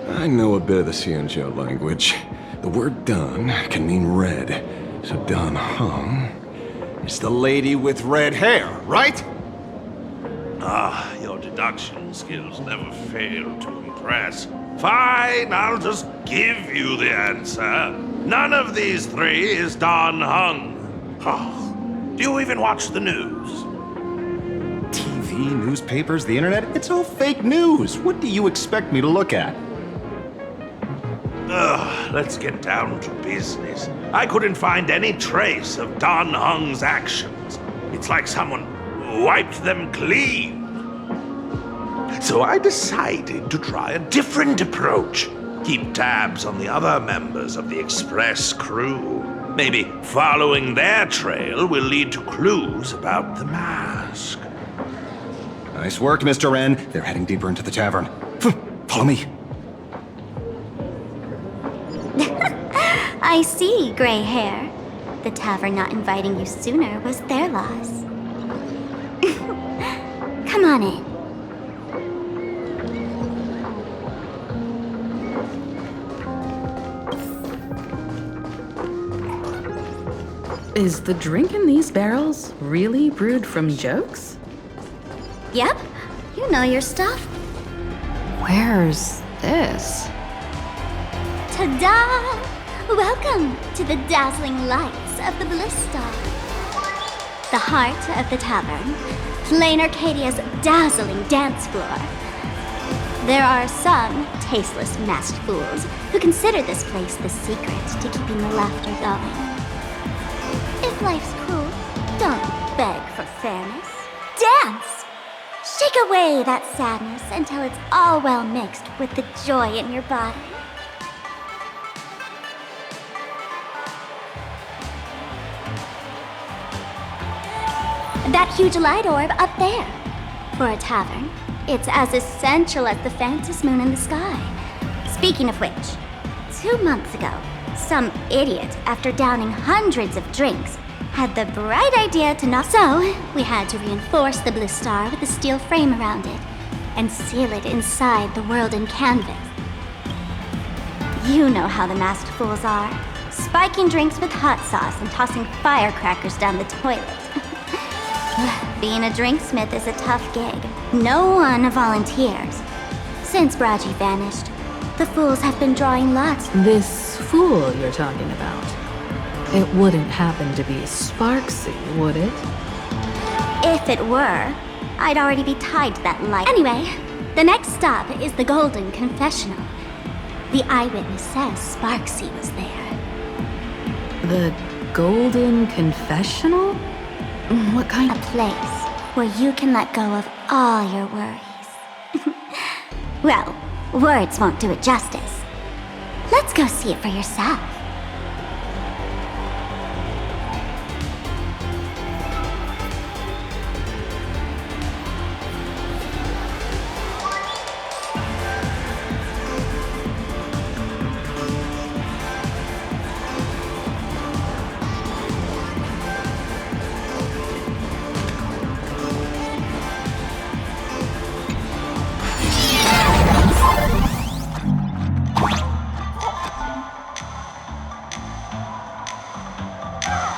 I know a bit of the Xianzhou language. The word Don can mean red. So Don Hung is the lady with red hair, right? Your deduction skills never fail to impress. Fine, I'll just give you the answer. None of these 3 is Don Hung. Do you even watch the news? TV, newspapers, the internet, it's all fake news. What do you expect me to look at? Let's get down to business. I couldn't find any trace of Don Hung's actions. It's like someone wiped them clean. So I decided to try a different approach. Keep tabs on the other members of the Express crew. Maybe following their trail will lead to clues about the mask. Nice work, Mr. Wren. They're heading deeper into the tavern. Follow me. I see, gray hair. The tavern not inviting you sooner was their loss. Come on in. Is the drink in these barrels really brewed from jokes? Yep, you know your stuff. Where's this? Ta-da! Welcome to the dazzling lights of the Bliss Star, the heart of the tavern, plain Arcadia's dazzling dance floor. There are some tasteless masked fools who consider this place the secret to keeping the laughter going. If life's cruel, don't beg for fairness. Dance! Shake away that sadness until it's all well mixed with the joy in your body. That huge light orb up there. For a tavern, it's as essential as the phantasmoon in the sky. Speaking of which, 2 months ago, some idiot, after downing hundreds of drinks, had the bright idea to knock. So, we had to reinforce the Bliss Star with a steel frame around it and seal it inside the world in canvas. You know how the masked fools are, spiking drinks with hot sauce and tossing firecrackers down the toilet. Being a drinksmith is a tough gig. No one volunteers. Since Braji vanished, the fools have been drawing lots. This fool you're talking about. It wouldn't happen to be Sparksy, would it? If it were, I'd already be tied to that light. Anyway, the next stop is the Golden Confessional. The eyewitness says Sparksy was there. The Golden Confessional? What kind of place where you can let go of all your worries. Well, words won't do it justice. Let's go see it for yourself.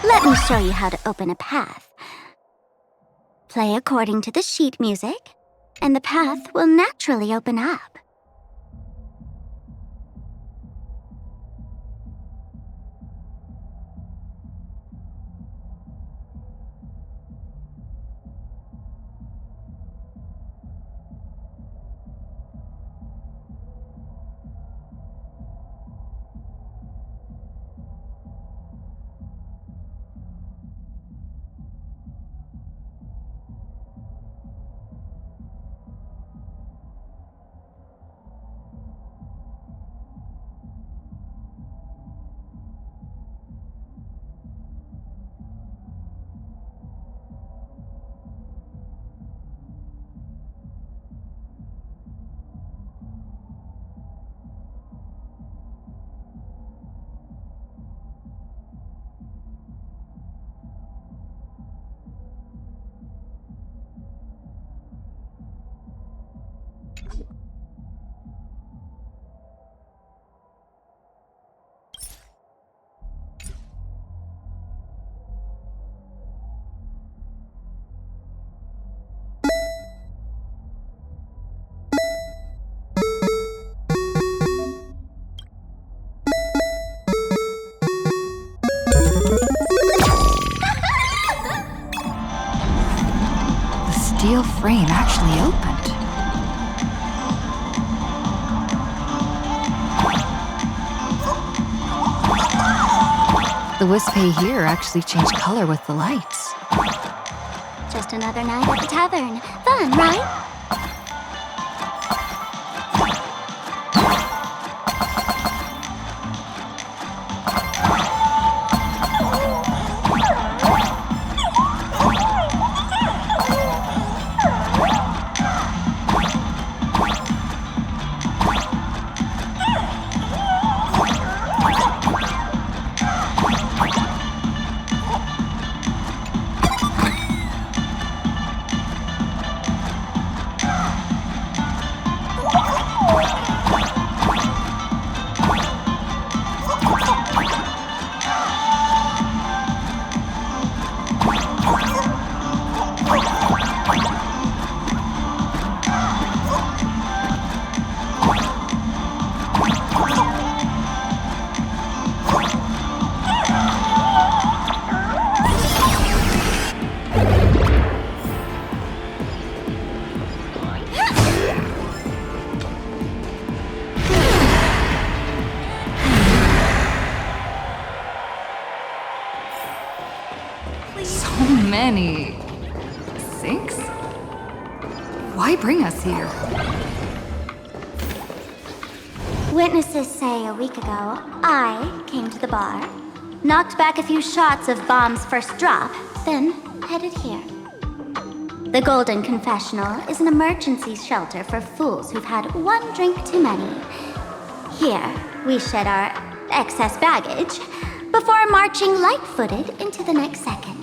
Let me show you how to open a path. Play according to the sheet music, and the path will naturally open up. Steel frame actually opened. The wispy here actually changed color with the lights. Just another night at the tavern. Fun, right? any sinks? Why bring us here? Witnesses say a week ago, I came to the bar, knocked back a few shots of Bomb's first drop, then headed here. The Golden Confessional is an emergency shelter for fools who've had one drink too many. Here, we shed our excess baggage before marching light-footed into the next second.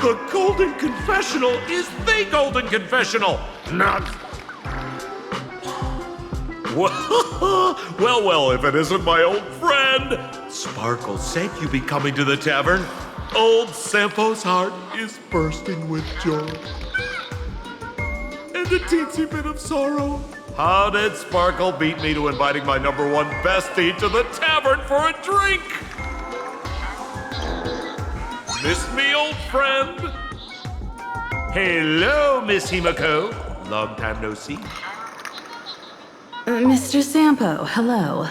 The Golden Confessional is the Golden Confessional, not... Well, if it isn't my old friend. Sparkle said you'd be coming to the tavern. Old Sampo's heart is bursting with joy. And a teensy bit of sorrow. How did Sparkle beat me to inviting my #1 bestie to the tavern for a drink? Miss me, old friend? Hello, Miss Himeko. Long time no see. Mr. Sampo, hello.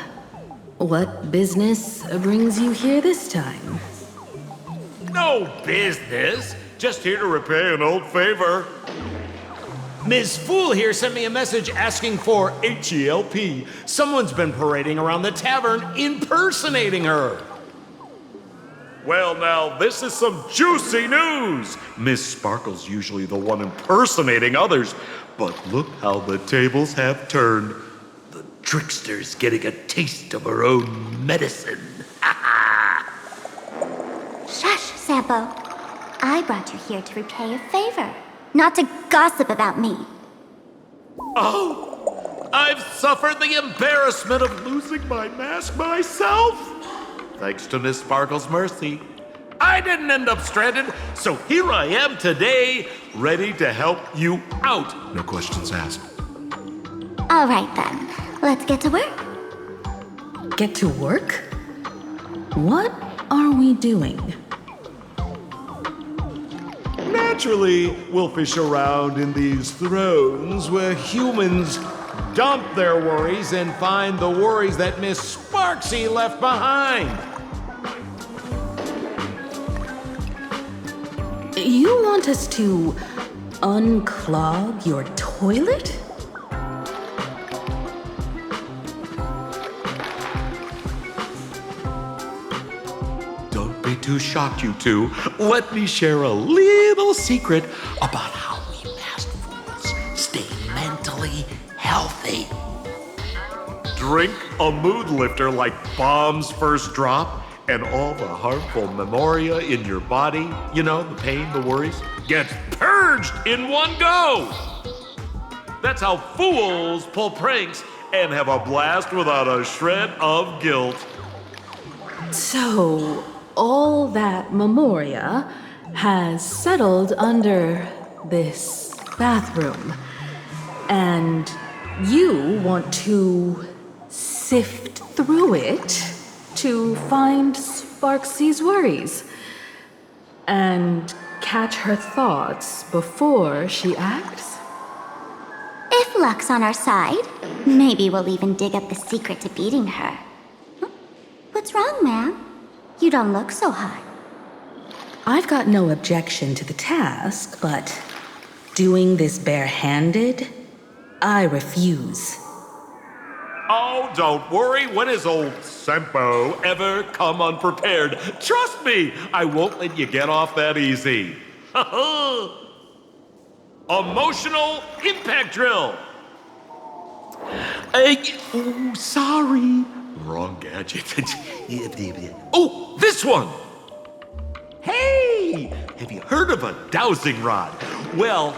What business brings you here this time? No business. Just here to repay an old favor. Ms. Fool here sent me a message asking for HELP. Someone's been parading around the tavern impersonating her. Well, now, this is some juicy news. Miss Sparkle's usually the one impersonating others, but look how the tables have turned. The trickster's getting a taste of her own medicine. Shush, Sampo. I brought you here to repay a favor, not to gossip about me. Oh, I've suffered the embarrassment of losing my mask myself. Thanks to Miss Sparkle's mercy, I didn't end up stranded, so here I am today, ready to help you out. No questions asked. All right then, let's get to work. Get to work? What are we doing? Naturally, we'll fish around in these thrones where humans dump their worries and find the worries that Miss Sparksy left behind. You want us to unclog your toilet? Don't be too shocked, you two. Let me share a little secret about how we masked fools stay mentally healthy. Drink a mood lifter like Bomb's first drop, and all the harmful memoria in your body, you know, the pain, the worries, gets purged in one go. That's how fools pull pranks and have a blast without a shred of guilt. So, all that memoria has settled under this bathroom, and you want to sift through it to find Sparksy's worries and catch her thoughts before she acts? If luck's on our side, maybe we'll even dig up the secret to beating her. What's wrong, ma'am? You don't look so hot. I've got no objection to the task, but doing this barehanded, I refuse. Oh, don't worry. When has old Sampo ever come unprepared? Trust me, I won't let you get off that easy. Emotional impact drill. Oh, sorry. Wrong gadget. Oh, this one. Hey, have you heard of a dowsing rod? Well,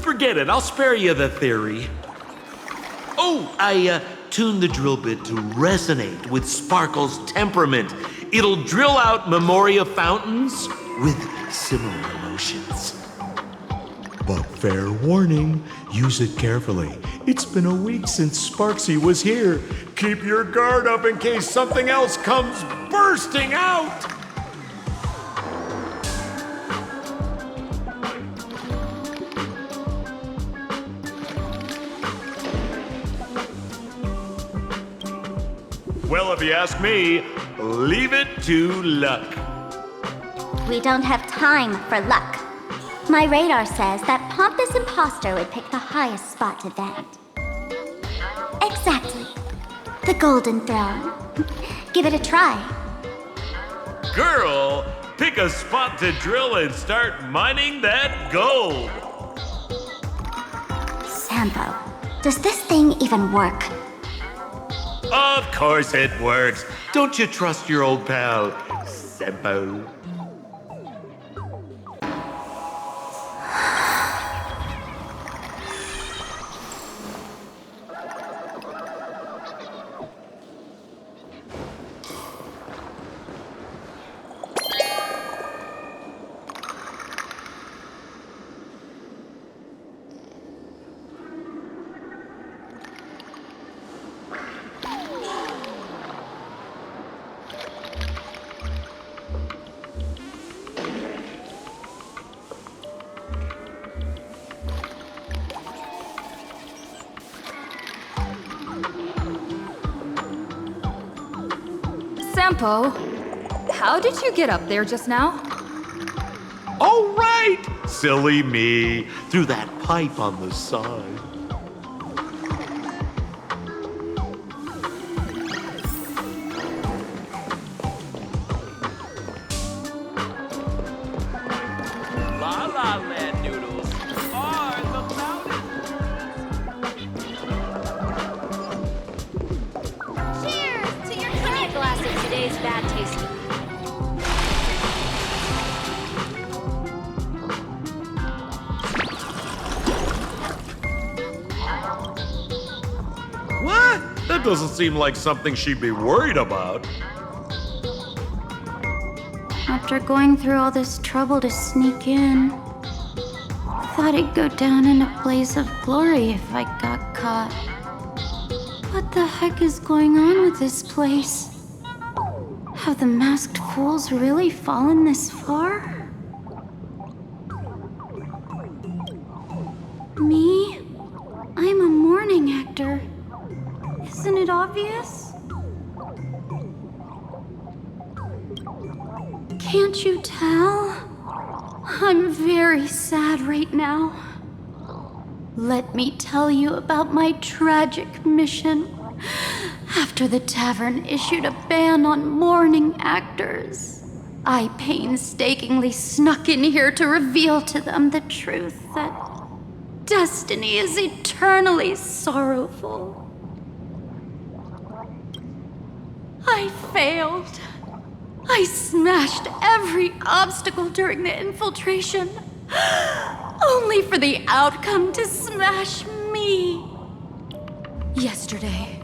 forget it. I'll spare you the theory. Oh, I tuned the drill bit to resonate with Sparkle's temperament. It'll drill out memoria fountains with similar emotions. But fair warning, use it carefully. It's been a week since Sparksy was here. Keep your guard up in case something else comes bursting out. Well, if you ask me, leave it to luck. We don't have time for luck. My radar says that pompous imposter would pick the highest spot to vent. Exactly. The Golden Throne. Give it a try. Girl, pick a spot to drill and start mining that gold. Sampo, does this thing even work? Of course it works. Don't you trust your old pal, Sampo? Sampo, how did you get up there just now? Oh, right! Silly me. Through that pipe on the side. La La Land noodles are the Cheers to your cognac glass of today's bad tasting. What? That doesn't seem like something she'd be worried about. After going through all this trouble to sneak in, thought I'd go down in a blaze of glory if I got caught. What the heck is going on with this place? Have the masked fools really fallen this far? Me? I'm a mourning actor. Isn't it obvious? Can't you tell? I'm very sad right now. Let me tell you about my tragic mission. After the tavern issued a ban on mourning actors, I painstakingly snuck in here to reveal to them the truth that destiny is eternally sorrowful. I failed. I smashed every obstacle during the infiltration, only for the outcome to smash me. Yesterday,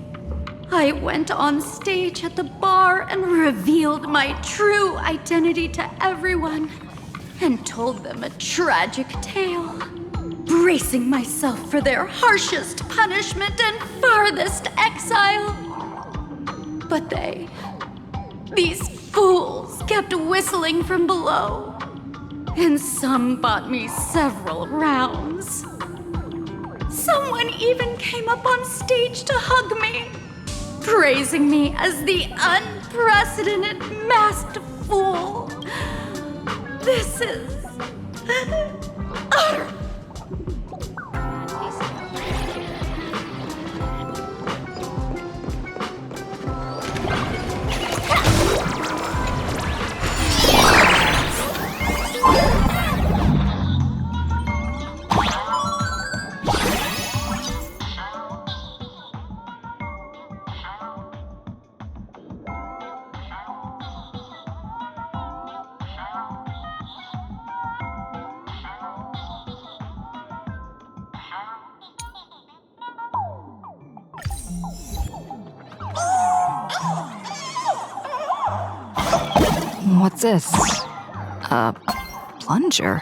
I went on stage at the bar and revealed my true identity to everyone and told them a tragic tale, bracing myself for their harshest punishment and farthest exile. But these fools kept whistling from below, and some bought me several rounds. Someone even came up on stage to hug me, praising me as the unprecedented masked fool. This is utter. What's this? A plunger?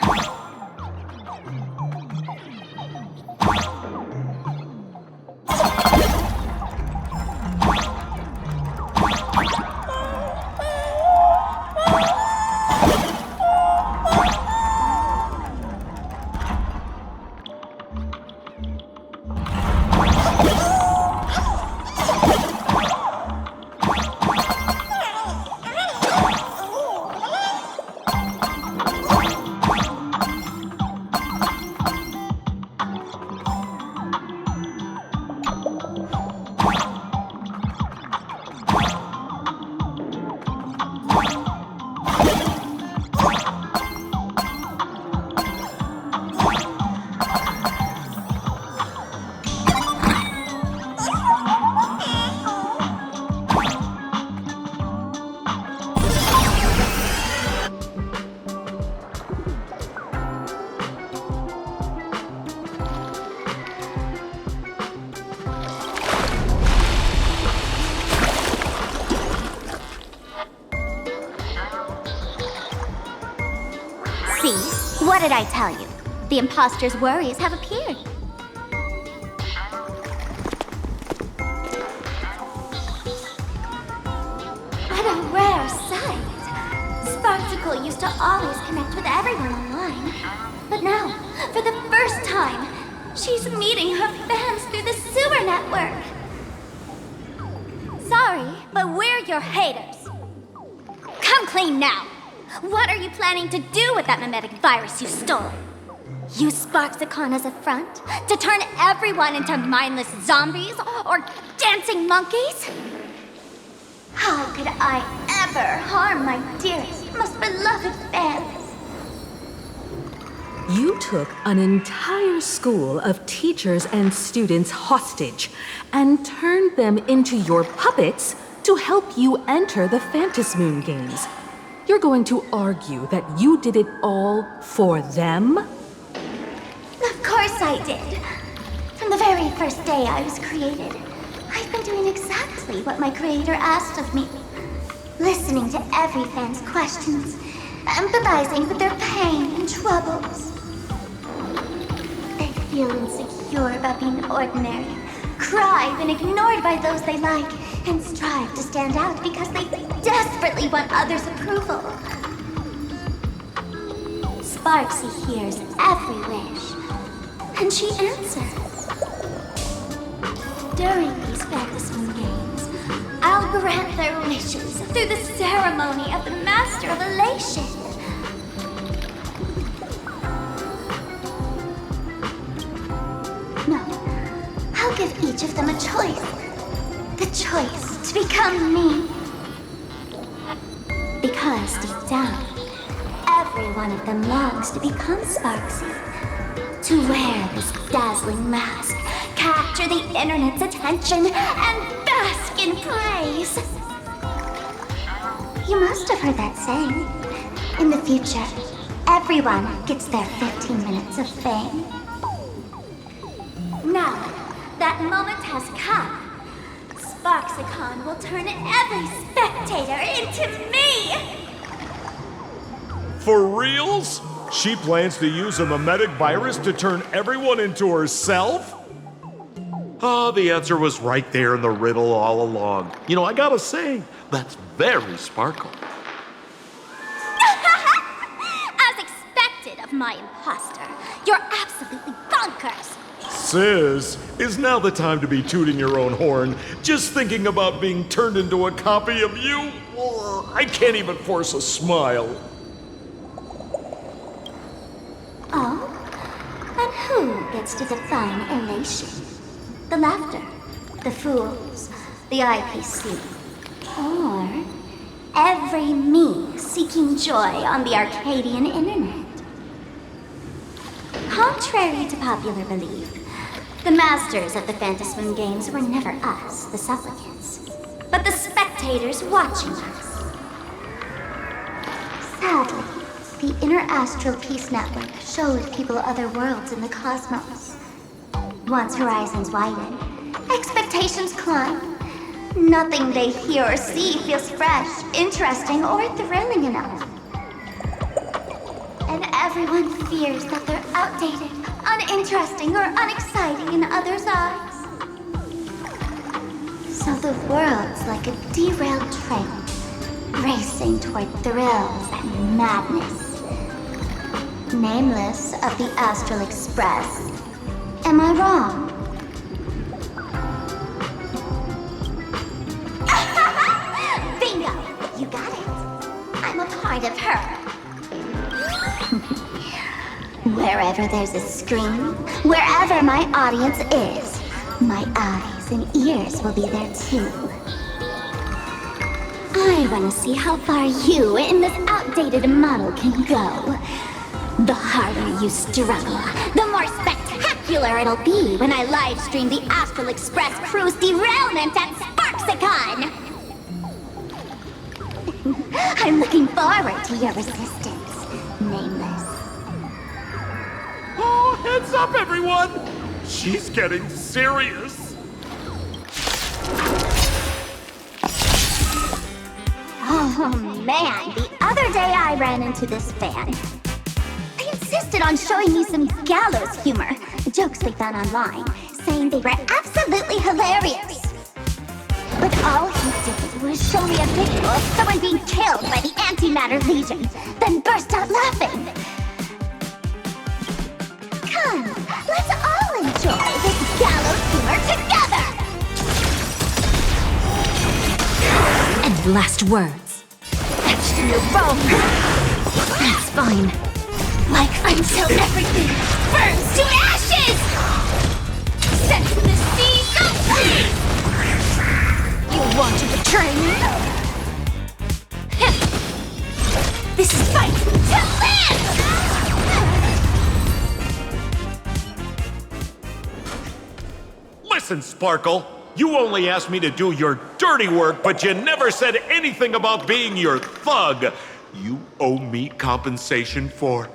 See? What did I tell you? The imposter's worries have appeared. What a rare sight. Sparxicle used to always connect with everyone online. But now, for the first time, she's meeting her fans through the sewer network. Sorry, but we're your haters. Come clean now. What are you planning to do with that mimetic virus you stole? Use Sparxicon as a front to turn everyone into mindless zombies or dancing monkeys? How could I ever harm my dearest, most beloved fans? You took an entire school of teachers and students hostage and turned them into your puppets to help you enter the Phantasmoon games. You're going to argue that you did it all for them? Of course I did. From the very first day I was created, I've been doing exactly what my creator asked of me. Listening to every fan's questions, empathizing with their pain and troubles. They feel insecure about being ordinary, cry when ignored by those they like, and strive to stand out because they desperately want others' approval. Sparksy hears every wish, and she answers. During these Phantasmoon games, I'll grant their wishes through the ceremony of the Master of Elation. No, I'll give each of them a choice. The choice to become me. Because deep down, every one of them longs to become Sparksy. To wear this dazzling mask, capture the internet's attention, and bask in praise. You must have heard that saying. In the future, everyone gets their 15 minutes of fame. Now, that moment has come. Sparxicon will turn every spectator into me! For reals? She plans to use a mimetic virus to turn everyone into herself? Ah, the answer was right there in the riddle all along. You know, I gotta say, that's very Sparkle. As expected of my imposter, you're absolutely bonkers! Sis, is now the time to be tooting your own horn, just thinking about being turned into a copy of you? I can't even force a smile. Oh? And who gets to define elation? The laughter, the fools, the IPC, or every me seeking joy on the Arcadian internet? Contrary to popular belief, the masters of the Phantasmoon games were never us, the supplicants, but the spectators watching us. Sadly, the Inter-Astral Peace Network showed people other worlds in the cosmos. Once horizons widen, expectations climb. Nothing they hear or see feels fresh, interesting, or thrilling enough. And everyone fears that they're outdated, uninteresting, or unexciting in others' eyes. So the world's like a derailed train, racing toward thrills and madness. Nameless of the Astral Express. Am I wrong? Bingo! You got it. I'm a part of her. Wherever there's a screen, wherever my audience is, my eyes and ears will be there too. I want to see how far you in this outdated model can go. The harder you struggle, the more spectacular it'll be when I live stream the Astral Express crew's derailment at Sparxicon! I'm looking forward to your resistance, Nameless. Oh, heads up, everyone! She's getting serious. Oh man, the other day I ran into this fan. insisted on showing me some gallows humor, jokes they found online, saying they were absolutely hilarious. But all he did was show me a video of someone being killed by the Antimatter Legion, then burst out laughing. Come, let's all enjoy this gallows humor together! And last words. Etched in your bone! That's fine. Like until everything burns to ashes! Sent to the sea, so please! You want to betray me? This is fight to live! Listen, Sparkle. You only asked me to do your dirty work, but you never said anything about being your thug. You owe me compensation for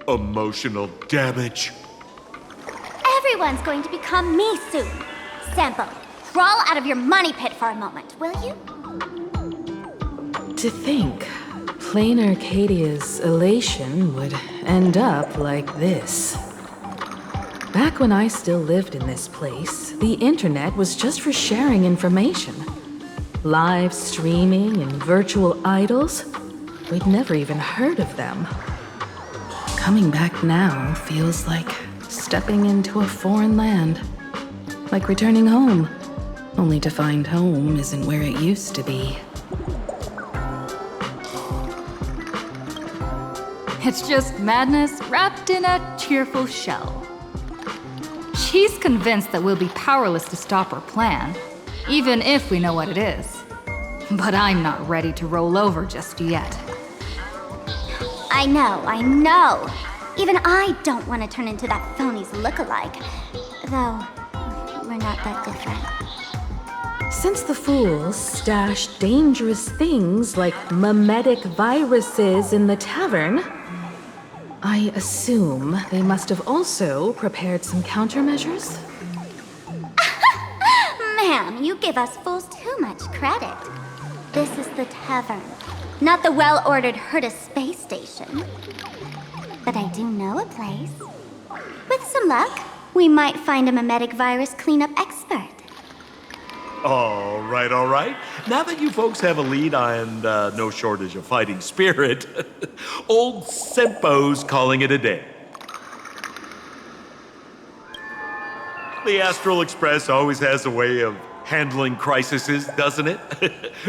emotional damage. Everyone's going to become me soon. Sampo, crawl out of your money pit for a moment, will you? To think, plain Arcadia's elation would end up like this. Back when I still lived in this place, the internet was just for sharing information. Live streaming and virtual idols, we'd never even heard of them. Coming back now feels like stepping into a foreign land. Like returning home, only to find home isn't where it used to be. It's just madness wrapped in a cheerful shell. She's convinced that we'll be powerless to stop her plan, even if we know what it is. But I'm not ready to roll over just yet. I know. Even I don't want to turn into that phony's lookalike. Though, we're not that different. Since the fools stashed dangerous things like mimetic viruses in the tavern, I assume they must have also prepared some countermeasures? Ma'am, you give us fools too much credit. This is the tavern, not the well-ordered Herta space station. But I do know a place. With some luck, we might find a mimetic virus cleanup expert. All right. Now that you folks have a lead and no shortage of fighting spirit, old Sampo's calling it a day. The Astral Express always has a way of handling crises, doesn't it?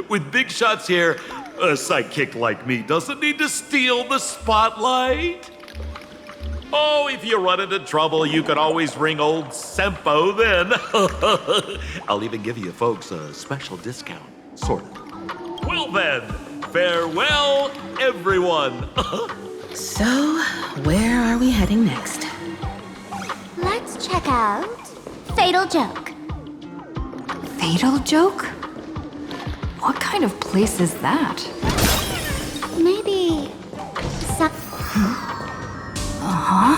With big shots here, a sidekick like me doesn't need to steal the spotlight. Oh, if you run into trouble, you can always ring old Sampo then. I'll even give you folks a special discount, sort of. Well then, farewell, everyone. So, where are we heading next? Let's check out Fatal Joke. Fatal Joke? What kind of place is that? Maybe some... Uh-huh.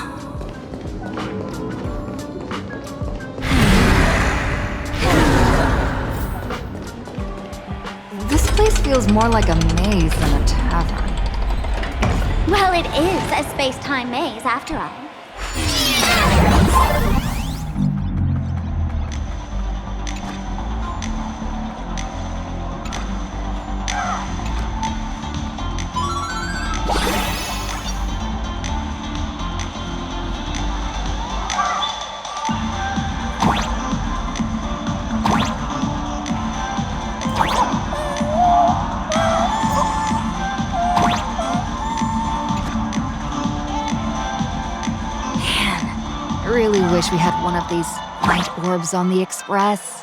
This place feels more like a maze than a tavern. Well, it is a space-time maze, after all. Really wish we had one of these light orbs on the express.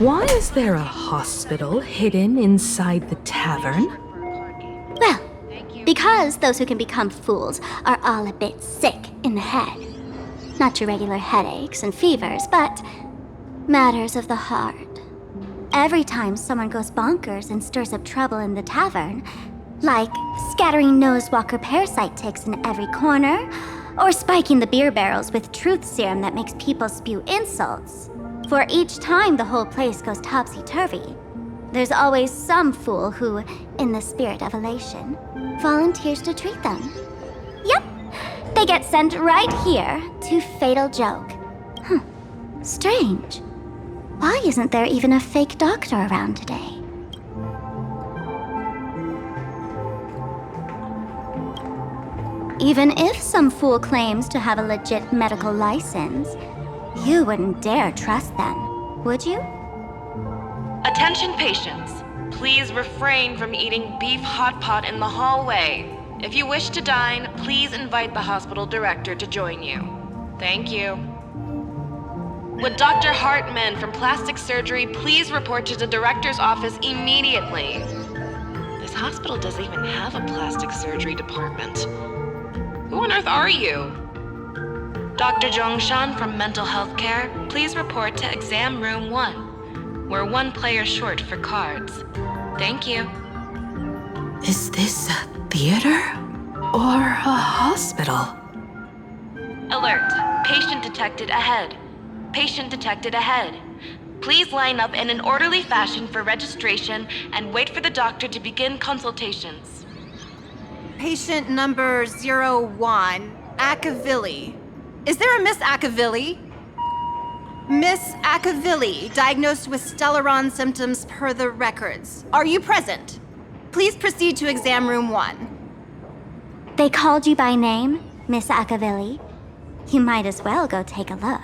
Why is there a hospital hidden inside the tavern? Well, because those who can become fools are all a bit sick in the head. Not your regular headaches and fevers, but matters of the heart. Every time someone goes bonkers and stirs up trouble in the tavern, like scattering nosewalker parasite ticks in every corner, or spiking the beer barrels with truth serum that makes people spew insults, for each time the whole place goes topsy-turvy, there's always some fool who, in the spirit of elation, volunteers to treat them. Yep, they get sent right here to Fatal Joke. Strange. Why isn't there even a fake doctor around today? Even if some fool claims to have a legit medical license, you wouldn't dare trust them, would you? Attention patients, please refrain from eating beef hot pot in the hallway. If you wish to dine, please invite the hospital director to join you. Thank you. Would Dr. Hartman from Plastic Surgery please report to the director's office immediately? This hospital doesn't even have a plastic surgery department. Who on earth are you? Dr. Zhongshan from Mental Health Care, please report to exam room 1. We're 1 player short for cards. Thank you. Is this a theater or a hospital? Alert. Patient detected ahead. Patient detected ahead. Please line up in an orderly fashion for registration and wait for the doctor to begin consultations. Patient number 01, Akavilli. Is there a Miss Akavilli? Miss Akavilli, diagnosed with Stellaron symptoms per the records. Are you present? Please proceed to exam room 1. They called you by name, Miss Akavilli. You might as well go take a look.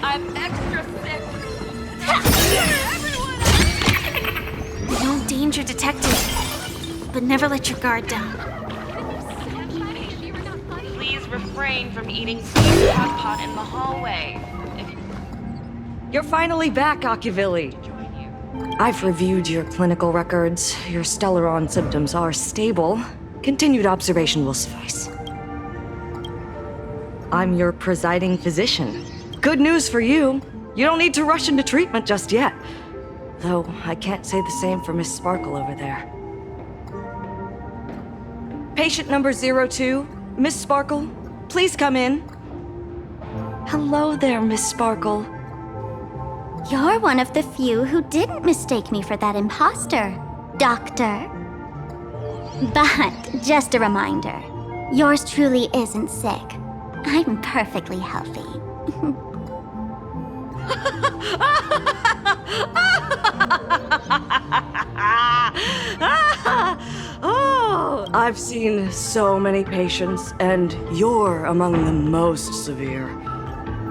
I'm extra sick. No danger detected, but never let your guard down. Please refrain from eating beef hot pot in the hallway. You're finally back, Akavilli. I've reviewed your clinical records. Your Stellaron symptoms are stable. Continued observation will suffice. I'm your presiding physician. Good news for you. You don't need to rush into treatment just yet. Though I can't say the same for Miss Sparkle over there. Patient number 02, Miss Sparkle, please come in. Hello there, Miss Sparkle. You're one of the few who didn't mistake me for that imposter, Doctor. But just a reminder, yours truly isn't sick. I'm perfectly healthy. Oh, I've seen so many patients, and you're among the most severe.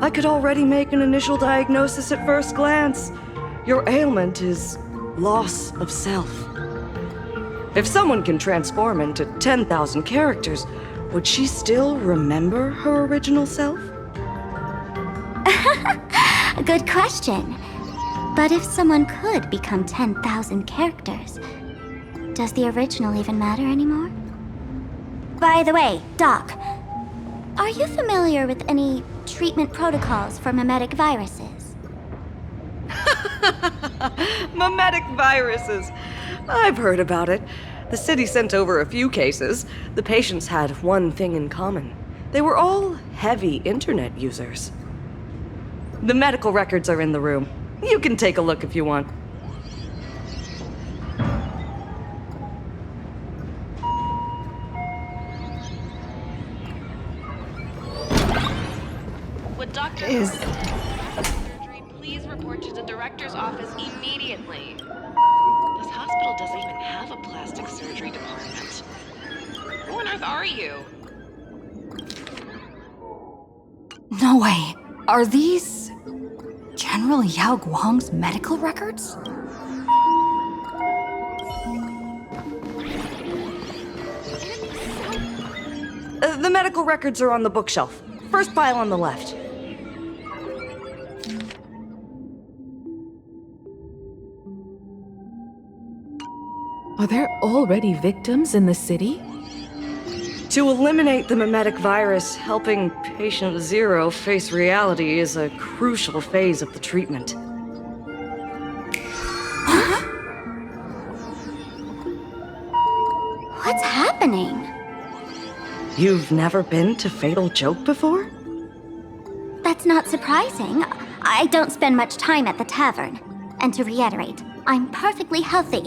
I could already make an initial diagnosis at first glance. Your ailment is loss of self. If someone can transform into 10,000 characters, would she still remember her original self? Good question. But if someone could become 10,000 characters, does the original even matter anymore? By the way, Doc, are you familiar with any treatment protocols for mimetic viruses? Mimetic viruses. I've heard about it. The city sent over a few cases. The patients had one thing in common. They were all heavy internet users. The medical records are in the room. You can take a look if you want. Would Dr. Surgery please report to the director's office immediately? This hospital doesn't even have a plastic surgery department. Who on earth are you? No way. Are these General Yao Guang's medical records? The medical records are on the bookshelf. First pile on the left. Are there already victims in the city? To eliminate the mimetic virus, helping patient 0 face reality is a crucial phase of the treatment. What's happening? You've never been to Fatal Joke before? That's not surprising. I don't spend much time at the tavern. And to reiterate, I'm perfectly healthy.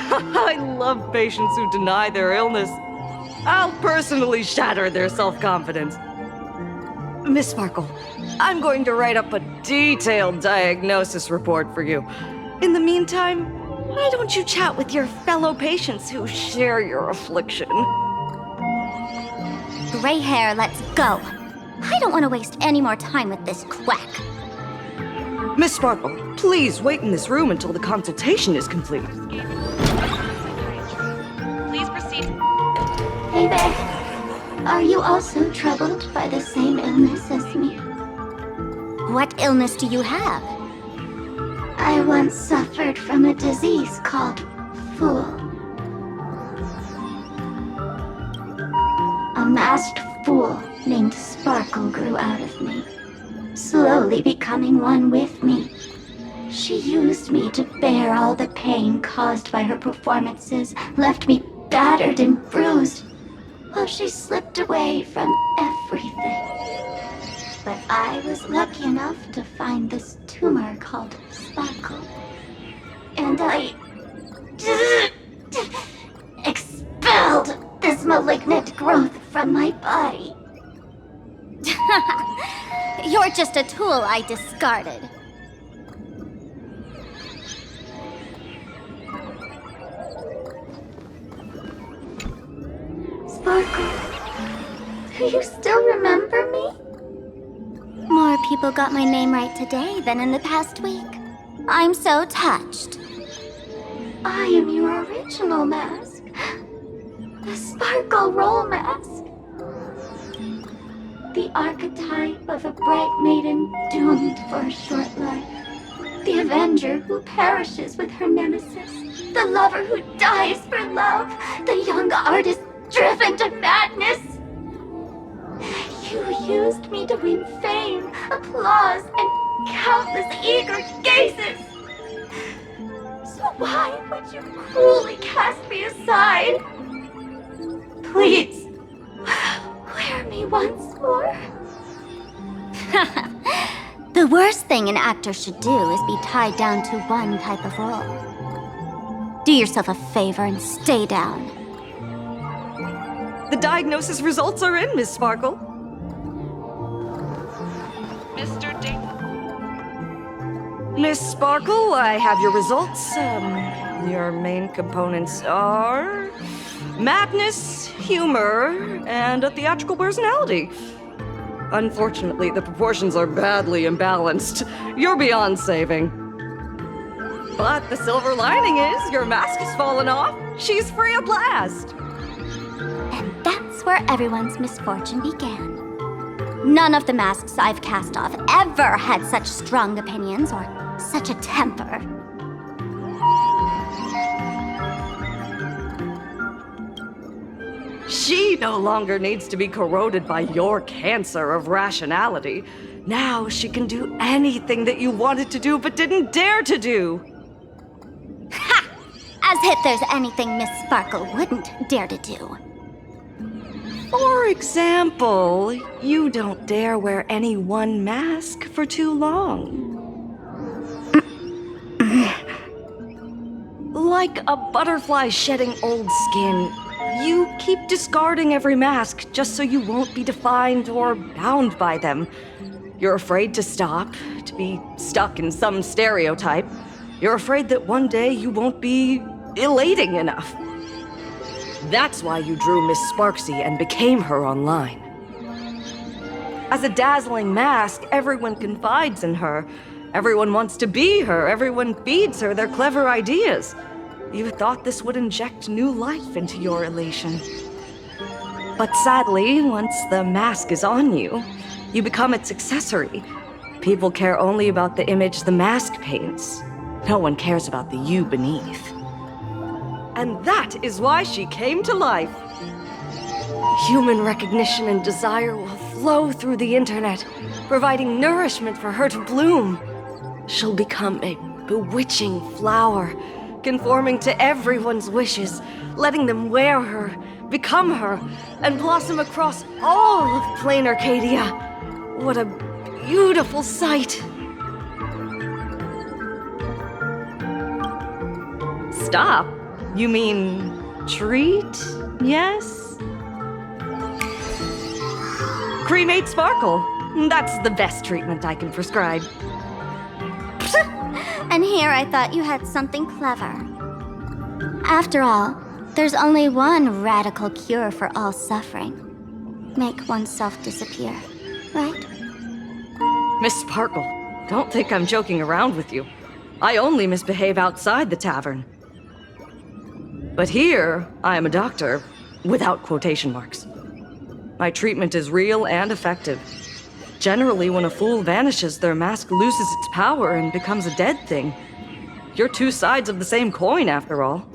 I love patients who deny their illness. I'll personally shatter their self-confidence. Miss Sparkle, I'm going to write up a detailed diagnosis report for you. In the meantime, why don't you chat with your fellow patients who share your affliction? Gray hair, let's go. I don't want to waste any more time with this quack. Miss Sparkle, please wait in this room until the consultation is complete. Please proceed. Hey there. Are you also troubled by the same illness as me? What illness do you have? I once suffered from a disease called Fool. A masked fool named Sparkle grew out of me, slowly becoming one with me. She used me to bear all the pain caused by her performances, left me battered and bruised, while she slipped away from everything. But I was lucky enough to find this tumor called Sparkle. And I expelled this malignant growth from my body. You're just a tool I discarded. Sparkle, do you still remember me? More people got my name right today than in the past week. I'm so touched. I am your original mask. The Sparkle Roll Mask. The archetype of a bright maiden doomed for a short life. The avenger who perishes with her nemesis. The lover who dies for love. The young artist driven to madness. You used me to win fame, applause, and countless eager gazes. So why would you cruelly cast me aside? Please, wear me once more. The worst thing an actor should do is be tied down to one type of role. Do yourself a favor and stay down. The diagnosis results are in, Miss Sparkle. Mr. Ding. Miss Sparkle, I have your results. Your main components are madness, humor, and a theatrical personality. Unfortunately, the proportions are badly imbalanced. You're beyond saving. But the silver lining is your mask has fallen off. She's free at last. And that's where everyone's misfortune began. None of the masks I've cast off ever had such strong opinions or such a temper. She no longer needs to be corroded by your cancer of rationality. Now she can do anything that you wanted to do but didn't dare to do. Ha! As if there's anything Miss Sparkle wouldn't dare to do. For example, you don't dare wear any one mask for too long. Like a butterfly shedding old skin, you keep discarding every mask just so you won't be defined or bound by them. You're afraid to stop, to be stuck in some stereotype. You're afraid that one day you won't be elating enough. That's why you drew Miss Sparksy and became her online. As a dazzling mask, everyone confides in her. Everyone wants to be her. Everyone feeds her their clever ideas. You thought this would inject new life into your elation. But sadly, once the mask is on you, you become its accessory. People care only about the image the mask paints. No one cares about the you beneath. And that is why she came to life. Human recognition and desire will flow through the internet, providing nourishment for her to bloom. She'll become a bewitching flower, conforming to everyone's wishes, letting them wear her, become her, and blossom across all of plain Arcadia. What a beautiful sight! Stop? You mean treat? Yes? Cremate Sparkle. That's the best treatment I can prescribe. And here I thought you had something clever. After all, there's only one radical cure for all suffering. Make oneself disappear, right? Miss Sparkle, don't think I'm joking around with you. I only misbehave outside the tavern. But here, I am a doctor, without quotation marks. My treatment is real and effective. Generally, when a fool vanishes, their mask loses its power and becomes a dead thing. You're two sides of the same coin, after all.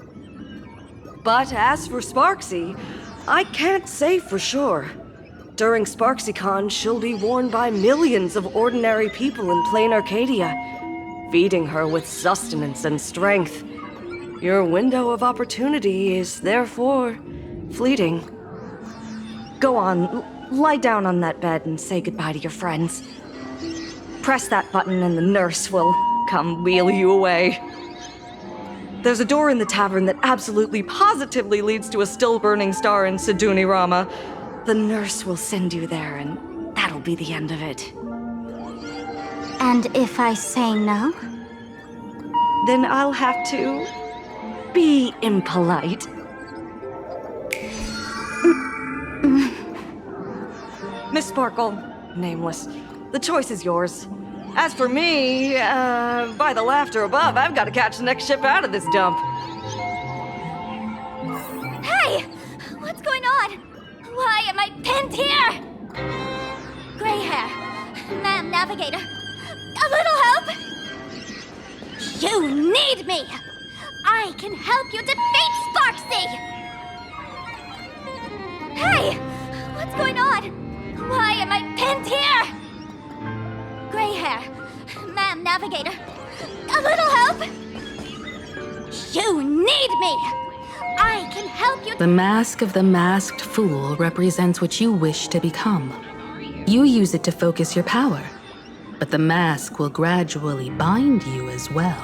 But as for Sparksy, I can't say for sure. During SparksyCon, she'll be worn by millions of ordinary people in plain Arcadia, feeding her with sustenance and strength. Your window of opportunity is therefore fleeting. Go on, lie down on that bed and say goodbye to your friends. Press that button and the nurse will come wheel you away. There's a door in the tavern that absolutely positively leads to a still-burning star in Siduni Rama. The nurse will send you there, and that'll be the end of it. And if I say no? Then I'll have to be impolite. Miss Sparkle, nameless, the choice is yours. As for me, by the laughter above, I've got to catch the next ship out of this dump. Hey! What's going on? Why am I pinned here? Gray hair. Ma'am, navigator. A little help? You need me! I can help you defeat Sparksy! Hey! What's going on? Why am I pinned here? Gray hair. Ma'am, navigator. A little help? You need me! I can help you. The mask of the masked fool represents what you wish to become. You use it to focus your power, but the mask will gradually bind you as well.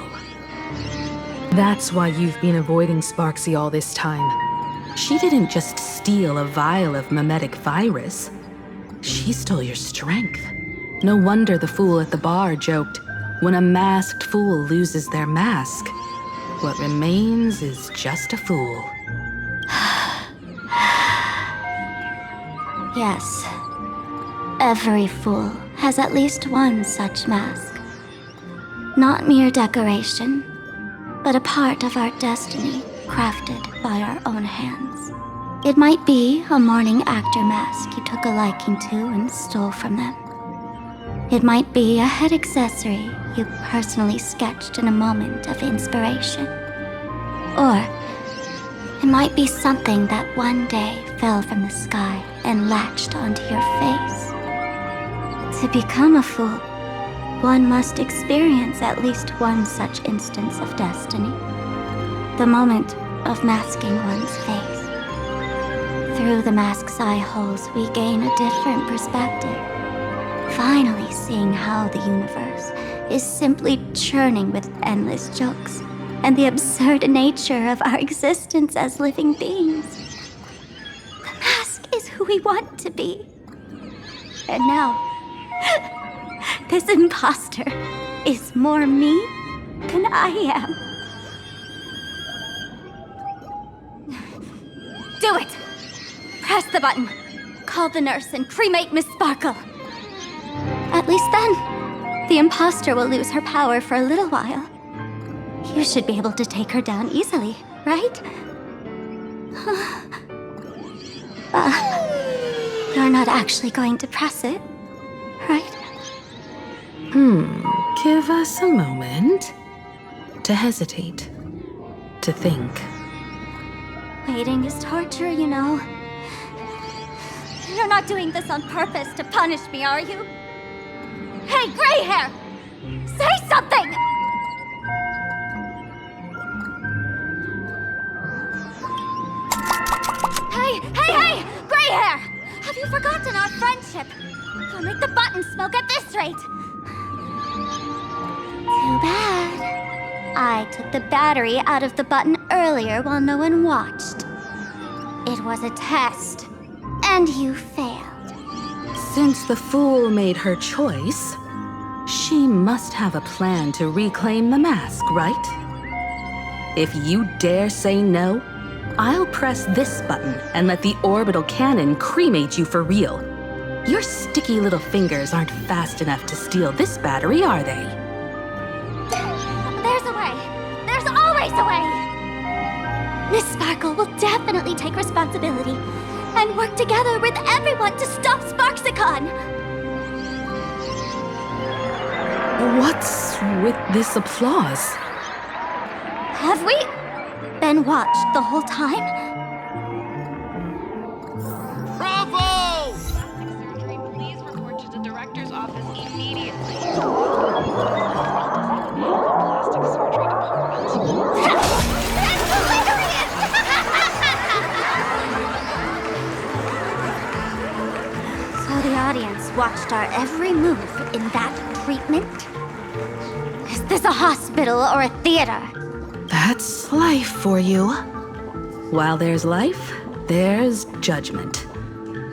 That's why you've been avoiding Sparksy all this time. She didn't just steal a vial of mimetic virus. She stole your strength. No wonder the fool at the bar joked, when a masked fool loses their mask, what remains is just a fool. Yes. Every fool has at least one such mask. Not mere decoration, but a part of our destiny crafted by our own hands. It might be a morning actor mask you took a liking to and stole from them. It might be a head accessory you personally sketched in a moment of inspiration. Or it might be something that one day fell from the sky and latched onto your face. To become a fool, one must experience at least one such instance of destiny. The moment of masking one's face. Through the mask's eye holes, we gain a different perspective. Finally seeing how the universe is simply churning with endless jokes and the absurd nature of our existence as living beings. The mask is who we want to be. And now, this imposter is more me than I am. Do it! Press the button. Call the nurse and cremate Miss Sparkle. At least then, the imposter will lose her power for a little while. You should be able to take her down easily, right? You're not actually going to press it, right? Give us a moment to hesitate, to think. Waiting is torture, you know. You're not doing this on purpose to punish me, are you? Hey, gray hair! Say something! Hey! Gray hair! Have you forgotten our friendship? You'll make the button smoke at this rate. Too bad. I took the battery out of the button earlier while no one watched. It was a test, and you failed. Since the fool made her choice, she must have a plan to reclaim the mask, right? If you dare say no, I'll press this button and let the orbital cannon cremate you for real. Your sticky little fingers aren't fast enough to steal this battery, are they? There's a way. There's always a way. Miss Sparkle will definitely take responsibility and work together with everyone to stop Sparksicon. What's with this applause? Have we been watched the whole time? Bravo! Surgery, please report to the director's office immediately. Plastic surgery department. So the audience watched our every move in that treatment? Is this a hospital or a theater? That's life for you. While there's life, there's judgment.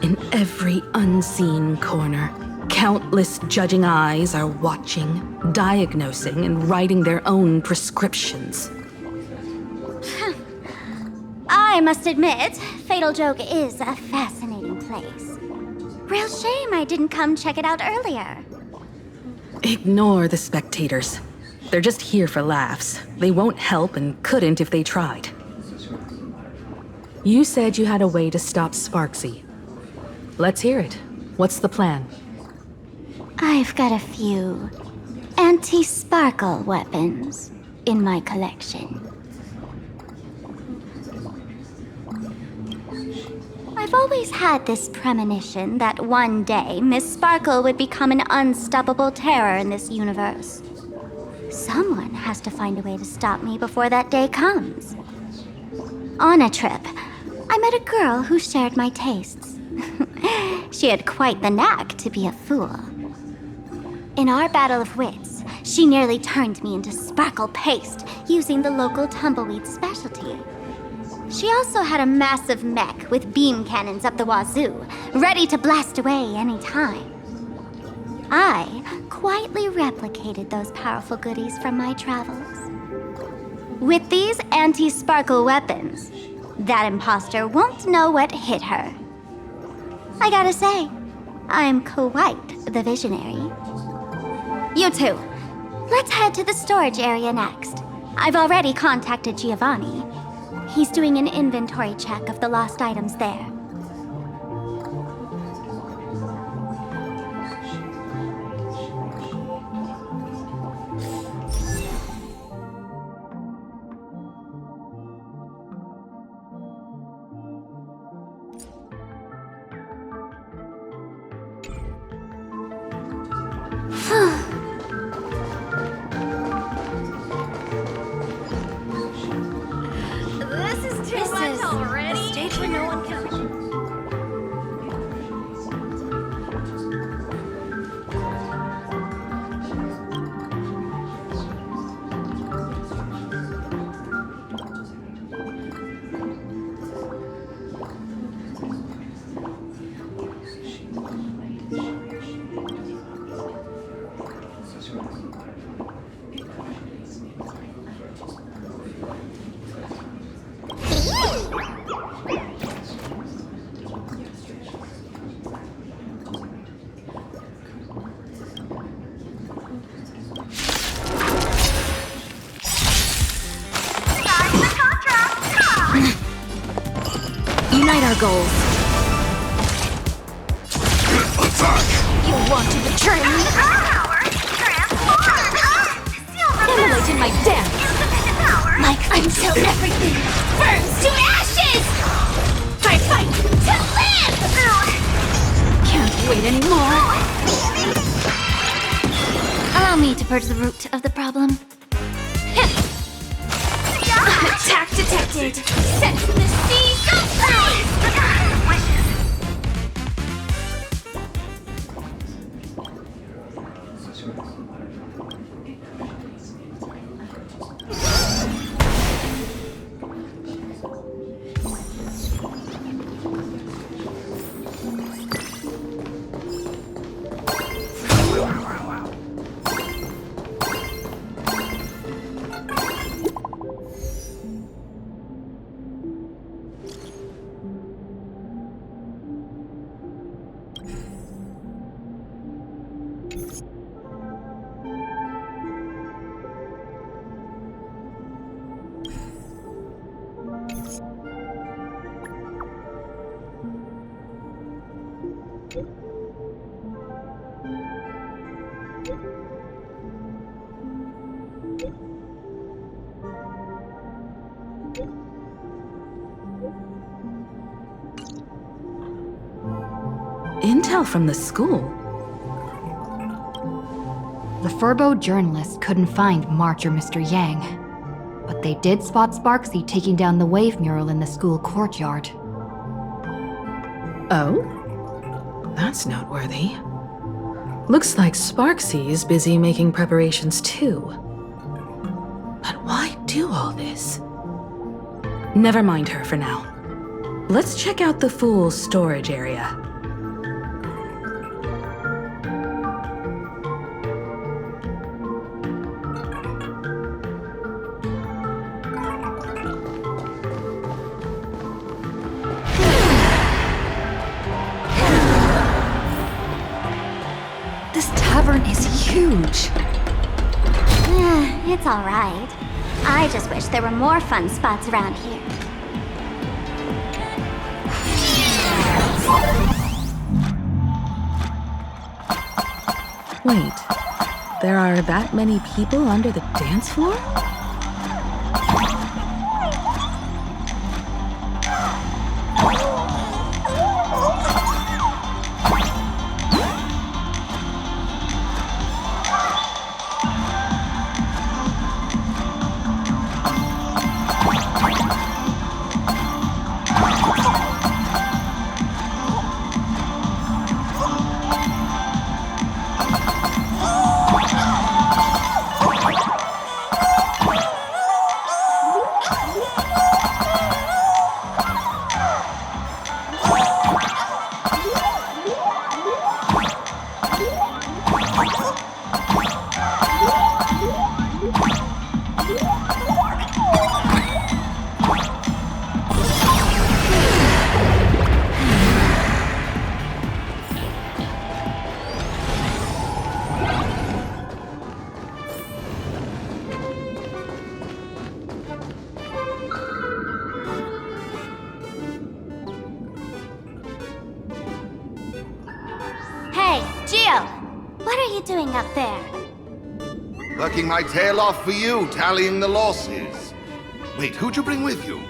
In every unseen corner, countless judging eyes are watching, diagnosing, and writing their own prescriptions. I must admit, Fatal Joke is a fascinating place. Real shame I didn't come check it out earlier. Ignore the spectators. They're just here for laughs. They won't help and couldn't if they tried. You said you had a way to stop Sparksy. Let's hear it. What's the plan? I've got a few anti-sparkle weapons in my collection. I've always had this premonition that one day Miss Sparkle would become an unstoppable terror in this universe. Someone has to find a way to stop me before that day comes. On a trip, I met a girl who shared my tastes. She had quite the knack to be a fool. In our battle of wits, she nearly turned me into sparkle paste using the local tumbleweed specialty. She also had a massive mech with beam cannons up the wazoo, ready to blast away any time. I quietly replicated those powerful goodies from my travels. With these anti-sparkle weapons, that imposter won't know what hit her. I gotta say, I'm quite the visionary. You two, let's head to the storage area next. I've already contacted Giovanni. He's doing an inventory check of the lost items there. Unite our goals. want to betray me? Immolating my dance! Like until everything burns to ashes! Fight to live! Can't wait anymore. Allow me to purge the root of the problem. Attack detected! Set the seas ablaze! Intel from the school? The Furbo journalists couldn't find March or Mr. Yang, but they did spot Sparksy taking down the wave mural in the school courtyard. Oh? That's noteworthy. Looks like Sparksy is busy making preparations too. But why do all this? Never mind her for now. Let's check out the Fool's storage area. This tavern is huge. It's alright. I just wish there were more fun spots around here. Wait, there are that many people under the dance floor? What are you doing up there? Working my tail off for you, tallying the losses. Wait, who'd you bring with you?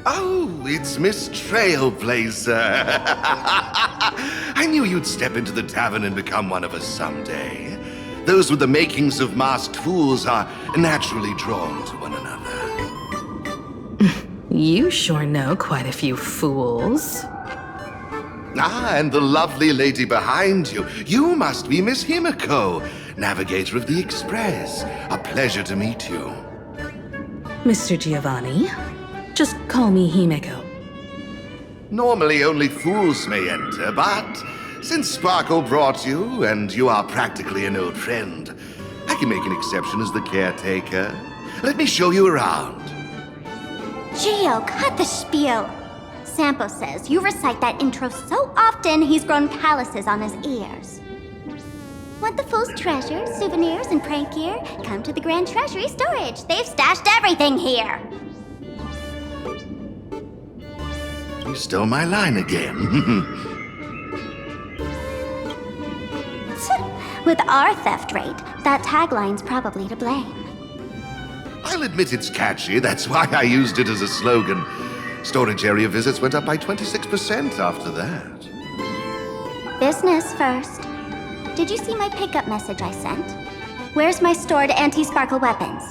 Oh, it's Miss Trailblazer. I knew you'd step into the tavern and become one of us someday. Those with the makings of masked fools are naturally drawn to one another. You sure know quite a few fools. Ah, and the lovely lady behind you. You must be Miss Himeko, navigator of the Express. A pleasure to meet you. Mr. Giovanni, just call me Himeko. Normally only fools may enter, but since Sparkle brought you, and you are practically an old friend, I can make an exception as the caretaker. Let me show you around. Gio, cut the spiel. Sampo says you recite that intro so often he's grown calluses on his ears. Want the Fool's treasures, souvenirs, and prank gear? Come to the Grand Treasury Storage. They've stashed everything here. stole my line again. With our theft rate, that tagline's probably to blame. I'll admit it's catchy, that's why I used it as a slogan. Storage area visits went up by 26% after that. Business first. Did you see my pickup message I sent? Where's my stored anti-sparkle weapons?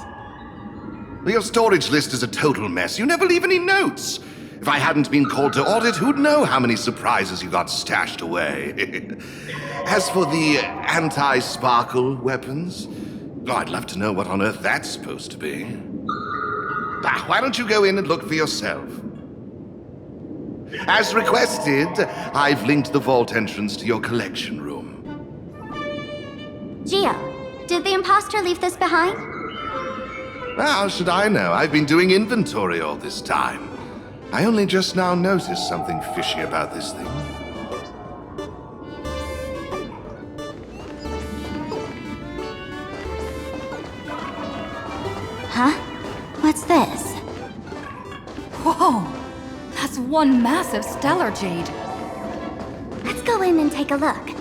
Your storage list is a total mess. You never leave any notes. If I hadn't been called to audit, who'd know how many surprises you got stashed away? As for the anti-sparkle weapons, I'd love to know what on earth that's supposed to be. Why don't you go in and look for yourself? As requested, I've linked the vault entrance to your collection room. Gio, did the imposter leave this behind? How should I know? I've been doing inventory all this time. I only just now noticed something fishy about this thing. Huh? What's this? Whoa! That's one massive stellar jade. Let's go in and take a look.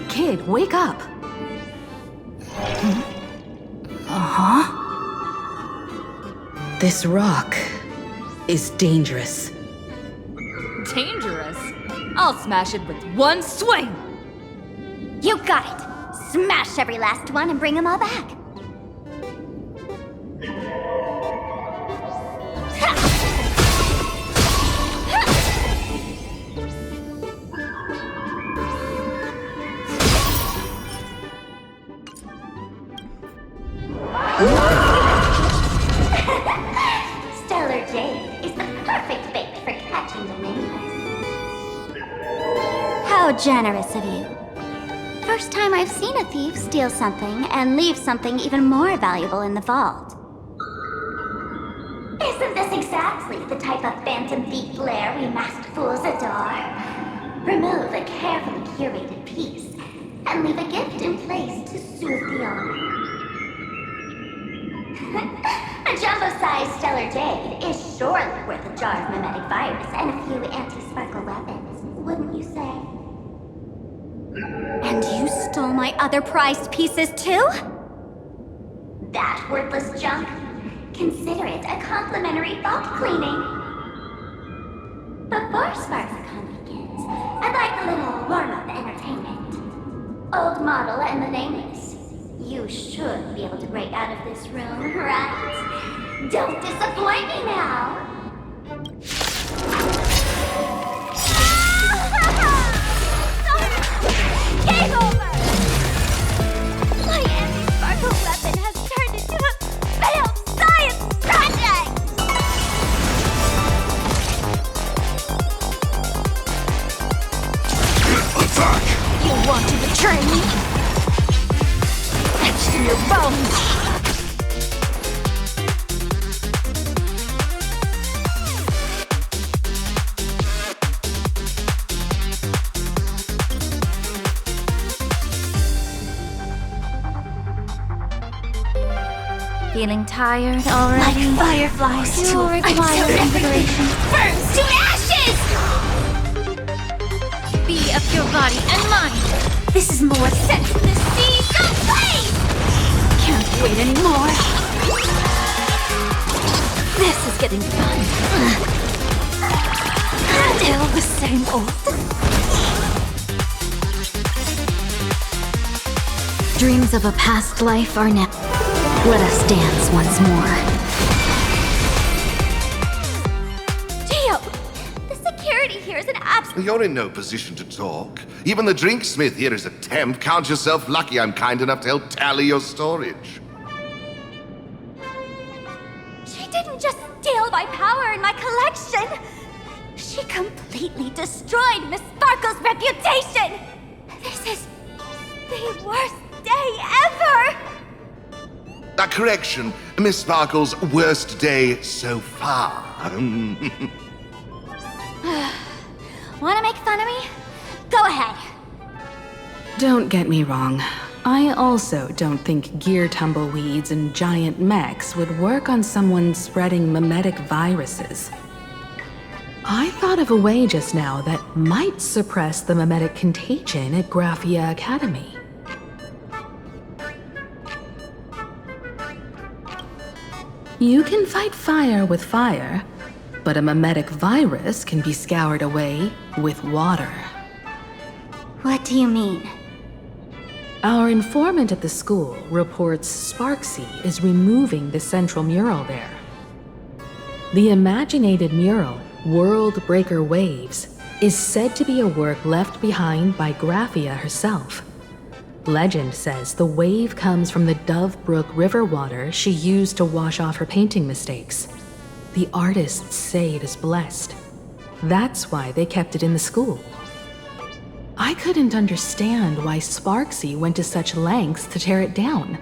Kid, wake up! Uh-huh. This rock is dangerous. Dangerous? I'll smash it with one swing! You got it! Smash every last one and bring them all back. Stellar Jade is the perfect bait for catching the nameless. How generous of you. First time I've seen a thief steal something and leave something even more valuable in the vault. Isn't this exactly the type of phantom thief flair we masked fools adore? Remove a carefully curated piece and leave a gift in place to soothe the owner. A jumbo-sized stellar jade is surely worth a jar of mimetic virus and a few anti-sparkle weapons, wouldn't you say? And you stole my other prized pieces too? That worthless junk? Consider it a complimentary vault cleaning. Before SparxsyCon begins, I'd like a little warm-up entertainment. Old model and the nameless. You should be able to break out of this room, right? Don't disappoint me now! Game over! My anti-sparkle weapon has turned into a failed science project! Attack! You want to betray me? To your bones! Feeling tired already? Like fireflies You will require inspiration. Burns to ashes! Be of your body and mind. This is more sense in the sea, so please! Can't wait anymore. This is getting fun. Still the same old. Dreams of a past life are now. Let us dance once more. Gio, the security here is an absolute. You're in no position to talk. Even the drinksmith here is a temp. Count yourself lucky I'm kind enough to help tally your storage. She didn't just steal my power and my collection. She completely destroyed Miss Sparkle's reputation. This is the worst day ever. A correction, Miss Sparkle's worst day so far. Wanna make fun of me? Go ahead. Don't get me wrong. I also don't think gear tumbleweeds and giant mechs would work on someone spreading mimetic viruses. I thought of a way just now that might suppress the mimetic contagion at Graphia Academy. You can fight fire with fire, but a mimetic virus can be scoured away with water. What do you mean? Our informant at the school reports Sparksy is removing the central mural there. The imaginated mural, World Breaker Waves, is said to be a work left behind by Graphia herself. Legend says the wave comes from the Dove Brook river water she used to wash off her painting mistakes. The artists say it is blessed. That's why they kept it in the school. I couldn't understand why Sparksy went to such lengths to tear it down.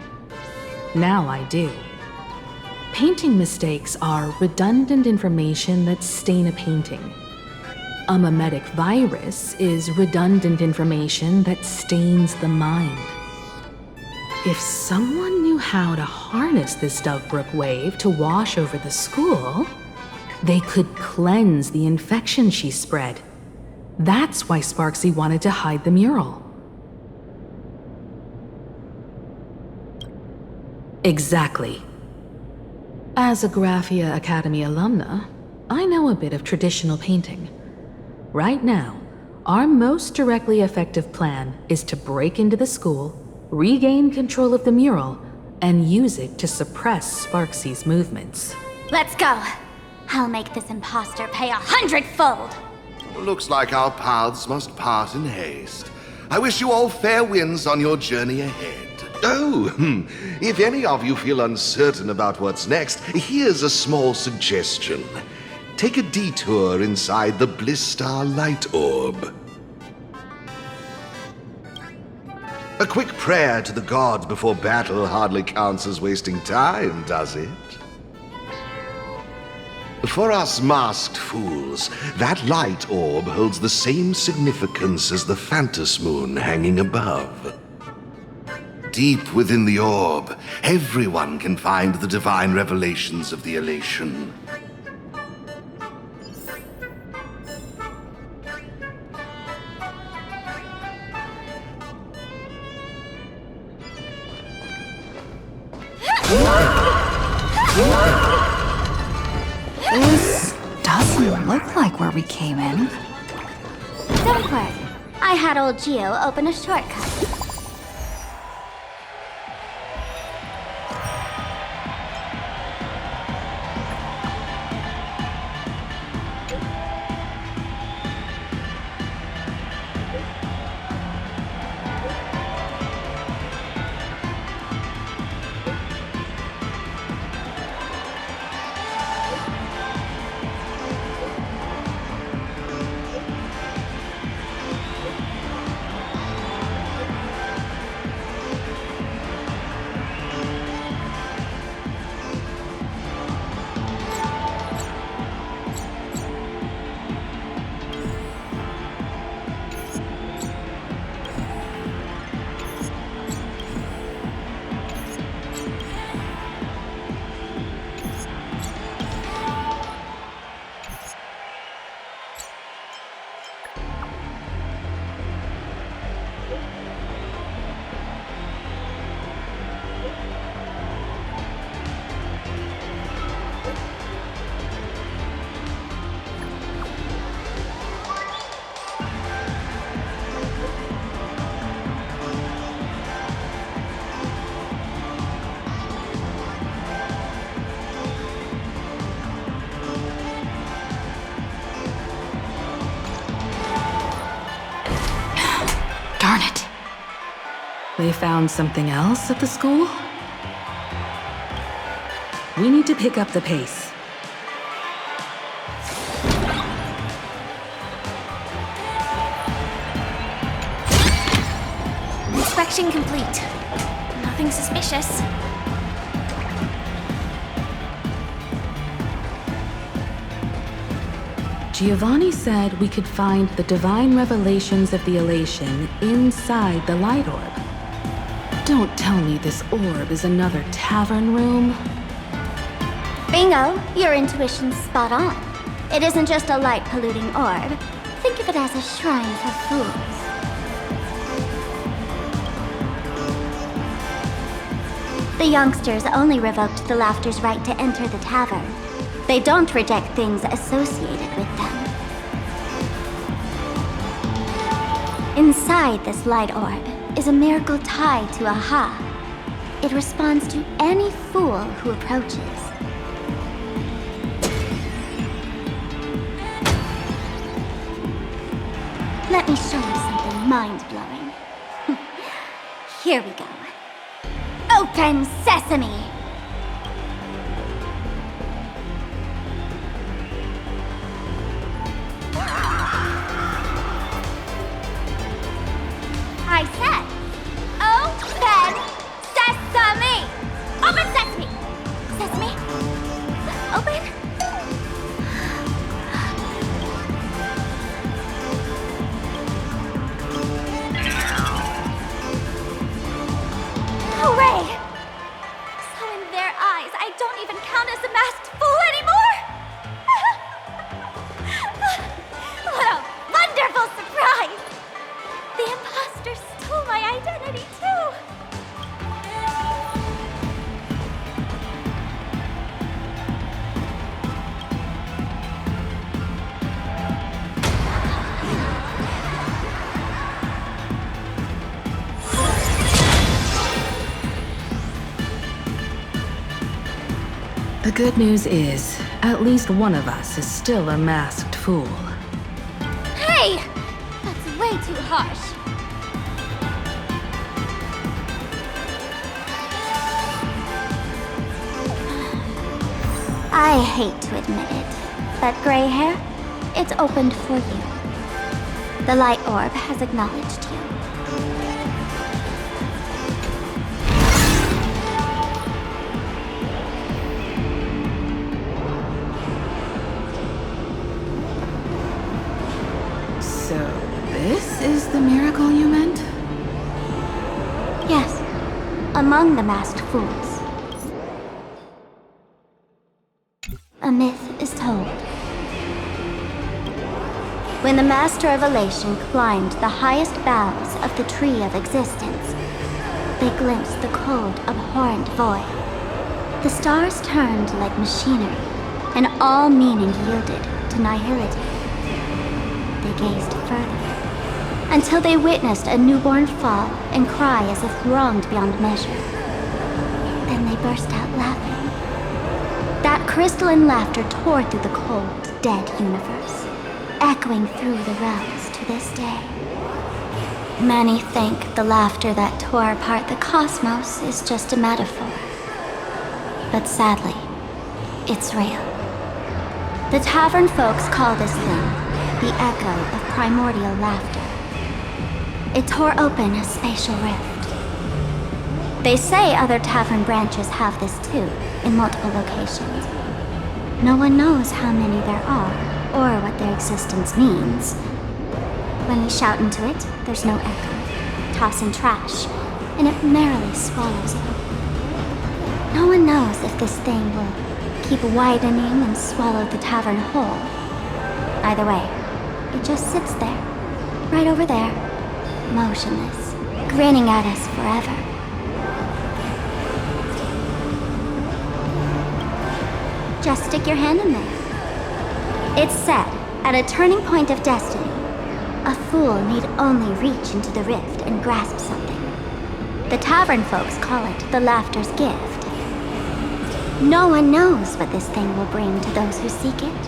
Now I do. Painting mistakes are redundant information that stain a painting. A mimetic virus is redundant information that stains the mind. If someone knew how to harness this Dovebrook wave to wash over the school, they could cleanse the infection she spread. That's why Sparksy wanted to hide the mural. Exactly. As a Graphia Academy alumna, I know a bit of traditional painting. Right now, our most directly effective plan is to break into the school, regain control of the mural, and use it to suppress Sparksy's movements. Let's go. I'll make this imposter pay 100-fold. Looks like our paths must part in haste. I wish you all fair winds on your journey ahead. Oh, if any of you feel uncertain about what's next, here's a small suggestion. Take a detour inside the Blistar light orb. A quick prayer to the gods before battle hardly counts as wasting time, does it? For us masked fools, that light orb holds the same significance as the phantasmoon hanging above. Deep within the orb, everyone can find the divine revelations of the elation. This doesn't look like where we came in. Don't worry. I had old Geo open a shortcut. Darn it. They found something else at the school? We need to pick up the pace. Inspection complete. Nothing suspicious. Giovanni said we could find the divine revelations of the elation inside the light orb. Don't tell me this orb is another tavern room. Bingo! Your intuition's spot on. It isn't just a light-polluting orb. Think of it as a shrine for fools. The youngsters only revoked the Laughter's right to enter the tavern. They don't reject things associated with them. Inside this light orb is a miracle tied to Aha. It responds to any fool who approaches. Let me show you something mind-blowing. Here we go. Open sesame! I said, open sesame! Open sesame! Sesame? Open? Hooray! So in their eyes, I don't even count as a masked fool anymore! What a wonderful surprise! The imposter stole my identity too! The good news is, at least one of us is still a masked fool. Hey! That's way too harsh. I hate to admit it, but gray hair, it's opened for you. The light orb has acknowledged you. So, this is the miracle you meant? Yes, among the masked fools. A myth is told. When the Master of Elation climbed the highest boughs of the Tree of Existence, they glimpsed the cold, abhorrent void. The stars turned like machinery, and all meaning yielded to nihility. They gazed further, until they witnessed a newborn fall and cry as if wronged beyond measure. Then they burst out laughing. That crystalline laughter tore through the cold, dead universe, echoing through the realms to this day. Many think the laughter that tore apart the cosmos is just a metaphor. But sadly, it's real. The tavern folks call this thing the echo of primordial laughter. It tore open a spatial rift. They say other tavern branches have this too, in multiple locations. No one knows how many there are, or what their existence means. When we shout into it, there's no echo, tossing trash, and it merrily swallows you. No one knows if this thing will keep widening and swallow the tavern whole. Either way, it just sits there, right over there, motionless, grinning at us forever. Just stick your hand in there. It's said, at a turning point of destiny, a fool need only reach into the rift and grasp something. The tavern folks call it the laughter's gift. No one knows what this thing will bring to those who seek it,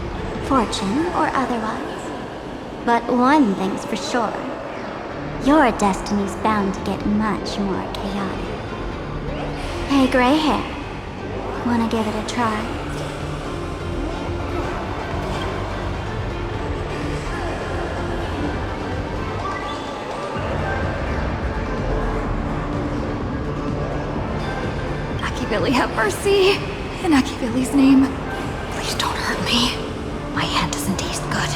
fortune or otherwise. But one thing's for sure. Your destiny's bound to get much more chaotic. Hey, gray hair. Wanna give it a try? Akivili have mercy. In Akivili's name, please don't hurt me. My hand doesn't taste good.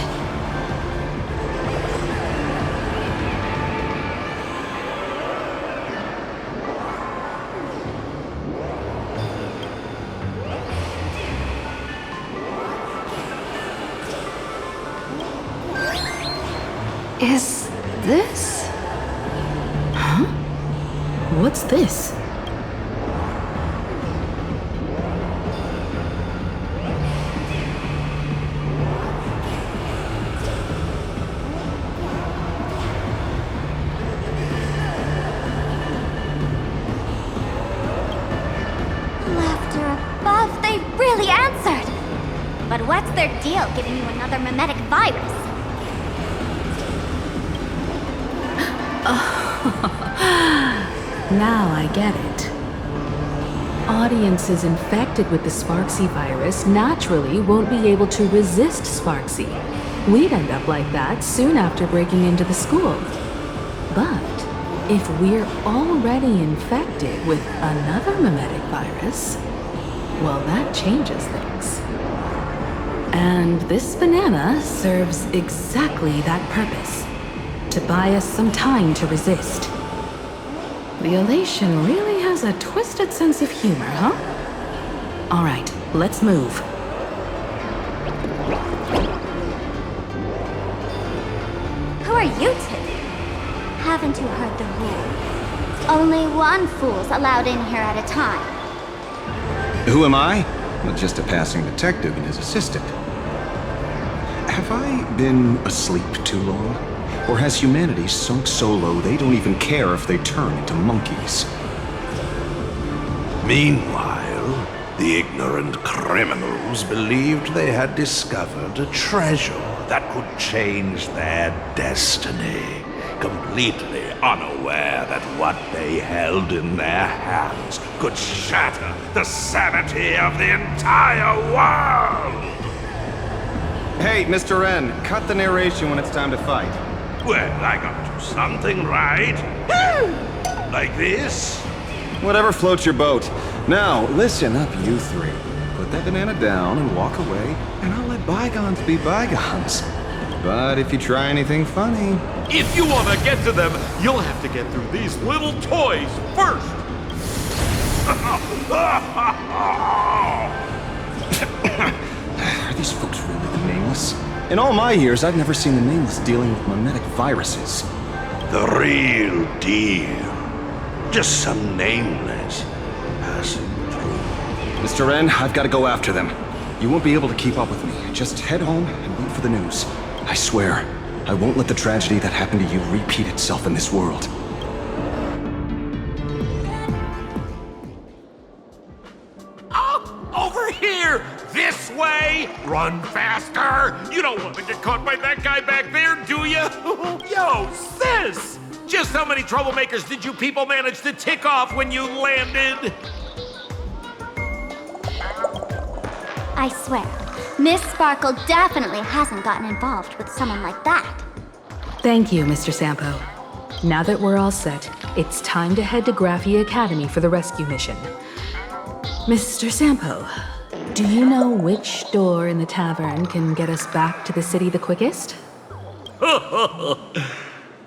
Is this? Huh? What's this? Laughter above, they really answered! But what's their deal giving you another mimetic virus? Now I get it. Audiences infected with the Sparksy virus naturally won't be able to resist Sparksy. We'd end up like that soon after breaking into the school. But if we're already infected with another mimetic virus, well, that changes things. And this banana serves exactly that purpose. To buy us some time to resist. The elation really has a twisted sense of humor, huh? All right, let's move. Who are you two? Haven't you heard the rule? Only one fool's allowed in here at a time. Who am I? Well, just a passing detective and his assistant. Have I been asleep too long? Or has humanity sunk so low they don't even care if they turn into monkeys? Meanwhile, the ignorant criminals believed they had discovered a treasure that could change their destiny, completely unaware that what they held in their hands could shatter the sanity of the entire world! Hey, Mr. N, cut the narration when it's time to fight. Well, I gotta do something, right? Like this? Whatever floats your boat. Now, listen up, you three. Put that banana down and walk away, and I'll let bygones be bygones. But if you try anything funny... If you want to get to them, you'll have to get through these little toys first! Are these folks really the Nameless? In all my years, I've never seen the Nameless dealing with mimetic viruses. The real deal. Just some nameless passing through. Mr. N, I've got to go after them. You won't be able to keep up with me. Just head home and wait for the news. I swear, I won't let the tragedy that happened to you repeat itself in this world. Over here! This way! Run faster! You don't want to get caught by that guy back there, do you? Yo, sis! Just how many troublemakers did you people manage to tick off when you landed? I swear, Miss Sparkle definitely hasn't gotten involved with someone like that. Thank you, Mr. Sampo. Now that we're all set, it's time to head to Graphia Academy for the rescue mission. Mr. Sampo, do you know which door in the tavern can get us back to the city the quickest?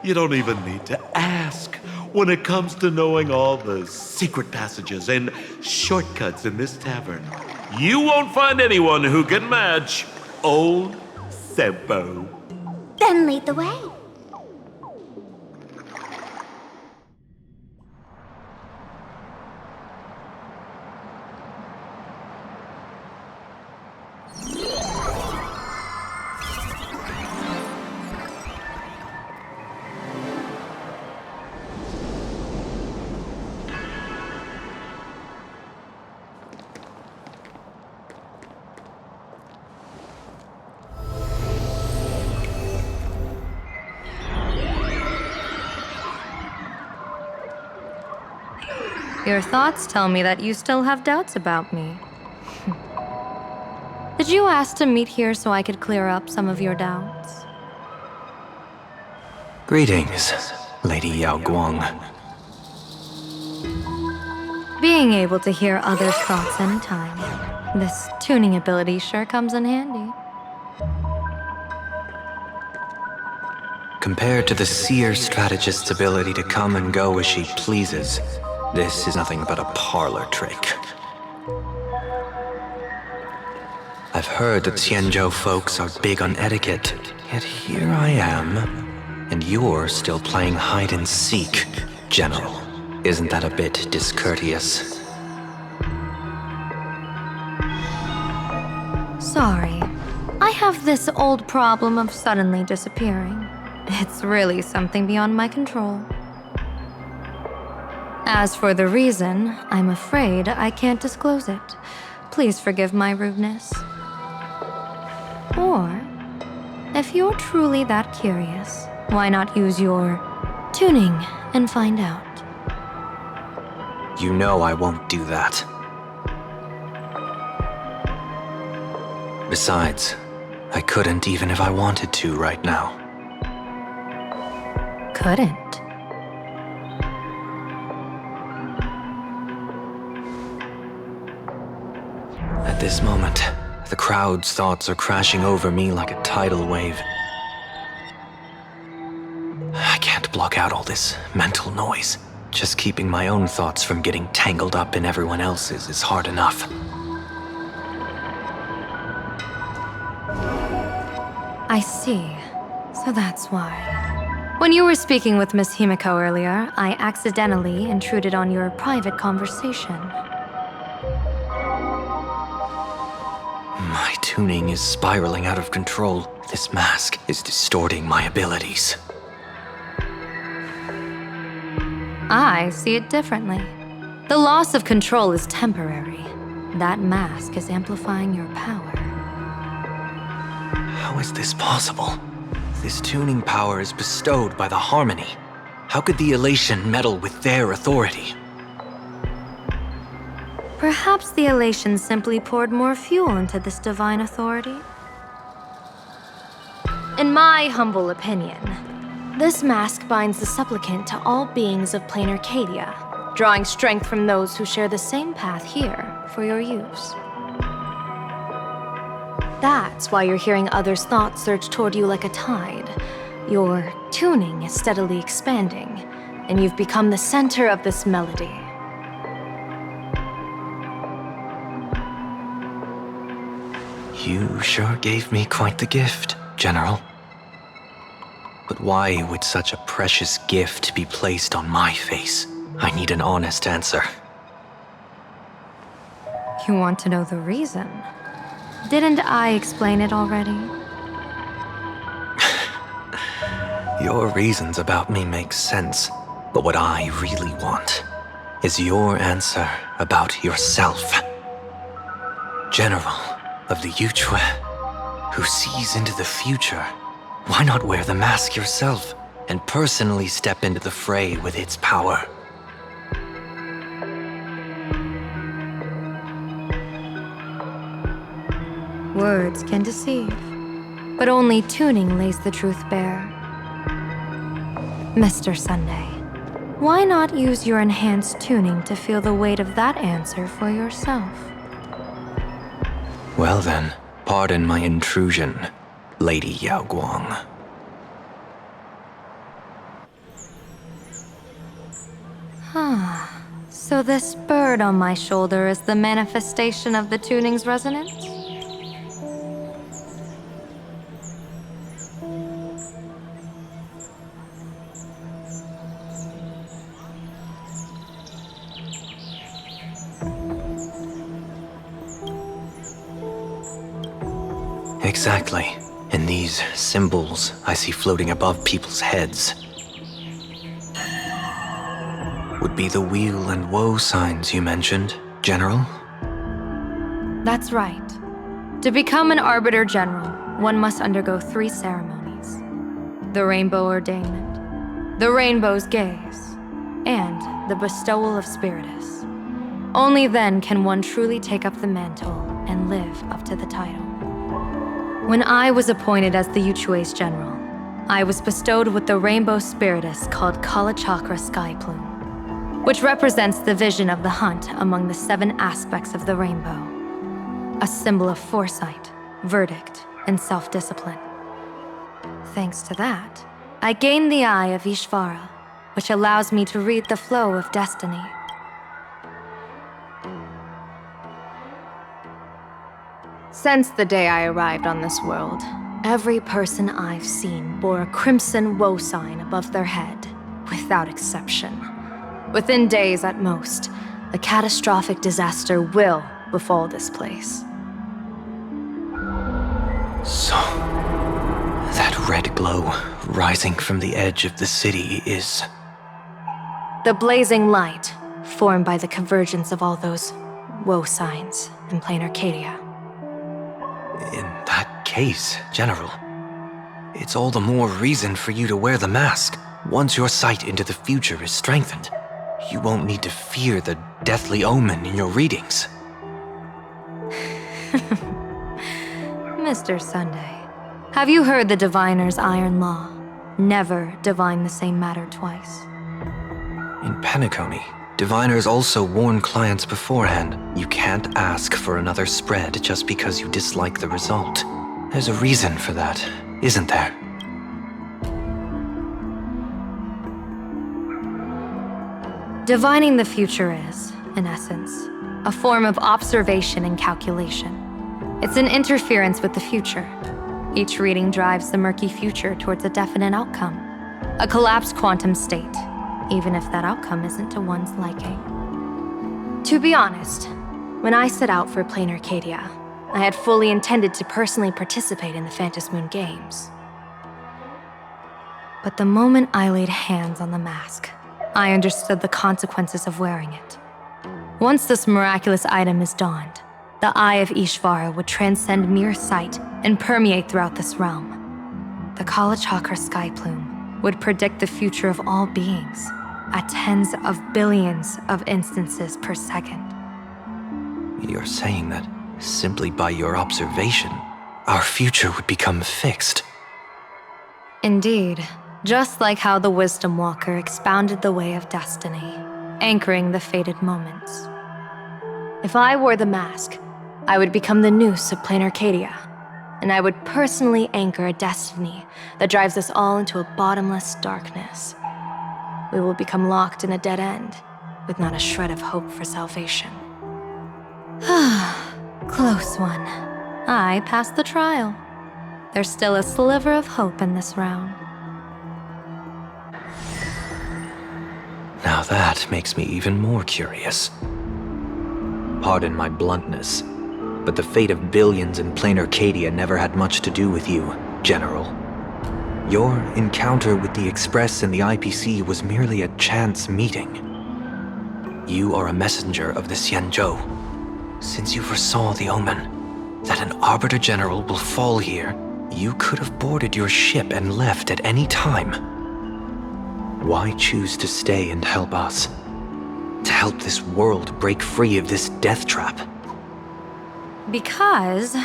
You don't even need to ask. When it comes to knowing all the secret passages and shortcuts in this tavern, you won't find anyone who can match old Sampo. Then lead the way. Your thoughts tell me that you still have doubts about me. Did you ask to meet here so I could clear up some of your doubts? Greetings, Lady Yao Guang. Being able to hear others' thoughts anytime. This tuning ability sure comes in handy. Compared to the seer strategist's ability to come and go as she pleases, this is nothing but a parlor trick. I've heard that Xianzhou folks are big on etiquette, yet here I am, and you're still playing hide and seek, General. Isn't that a bit discourteous? Sorry. I have this old problem of suddenly disappearing. It's really something beyond my control. As for the reason, I'm afraid I can't disclose it. Please forgive my rudeness. Or, if you're truly that curious, why not use your tuning and find out? You know I won't do that. Besides, I couldn't even if I wanted to right now. Couldn't? At this moment, the crowd's thoughts are crashing over me like a tidal wave. I can't block out all this mental noise. Just keeping my own thoughts from getting tangled up in everyone else's is hard enough. I see. So that's why. When you were speaking with Miss Himeko earlier, I accidentally intruded on your private conversation. My tuning is spiraling out of control. This mask is distorting my abilities. I see it differently. The loss of control is temporary. That mask is amplifying your power. How is this possible? This tuning power is bestowed by the harmony. How could the elation meddle with their authority? Perhaps the elation simply poured more fuel into this divine authority? In my humble opinion, this mask binds the supplicant to all beings of plain Arcadia, drawing strength from those who share the same path here for your use. That's why you're hearing others' thoughts surge toward you like a tide. Your tuning is steadily expanding, and you've become the center of this melody. You sure gave me quite the gift, General. But why would such a precious gift be placed on my face? I need an honest answer. You want to know the reason? Didn't I explain it already? Your reasons about me make sense, but what I really want is your answer about yourself. General of the Yuchue, who sees into the future, why not wear the mask yourself and personally step into the fray with its power? Words can deceive, but only tuning lays the truth bare. Mr. Sunday, why not use your enhanced tuning to feel the weight of that answer for yourself? Well then, pardon my intrusion, Lady Yao Guang. So this bird on my shoulder is the manifestation of the tuning's resonance? Exactly. And these symbols I see floating above people's heads would be the weal and woe signs you mentioned, General? That's right. To become an Arbiter General, one must undergo 3 ceremonies. The Rainbow Ordainment, the Rainbow's Gaze, and the Bestowal of Spiritus. Only then can one truly take up the mantle and live up to the title. When I was appointed as the Yuchue's general, I was bestowed with the Rainbow Spiritus called Kala Chakra Sky Plume. which represents the vision of the hunt among the 7 aspects of the rainbow. A symbol of foresight, verdict, and self-discipline. Thanks to that, I gained the Eye of Ishvara, which allows me to read the flow of destiny. Since the day I arrived on this world, every person I've seen bore a crimson woe sign above their head, without exception. Within days at most, a catastrophic disaster will befall this place. So, that red glow rising from the edge of the city is... The blazing light, formed by the convergence of all those woe signs in plain Arcadia. In that case, General, it's all the more reason for you to wear the mask. Once your sight into the future is strengthened, you won't need to fear the deathly omen in your readings. Mr. Sunday, have you heard the diviner's iron law? Never divine the same matter twice. In Penacony, diviners also warn clients beforehand. You can't ask for another spread just because you dislike the result. There's a reason for that, isn't there? Divining the future is, in essence, a form of observation and calculation. It's an interference with the future. Each reading drives the murky future towards a definite outcome, a collapsed quantum state, even if that outcome isn't to one's liking. To be honest, when I set out for plain Arcadia, I had fully intended to personally participate in the phantasmoon games. But the moment I laid hands on the mask, I understood the consequences of wearing it. Once this miraculous item is donned, the Eye of Ishvara would transcend mere sight and permeate throughout this realm. The Kalachakra sky plume would predict the future of all beings at tens of billions of instances per second. You're saying that simply by your observation, our future would become fixed. Indeed, just like how the Wisdom Walker expounded the way of destiny, anchoring the fated moments. If I wore the mask, I would become the noose of plain Arcadia, and I would personally anchor a destiny that drives us all into a bottomless darkness. We will become locked in a dead end, with not a shred of hope for salvation. Close one. I passed the trial. There's still a sliver of hope in this round. Now that makes me even more curious. Pardon my bluntness, but the fate of billions in plain Arcadia never had much to do with you, General. Your encounter with the Express and the IPC was merely a chance meeting. You are a messenger of the Xianzhou. Since you foresaw the omen, that an Arbiter General will fall here, you could have boarded your ship and left at any time. Why choose to stay and help us? To help this world break free of this death trap? Because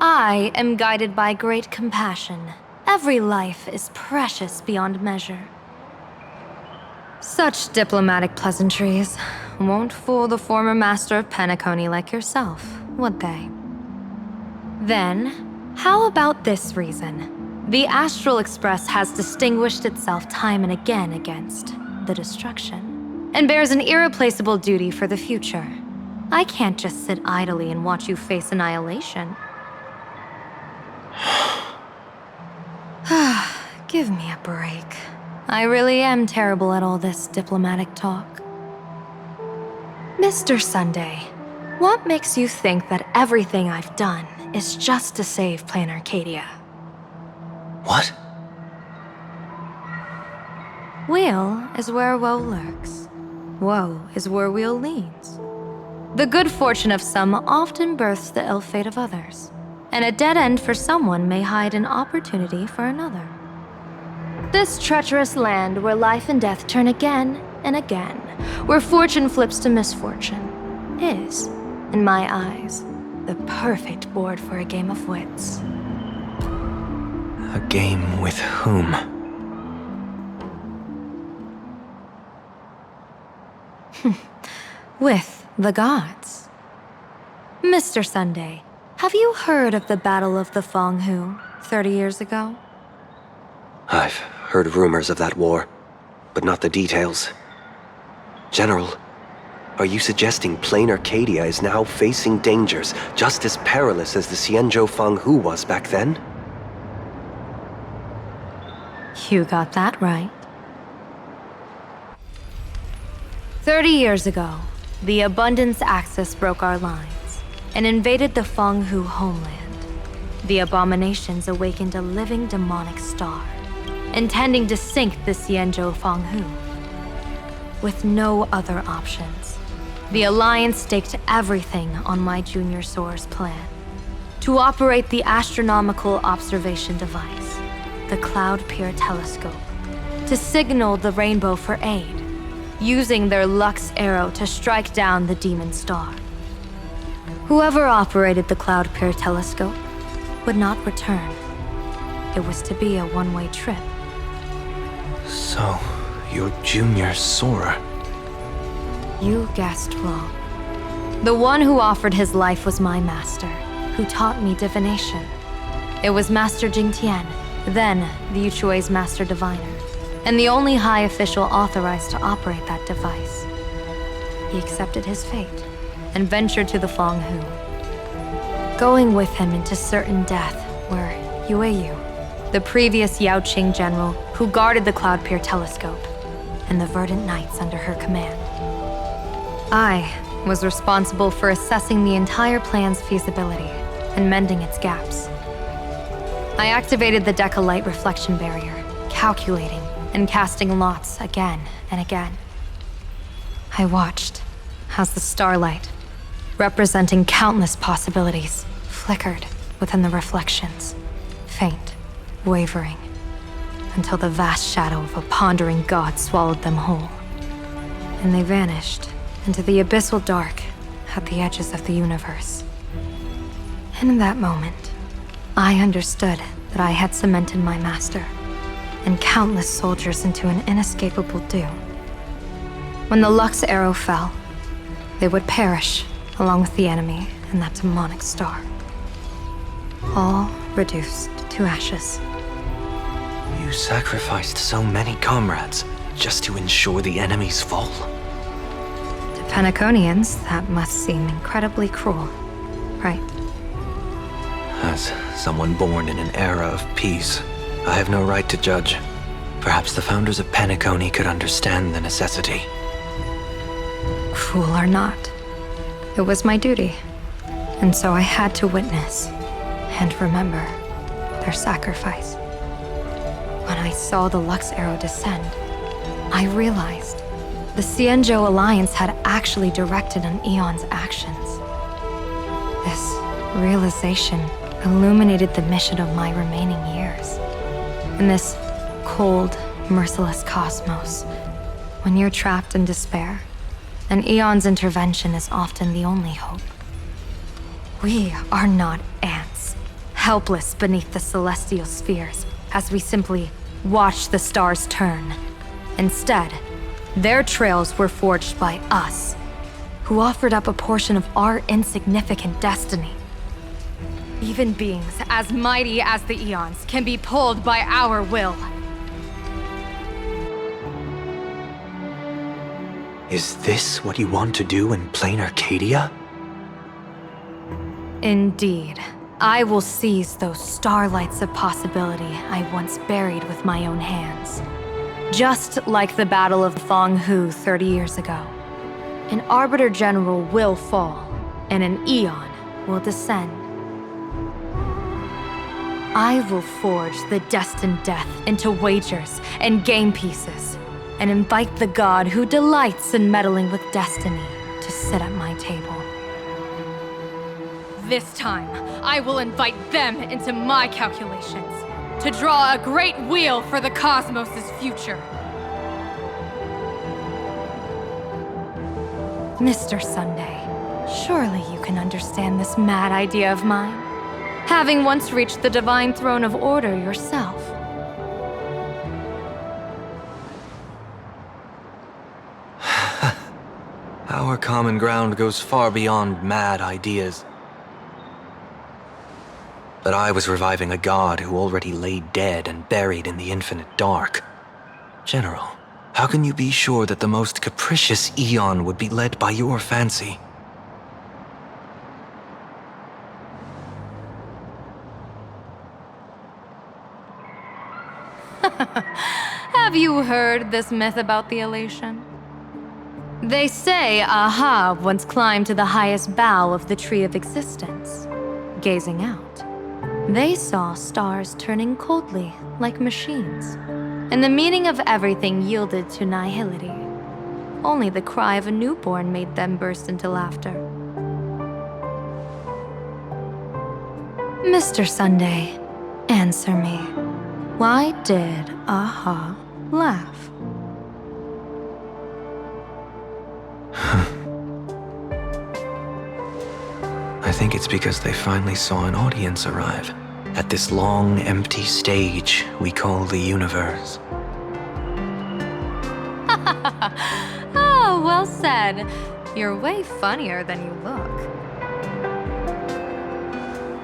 I am guided by great compassion. Every life is precious beyond measure. Such diplomatic pleasantries won't fool the former master of Penacony like yourself, would they? Then, how about this reason? The Astral Express has distinguished itself time and again against the destruction, and bears an irreplaceable duty for the future. I can't just sit idly and watch you face annihilation. Give me a break. I really am terrible at all this diplomatic talk. Mr. Sunday, what makes you think that everything I've done is just to save plain Arcadia? What? Weal is where woe lurks. Woe is where weal leads. The good fortune of some often births the ill fate of others, and a dead end for someone may hide an opportunity for another. This treacherous land where life and death turn again and again, where fortune flips to misfortune, is, in my eyes, the perfect board for a game of wits. A game with whom? With the gods. Mr. Sunday, have you heard of the Battle of the Fonghu 30 years ago? I've heard rumors of that war, but not the details. General, are you suggesting plain Arcadia is now facing dangers just as perilous as the Xianzhou Fanghu was back then? You got that right. 30 years ago, the Abundance Axis broke our lines and invaded the Fanghu homeland. The abominations awakened a living demonic star, intending to sink the Xianzhou Fanghu. With no other options, the Alliance staked everything on my Junior Soar's plan to operate the astronomical observation device, the Cloud Pier Telescope, to signal the rainbow for aid, using their Lux arrow to strike down the demon star. Whoever operated the Cloud Pier Telescope would not return. It was to be a one-way trip. So, you're Junior Soar. You guessed wrong. The one who offered his life was my master, who taught me divination. It was Master Jingtian, then the Yuchui's master diviner, and the only high official authorized to operate that device. He accepted his fate and ventured to the Fanghu. Going with him into certain death were Yueyu, the previous Yao Qing general who guarded the Cloud Pier Telescope, and the Verdant Knights under her command. I was responsible for assessing the entire plan's feasibility and mending its gaps. I activated the Decalite reflection barrier, calculating and casting lots again and again. I watched as the starlight, representing countless possibilities, flickered within the reflections, faint, wavering, until the vast shadow of a pondering god swallowed them whole. And they vanished into the abyssal dark at the edges of the universe. And in that moment, I understood that I had cemented my master and countless soldiers into an inescapable doom. When the Lux arrow fell, they would perish along with the enemy and that demonic star. All reduced to ashes. You sacrificed so many comrades just to ensure the enemy's fall? To Penaconians, that must seem incredibly cruel, right? As someone born in an era of peace, I have no right to judge. Perhaps the founders of Penacony could understand the necessity. Cruel or not, it was my duty. And so I had to witness and remember their sacrifice. When I saw the Lux arrow descend, I realized the Xianzhou Alliance had actually directed an Aeon's actions. This realization illuminated the mission of my remaining years. In this cold, merciless cosmos, when you're trapped in despair, an Aeon's intervention is often the only hope. We are not ants, helpless beneath the celestial spheres as we simply watch the stars turn. Instead, their trails were forged by us, who offered up a portion of our insignificant destiny. Even beings as mighty as the Eons can be pulled by our will. Is this what you want to do in plain Arcadia? Indeed. I will seize those starlights of possibility I once buried with my own hands. Just like the Battle of Fanghu 30 years ago. An Arbiter General will fall, and an Aeon will descend. I will forge the destined death into wagers and game pieces, and invite the god who delights in meddling with destiny to sit at my table. This time, I will invite them into my calculations, to draw a great wheel for the cosmos' future. Mr. Sunday, surely you can understand this mad idea of mine, having once reached the divine throne of order yourself. Our common ground goes far beyond mad ideas. But I was reviving a god who already lay dead and buried in the infinite dark. General, how can you be sure that the most capricious eon would be led by your fancy? Have you heard this myth about the elation? They say Ahab once climbed to the highest bough of the tree of existence. Gazing out, they saw stars turning coldly like machines, and the meaning of everything yielded to nihility. Only the cry of a newborn made them burst into laughter. Mr. Sunday, answer me. Why did Aha laugh? I think it's because they finally saw an audience arrive at this long, empty stage we call the universe. Oh, well said. You're way funnier than you look.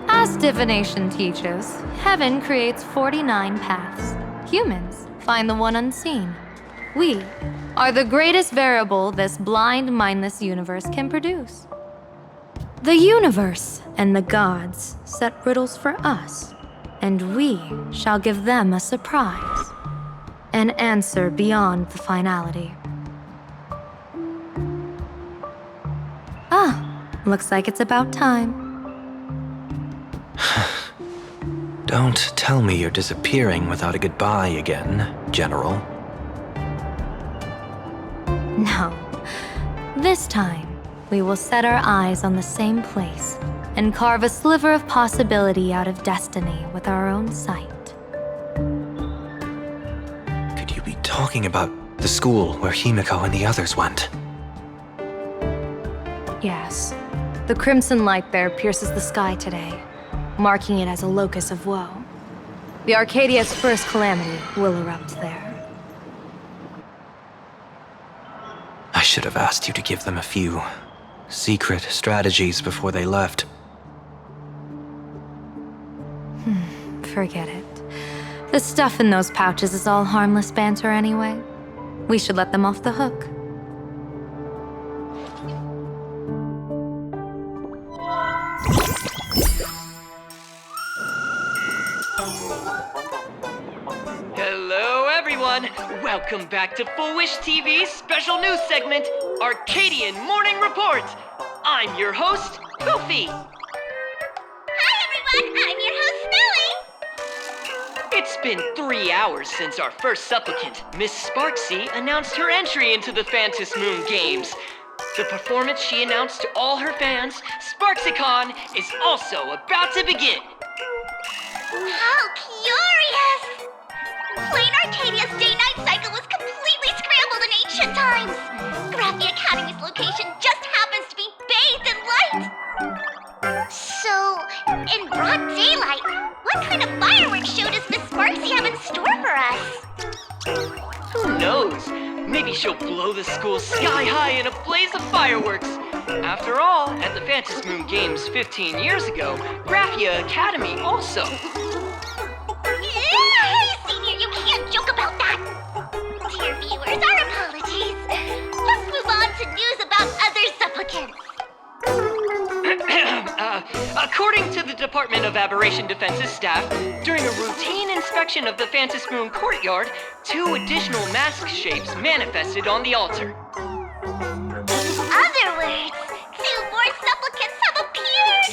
As divination teaches, heaven creates 49 paths. Humans find the one unseen. We are the greatest variable this blind, mindless universe can produce. The universe and the gods set riddles for us, and we shall give them a surprise. An answer beyond the finality. Ah, looks like it's about time. Don't tell me you're disappearing without a goodbye again, General. No. This time, we will set our eyes on the same place and carve a sliver of possibility out of destiny with our own sight. Could you be talking about the school where Himeko and the others went? Yes. The crimson light there pierces the sky today, marking it as a locus of woe. The Arcadia's first calamity will erupt there. I should have asked you to give them a few secret strategies before they left. Forget it. The stuff in those pouches is all harmless banter anyway. We should let them off the hook. Hello, everyone. Welcome back to Full Wish TV's special news segment, Arcadian Morning Report. I'm your host, Poofy. Hi, everyone. I'm your host, Snowy. It's been 3 hours since our first supplicant, Miss Sparksy, announced her entry into the phantasmoon games. The performance she announced to all her fans, SparxyCon, is also about to begin. How curious! Plain Arcadia's day-night cycle was completely scrambled in ancient times. Graphia Academy's location just happens to be bathed in light. So, in broad daylight, what kind of fireworks show does Miss Sparksy have in store for us? Who knows? Maybe she'll blow the school sky high in a blaze of fireworks. After all, at the Phantasmoon Games 15 years ago, Graphia Academy also. Hey, Senior, you can't joke about that. Dear viewers, our apologies. Let's move on to news about other supplicants. According to the Department of Aberration Defense's staff, during a routine inspection of the Phantasmoon courtyard, 2 additional mask shapes manifested on the altar. In other words, 2 more supplicants have appeared!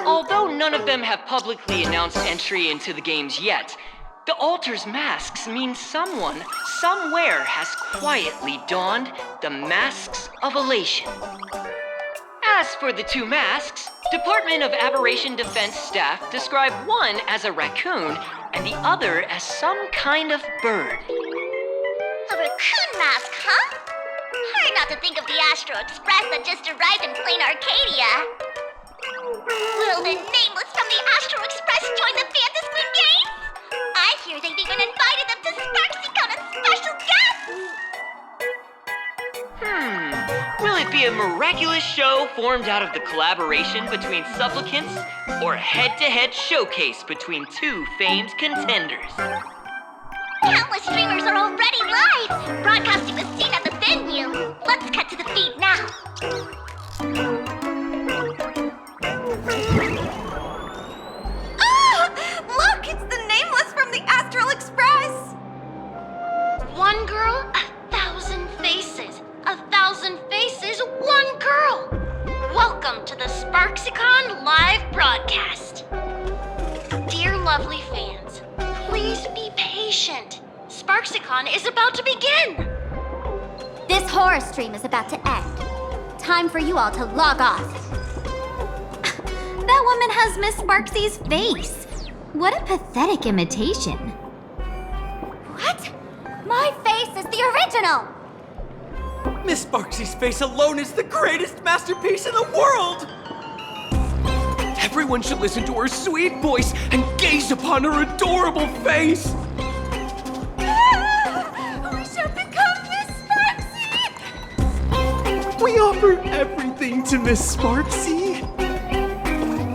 Although none of them have publicly announced entry into the games yet, the altar's masks mean someone, somewhere, has quietly donned the masks of elation. As for the 2 masks, Department of Aberration Defense staff describe one as a raccoon and the other as some kind of bird. A raccoon mask, huh? Hard not to think of the Astro Express that just arrived in plain Arcadia. Will the nameless from the Astro Express join the Phantasmoon Games? I hear they've even invited them to SparxyCon as special guests! a miraculous show formed out of the collaboration between supplicants or a head-to-head showcase between two famed contenders? Countless streamers are already live, broadcasting the scene at the venue. Let's cut to the feed now. Look, it's the Nameless from the Astral Express! One girl, 1,000 faces. 1,000 faces, one girl. Welcome to the SparxyCon live broadcast. Dear lovely fans, please be patient. SparxyCon is about to begin. This horror stream is about to end. Time for you all to log off. That woman has Miss Sparksy's face. What a pathetic imitation. What? My face is the original! Miss Sparksy's face alone is the greatest masterpiece in the world! Everyone should listen to her sweet voice and gaze upon her adorable face! We shall become Miss Sparksy! We offer everything to Miss Sparksy!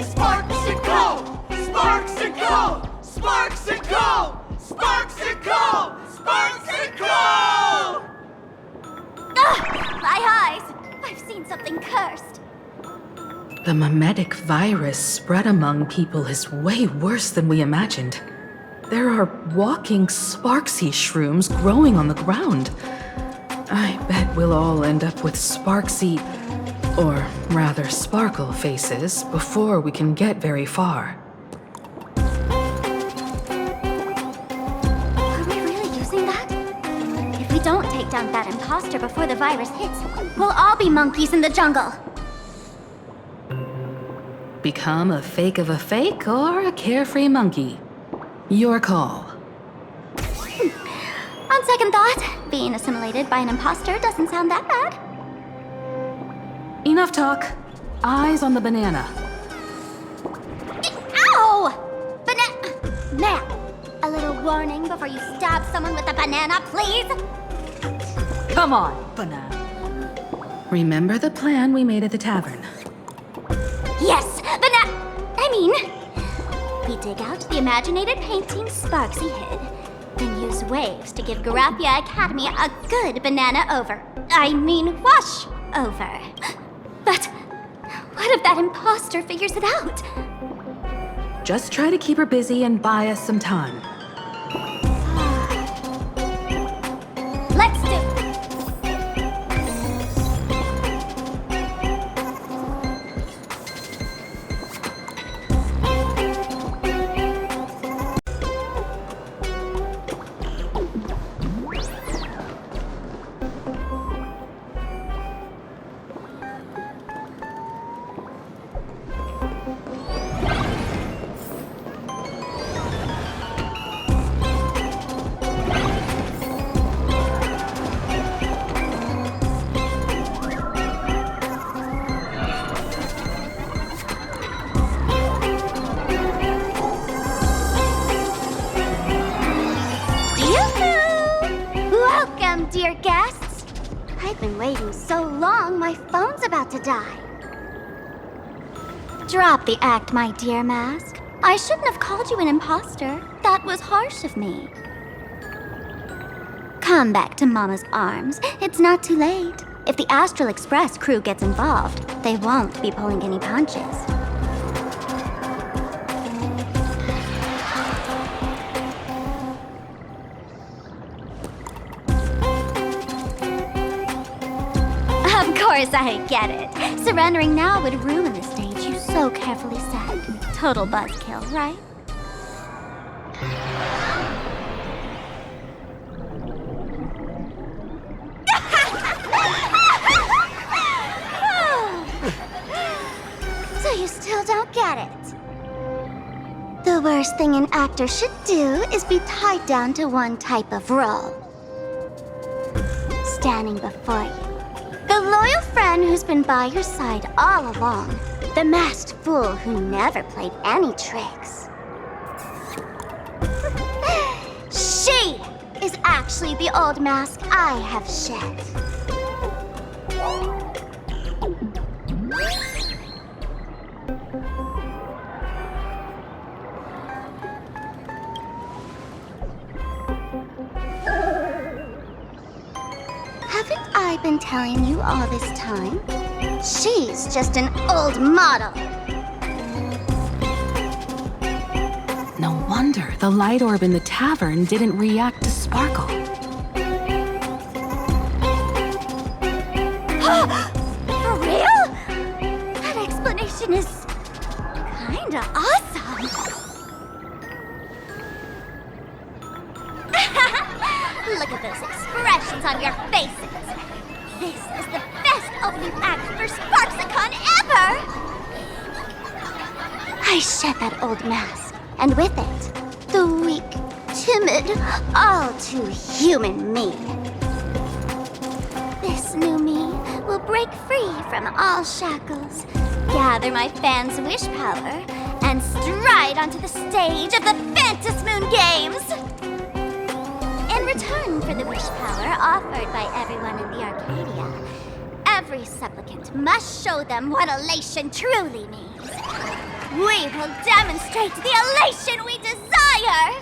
Sparksicle! Sparksicle! Sparksicle! Sparksicle! Sparksicle! Ugh! My eyes! I've seen something cursed. The mimetic virus spread among people is way worse than we imagined. There are walking Sparksy shrooms growing on the ground. I bet we'll all end up with Sparksy, or rather sparkle faces, before we can get very far. Are we really using that? If we don't take down that imposter before the virus hits, we'll all be monkeys in the jungle. Become a fake of a fake or a carefree monkey. Your call. On second thought, being assimilated by an imposter doesn't sound that bad. Enough talk. Eyes on the banana. Ow! Ma'am, a little warning before you stab someone with a banana, please? Come on, banana. Remember the plan we made at the tavern? Yes, we dig out the imaginated painting Sparksy hid, then use waves to give Garapia Academy a good banana wash over. But what if that imposter figures it out? Just try to keep her busy and buy us some time. Let's do it. Dear guests, I've been waiting so long, my phone's about to die. Drop the act, my dear Mask. I shouldn't have called you an imposter. That was harsh of me. Come back to Mama's arms. It's not too late. If the Astral Express crew gets involved, they won't be pulling any punches. Of course I get it. Surrendering now would ruin the stage you so carefully set. Total buzzkill, right? So you still don't get it? The worst thing an actor should do is be tied down to one type of role. Standing before you, the loyal friend who's been by your side all along. The masked fool who never played any tricks. She is actually the old mask I have shed. I've been telling you all this time? She's just an old model. No wonder the light orb in the tavern didn't react to sparkle. For real? That explanation is kinda awesome. Look at those expressions on your faces. This is the best opening act for Sparksicon ever! I shed that old mask, and with it, the weak, timid, all too human me. This new me will break free from all shackles, gather my fans' wish power, and stride onto the stage of the Phantasmoon Games! In return for the wish power offered by everyone in the Arcadia, every supplicant must show them what elation truly means. We will demonstrate the elation we desire!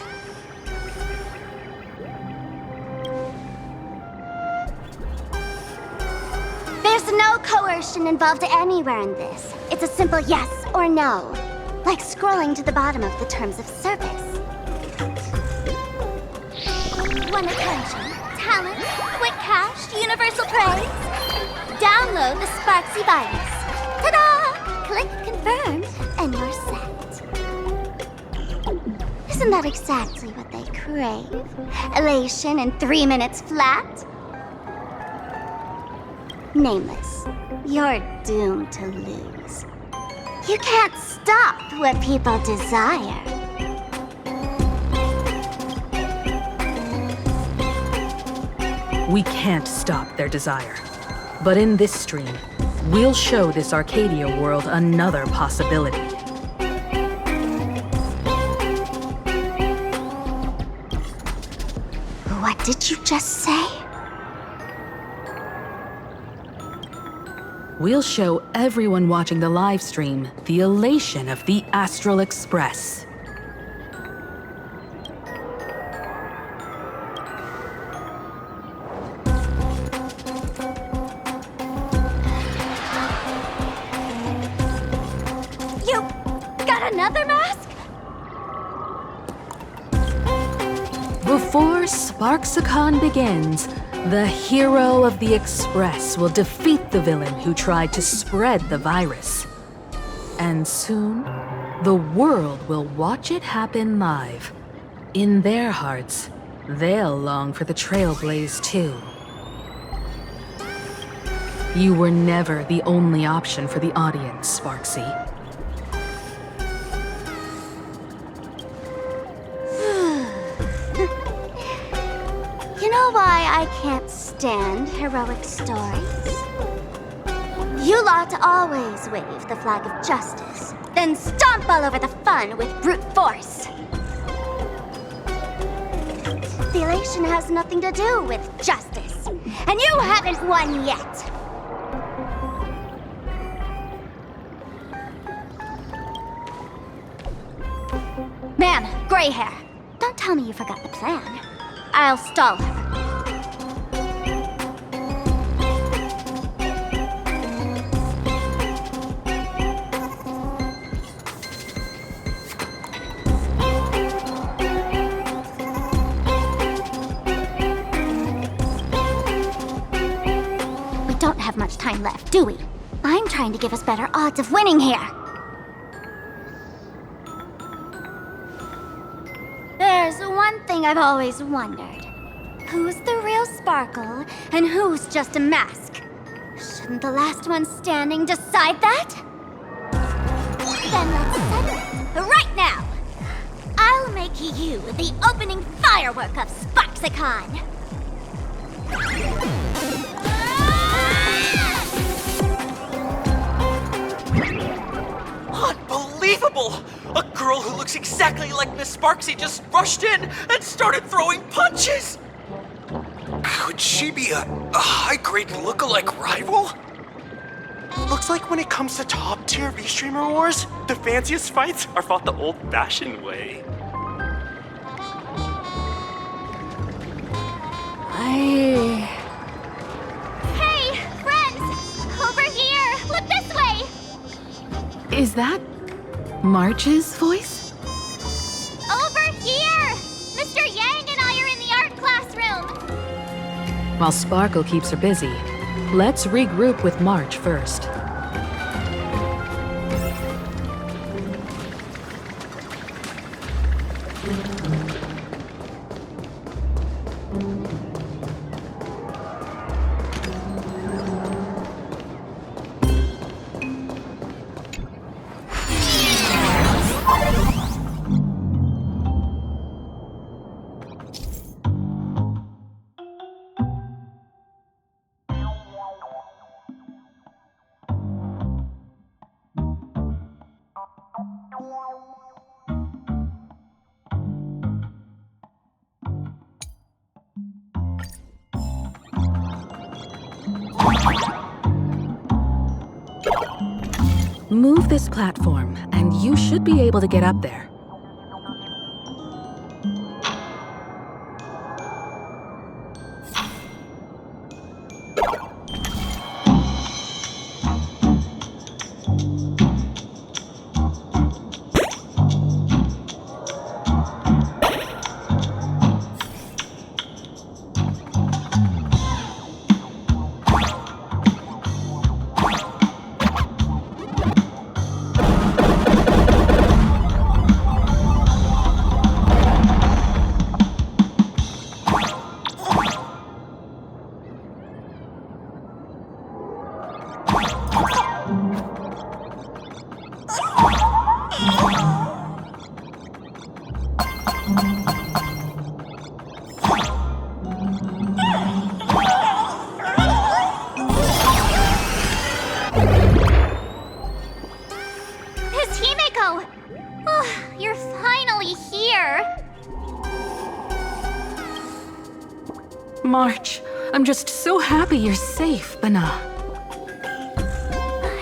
There's no coercion involved anywhere in this. It's a simple yes or no, like scrolling to the bottom of the terms of service. Want attention, talent, quick cash, universal praise? Download the Sparksy virus. Ta-da! Click confirm, and you're set. Isn't that exactly what they crave? Elation in 3 minutes flat? Nameless, you're doomed to lose. You can't stop what people desire. We can't stop their desire. But in this stream, we'll show this Arcadia world another possibility. What did you just say? We'll show everyone watching the live stream the elation of the Astral Express. You got another mask? Before Sparksicon begins, the hero of the Express will defeat the villain who tried to spread the virus. And soon, the world will watch it happen live. In their hearts, they'll long for the Trailblaze too. You were never the only option for the audience, Sparksy. You know why I can't stand heroic stories? You lot always wave the flag of justice, then stomp all over the fun with brute force. The elation has nothing to do with justice, and you haven't won yet. Ma'am, gray hair. Don't tell me you forgot the plan. I'll stall her. We don't have much time left, do we? I'm trying to give us better odds of winning here. There's one thing I've always wondered. Who's the real Sparkle, and who's just a mask? Shouldn't the last one standing decide that? Then let's settle it, right now! I'll make you the opening firework of Sparksicon! Unbelievable! A girl who looks exactly like Miss Sparksy just rushed in and started throwing punches! Could she be a high-grade lookalike rival? Looks like when it comes to top-tier V-Streamer wars, the fanciest fights are fought the old-fashioned way. Hey, Is that March's voice? Over here! Mr. Yang and I are in the art classroom! While Sparkle keeps her busy, let's regroup with March first. Move this platform, and you should be able to get up there. Miss Himeko! Oh, you're finally here! March, I'm just so happy you're safe, Bana.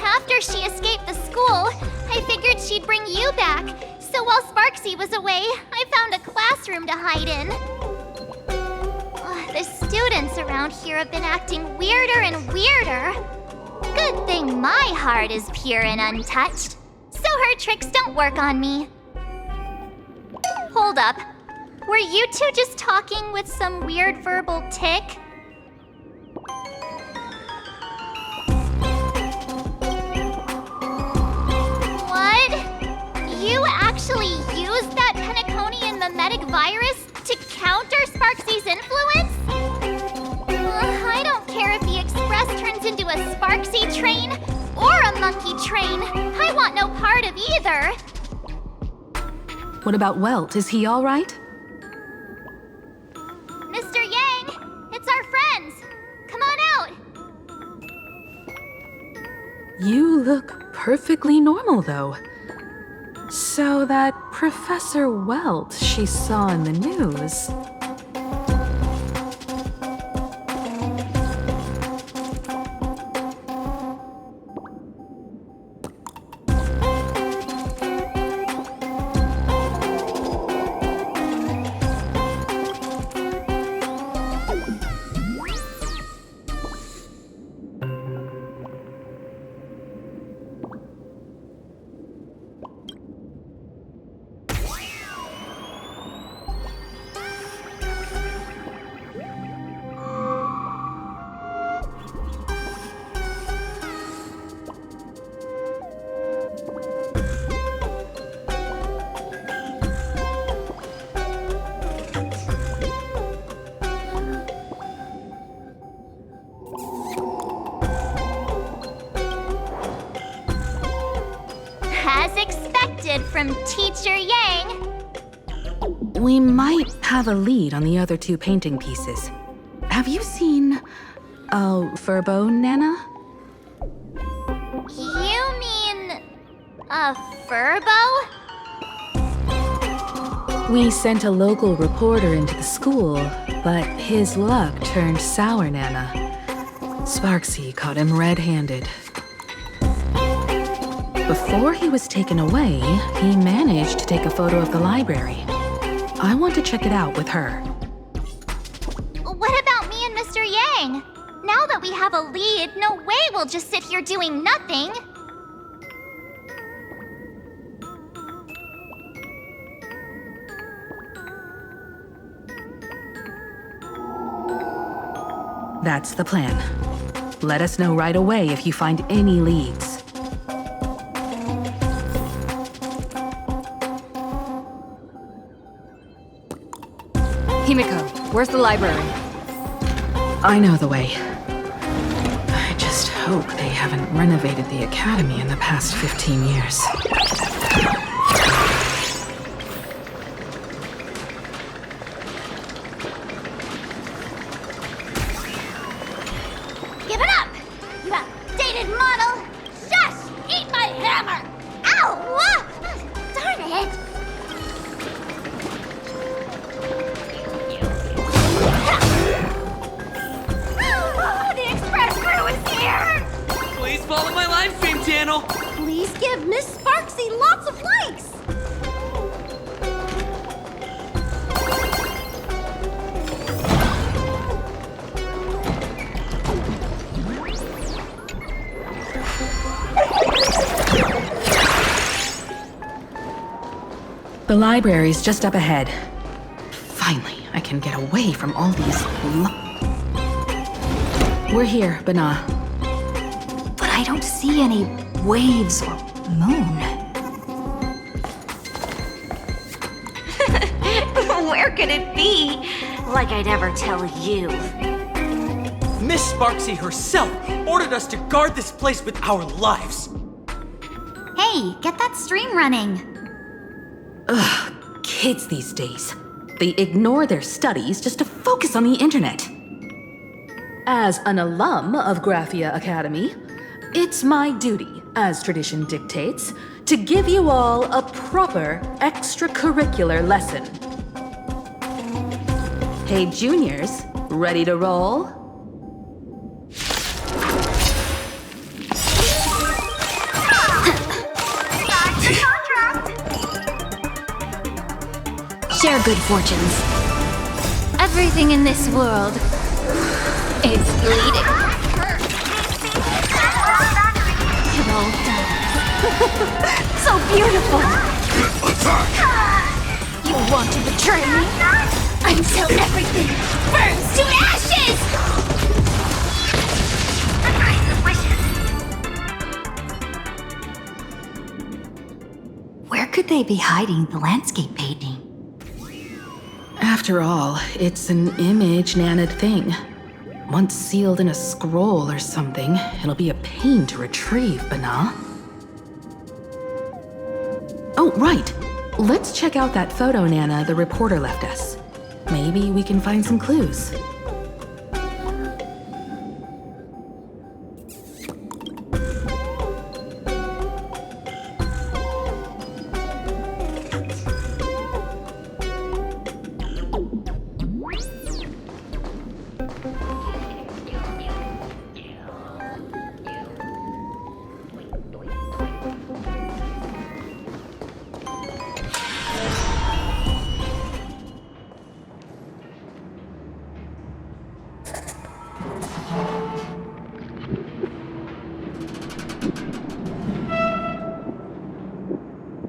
After she escaped the school, I figured she'd bring you back. So while Sparksy was away, I found a classroom to hide in. The students around here have been acting weirder and weirder. Good thing my heart is pure and untouched, so her tricks don't work on me. Hold up. Were you two just talking with some weird verbal tick? What? You actually used that Penaconian mimetic virus to counter Sparksy's influence? I don't care if the Express turns into a Sparksy train or a monkey train. I want no part of either. What about Welt? Is he all right? Mr. Yang, it's our friends. Come on out. You look perfectly normal, though. So that Professor Welt she saw in the news... As expected from Teacher Yang. We might have a lead on the other two painting pieces. Have you seen... Furbo, Nana? You mean... a Furbo? We sent a local reporter into the school, but his luck turned sour, Nana. Sparksy caught him red-handed. Before he was taken away, he managed to take a photo of the library. I want to check it out with her. What about me and Mr. Yang? Now that we have a lead, no way we'll just sit here doing nothing. That's the plan. Let us know right away if you find any leads. Himeko, where's the library? I know the way. I just hope they haven't renovated the academy in the past 15 years. Give it up! You outdated model! Shush! Eat my hammer! Ow! What? Darn it! The express crew is here! Please follow my live stream channel. Please give Miss Sparksy lots of likes! The library's just up ahead. Finally, I can get away from all these We're here, Bana. But I don't see any waves or moon. Where could it be? Like I'd ever tell you. Miss Sparksy herself ordered us to guard this place with our lives. Hey, get that stream running. Ugh, kids these days. They ignore their studies just to focus on the internet. As an alum of Graphia Academy, it's my duty, as tradition dictates, to give you all a proper extracurricular lesson. Hey, juniors, ready to roll? Share good fortunes. Everything in this world is bleeding. It all dies. So beautiful. You want to betray me? Until everything burns to ashes! Where could they be hiding the landscape painting? After all, it's an image-naned thing. Once sealed in a scroll or something, it'll be a pain to retrieve, Bana. Oh, right! Let's check out that photo Nana the reporter left us. Maybe we can find some clues.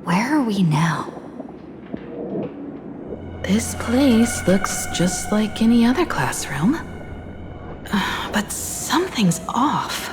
Where are we now? This place looks just like any other classroom. But something's off.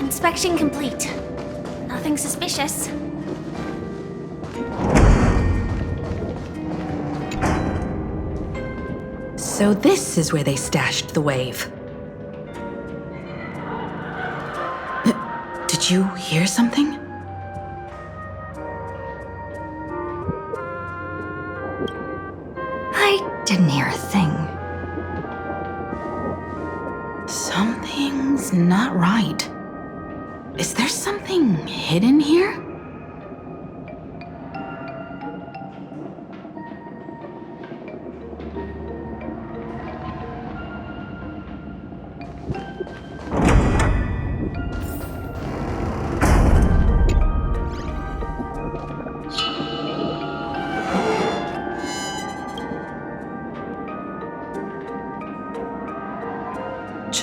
Inspection complete. Nothing suspicious. So this is where they stashed the wave. Did you hear something? I didn't hear a thing. Something's not right. Is there something hidden here?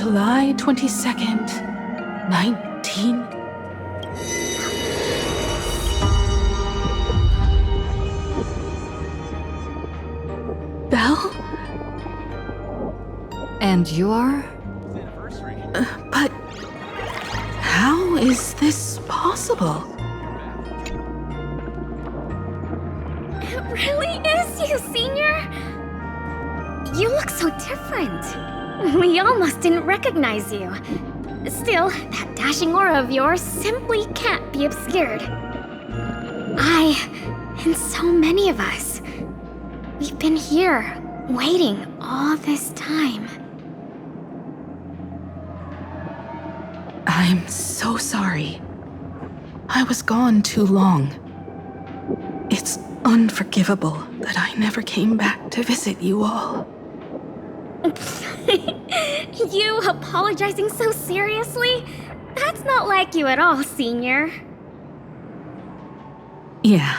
July 22nd, 19... Belle? And you're? But how is this possible? It really is you, Senior! You look so different. We almost didn't recognize you. Still, that dashing aura of yours simply can't be obscured. And so many of us, we've been here, waiting all this time. I'm so sorry. I was gone too long. It's unforgivable that I never came back to visit you all. You apologizing so seriously? That's not like you at all, Senior. Yeah.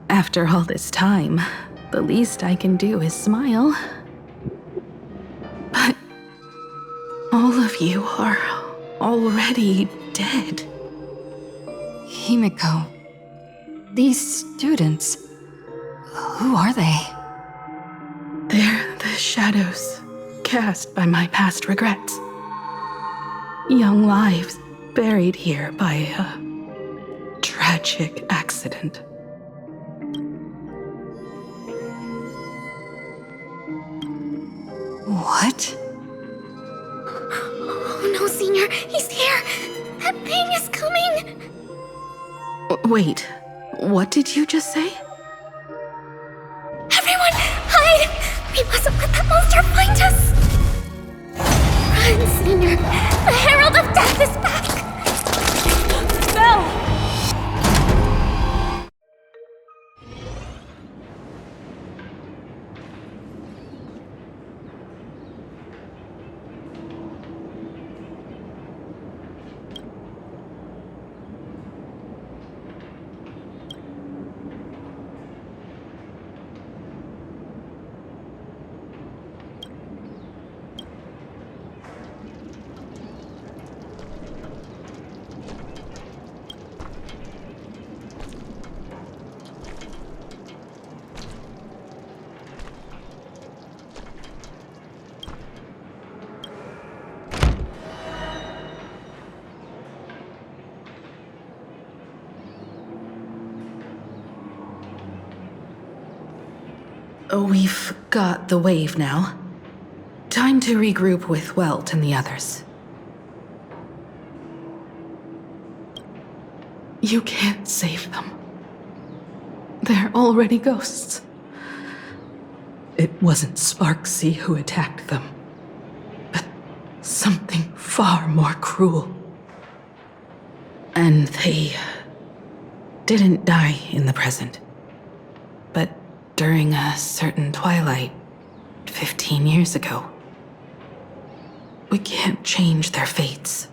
After all this time, the least I can do is smile. But all of you are already dead. Himeko, these students, who are they? They're the shadows cast by my past regrets. Young lives buried here by a tragic accident. What? Oh no, Senior, he's here! That thing is coming! Wait, what did you just say? Everyone, hide! We mustn't let that monster find us! Run, Senior! The Herald of Death is back! Belle! We've got the wave now. Time to regroup with Welt and the others. You can't save them. They're already ghosts. It wasn't Sparksy who attacked them, but something far more cruel. And they didn't die in the present, but during a certain twilight 15 years ago. We can't change their fates.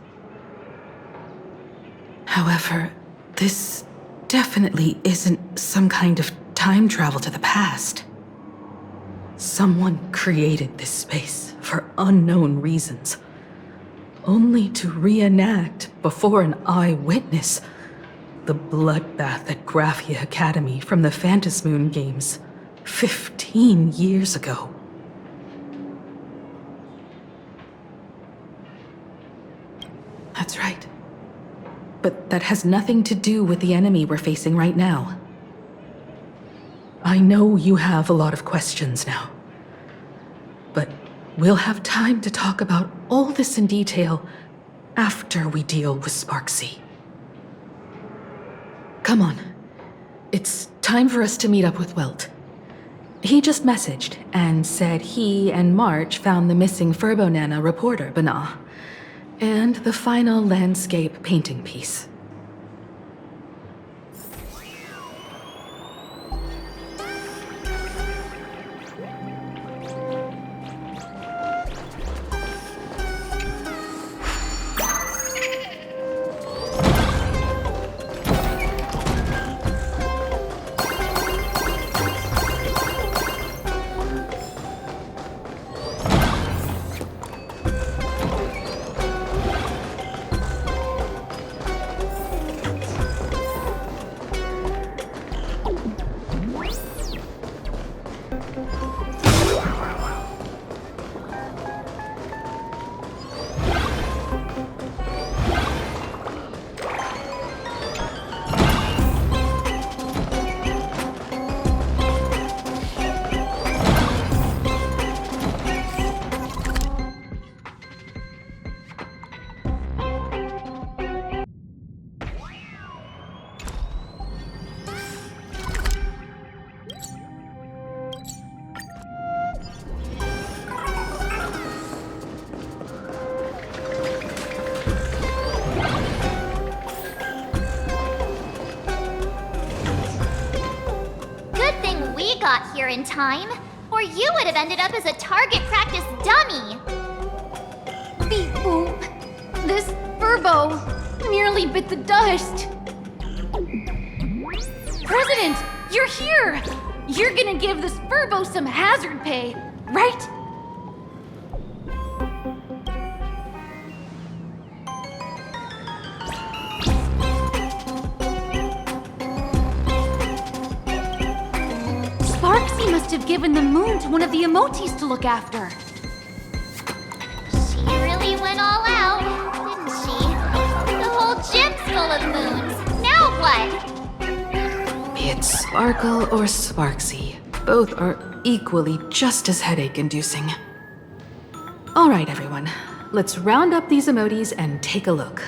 However, this definitely isn't some kind of time travel to the past. Someone created this space for unknown reasons, only to reenact before an eyewitness the bloodbath at Graphia Academy from the Phantasmoon games 15 years ago. That's right. But that has nothing to do with the enemy we're facing right now. I know you have a lot of questions now, but we'll have time to talk about all this in detail after we deal with Sparksy. Come on. It's time for us to meet up with Welt. He just messaged and said he and March found the missing Furbonana reporter, Bana, and the final landscape painting piece. there in time, or you would have ended up as a target practice dummy. Beep boop. This furbo nearly bit the dust. President, you're here! You're gonna give this furbo some hazard pay, right? Sparksy must have given the moon to one of the emotes to look after. She really went all out, didn't she? The whole gym's full of moons. Now what? Be it Sparkle or Sparksy, both are equally just as headache-inducing. All right, everyone. Let's round up these emotes and take a look.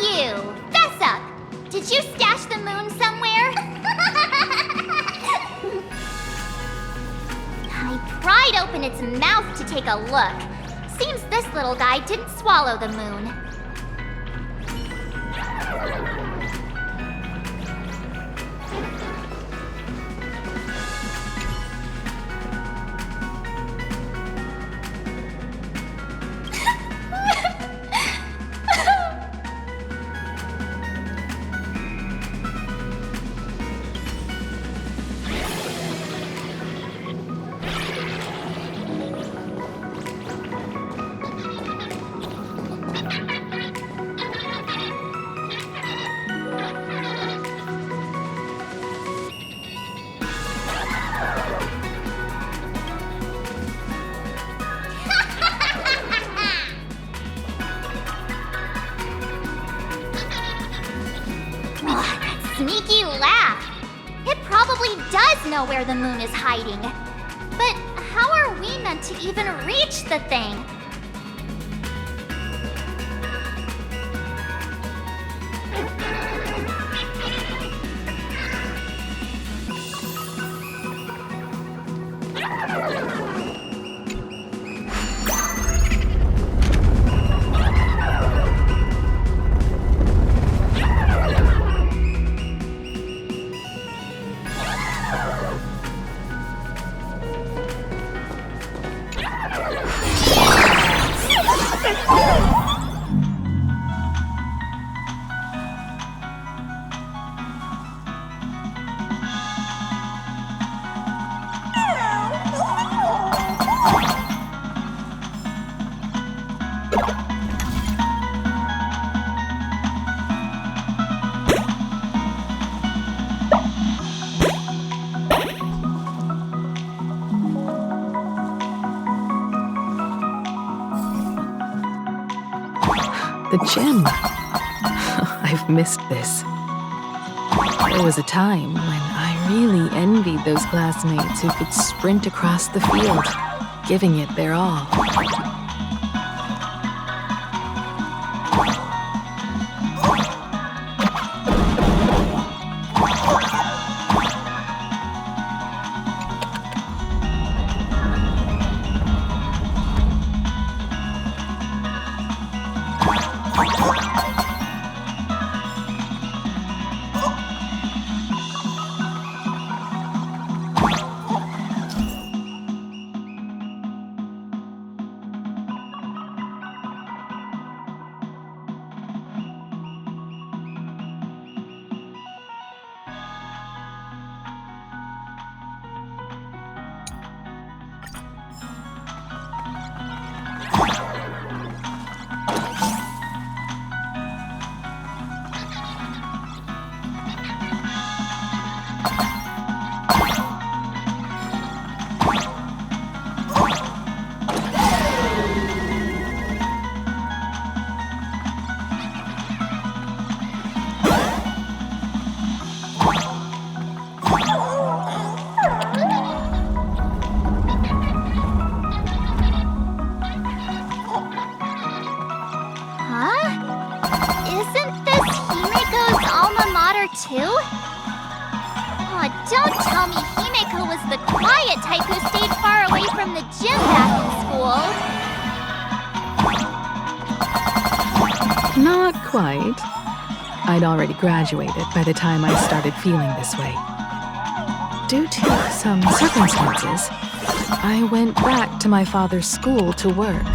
You, fess up! Did you stash the moon somewhere? I pried open its mouth to take a look. Seems this little guy didn't swallow the moon. Sneaky laugh. It probably does know where the moon is hiding. But how are we meant to even reach the thing? The gym. I've missed this. There was a time when I really envied those classmates who could sprint across the field, giving it their all. Too? Aw, don't tell me Himeko was the quiet type who stayed far away from the gym back in school. Not quite. I'd already graduated by the time I started feeling this way. Due to some circumstances, I went back to my father's school to work.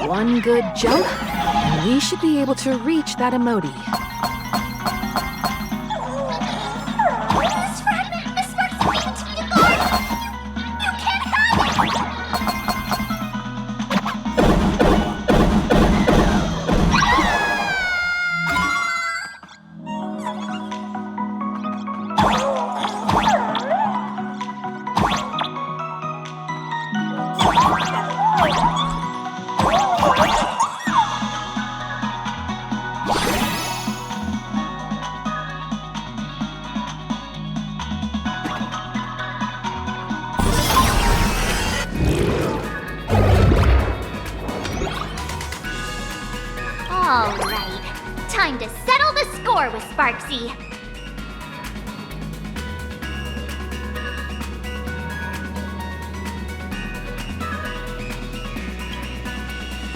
One good jump, and we should be able to reach that emoji. This fragment is Sparksy to be guarded! You can't have it! Alright, time to settle the score with Sparksy.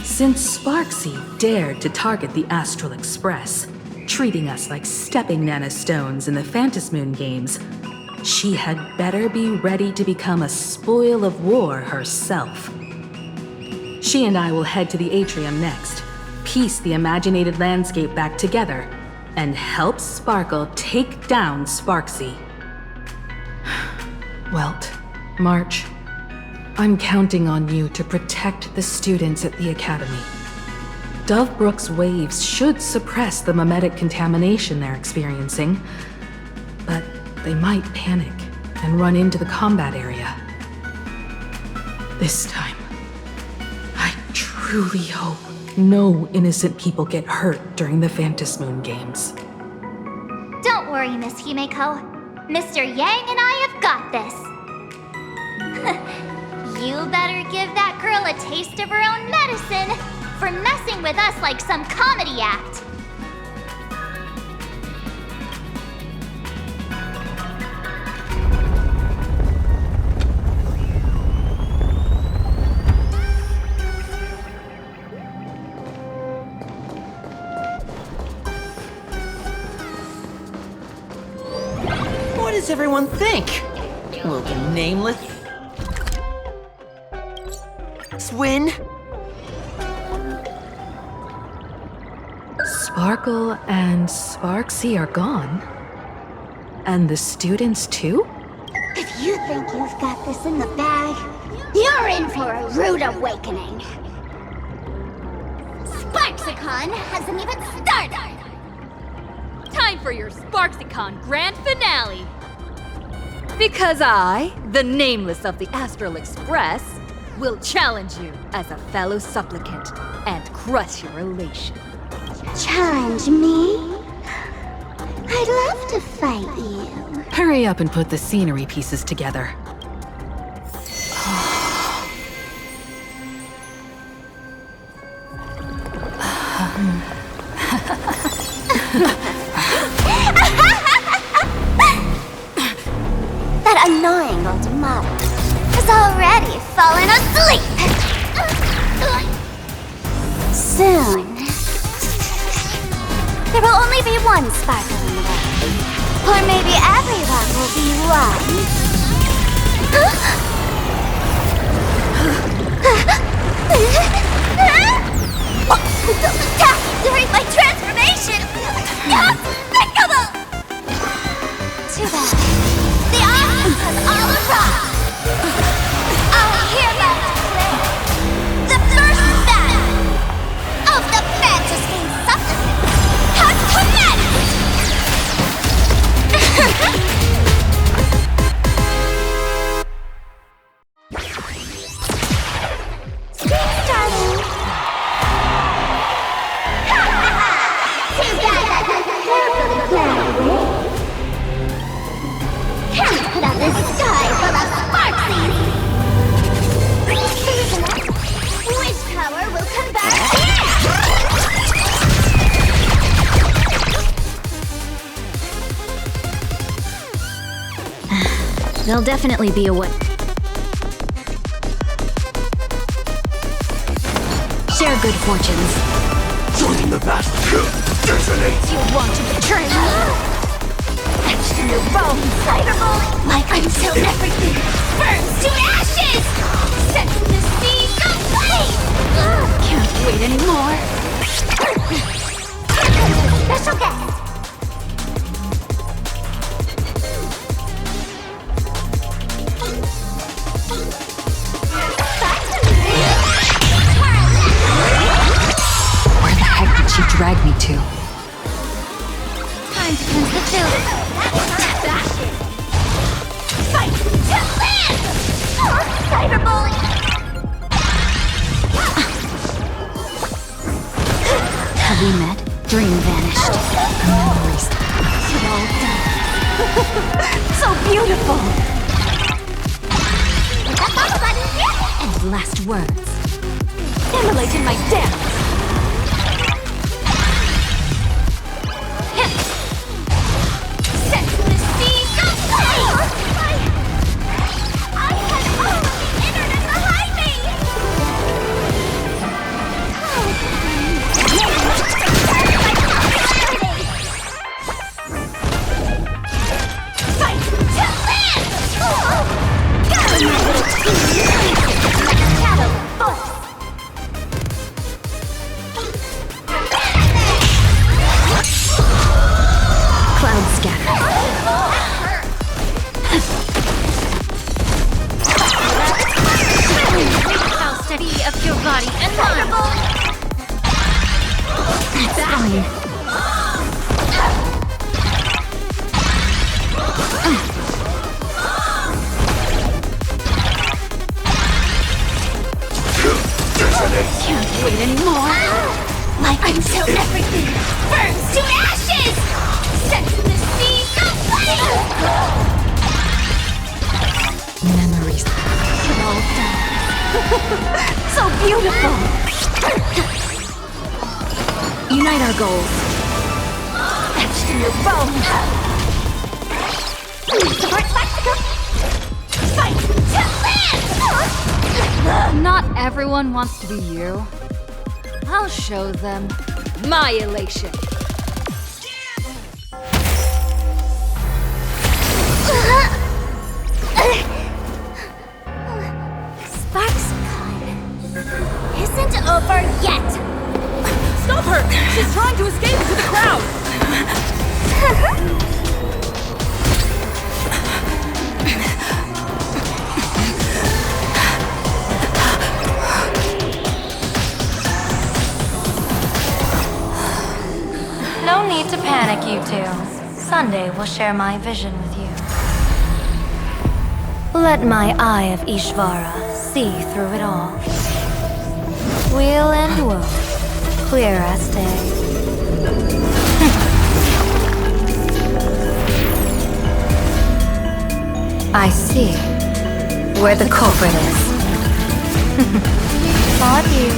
Since Sparksy dared to target the Astral Express, treating us like stepping nanostones in the phantasmoon games, she had better be ready to become a spoil of war herself. She and I will head to the atrium next, piece the imaginated landscape back together, and help Sparkle take down Sparksy. Welt, March, I'm counting on you to protect the students at the Academy. Dovebrook's waves should suppress the mimetic contamination they're experiencing, but they might panic and run into the combat area. This time, I truly hope no innocent people get hurt during the Phantasmoon games. Don't worry, Miss Himeko. Mr. Yang and I have got this. You better give that girl a taste of her own medicine for messing with us like some comedy act. What does everyone think? Will the nameless win? Sparkle and Sparksy are gone. And the students too? If you think you've got this in the bag, you're in for a rude awakening. Sparksicon hasn't even started! Time for your Sparksicon grand finale! Because I, the nameless of the Astral Express, will challenge you as a fellow supplicant and crush your elation. Challenge me? I'd love to fight you. Hurry up and put the scenery pieces together. That annoying old model has already fallen asleep. Soon, there will only be one Sparkle in the world. Or maybe everyone will be one. Don't attack during my transformation! Despicable! Too bad. The options has all arrived! I'll hereby declare the first battle of the Phantasmoon supplement has commenced! this sky full of sparxies! Which power will come back here? There'll definitely be a way. Share good fortunes. Join the battle. Detonate. You want to betray me? Etched in your bones, Cyberball! Like until everything burns to ashes! Set in the seas of flame! Can't wait anymore! Here comes the special guest! Where the heck did she drag me to? Time to cleanse the children. Fight to land! Cyberbully! Have we met? Dream vanished. Memories. It all done. So beautiful! And last words. Immolate in my dance! Set in the seas of flame! I had all of the internet behind me! Fight to land! Gather my little team! Like a shadow force! Cloud scatter. How steady of your body and mind! It's fine. Can't wait anymore! Like until everything burns to ashes! Set in the seas of flame! Memories. It all done. So beautiful! Unite our goals. Etched in your bones! Support Sparksy! Fight to land! Not everyone wants to be you. I'll show them my elation. SparxCon isn't over yet! Stop her! She's trying to escape into the crowd! No need to panic, you two. Sunday will share my vision with you. Let my eye of Ishvara see through it all. Weal and woe, clear as day. I see where the culprit is. Thought you.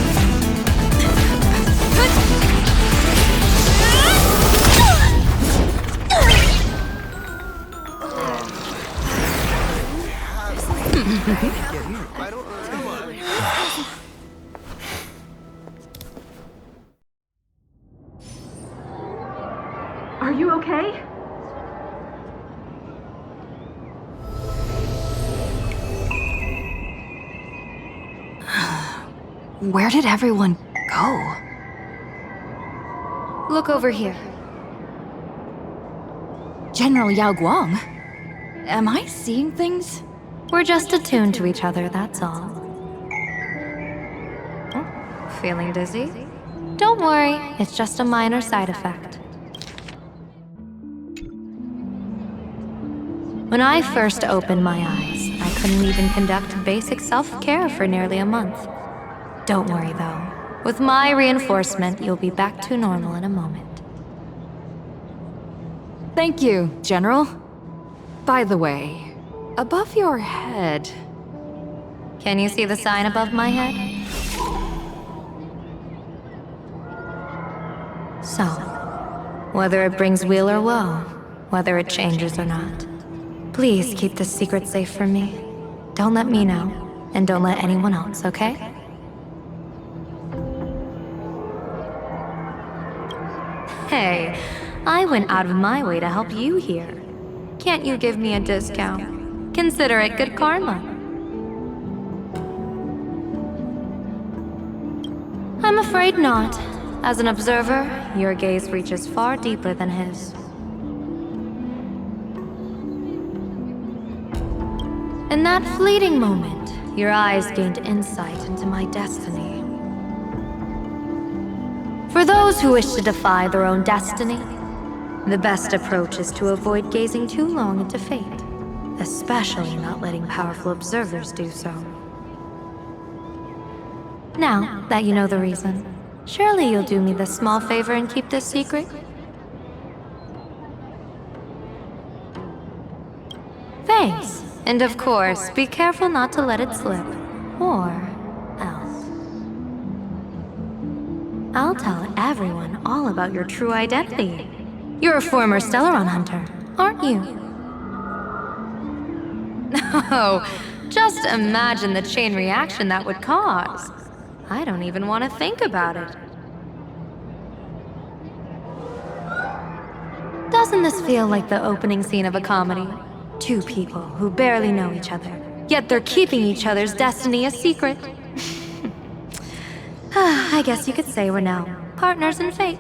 Are you okay? Where did everyone go? Look over here. General Yao Guang? Am I seeing things? We're just attuned to each other, that's all. Oh, feeling dizzy? Don't worry, it's just a minor side effect. When I first opened my eyes, I couldn't even conduct basic self-care for nearly a month. Don't worry though. With my reinforcement, you'll be back to normal in a moment. Thank you, General. By the way, Above your head. Can you see the sign above my head? So, whether it brings weal or woe, whether it changes or not, please keep this secret safe from me. Don't let me know, and don't let anyone else, okay? Hey, I went out of my way to help you here. Can't you give me a discount? Consider it good karma. I'm afraid not. As an observer, your gaze reaches far deeper than his. In that fleeting moment, your eyes gained insight into my destiny. For those who wish to defy their own destiny, the best approach is to avoid gazing too long into fate, especially not letting powerful observers do so. Now that you know the reason, surely you'll do me this small favor and keep this secret? Thanks. And of course, be careful not to let it slip. Or else. I'll tell everyone all about your true identity. You're a former Stellaron hunter, aren't you? Oh, just imagine the chain reaction that would cause. I don't even want to think about it. Doesn't this feel like the opening scene of a comedy? Two people who barely know each other, yet they're keeping each other's destiny a secret. I guess you could say we're now partners in fate.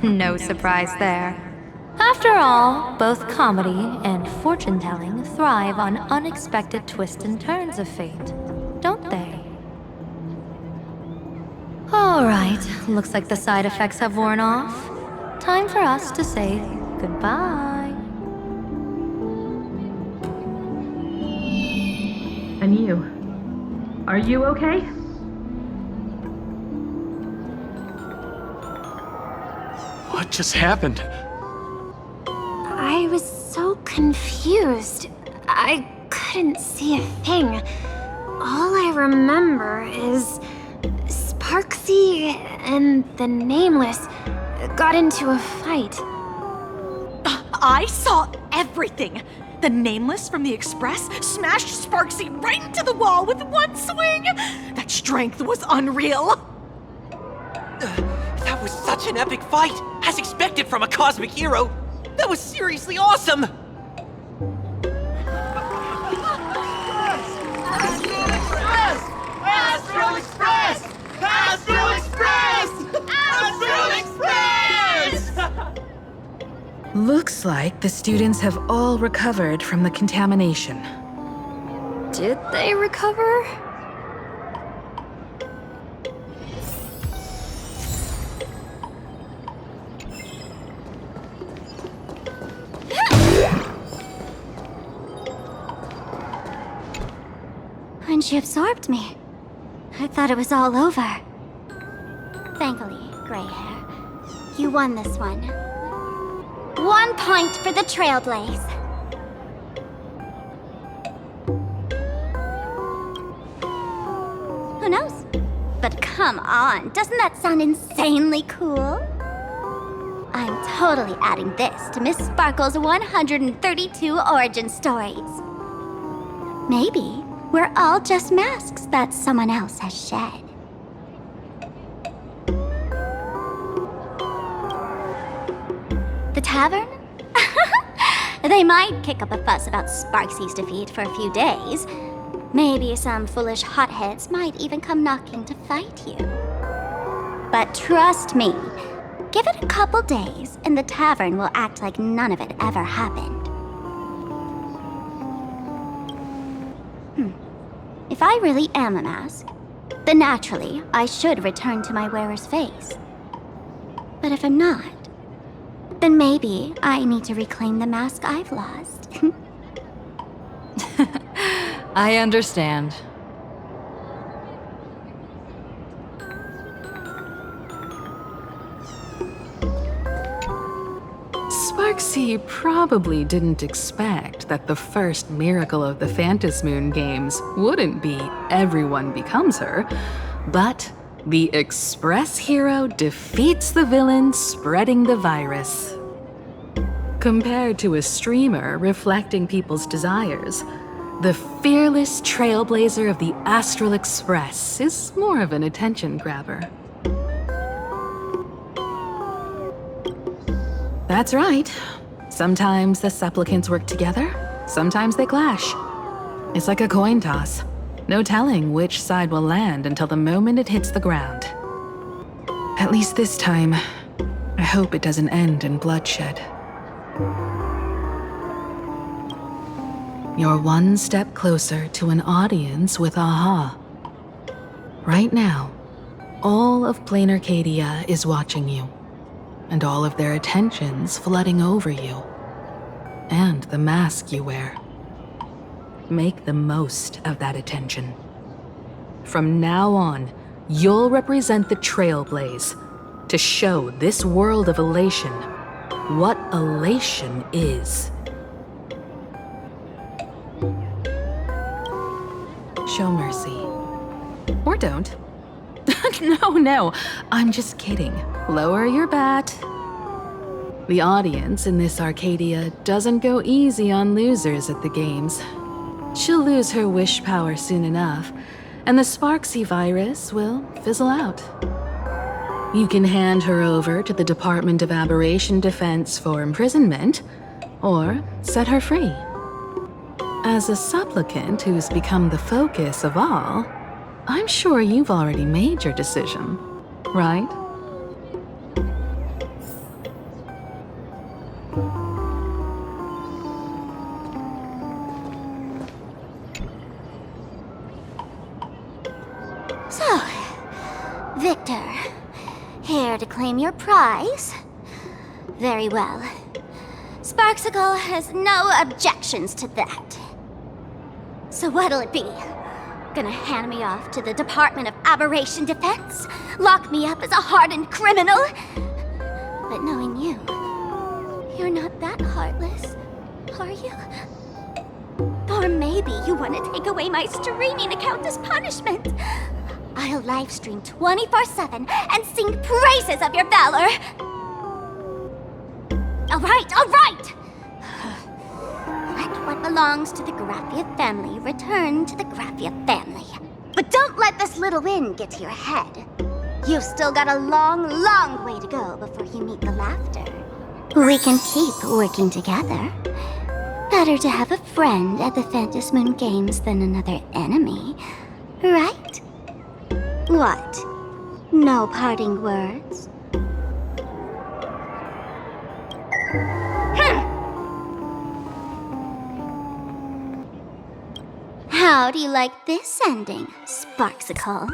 No surprise there. After all, both comedy and fortune-telling thrive on unexpected twists and turns of fate, don't they? All right, looks like the side effects have worn off. Time for us to say goodbye. And you? Are you okay? What just happened? I was so confused. I couldn't see a thing. All I remember is Sparksy and the Nameless got into a fight. I saw everything. The Nameless from the Express smashed Sparksy right into the wall with one swing. That strength was unreal. That was such an epic fight, as expected from a cosmic hero. That was seriously awesome. Astral Express! Astral Express! Astral Express! Looks like the students have all recovered from the contamination. Did they recover? When she absorbed me, I thought it was all over. Thankfully, Gray Hair, you won this one. 1 point for the Trailblaze. Who knows? But come on, doesn't that sound insanely cool? I'm totally adding this to Miss Sparkle's 132 origin stories. Maybe we're all just masks that someone else has shed. The tavern? They might kick up a fuss about Sparksy's defeat for a few days. Maybe some foolish hotheads might even come knocking to fight you. But trust me, give it a couple days and the tavern will act like none of it ever happened. If I really am a mask, then naturally I should return to my wearer's face. But if I'm not, then maybe I need to reclaim the mask I've lost. I understand. Sparksy Sparksy probably didn't expect that the first miracle of the phantasmoon games wouldn't be everyone becomes her, but the Express hero defeats the villain spreading the virus. Compared to a streamer reflecting people's desires, the fearless trailblazer of the Astral Express is more of an attention grabber. That's right. Sometimes the supplicants work together, sometimes they clash. It's like a coin toss. No telling which side will land until the moment it hits the ground. At least this time, I hope it doesn't end in bloodshed. You're one step closer to an audience with Aha. Right now, all of Plain Arcadia is watching you, and all of their attention's flooding over you, and the mask you wear. Make the most of that attention. From now on, you'll represent the Trailblaze to show this world of elation what elation is. Show mercy. Or don't. No, I'm just kidding. Lower your bat. The audience in this Arcadia doesn't go easy on losers at the games. She'll lose her wish power soon enough, and the Sparksy virus will fizzle out. You can hand her over to the Department of Aberration Defense for imprisonment, or set her free. As a supplicant who's become the focus of all, I'm sure you've already made your decision, right? So, Victor, here to claim your prize? Very well. Sparksicle has no objections to that. So what'll it be? Gonna hand me off to the Department of Aberration Defense? Lock me up as a hardened criminal? But knowing you, you're not that heartless, are you? Or maybe you want to take away my streaming account as punishment. I'll livestream 24/7 and sing praises of your valor. All right! Let what belongs to the Graphia family return to the Graphia family. But don't let this little win get to your head. You've still got a long, long way to go before you meet the laughter. We can keep working together. Better to have a friend at the Phantasmoon Games than another enemy, right? What? No parting words? How do you like this ending, Sparksicle?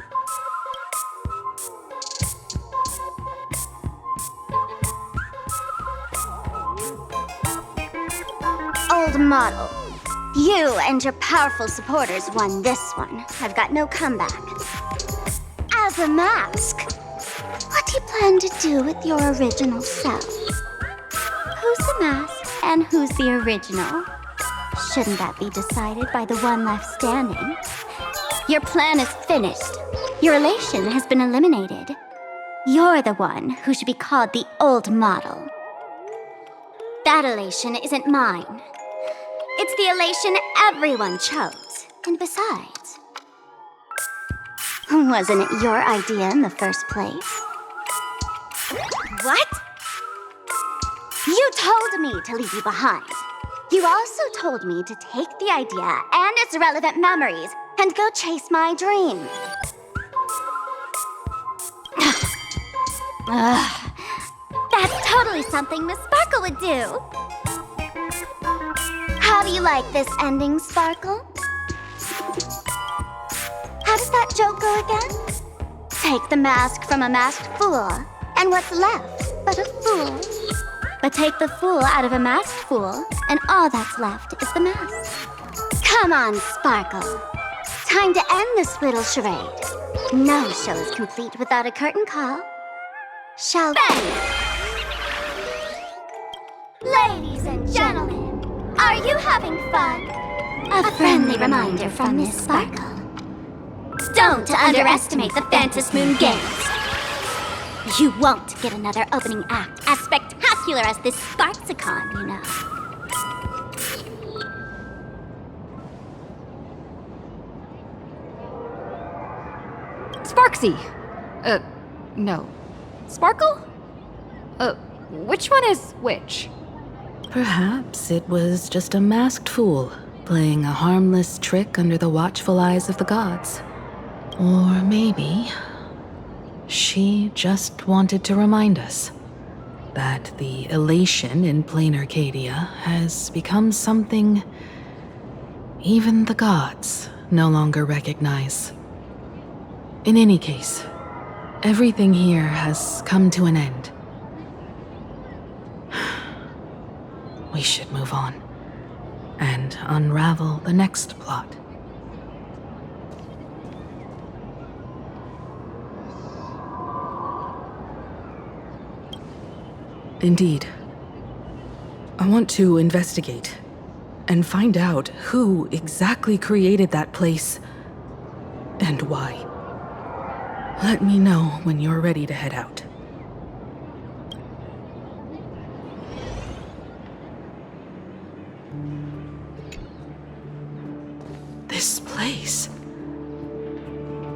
Old model. You and your powerful supporters won this one. I've got no comeback. As a mask, what do you plan to do with your original self? Who's the mask and who's the original? Shouldn't that be decided by the one left standing? Your plan is finished. Your elation has been eliminated. You're the one who should be called the old model. That elation isn't mine. It's the elation everyone chose. And besides, wasn't it your idea in the first place? What? You told me to leave you behind. You also told me to take the idea and its relevant memories and go chase my dream. That's totally something Miss Sparkle would do. How do you like this ending, Sparkle? How does that joke go again? Take the mask from a masked fool, and what's left but a fool? But take the fool out of a masked fool, and all that's left is the mask. Come on, Sparkle. Time to end this little charade. No show is complete without a curtain call. Shall we? Ladies and gentlemen, are you having fun? A friendly reminder from Miss Sparkle. Don't underestimate the phantasmoon games. You won't get another opening act as spectacular as this Sparksicon, you know. Sparksy! No. Sparkle? Which one is which? Perhaps it was just a masked fool playing a harmless trick under the watchful eyes of the gods. Or maybe she just wanted to remind us that the elation in plain Arcadia has become something even the gods no longer recognize. In any case, everything here has come to an end. We should move on and unravel the next plot. Indeed. I want to investigate and find out who exactly created that place and why. Let me know when you're ready to head out. This place.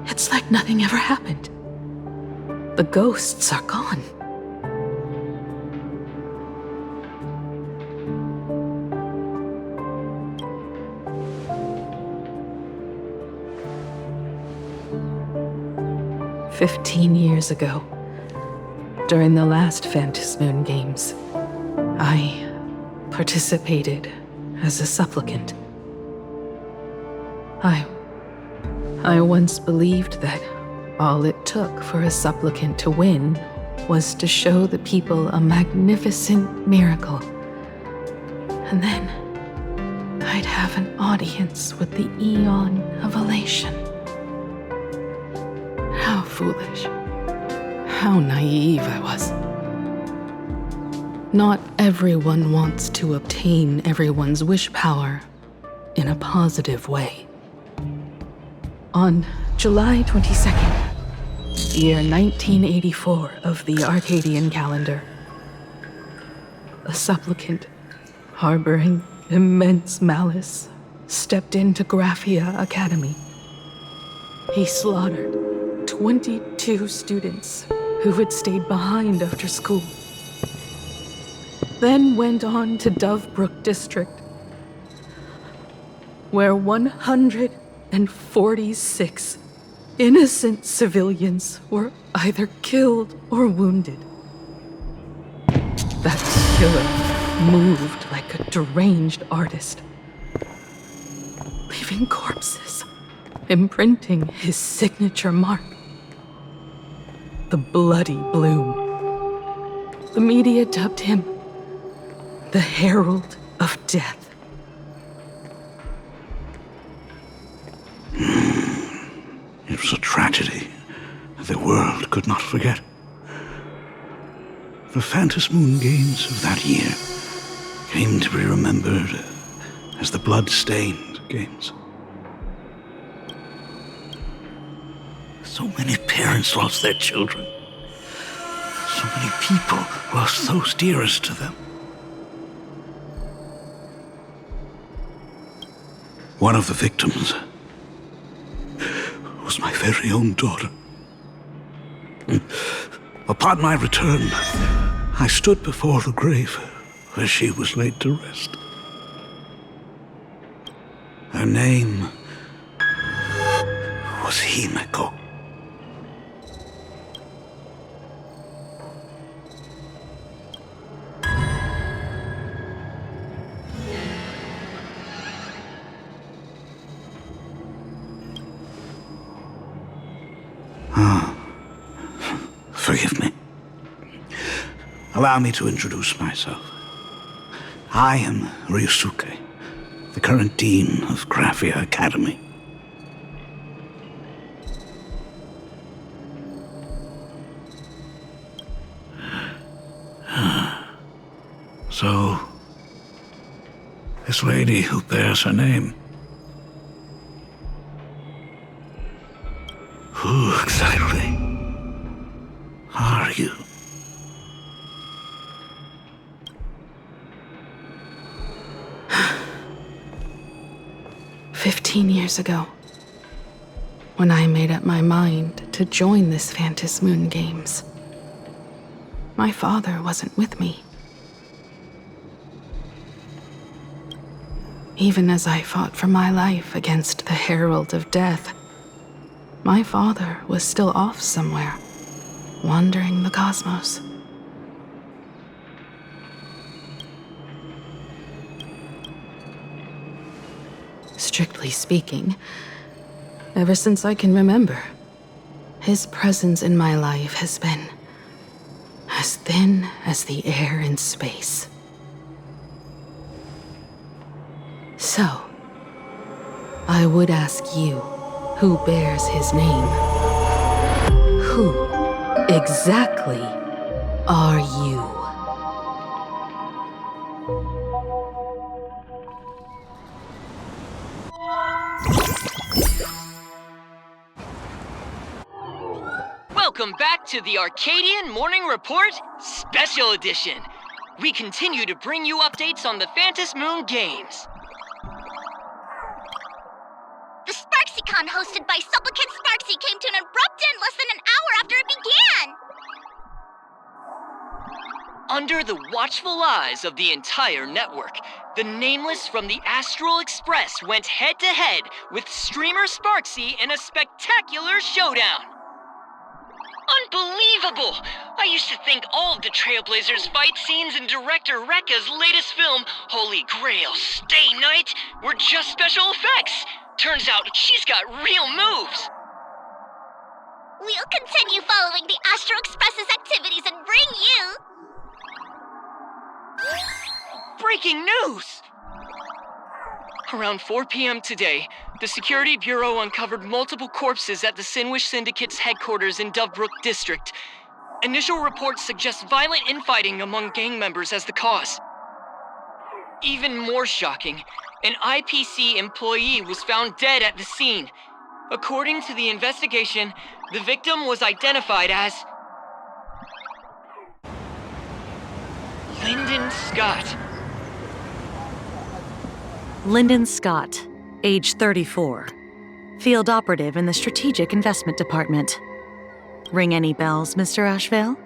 It's like nothing ever happened. The ghosts are gone. "15 years ago, during the last Phantasmoon Games, I participated as a supplicant. I once believed that all it took for a supplicant to win was to show the people a magnificent miracle. And then I'd have an audience with the Eon of Elation. How foolish. How naive I was. Not everyone wants to obtain everyone's wish power in a positive way. On July 22nd, year 1984 of the Arcadian calendar, a supplicant harboring immense malice stepped into Graphia Academy. He slaughtered 22 students who had stayed behind after school, then went on to Dovebrook District, where 146 innocent civilians were either killed or wounded. That killer moved like a deranged artist, leaving corpses, imprinting his signature mark. The Bloody Bloom. The media dubbed him the Herald of Death. It was a tragedy that the world could not forget. The Phantasmoon Games of that year came to be remembered as the Blood-Stained Games. So many parents lost their children. So many people lost those dearest to them. One of the victims was my very own daughter. Upon my return, I stood before the grave where she was laid to rest. Her name was Himeko. Forgive me. Allow me to introduce myself. I am Ryusuke, the current dean of Graphia Academy. So So, this lady who bears her name, who exactly are you? "15 years ago, when I made up my mind to join this Phantasmoon Games, my father wasn't with me. Even as I fought for my life against the Herald of Death, my father was still off somewhere, wandering the cosmos. Strictly speaking, ever since I can remember, his presence in my life has been as thin as the air in space. So, I would ask you, who bears his name, who exactly are you? Welcome back to the Arcadian Morning Report Special Edition. We continue to bring you updates on the Phantasmoon Games. The SparxieCon hosted by Supplicant Sparksy came to an abrupt end less than an hour after it began! Under the watchful eyes of the entire network, the Nameless from the Astral Express went head-to-head with streamer Sparksy in a spectacular showdown. Unbelievable! I used to think all of the Trailblazers' fight scenes in director Rekka's latest film, Holy Grail Stay Night, were just special effects. Turns out she's got real moves. We'll continue following the Astro Express's activities and bring you... Breaking news! Around 4 p.m. today, the Security Bureau uncovered multiple corpses at the Syndicate's headquarters in Dovebrook District. Initial reports suggest violent infighting among gang members as the cause. Even more shocking, an IPC employee was found dead at the scene. According to the investigation, the victim was identified as Lyndon Scott. Lyndon Scott, age 34. Field operative in the Strategic Investment Department. Ring any bells, Mr. Ashveil?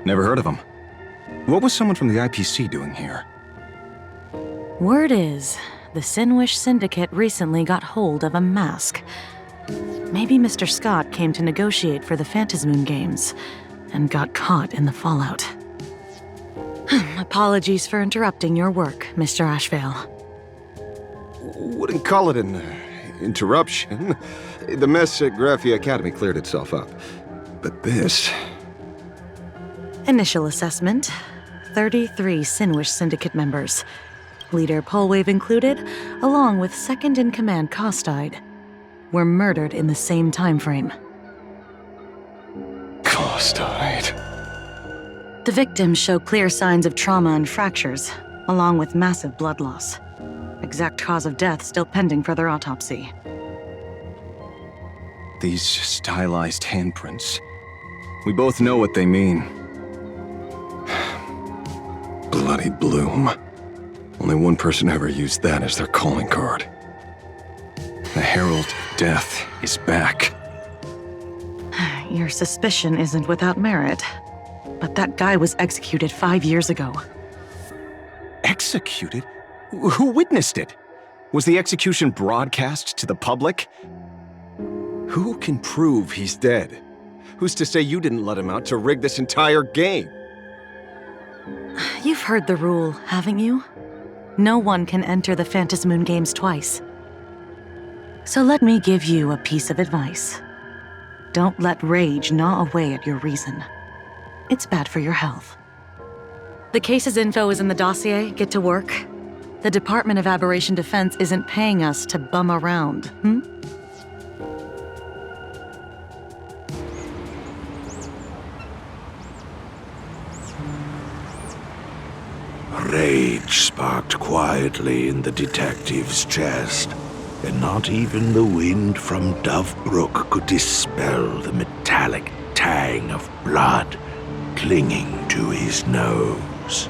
Never heard of him. What was someone from the IPC doing here? Word is, the Syndicate recently got hold of a mask. Maybe Mr. Scott came to negotiate for the Phantasmoon Games and got caught in the fallout. Apologies for interrupting your work, Mr. Ashveil. Wouldn't call it an interruption. The mess at Graphia Academy cleared itself up. But this... Initial assessment, 33 Syndicate members. Leader Polwave included, along with second-in-command Costide, were murdered in the same time frame. Costide. The victims show clear signs of trauma and fractures, along with massive blood loss. Exact cause of death still pending further autopsy. These stylized handprints. We both know what they mean. Bloody Bloom. Only one person ever used that as their calling card. The Herald of Death is back. Your suspicion isn't without merit. But that guy was executed 5 years ago. Executed? Who witnessed it? Was the execution broadcast to the public? Who can prove he's dead? Who's to say you didn't let him out to rig this entire game? You've heard the rule, haven't you? No one can enter the Phantasmoon Games twice. So let me give you a piece of advice. Don't let rage gnaw away at your reason. It's bad for your health. The case's info is in the dossier. Get to work. The Department of Aberration Defense isn't paying us to bum around, Rage sparked quietly in the detective's chest, and not even the wind from Dove Brook could dispel the metallic tang of blood clinging to his nose.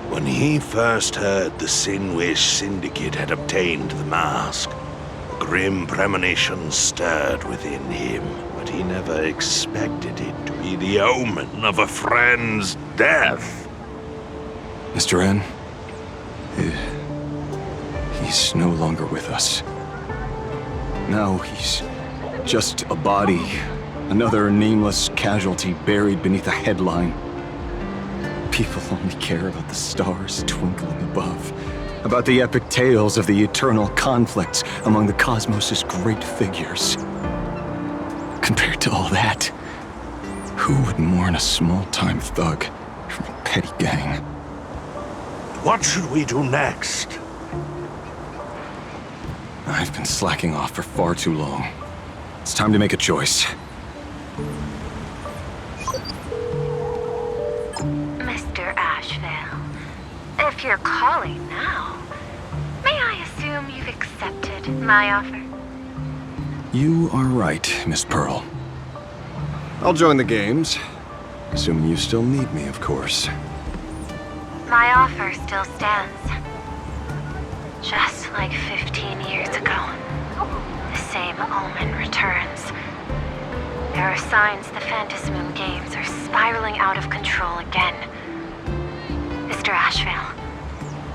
When he first heard the Sinwish Syndicate had obtained the mask, a grim premonition stirred within him, but he never expected it to be the omen of a friend's death. Mr. N, he's no longer with us. Now he's just a body, another nameless casualty buried beneath a headline. People only care about the stars twinkling above, about the epic tales of the eternal conflicts among the cosmos' great figures. Compared to all that, who would mourn a small-time thug from a petty gang? What should we do next? I've been slacking off for far too long. It's time to make a choice. Mr. Ashveil, if you're calling now, may I assume you've accepted my offer? You are right, Miss Pearl. I'll join the games, assuming you still need me, of course. My offer still stands. Just like 15 years ago, the same omen returns. There are signs the phantasmoon games are spiraling out of control again. Mr. Ashveil,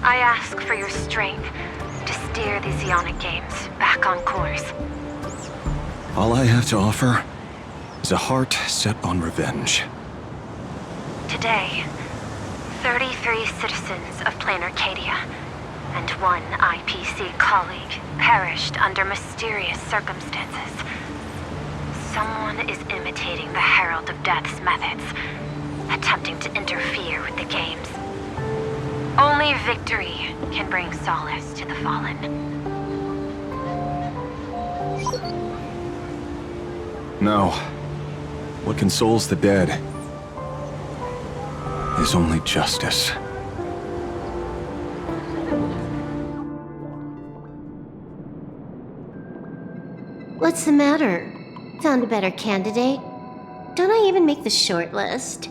I ask for your strength to steer these Ionic games back on course. All I have to offer is a heart set on revenge. Today, 33 citizens of plain Arcadia and one IPC colleague perished under mysterious circumstances. Someone is imitating the Herald of Death's methods, attempting to interfere with the games. Only victory can bring solace to the fallen. No. What consoles the dead is only justice. What's the matter? Found a better candidate? Don't I even make the short list?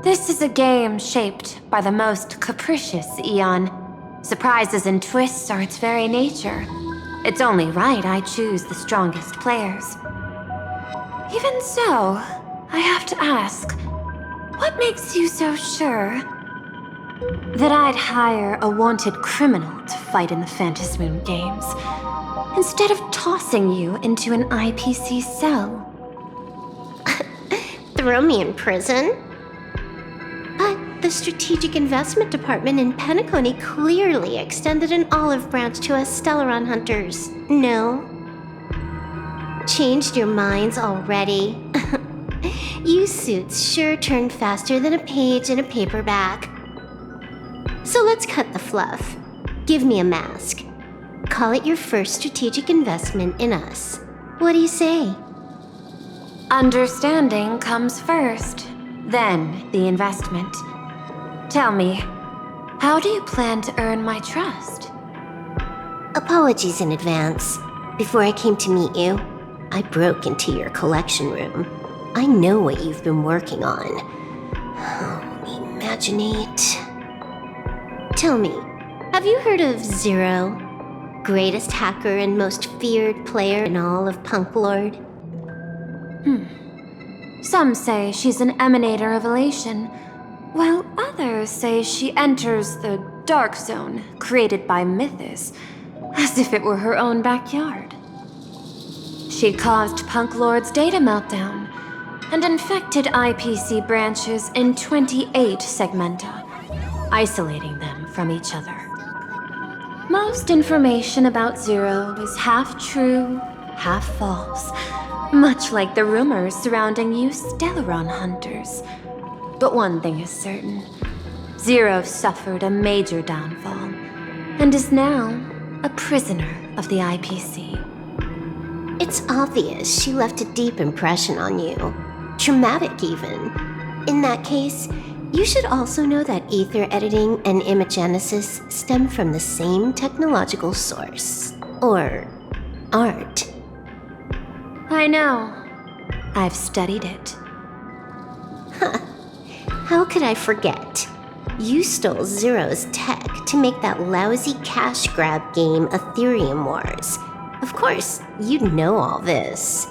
This is a game shaped by the most capricious Eon. Surprises and twists are its very nature. It's only right I choose the strongest players. Even so, I have to ask, what makes you so sure that I'd hire a wanted criminal to fight in the Phantasmoon games, instead of tossing you into an IPC cell? Throw me in prison? But the Strategic Investment Department in Penacony clearly extended an olive branch to us Stellaron hunters. No? Changed your minds already? You suits sure turn faster than a page in a paperback. So let's cut the fluff. Give me a mask. Call it your first strategic investment in us. What do you say? Understanding comes first, then the investment. Tell me, how do you plan to earn my trust? Apologies in advance. Before I came to meet you, I broke into your collection room. I know what you've been working on. Imaginate. Tell me, have you heard of Zero? Greatest hacker and most feared player in all of Punk Lord? Some say she's an emanator of elation, while others say she enters the dark zone created by Mythos, as if it were her own backyard. She caused Punk Lord's data meltdown and infected IPC branches in 28 segmenta, isolating them from each other. Most information about Zero is half true, half false, much like the rumors surrounding you Stellaron hunters. But one thing is certain. Zero suffered a major downfall, and is now a prisoner of the IPC. It's obvious she left a deep impression on you. Traumatic, even. In that case, You should also know that ether editing and imagenesis stem from the same technological source. Or art. I know. I've studied it. How could I forget? You stole Zero's tech to make that lousy cash grab game Ethereum Wars. Of course, you'd know all this.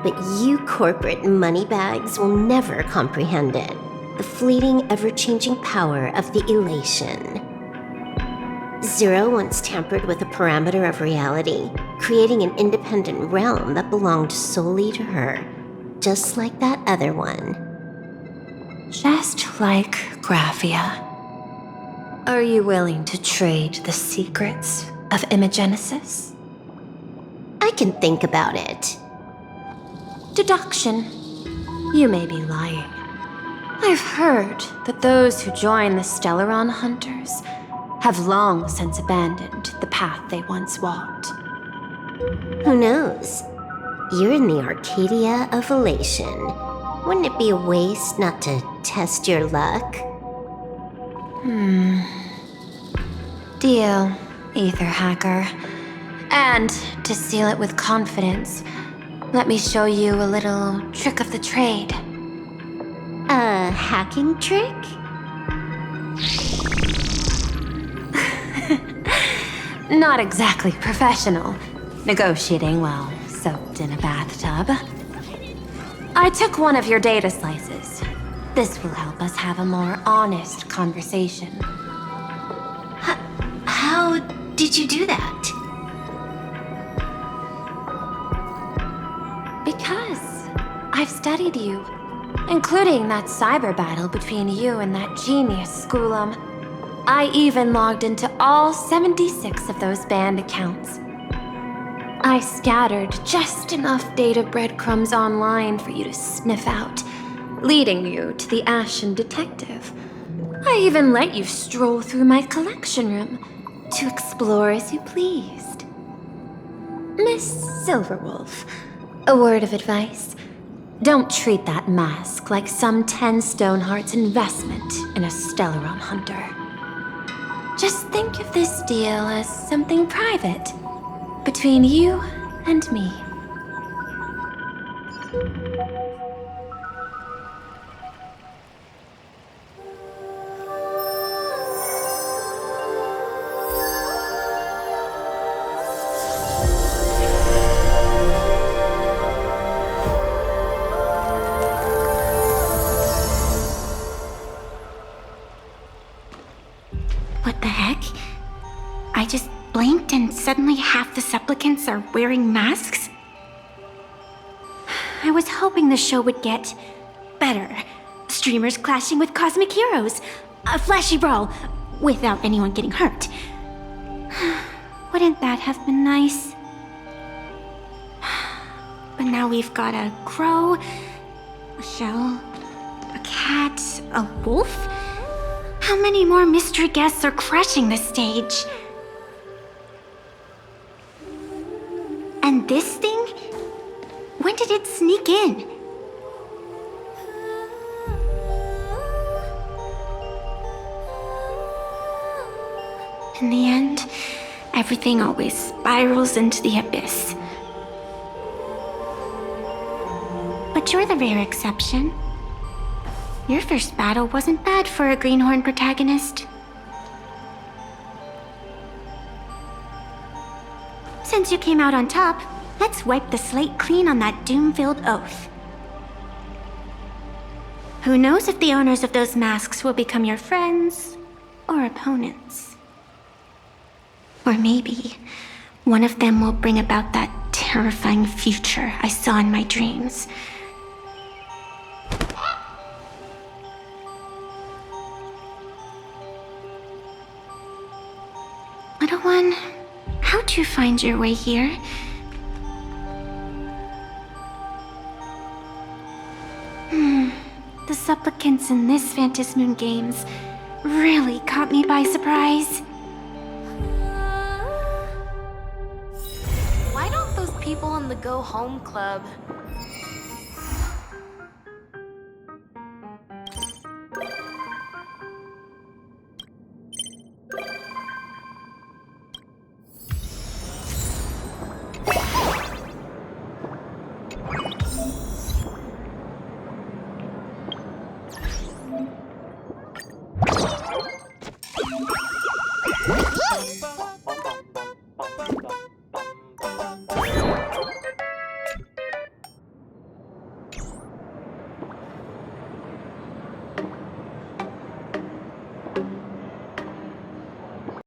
But you corporate moneybags will never comprehend it. The fleeting, ever-changing power of the elation. Zero once tampered with a parameter of reality, creating an independent realm that belonged solely to her, just like that other one. Just like Graphia. Are you willing to trade the secrets of imagenesis? I can think about it. Deduction. You may be lying. I've heard that those who join the Stellaron Hunters have long since abandoned the path they once walked. Who knows? You're in the Arcadia of elation. Wouldn't it be a waste not to test your luck? Deal, Ether Hacker. And to seal it with confidence, let me show you a little trick of the trade. A hacking trick? Not exactly professional. Negotiating while soaked in a bathtub. I took one of your data slices. This will help us have a more honest conversation. How did you do that? Because I've studied you, including that cyber battle between you and that genius Schoolum. I even logged into all 76 of those banned accounts. I scattered just enough data breadcrumbs online for you to sniff out, leading you to the Ashen Detective. I even let you stroll through my collection room to explore as you pleased. Miss Silverwolf, a word of advice. Don't treat that mask like some 10 Stonehearts investment in a Stellaron Hunter. Just think of this deal as something private, between you and me. What the heck? I just blinked and suddenly half the supplicants are wearing masks? I was hoping the show would get better. Streamers clashing with cosmic heroes. A flashy brawl without anyone getting hurt. Wouldn't that have been nice? But now we've got a crow, a shell, a cat, a wolf? How many more mystery guests are crashing the stage? And this thing? When did it sneak in? In the end, everything always spirals into the abyss. But you're the rare exception. Your first battle wasn't bad for a greenhorn protagonist. Since you came out on top, let's wipe the slate clean on that doom-filled oath. Who knows if the owners of those masks will become your friends or opponents? Or maybe one of them will bring about that terrifying future I saw in my dreams. Little one, how'd you find your way here? The supplicants in this Phantasmoon games really caught me by surprise. Why don't those people in the Go Home Club